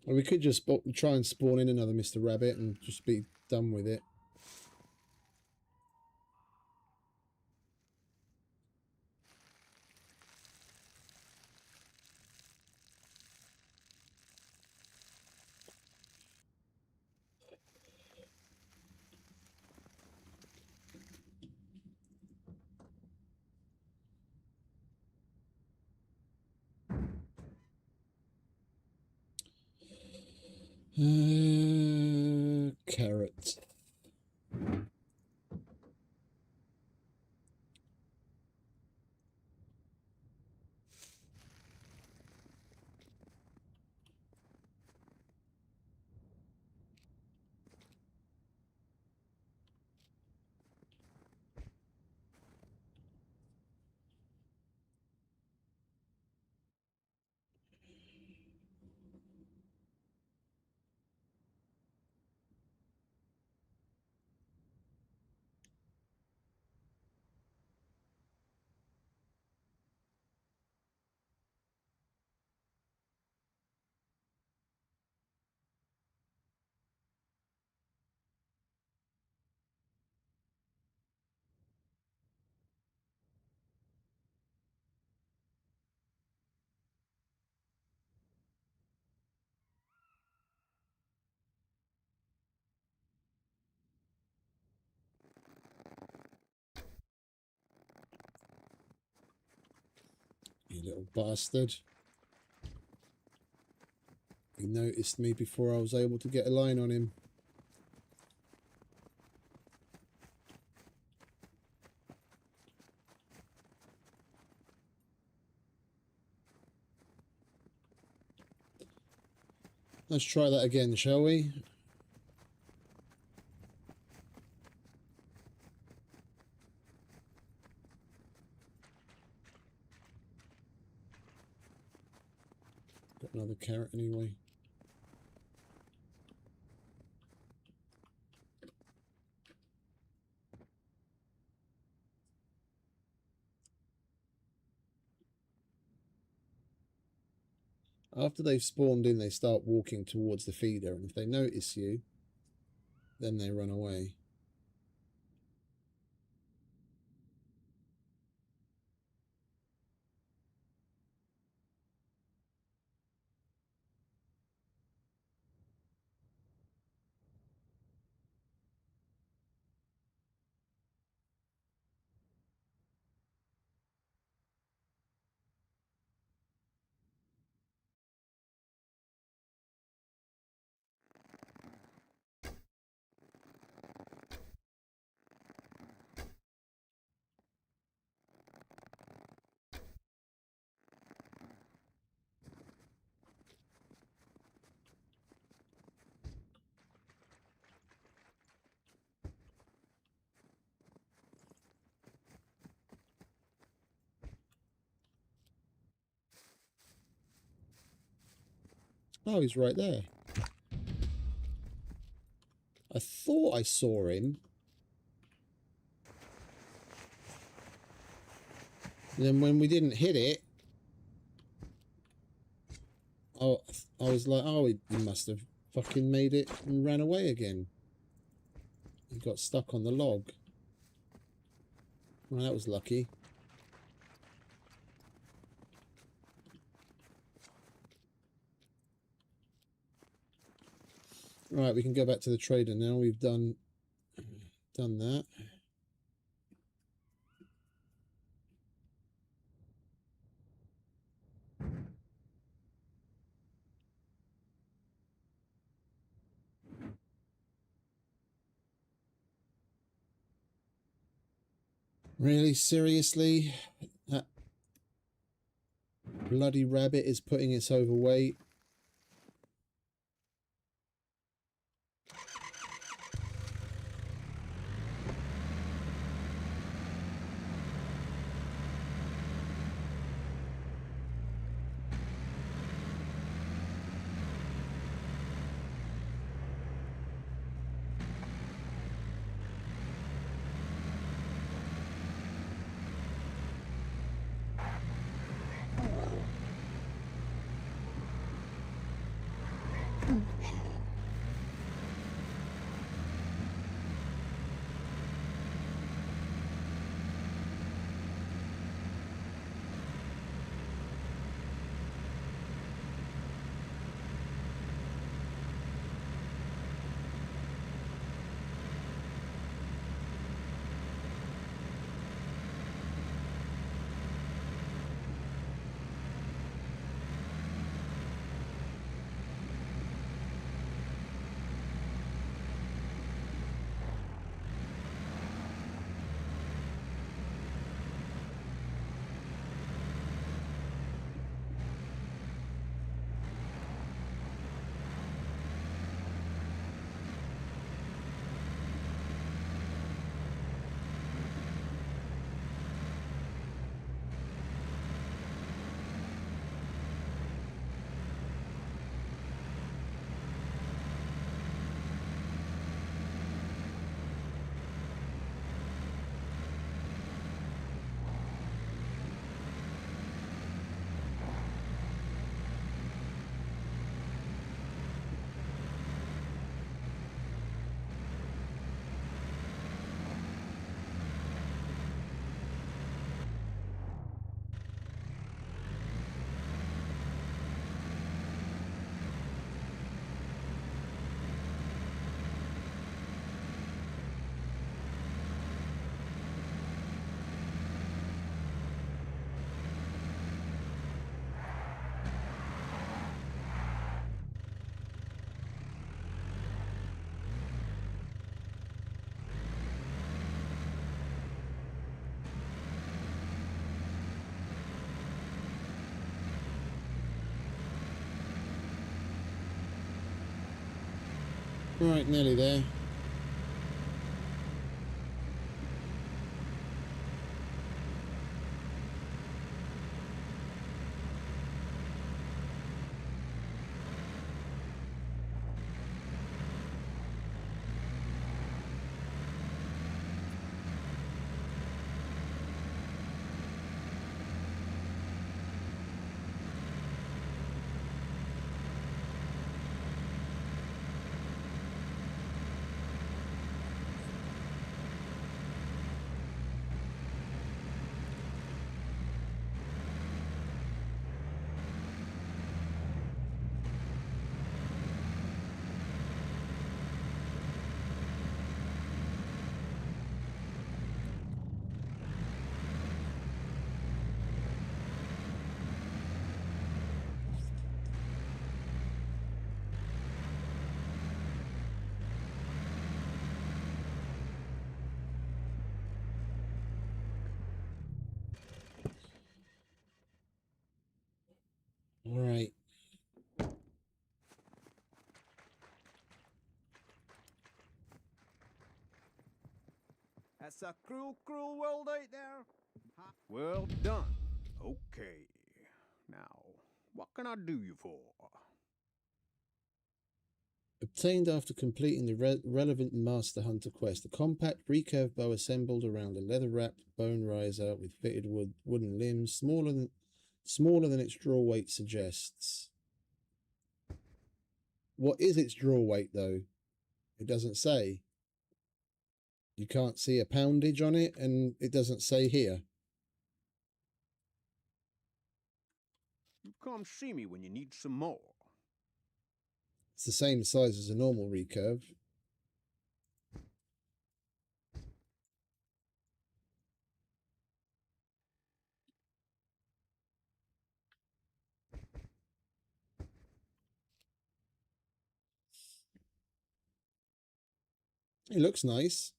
Or we could just try and spawn in another Mr. Rabbit and just be done with it. Carrot. You little bastard. He noticed me before I was able to get a line on him. Let's try that again, shall we? Got another carrot anyway. After they've spawned in, they start walking towards the feeder, and if they notice you, then they run away. Oh, he's right there. I thought I saw him. And then when we didn't hit it, I was like, oh, he must have fucking made it and ran away again. He got stuck on the log. Well, that was lucky. Right, we can go back to the trader now. We've done that. Really? Seriously? That bloody rabbit is putting us overweight. Right, nearly there. All right. That's a cruel, cruel world out there. Huh? Well done. Okay. Now, what can I do you for? Obtained after completing the relevant Master Hunter quest. A compact recurve bow assembled around a leather-wrapped bone riser with fitted wooden limbs, smaller than its draw weight suggests. What is its draw weight, though? It doesn't say. You can't see a poundage on it, and it doesn't say here. You come see me when you need some more. It's the same size as a normal recurve. It looks nice.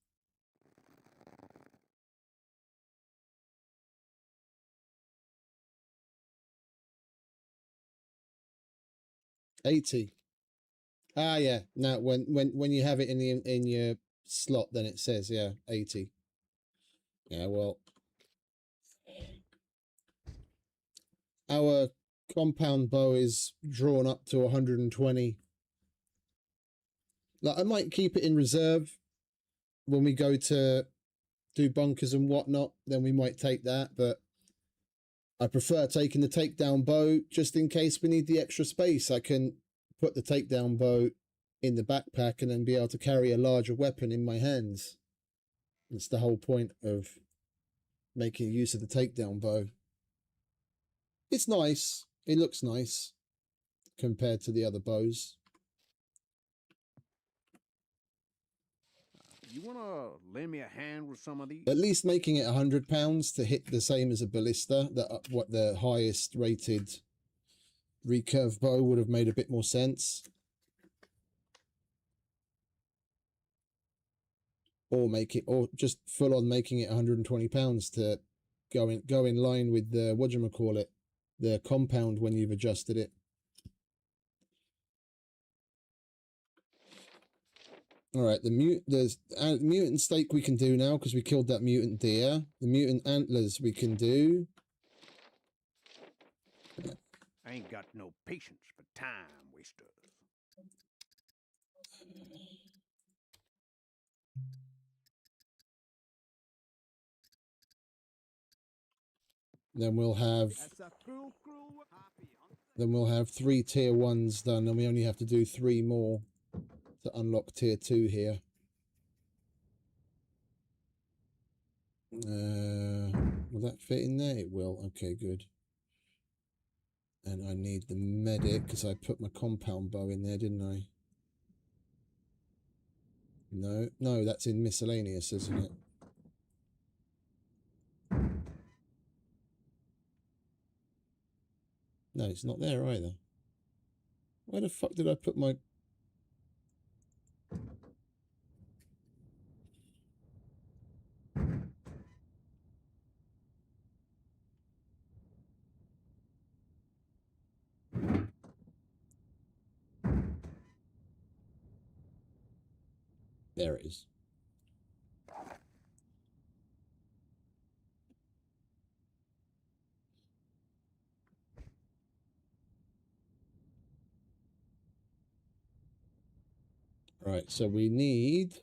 $80. Ah, yeah. Now, when you have it in your slot, then it says, yeah, 80. Yeah, well, our compound bow is drawn up to 120. Like, I might keep it in reserve when we go to do bunkers and whatnot. Then we might take that, but I prefer taking the takedown bow just in case we need the extra space. I can put the takedown bow in the backpack and then be able to carry a larger weapon in my hands. It's the whole point of making use of the takedown bow. It's nice. It looks nice compared to the other bows. You wanna lend me a hand with some of these? At least making it £100 to hit the same as a ballista, that what the highest rated recurve bow would have made a bit more sense. Or just full on making it £120 to go in line with the whatchamacallit, the compound when you've adjusted it. All right, there's mutant steak we can do now because we killed that mutant deer. The mutant antlers we can do. I ain't got no patience for time wasters. Then we'll have That's a cruel, cruel happy. then we'll have 3 tier 1s done, and we only have to do 3 more to unlock tier 2 here. Will that fit in there? It will. Okay, good. And I need the medic because I put my compound bow in there, didn't I? No, that's in miscellaneous, isn't it? No, it's not there either. Where the fuck did I put my... There it is. Right, so we need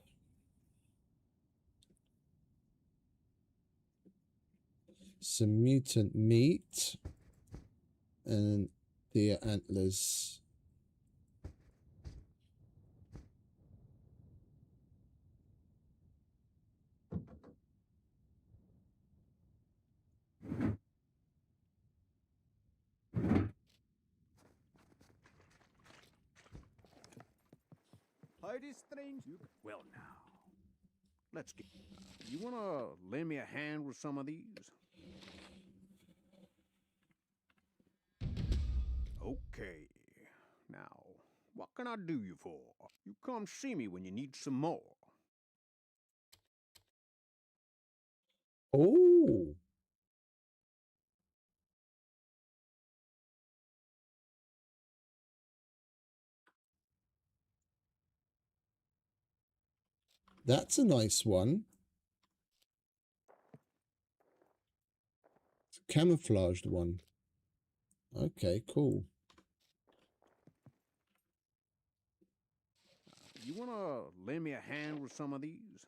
some mutant meat and deer antlers. Howdy, strange. Well, now, let's get. You wanna lend me a hand with some of these? Okay. Now, what can I do you for? You come see me when you need some more. Oh, that's a nice one. Camouflaged one. Okay, cool. You wanna lend me a hand with some of these?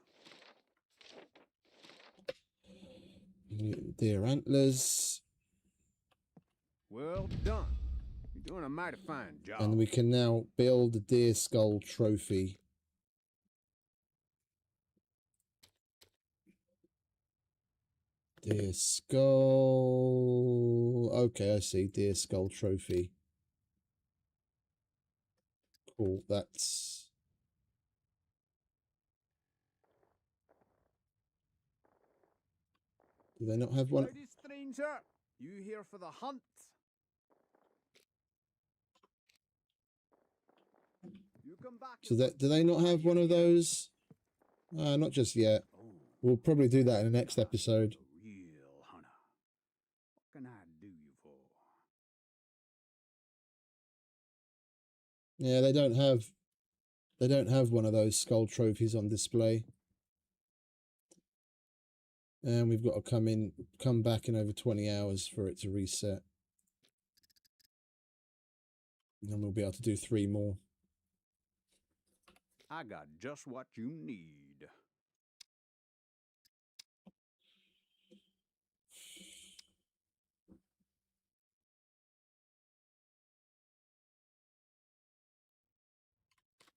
Deer antlers. Well done. You're doing a mighty fine job. And we can now build the deer skull trophy. Deer skull. Okay, I see. Deer skull trophy. Cool. That's. Do they not have one? Howdy, stranger. You here for the hunt? You come back. So that do they not have one of those? Not just yet. We'll probably do that in the next episode. Real hunter. What can I do you for? Yeah, they don't have one of those skull trophies on display. And we've got to come back in over 20 hours for it to reset. And then we'll be able to do 3 more. I got just what you need.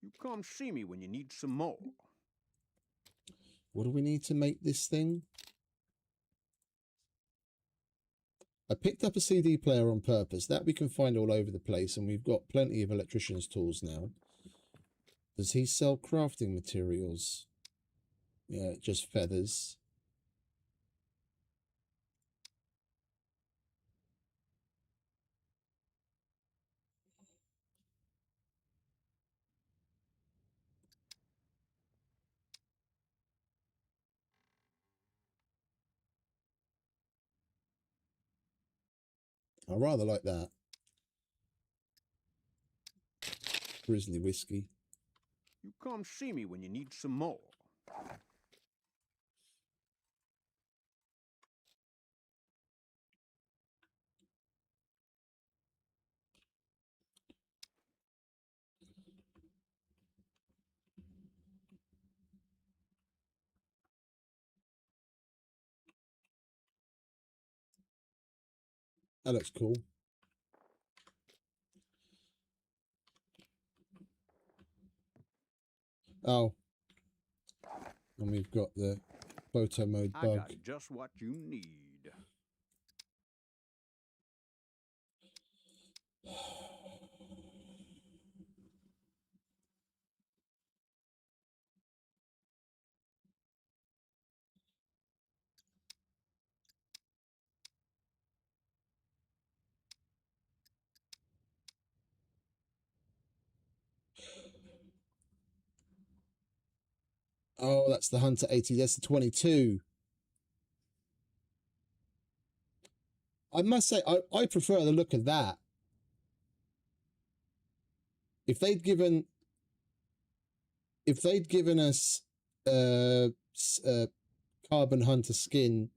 You come see me when you need some more. What do we need to make this thing? I picked up a CD player on purpose. That we can find all over the place, and we've got plenty of electrician's tools now. Does he sell crafting materials? Yeah, just feathers. I rather like that. Grizzly whiskey. You come see me when you need some more. That looks cool. Oh. And we've got the photo mode I bug. got just what you need. Oh, that's the Hunter 80. That's the 22. I must say, I prefer the look of that. If they'd given if they'd given us Carbon Hunter skin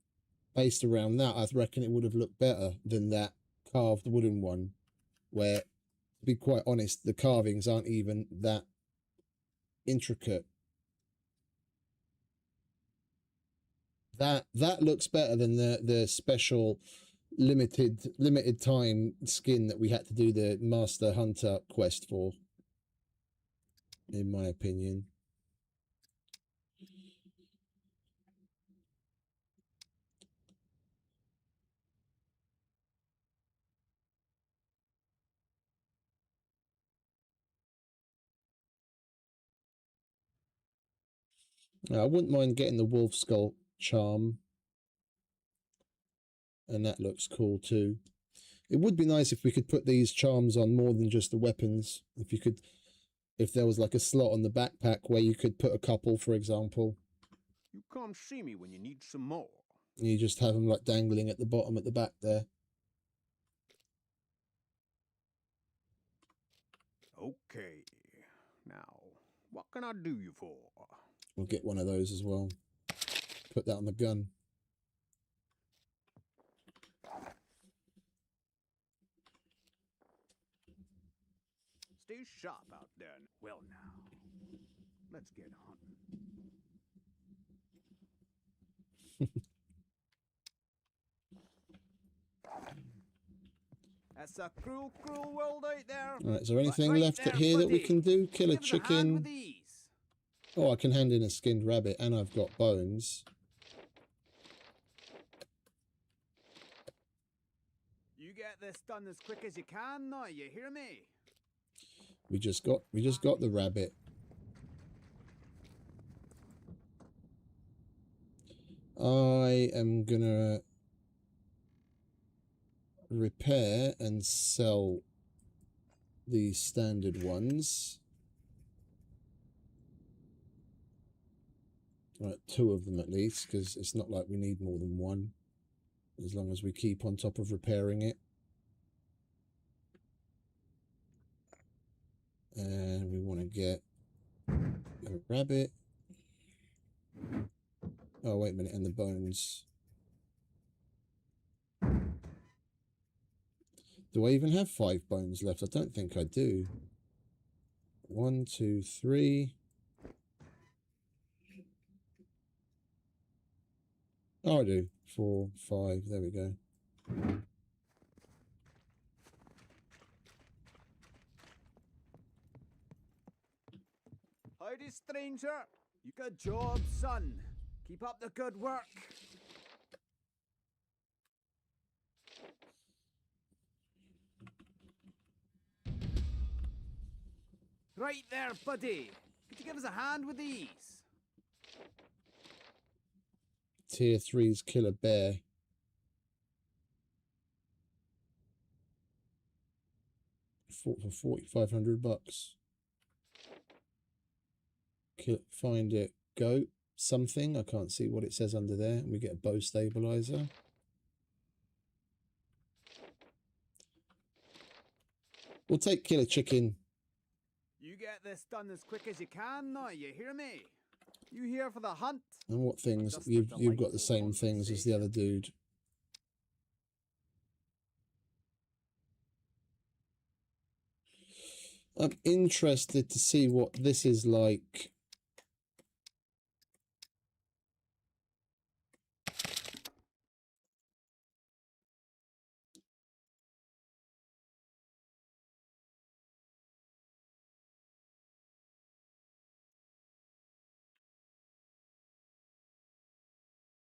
based around that, I reckon it would have looked better than that carved wooden one, where, to be quite honest, the carvings aren't even that intricate. That looks better than the special limited time skin that we had to do the Master Hunter quest for, in my opinion. I wouldn't mind getting the wolf skull charm, and that looks cool too. It would be nice if we could put these charms on more than just the weapons. If there was like a slot on the backpack where you could put a couple, for example. You come see me when you need some more. And you just have them like dangling at the bottom at the back there. Okay. Now, what can I do you for? We'll get one of those as well. Put that on the gun. Stay sharp out there. Well now, let's get hunting. That's a cruel, cruel world out there. Alright, is there anything Right left there, here that we buddy. can do? Kill a Give us hand chicken. with these. Oh, I can hand in a skinned rabbit, and I've got bones. You get this done as quick as you can now, you hear me? We just got the rabbit. I am gonna repair and sell the standard ones. Right, 2 of them at least, because it's not like we need more than one, as long as we keep on top of repairing it. And we want to get a rabbit. Oh, wait a minute, and the bones. Do I even have 5 bones left? I don't think I do. 1, 2, 3. Oh, I do. 4, 5. There we go. Howdy, stranger. You got job, son. Keep up the good work. Right there, buddy. Could you give us a hand with these? Tier 3's kill a bear. For 4,500 bucks. Find it. Goat. Something. I can't see what it says under there. And we get a bow stabilizer. We'll take kill a chicken. You get this done as quick as you can now, you hear me? You here for the hunt? And what things? Just a You've got the delightful same things as the other dude. I'm interested to see what this is like.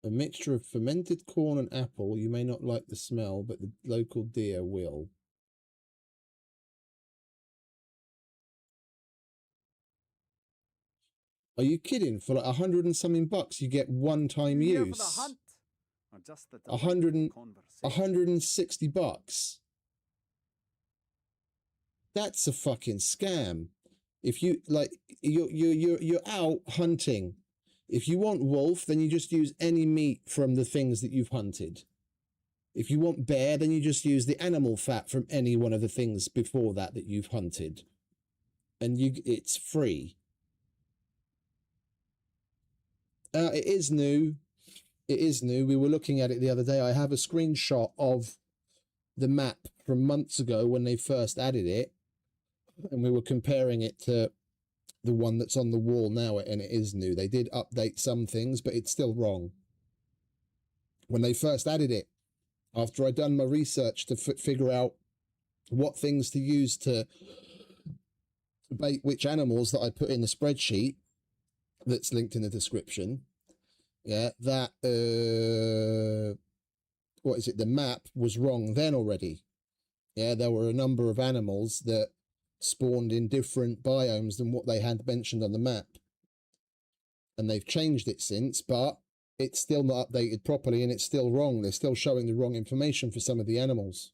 A mixture of fermented corn and apple. You may not like the smell, but the local deer will. Are you kidding? For like 100 and something bucks, you get one-time You here use. for the hunt? Or just the 160 bucks. That's a fucking scam. If you like, you're out hunting. If you want wolf, then you just use any meat from the things that you've hunted. If you want bear, then you just use the animal fat from any one of the things before that you've hunted. And it's free. It is new. It is new. We were looking at it the other day. I have a screenshot of the map from months ago when they first added it, and we were comparing it to the one that's on the wall now, and it is new. They did update some things, but it's still wrong. When they first added it, after I'd done my research to figure out what things to use to bait which animals that I put in the spreadsheet that's linked in the description, yeah, that what is it, the map was wrong then already. Yeah, there were a number of animals that spawned in different biomes than what they had mentioned on the map, and they've changed it since, but it's still not updated properly, and it's still wrong. They're still showing the wrong information for some of the animals.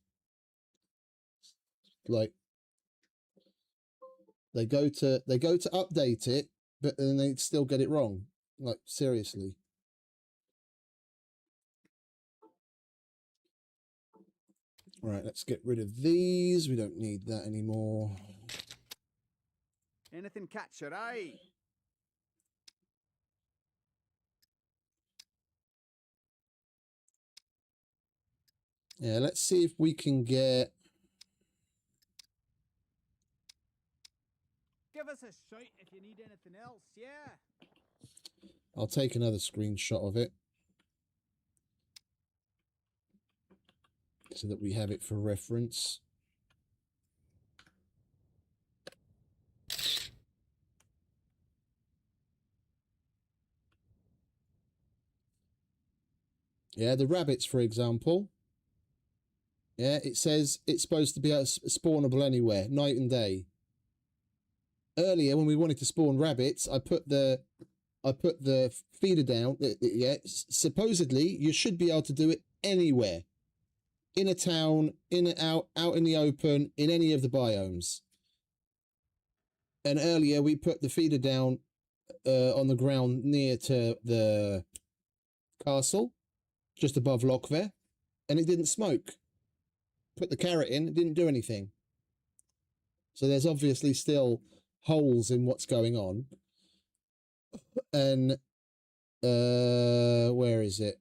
Like, they go to update it, but then they still get it wrong. Like, seriously. Right, let's get rid of these. We don't need that anymore. Anything catch your eye? Yeah, let's see if we can get... Give us a shout if you need anything else, yeah? I'll take another screenshot of it so that we have it for reference. Yeah, the rabbits, for example. Yeah, it says it's supposed to be spawnable anywhere, night and day. Earlier, when we wanted to spawn rabbits, I put the feeder down. Yeah, supposedly you should be able to do it anywhere, in a town, out in the open, in any of the biomes. And earlier we put the feeder down on the ground near to the castle, just above Lockver, and it didn't smoke. Put the carrot in, it didn't do anything. So there's obviously still holes in what's going on. And where is it?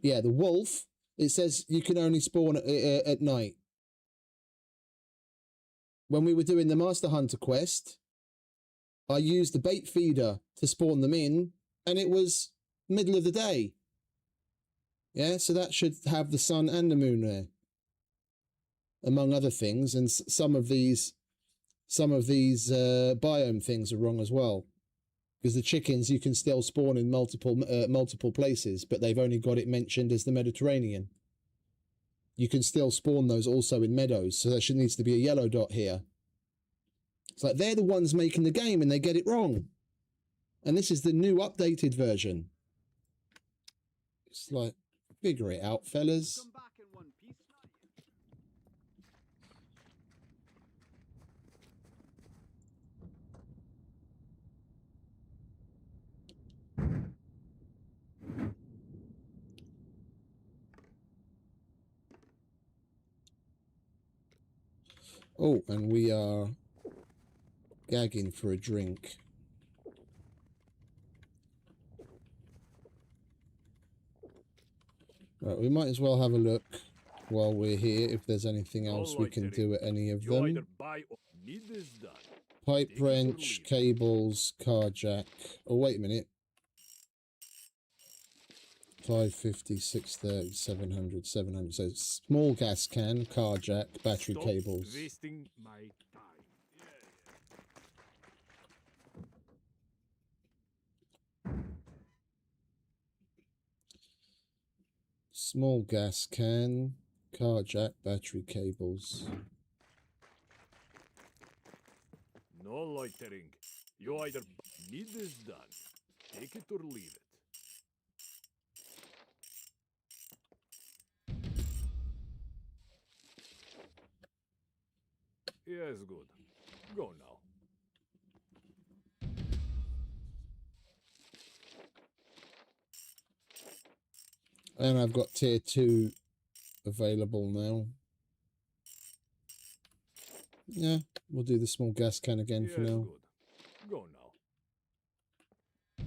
Yeah, the wolf, it says you can only spawn at night. When we were doing the Master Hunter quest, I used the bait feeder to spawn them in, and it was middle of the day. Yeah, so that should have the sun and the moon there, among other things. And some of these biome things are wrong as well, because the chickens you can still spawn in multiple places, but they've only got it mentioned as the Mediterranean. You can still spawn those also in meadows, so there needs to be a yellow dot here. It's like they're the ones making the game and they get it wrong. And this is the new updated version. It's like, figure it out, fellas. Come back in one piece. Oh, and we are gagging for a drink. Right, we might as well have a look while we're here if there's anything else we can do at any of You either them. buy or need this done. Pipe Take it or wrench, leave it. cables, car jack. Oh, wait a minute. 550, 630, 700, 700. So small gas can, car jack, battery Stop cables. wasting my time. Small gas can, car jack, battery cables. No loitering. You either need this done. Take it or leave it. Yes, good. Go now. And I've got tier 2 available now. Yeah, we'll do the small gas can again Yes, for now. good. Go now.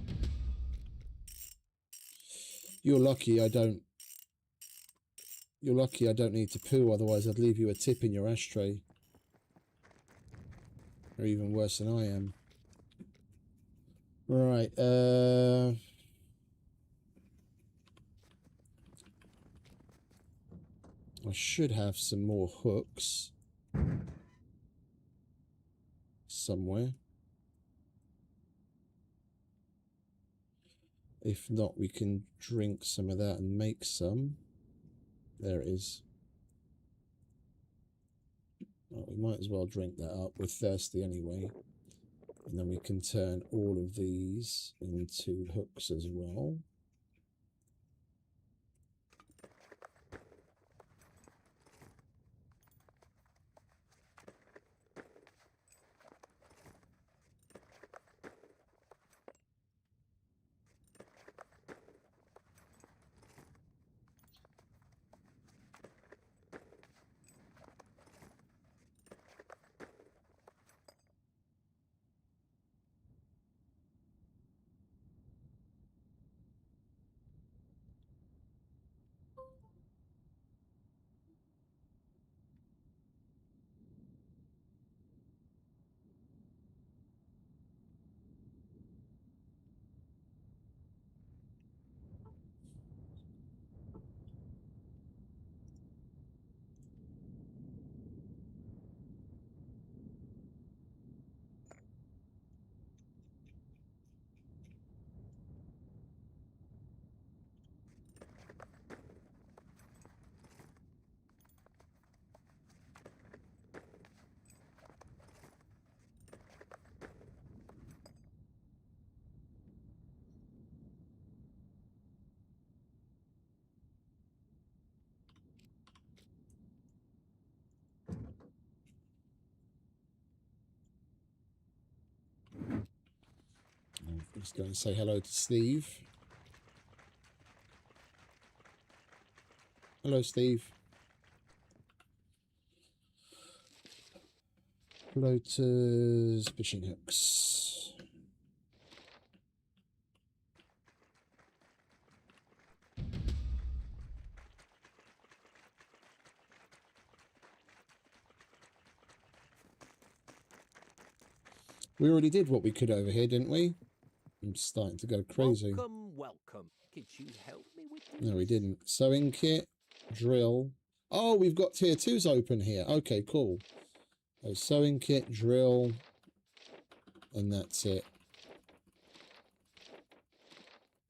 You're lucky I don't need to poo, otherwise I'd leave you a tip in your ashtray. Or even worse than I am. Right, I should have some more hooks somewhere. If not, we can drink some of that and make some. There it is. Well, we might as well drink that up. We're thirsty anyway. And then we can turn all of these into hooks as well. I'm just going to say hello to Steve. Hello, Steve. Floaters, fishing hooks. We already did what we could over here, didn't we? I'm starting to go crazy. Welcome, welcome. Could you help me with this? No, we didn't. Sewing kit, drill. Oh, we've got tier 2s open here. Okay, cool. So sewing kit, drill, and that's it.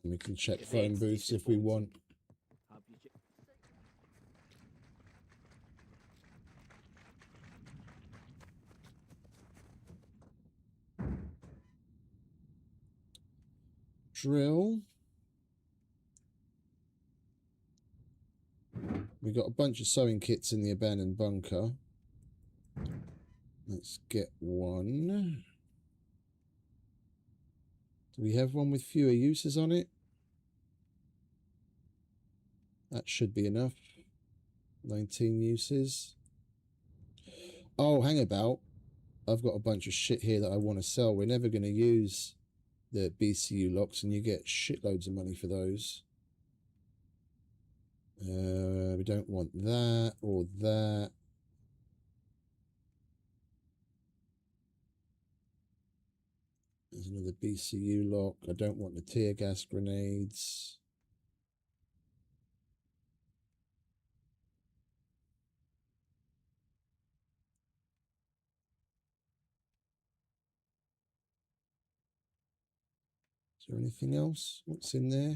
And we can check phone booths if we want. Drill. We got a bunch of sewing kits in the abandoned bunker. Let's get one. Do we have one with fewer uses on it? That should be enough. 19 uses. Oh, hang about. I've got a bunch of shit here that I want to sell. We're never going to use the BCU locks, and you get shitloads of money for those. We don't want that or that. There's another BCU lock. I don't want the tear gas grenades. Is there anything else? What's in there?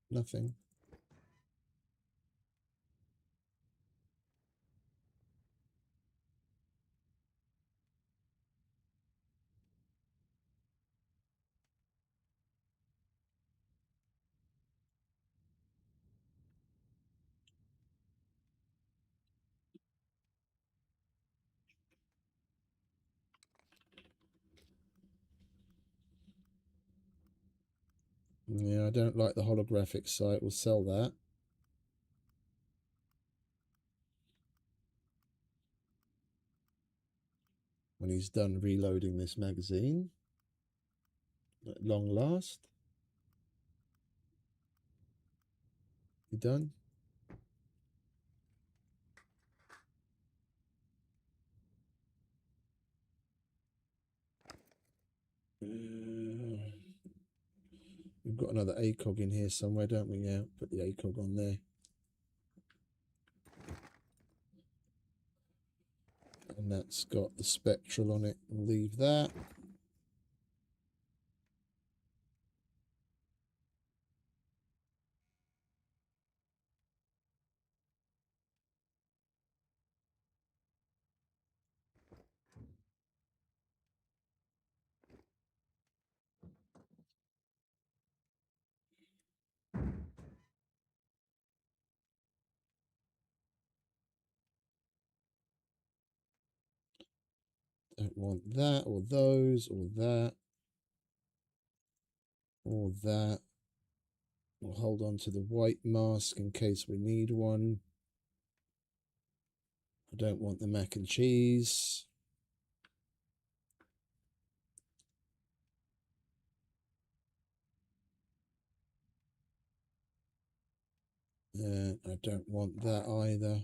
Nothing. Yeah, I don't like the holographic sight. We'll sell that. When he's done reloading this magazine. At long last. You done? We've got another ACOG in here somewhere, don't we? Yeah, put the ACOG on there. And that's got the spectral on it. We'll leave that. Don't want that or those or that or that. We'll hold on to the white mask in case we need one. I don't want the mac and cheese. I don't want that either.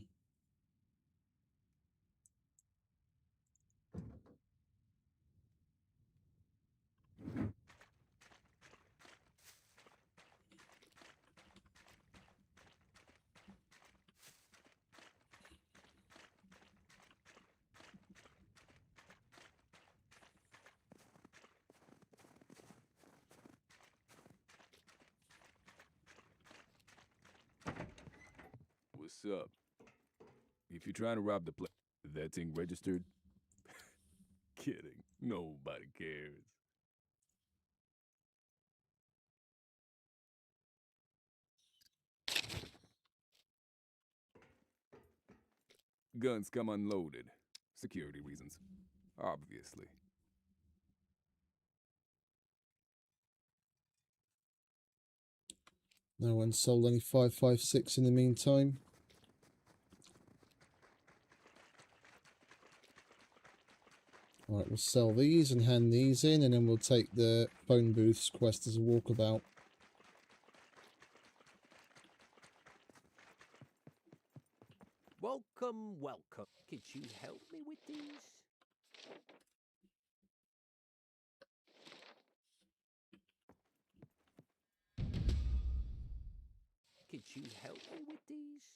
What's up? If you're trying to rob the place, that thing registered? Kidding. Nobody cares. Guns come unloaded. Security reasons. Obviously. No one sold any 5.56 in the meantime. All right, we'll sell these and hand these in, and then we'll take the phone booth's quest as a walkabout. Welcome, welcome. Could you help me with these? Could you help me with these?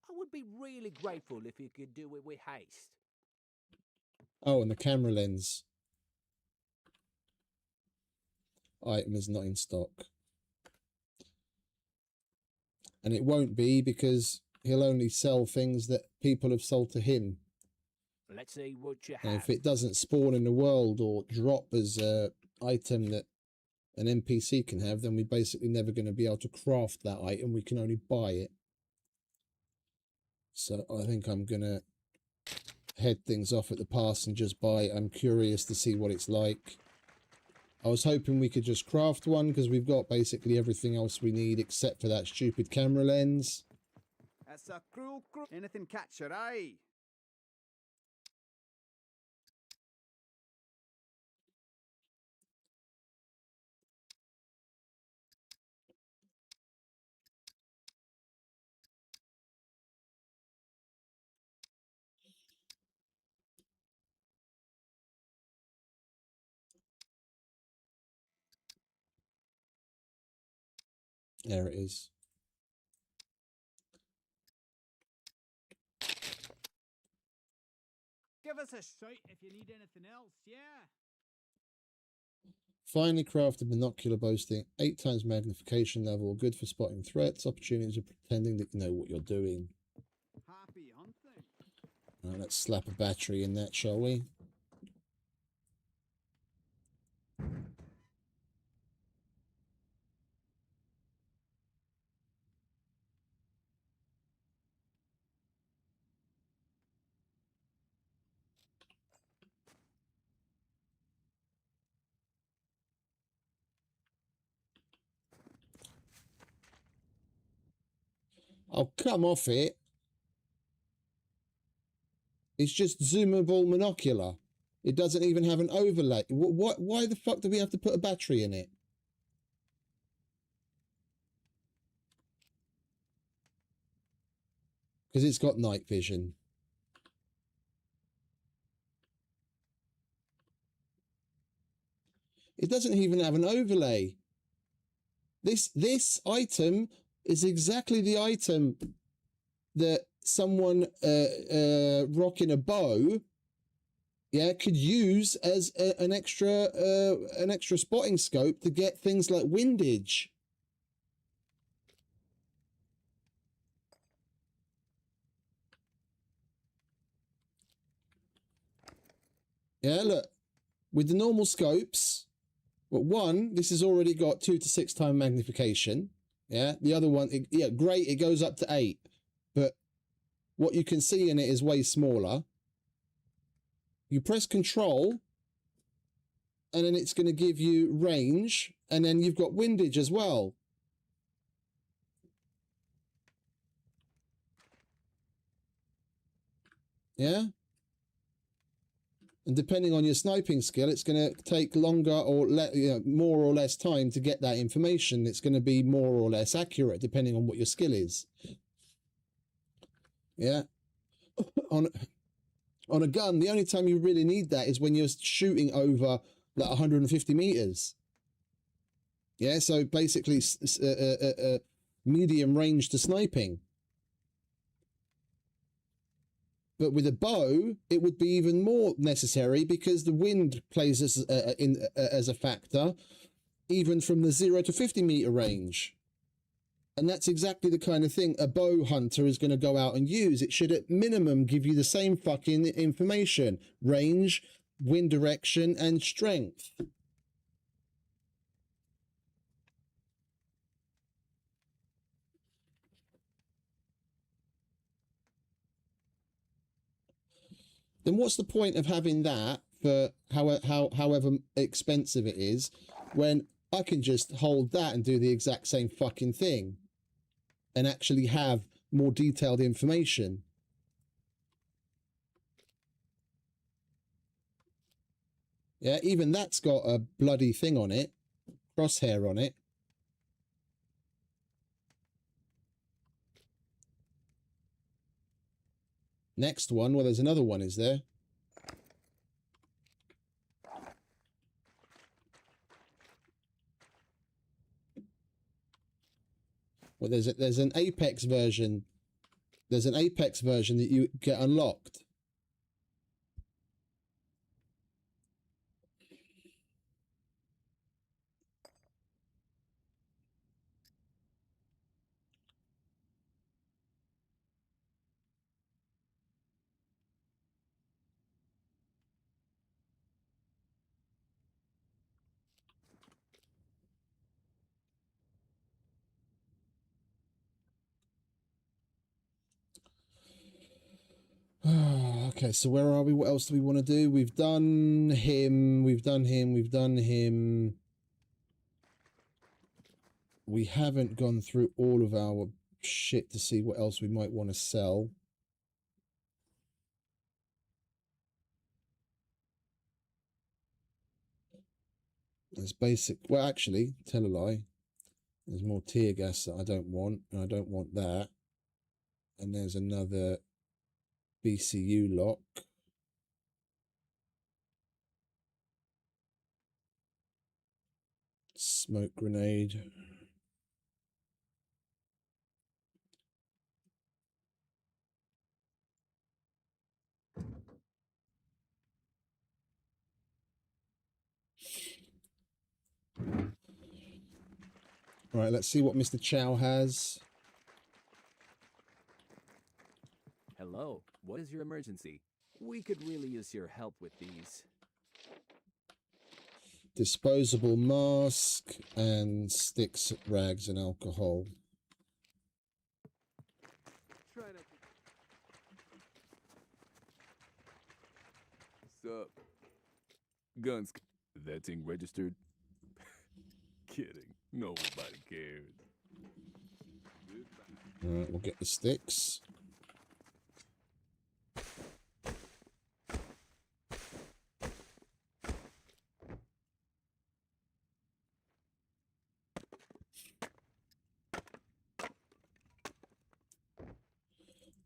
I would be really grateful if you could do it with haste. Oh, and the camera lens item is not in stock. And it won't be because he'll only sell things that people have sold to him. Let's see what you And have. if it doesn't spawn in the world or drop as an item that an NPC can have, then we're basically never going to be able to craft that item. We can only buy it. So I think I'm going to head things off at the pass and just buy it. I'm curious to see what it's like. I was hoping we could just craft one because we've got basically everything else we need except for that stupid camera lens. That's a cruel. Anything catch your eye? There it is. Give us a shout if you need anything else, yeah? Finally crafted binocular boasting 8 times magnification level, good for spotting threats, opportunities of pretending that you know what you're doing. Happy hunting. Right, let's slap a battery in that, shall we? Oh, come off it. It's just zoomable monocular. It doesn't even have an overlay. Why the fuck do we have to put a battery in it? Because it's got night vision. It doesn't even have an overlay. This item is exactly the item that someone rocking a bow, yeah, could use as an extra spotting scope to get things like windage. Yeah, look, with the normal scopes, well, one, this has already got 2 to 6 times magnification. Yeah, the other one, yeah, great, it goes up to 8, but what you can see in it is way smaller. You press control, and then it's going to give you range, and then you've got windage as well. Yeah? And depending on your sniping skill, it's going to take longer or more or less time to get that information. It's going to be more or less accurate depending on what your skill is. Yeah. On a gun, the only time you really need that is when you're shooting over like 150 meters. Yeah, so basically medium range to sniping. But with a bow, it would be even more necessary because the wind plays as a factor, even from the 0 to 50 meter range. And that's exactly the kind of thing a bow hunter is going to go out and use. It should at minimum give you the same fucking information: range, wind direction, and strength. Then what's the point of having that for however expensive it is, when I can just hold that and do the exact same fucking thing and actually have more detailed information? Yeah, even that's got a bloody thing on it, crosshair on it. Next one, well, there's another one, is there? Well, there's an Apex version. There's an Apex version that you get unlocked. Okay, so where are we? What else do we want to do? We've done him. We've done him. We've done him. We haven't gone through all of our shit to see what else we might want to sell. There's basic. Well, actually, tell a lie. There's more tear gas that I don't want, and I don't want that. And there's another BCU lock. Smoke grenade. All right, let's see what Mr. Chow has. Hello, what is your emergency? We could really use your help with these. Disposable mask and sticks, rags, and alcohol. What's up? Guns. That thing registered? Kidding. Nobody cares. All right, we'll get the sticks.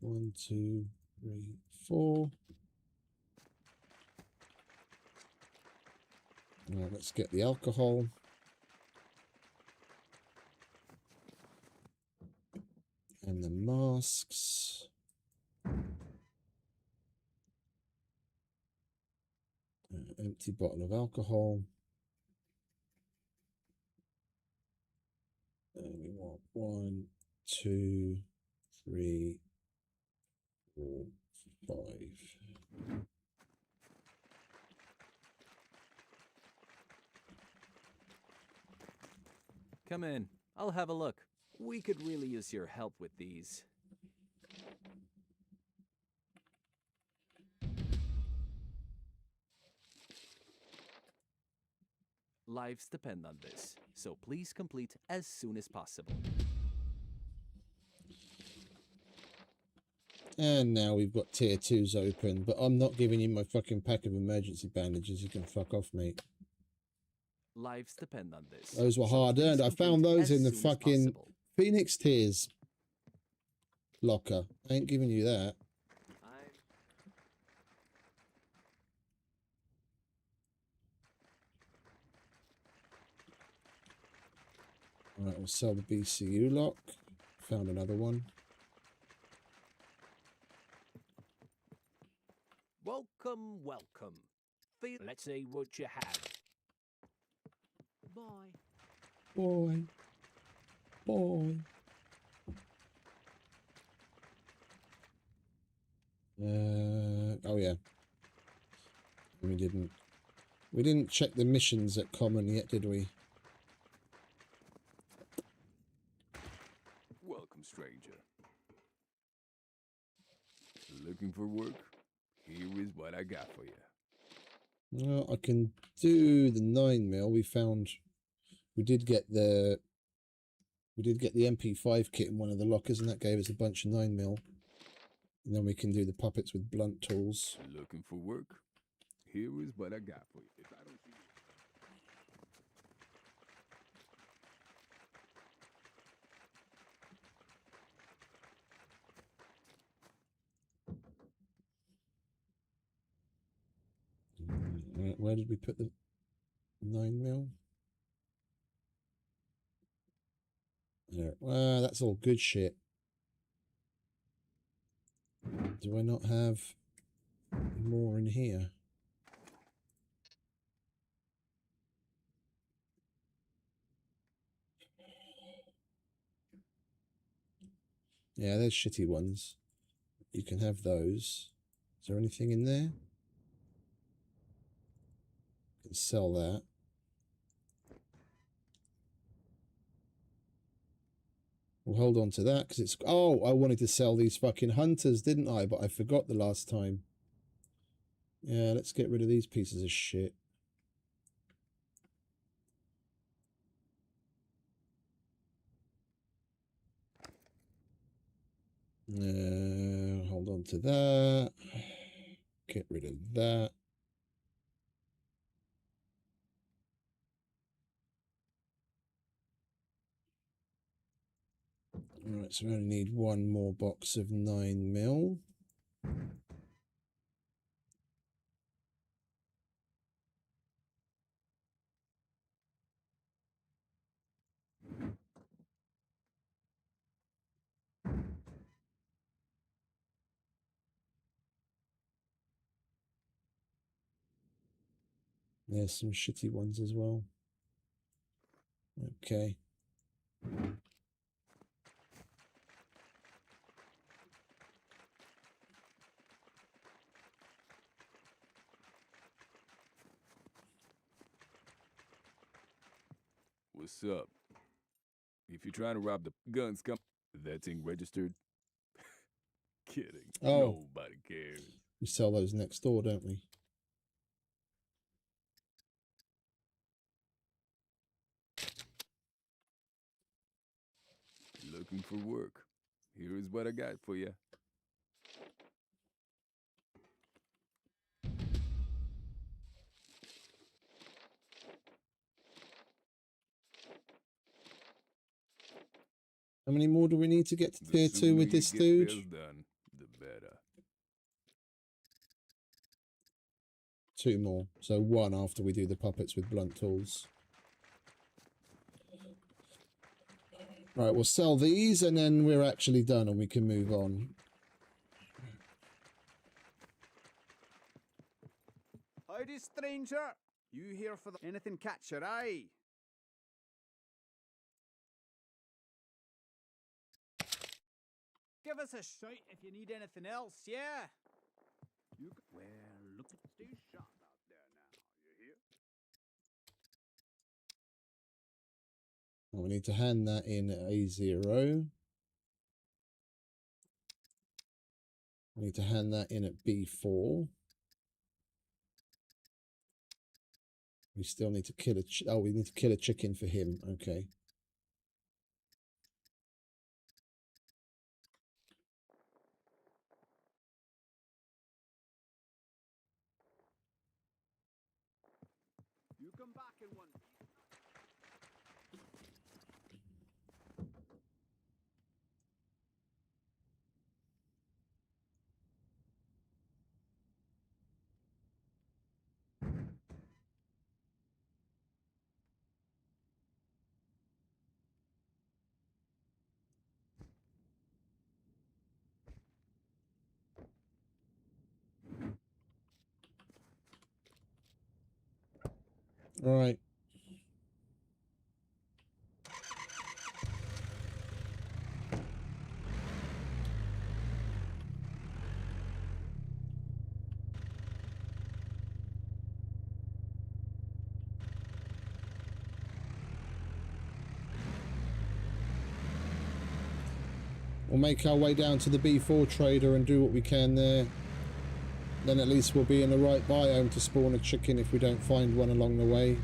1, 2, 3, 4. Now let's get the alcohol. And the masks. Empty bottle of alcohol. And we want 1, 2, 3, 4, 5. Come in. I'll have a look. We could really use your help with these. Lives depend on this, so please complete as soon as possible. And now we've got tier 2s open, but I'm not giving you my fucking pack of emergency bandages. You can fuck off, mate. Lives depend on this. Those were so hard please earned. I found complete those as in the soon as fucking possible. Phoenix Tears locker. I ain't giving you that. Alright, we'll sell the BCU lock. Found another one. Welcome, welcome. Let's see what you have. Boy. Boy. Boy. Oh yeah. We didn't check the missions at common yet, did we? Welcome, stranger. Looking for work? Here is what I got for you. Well, I can do the 9mm. We did get the MP5 kit in one of the lockers, and that gave us a bunch of 9mm. And then we can do the puppets with blunt tools. Looking for work? Here is what I got for you. If I don't see Where did we put the 9mm? There. That's all good shit. Do I not have more in here? Yeah, there's shitty ones. You can have those. Is there anything in there? You can sell that. We'll hold on to that because it's... Oh, I wanted to sell these fucking hunters, didn't I? But I forgot the last time. Yeah, let's get rid of these pieces of shit. Hold on to that. Get rid of that. Alright, so we only need one more box of 9mm. There's some shitty ones as well. Okay. what's up. If you're trying to rob the gun scum, that thing registered? Kidding. Oh. Nobody cares. We sell those next door, don't we? Looking for work? Here is what I got for you. How many more do we need to get to tier 2 with this dude? Done, better. 2 more. So 1 after we do the puppets with blunt tools. Right, we'll sell these and then we're actually done and we can move on. Howdy, stranger. You here for anything catch your eye? Give us a shout if you need anything else, yeah? Well, look at stay sharp out there now. You hear? Well, we need to hand that in at A0. We need to hand that in at B4. We still need to kill a we need to kill a chicken for him. Okay. You come back in one piece. All right. We'll make our way down to the B4 trader and do what we can there. Then at least we'll be in the right biome to spawn a chicken if we don't find one along the way.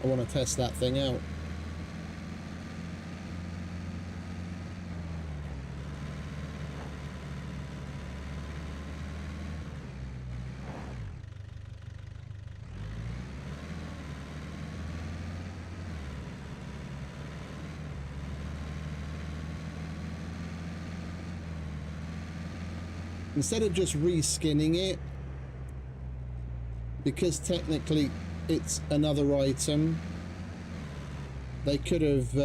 I want to test that thing out. Instead of just reskinning it, because technically it's another item, they could have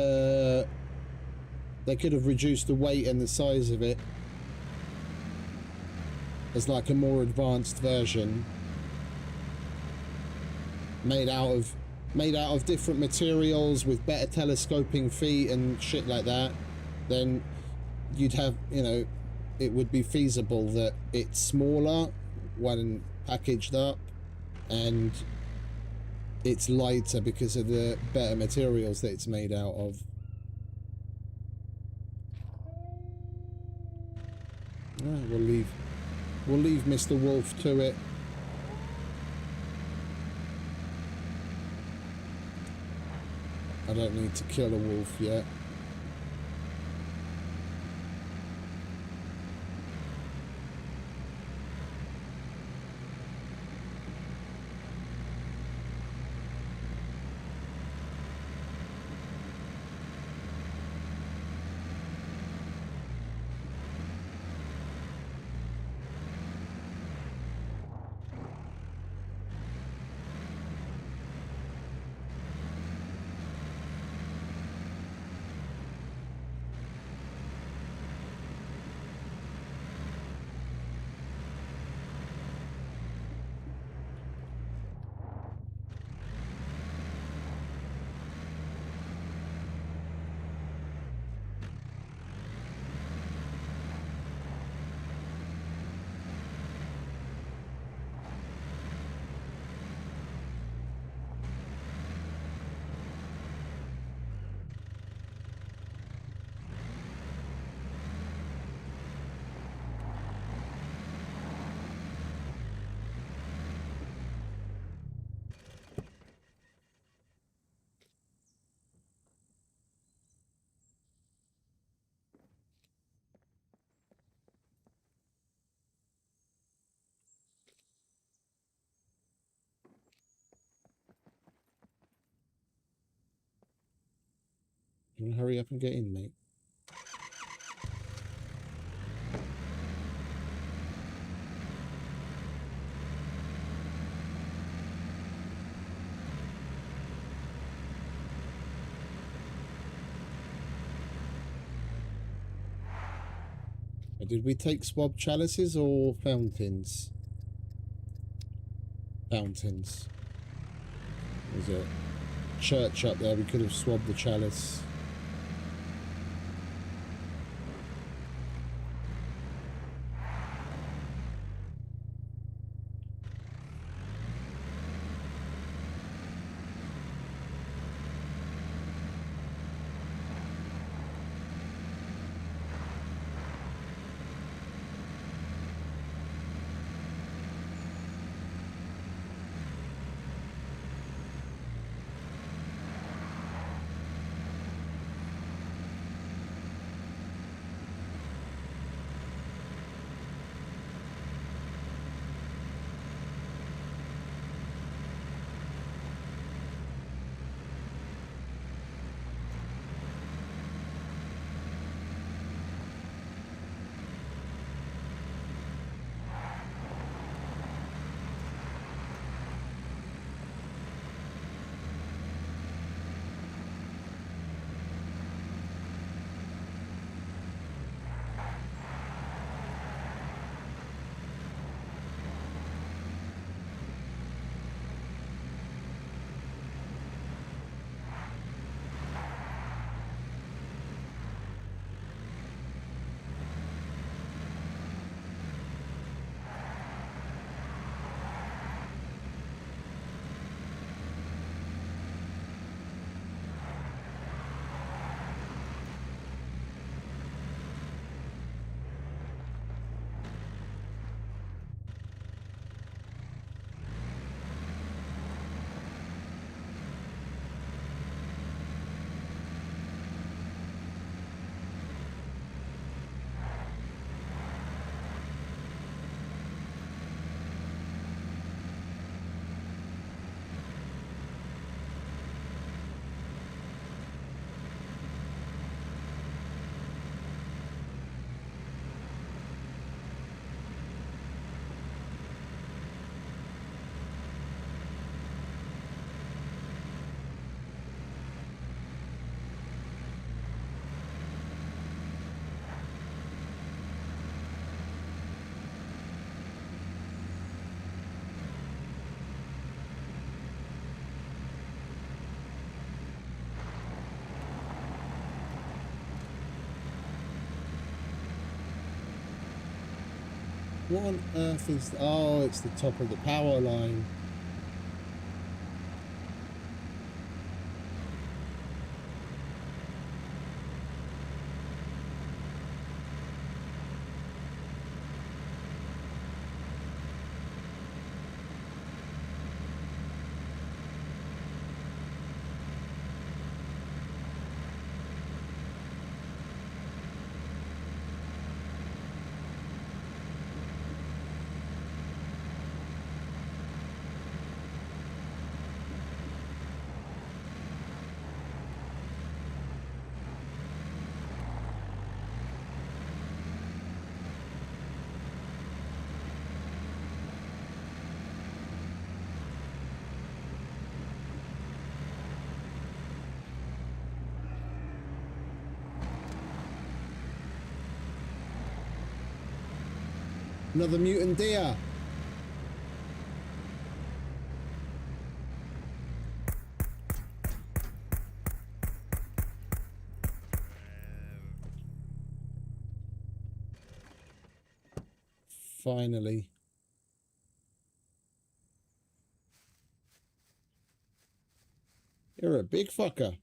reduced the weight and the size of it as like a more advanced version made out of different materials with better telescoping feet and shit like that. Then you'd have, you know, it would be feasible that it's smaller when packaged up and it's lighter because of the better materials that it's made out of. We'll leave Mr. Wolf to it. I don't need to kill a wolf yet. Can you hurry up and get in, mate? Did we take swab chalices or fountains? Fountains. There's a church up there. We could have swabbed the chalice. What on earth is... Oh, it's the top of the power line. Another mutant deer. Finally. You're a big fucker.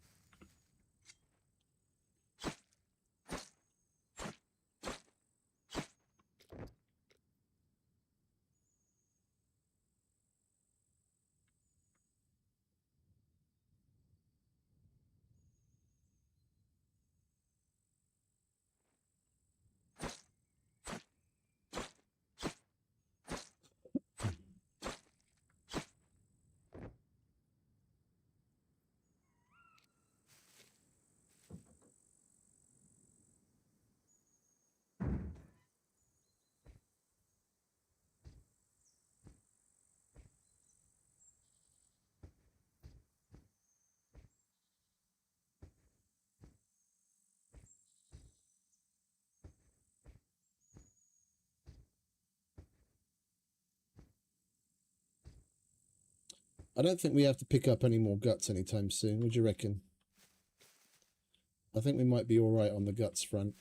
I don't think we have to pick up any more guts anytime soon. What do you reckon? I think we might be all right on the guts front.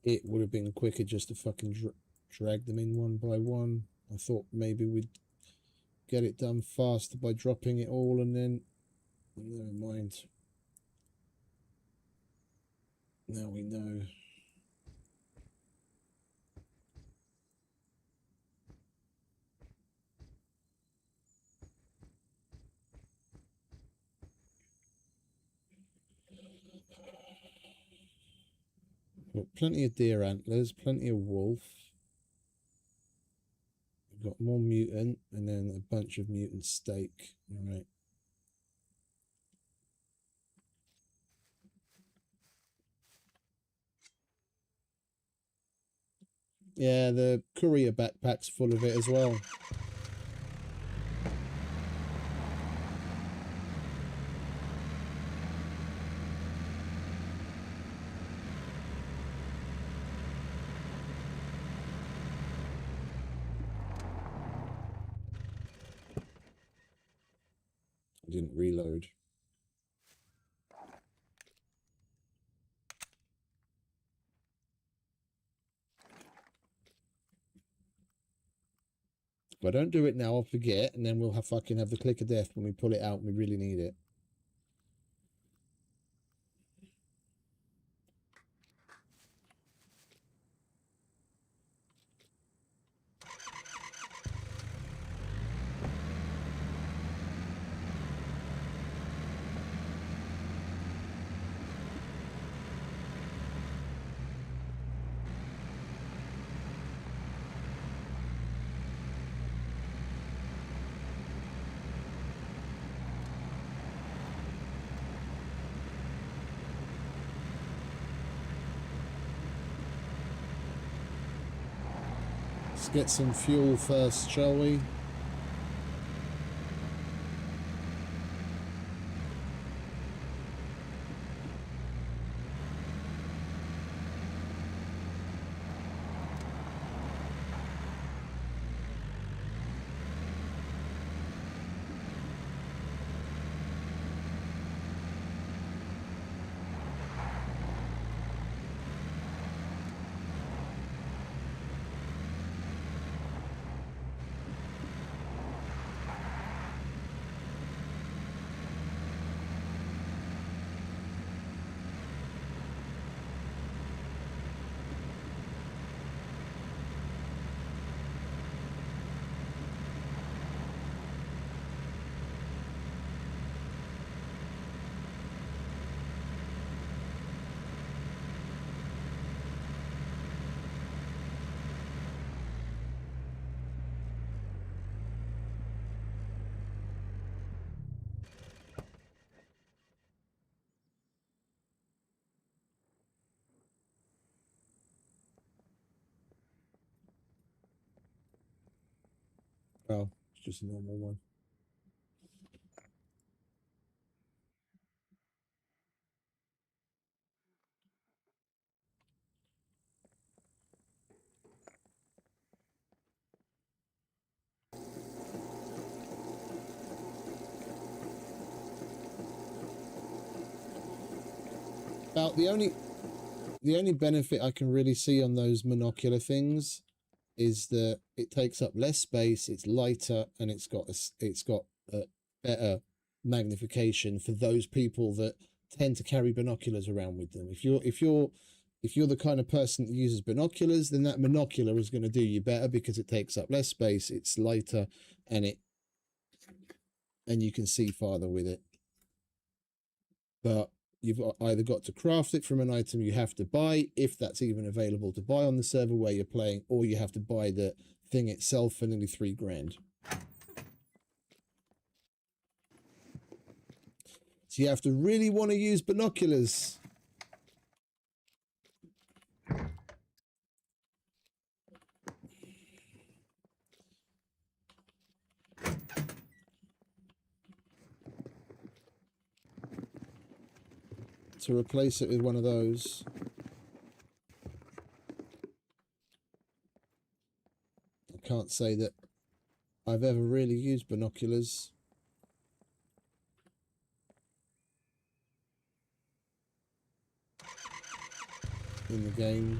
It would have been quicker just to fucking drag them in one by one. I thought maybe we'd get it done faster by dropping it all and then... Never mind. Now we know. Got plenty of deer antlers, plenty of wolf. We've got more mutant and then a bunch of mutant steak. All right. Yeah, the courier backpack's full of it as well. I didn't reload. If I don't do it now, I'll forget, and then we'll have the click of death when we pull it out and we really need it. Let's get some fuel first, shall we? Oh, it's just a normal one. About the only benefit I can really see on those monocular things is that it takes up less space, it's lighter, and it's got a better magnification for those people that tend to carry binoculars around with them. If you're the kind of person that uses binoculars, then that monocular is going to do you better because it takes up less space, it's lighter, and you can see farther with it. But you've either got to craft it from an item you have to buy, if that's even available to buy on the server where you're playing, or you have to buy the thing itself for nearly $3,000. So you have to really want to use binoculars. To replace it with one of those. I can't say that I've ever really used binoculars. In the game.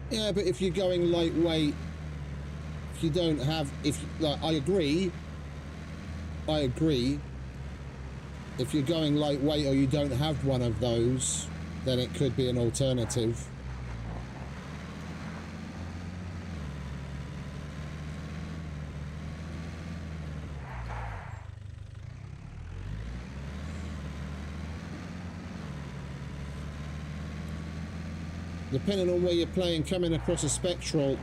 Yeah, but if you're going lightweight, if you don't have, like, I agree. If you're going lightweight or you don't have one of those, then it could be an alternative. Depending on where you're playing, coming across a spectral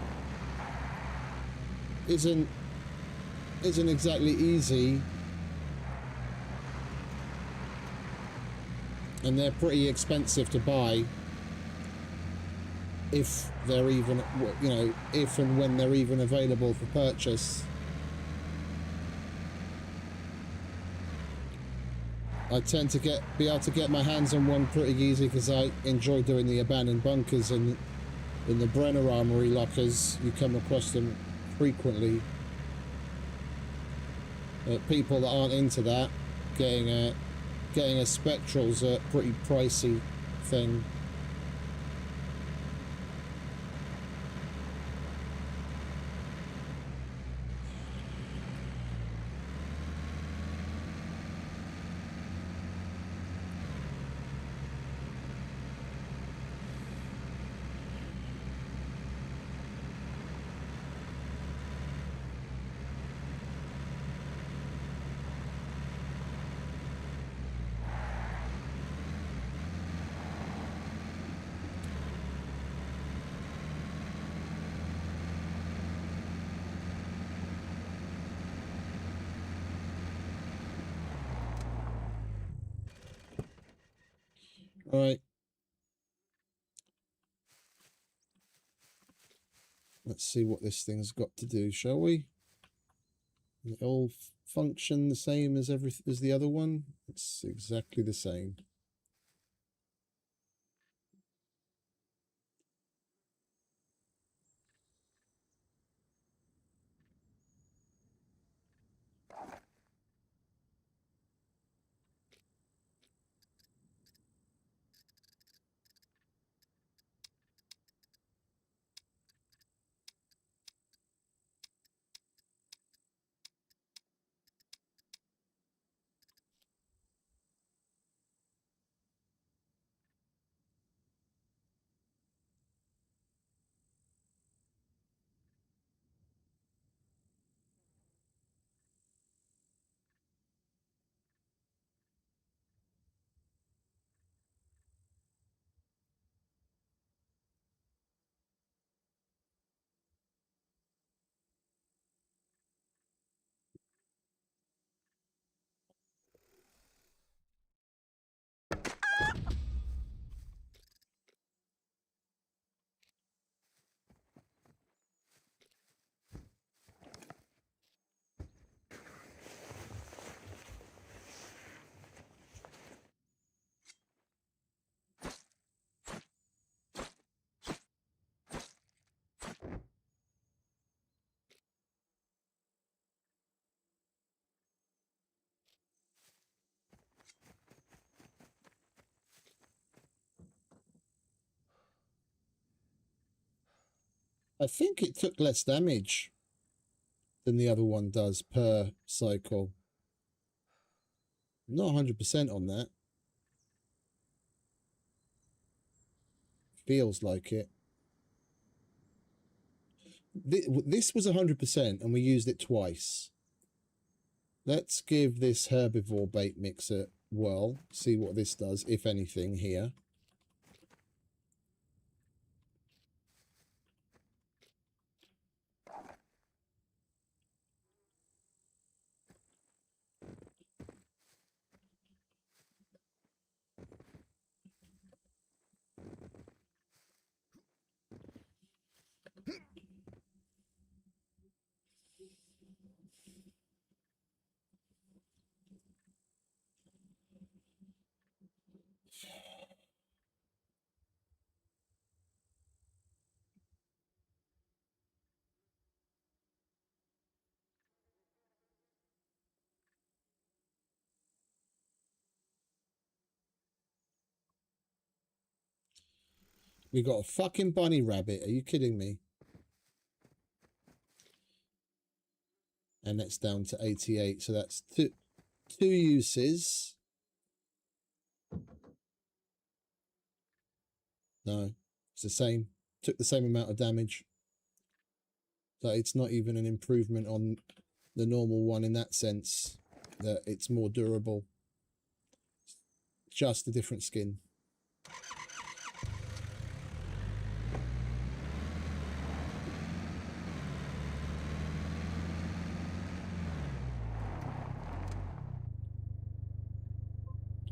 isn't exactly easy, and they're pretty expensive to buy if they're even, you know, if and when they're even available for purchase. I tend to be able to get my hands on one pretty easy because I enjoy doing the abandoned bunkers, and in the Brenner Armory lockers you come across them frequently. People that aren't into that, getting a spectral's a pretty pricey thing. All right. Let's see what this thing's got to do, shall we? It all function the same as the other one. It's exactly the same. I think it took less damage than the other one does per cycle. I'm not 100% on that. Feels like it. This was 100% and we used it twice. Let's give this herbivore bait mix a whirl. See what this does, if anything, here. We got a fucking bunny rabbit. Are you kidding me? And that's down to 88. So that's two uses. No, it's the same. Took the same amount of damage. So it's not even an improvement on the normal one in that sense. That it's more durable. Just a different skin.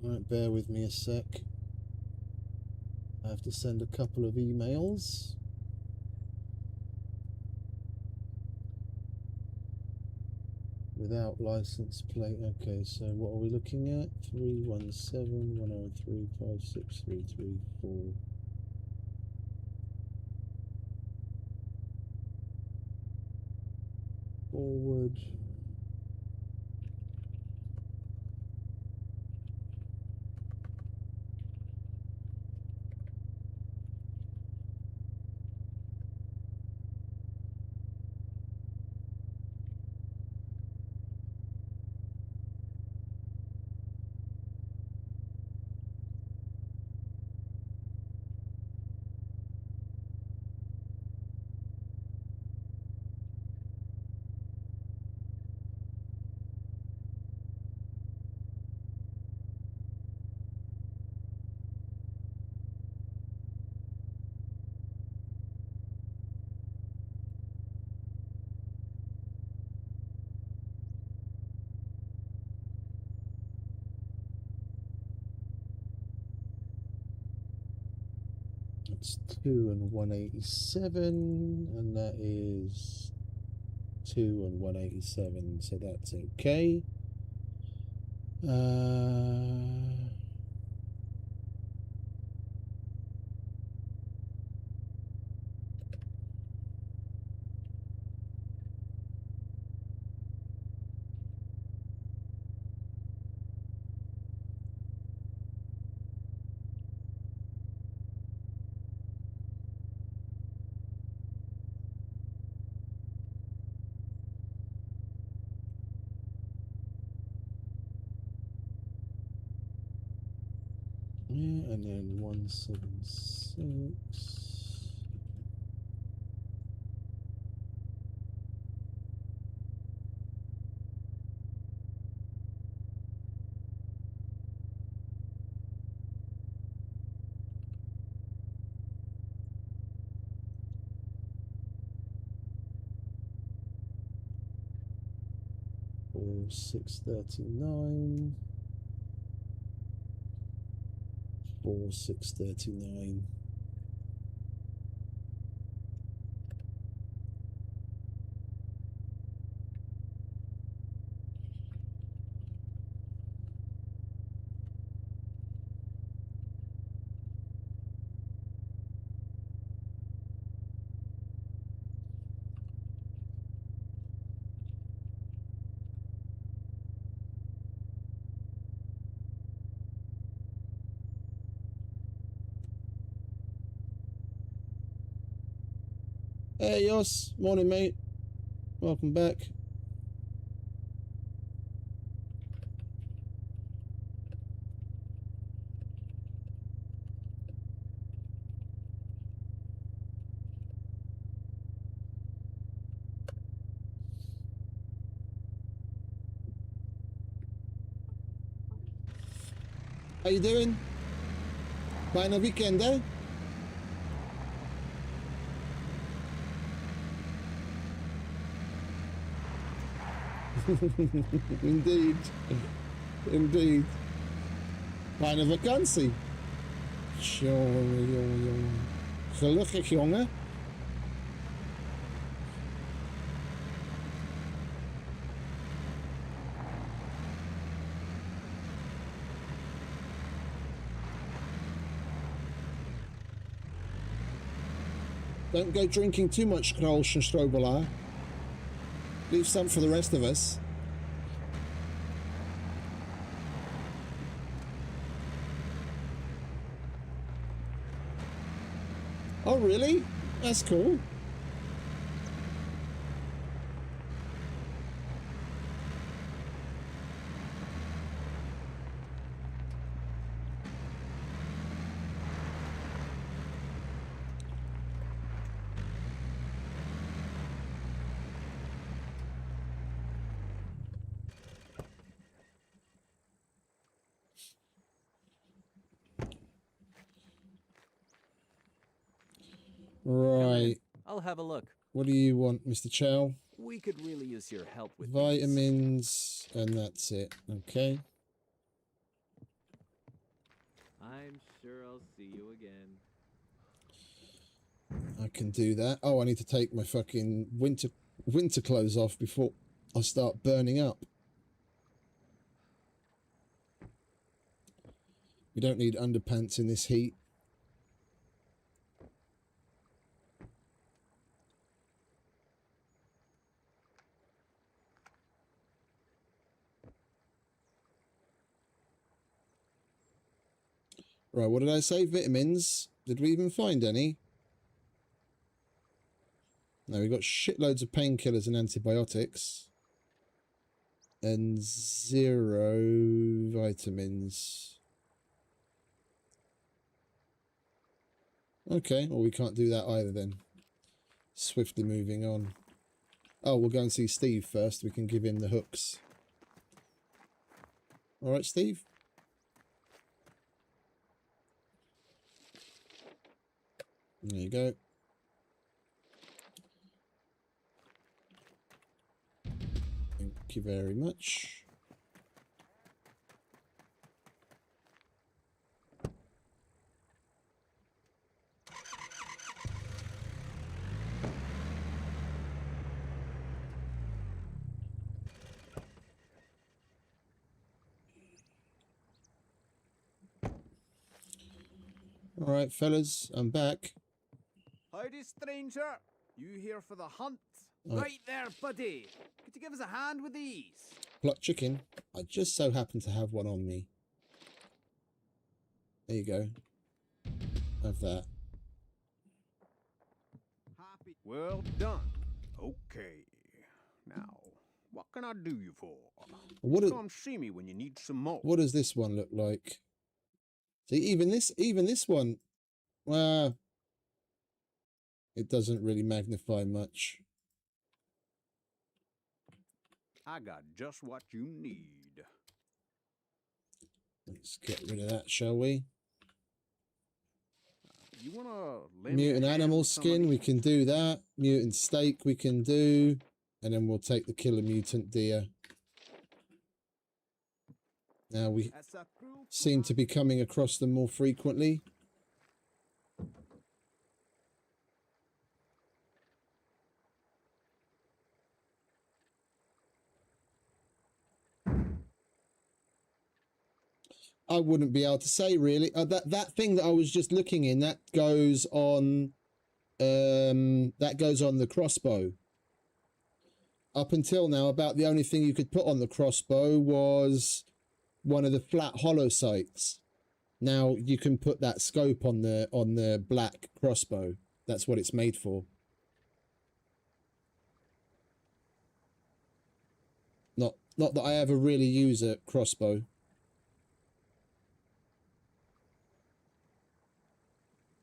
Alright, bear with me a sec. I have to send a couple of emails. Without license plate. Okay, so what are we looking at? 317 103 56334. Forward. That's 2 and 187, and that is 2 and 187, so that's okay. Uh, yeah, and then 176. Or 639. 639. Hey, Yos. Morning, mate. Welcome back. How you doing? Fijne weekend, hè? Indeed. Indeed. Fijne vakantie. Jongen. Gelukkig, jongen. Don't go drinking too much Grolsch and Strobela. Leave some for the rest of us. Oh, really? That's cool. Right. I'll have a look. What do you want, Mr. Chow? We could really use your help with these. Vitamins, and that's it. Okay. I'm sure I'll see you again. I can do that. Oh, I need to take my fucking winter clothes off before I start burning up. We don't need underpants in this heat. Right, what did I say? Vitamins. Did we even find any? No, we got shitloads of painkillers and antibiotics. And 0 vitamins. Okay, well, we can't do that either then. Swiftly moving on. Oh, we'll go and see Steve first. We can give him the hooks. All right, Steve. There you go. Thank you very much. All right, fellas, I'm back. Howdy, stranger. You here for the hunt? Oh. Right there, buddy. Could you give us a hand with these? Plucked chicken. I just so happen to have one on me. There you go. Have that. Happy. Well done. Okay. Now, what can I do you for? Come see me when you need some more. What does this one look like? See, even this one, well, it doesn't really magnify much. I got just what you need. Let's get rid of that, shall we? You wanna lend me a Mutant hand animal with some of skin, we these? can do that. Mutant steak, we can do. And then we'll take the killer mutant deer. Now we That's a cruel seem to be coming across them more frequently. I wouldn't be able to say really. That thing that I was just looking in, that goes on the crossbow. Up until now, about the only thing you could put on the crossbow was one of the flat hollow sights. Now you can put that scope on the black crossbow. That's what it's made for. Not that I ever really use a crossbow.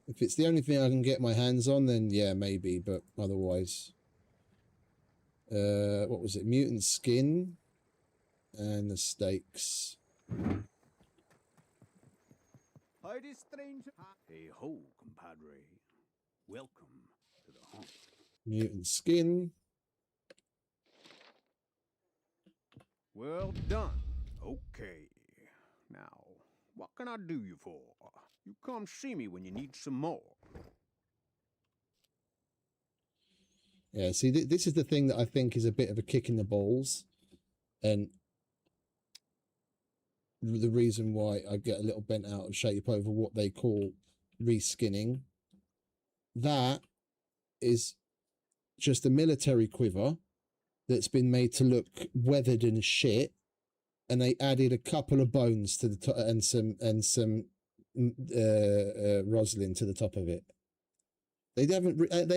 If it's the only thing I can get my hands on, then yeah, maybe, but otherwise. What was it? Mutant skin and the stakes. Howdy, stranger. Hey ho, compadre. Welcome to the hunt. Mutant skin. Well done. Okay. Now, what can I do you for? You come see me when you need some more. Yeah, see, this is the thing that I think is a bit of a kick in the balls. And the reason why I get a little bent out of shape over what they call reskinning. That is just a military quiver that's been made to look weathered and shit, and they added a couple of bones to the top and some roslin to the top of it. They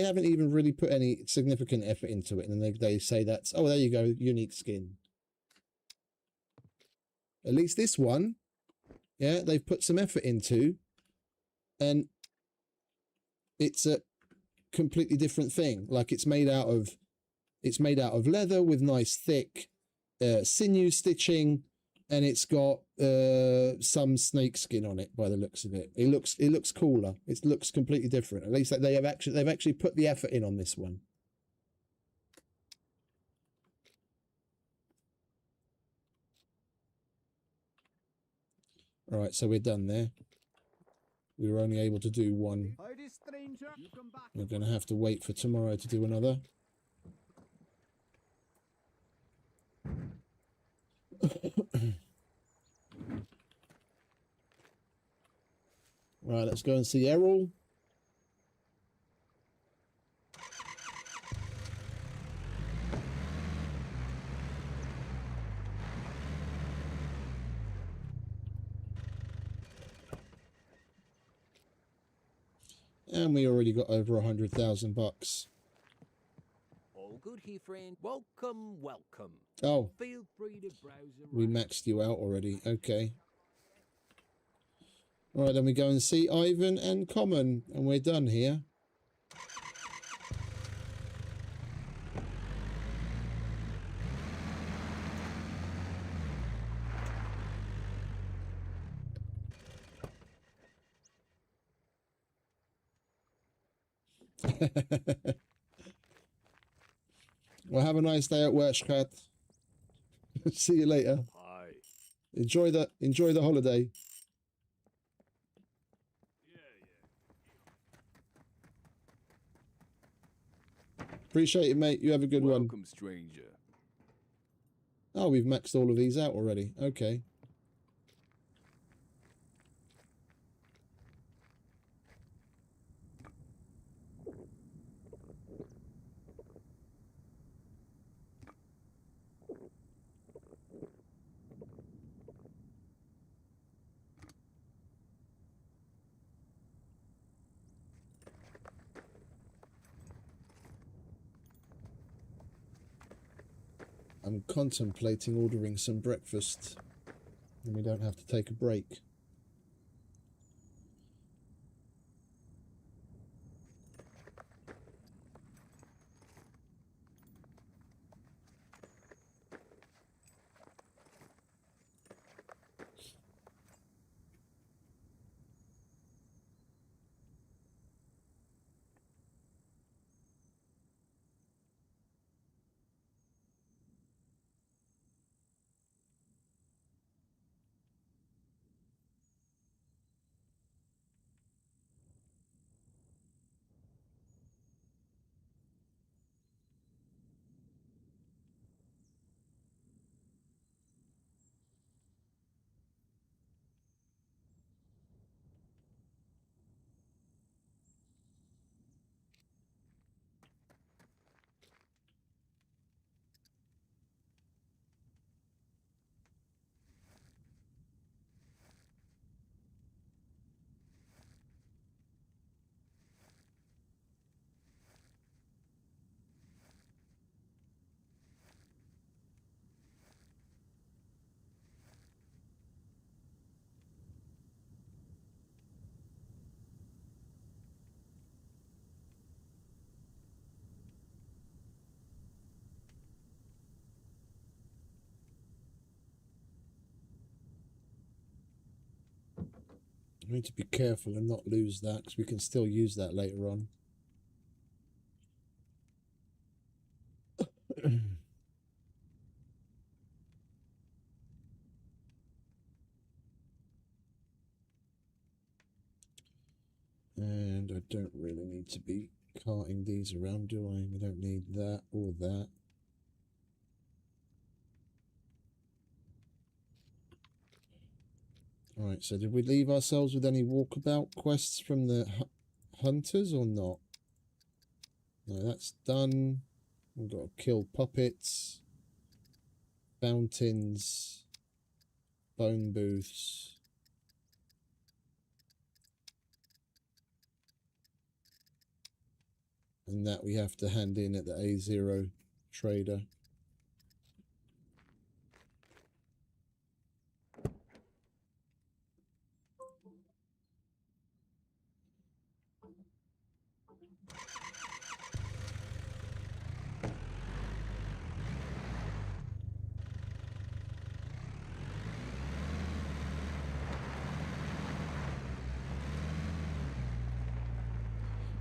haven't even really put any significant effort into it, and then they say that's, oh, there you go, unique skin. At least this one, yeah, they've put some effort into, and it's a completely different thing. Like it's made out of leather with nice thick sinew stitching, and it's got some snake skin on it by the looks of it. It looks cooler. It looks completely different. At least like they've actually put the effort in on this one. All right, so we're done there. We were only able to do one. Howdy, stranger. You come back. We're going to have to wait for tomorrow to do another. Right, let's go and see Errol. And we already got over $100,000. All good here, friend. Welcome, welcome. Oh, Feel free to browse around. we maxed you out already. Okay. All right, then we go and see Ivan and Common, and we're done here. Well, have a nice day at work, Kat. See you later. Hi. Enjoy the holiday. Appreciate it, mate. You have a good one. Welcome, stranger. Oh, we've maxed all of these out already. Okay. I'm contemplating ordering some breakfast, and we don't have to take a break. I need to be careful and not lose that, because we can still use that later on. And I don't really need to be carting these around, do I? We don't need that or that. Alright, so did we leave ourselves with any walkabout quests from the hunters or not? No, that's done. We've got to kill puppets, fountains, bone booths. And that we have to hand in at the A0 trader.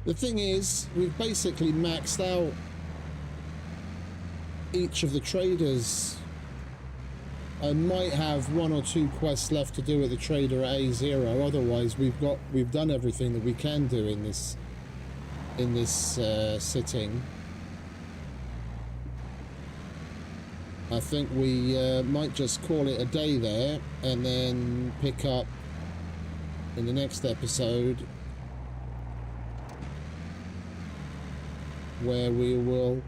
The thing is, we've basically maxed out each of the traders. I might have 1 or 2 quests left to do at the trader at A0. Otherwise, we've done everything that we can do in this sitting. I think we might just call it a day there, and then pick up in the next episode, where we will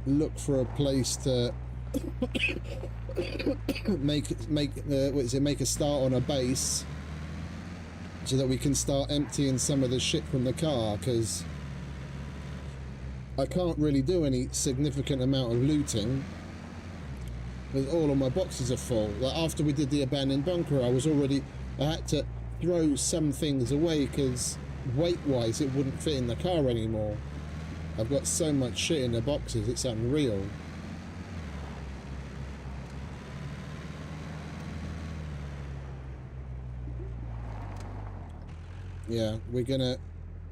look for a place to make a start on a base, so that we can start emptying some of the shit from the car, because I can't really do any significant amount of looting because all of my boxes are full. Like after we did the abandoned bunker, I had to throw some things away because weight-wise it wouldn't fit in the car anymore. I've got so much shit in the boxes, it's unreal. Yeah, we're gonna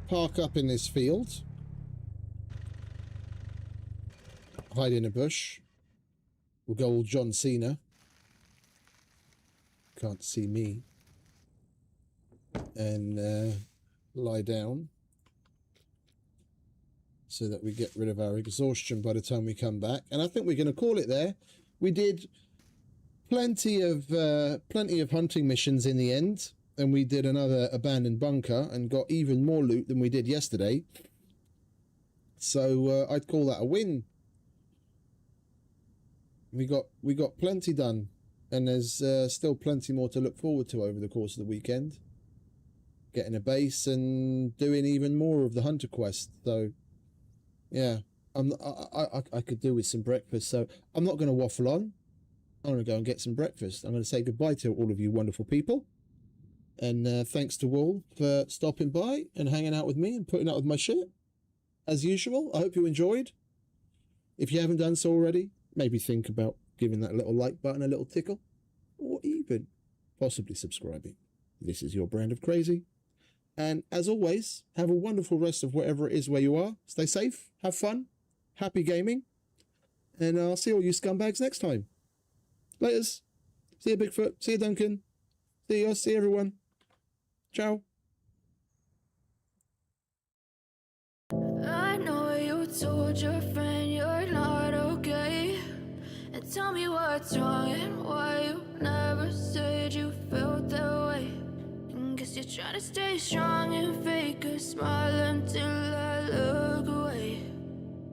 park up in this field, hide in a bush. We'll go all John Cena. Can't see me. And lie down so that we get rid of our exhaustion by the time we come back. And I think we're going to call it there. We did plenty of hunting missions in the end, and we did another abandoned bunker and got even more loot than we did yesterday. So I'd call that a win. We got plenty done, and there's still plenty more to look forward to over the course of the weekend. Getting a base and doing even more of the hunter quest. So yeah, I could do with some breakfast, so I'm not going to waffle on. I'm going to go and get some breakfast. I'm going to say goodbye to all of you wonderful people, and thanks to all for stopping by and hanging out with me and putting up with my shit as usual. I hope you enjoyed. If you haven't done so already, maybe think about giving that little like button a little tickle, or even possibly subscribing. This is your brand of crazy. And as always, have a wonderful rest of whatever it is where you are. Stay safe, have fun, happy gaming, and I'll see all you scumbags next time. Laters. See you, Bigfoot. See you, Duncan. See you, see everyone. Ciao. I know you told your friend you're not okay, and tell me what's wrong and why you never said you felt that way. Guess you're trying to stay strong and fake a smile until I look away.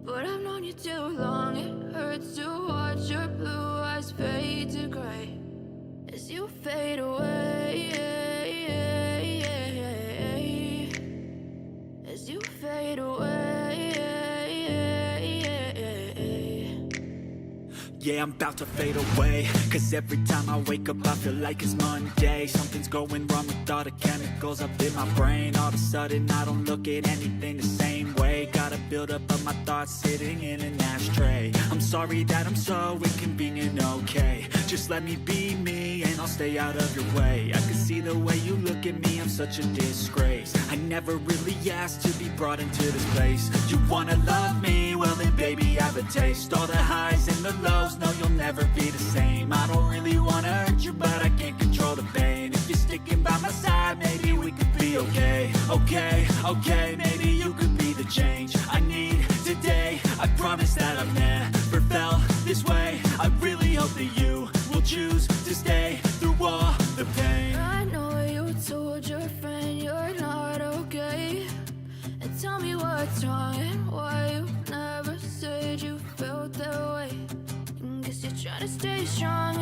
But I've known you too long, it hurts to watch your blue eyes fade to gray as you fade away, as you fade away. Yeah, I'm about to fade away, cause every time I wake up I feel like it's Monday. Something's going wrong with all the chemicals up in my brain. All of a sudden I don't look at anything the same way. Got a buildup of my thoughts sitting in an ashtray. I'm sorry that I'm so inconvenient, okay. Just let me be me and I'll stay out of your way. I can such a disgrace. I never really asked to be brought into this place. You wanna love me? Well then baby, have a taste. All the highs and the lows, no, you'll never be the same. I don't really wanna hurt you, but I can't control the pain. If you're sticking by my side, maybe we could be okay. Okay, okay, maybe you could be the change I need today. I promise that I've never felt this way. I really hope that you will choose to stay through all the pain. I know you told your friend you're not okay, and tell me what's wrong and why you never said you felt that way. Guess you're trying to stay strong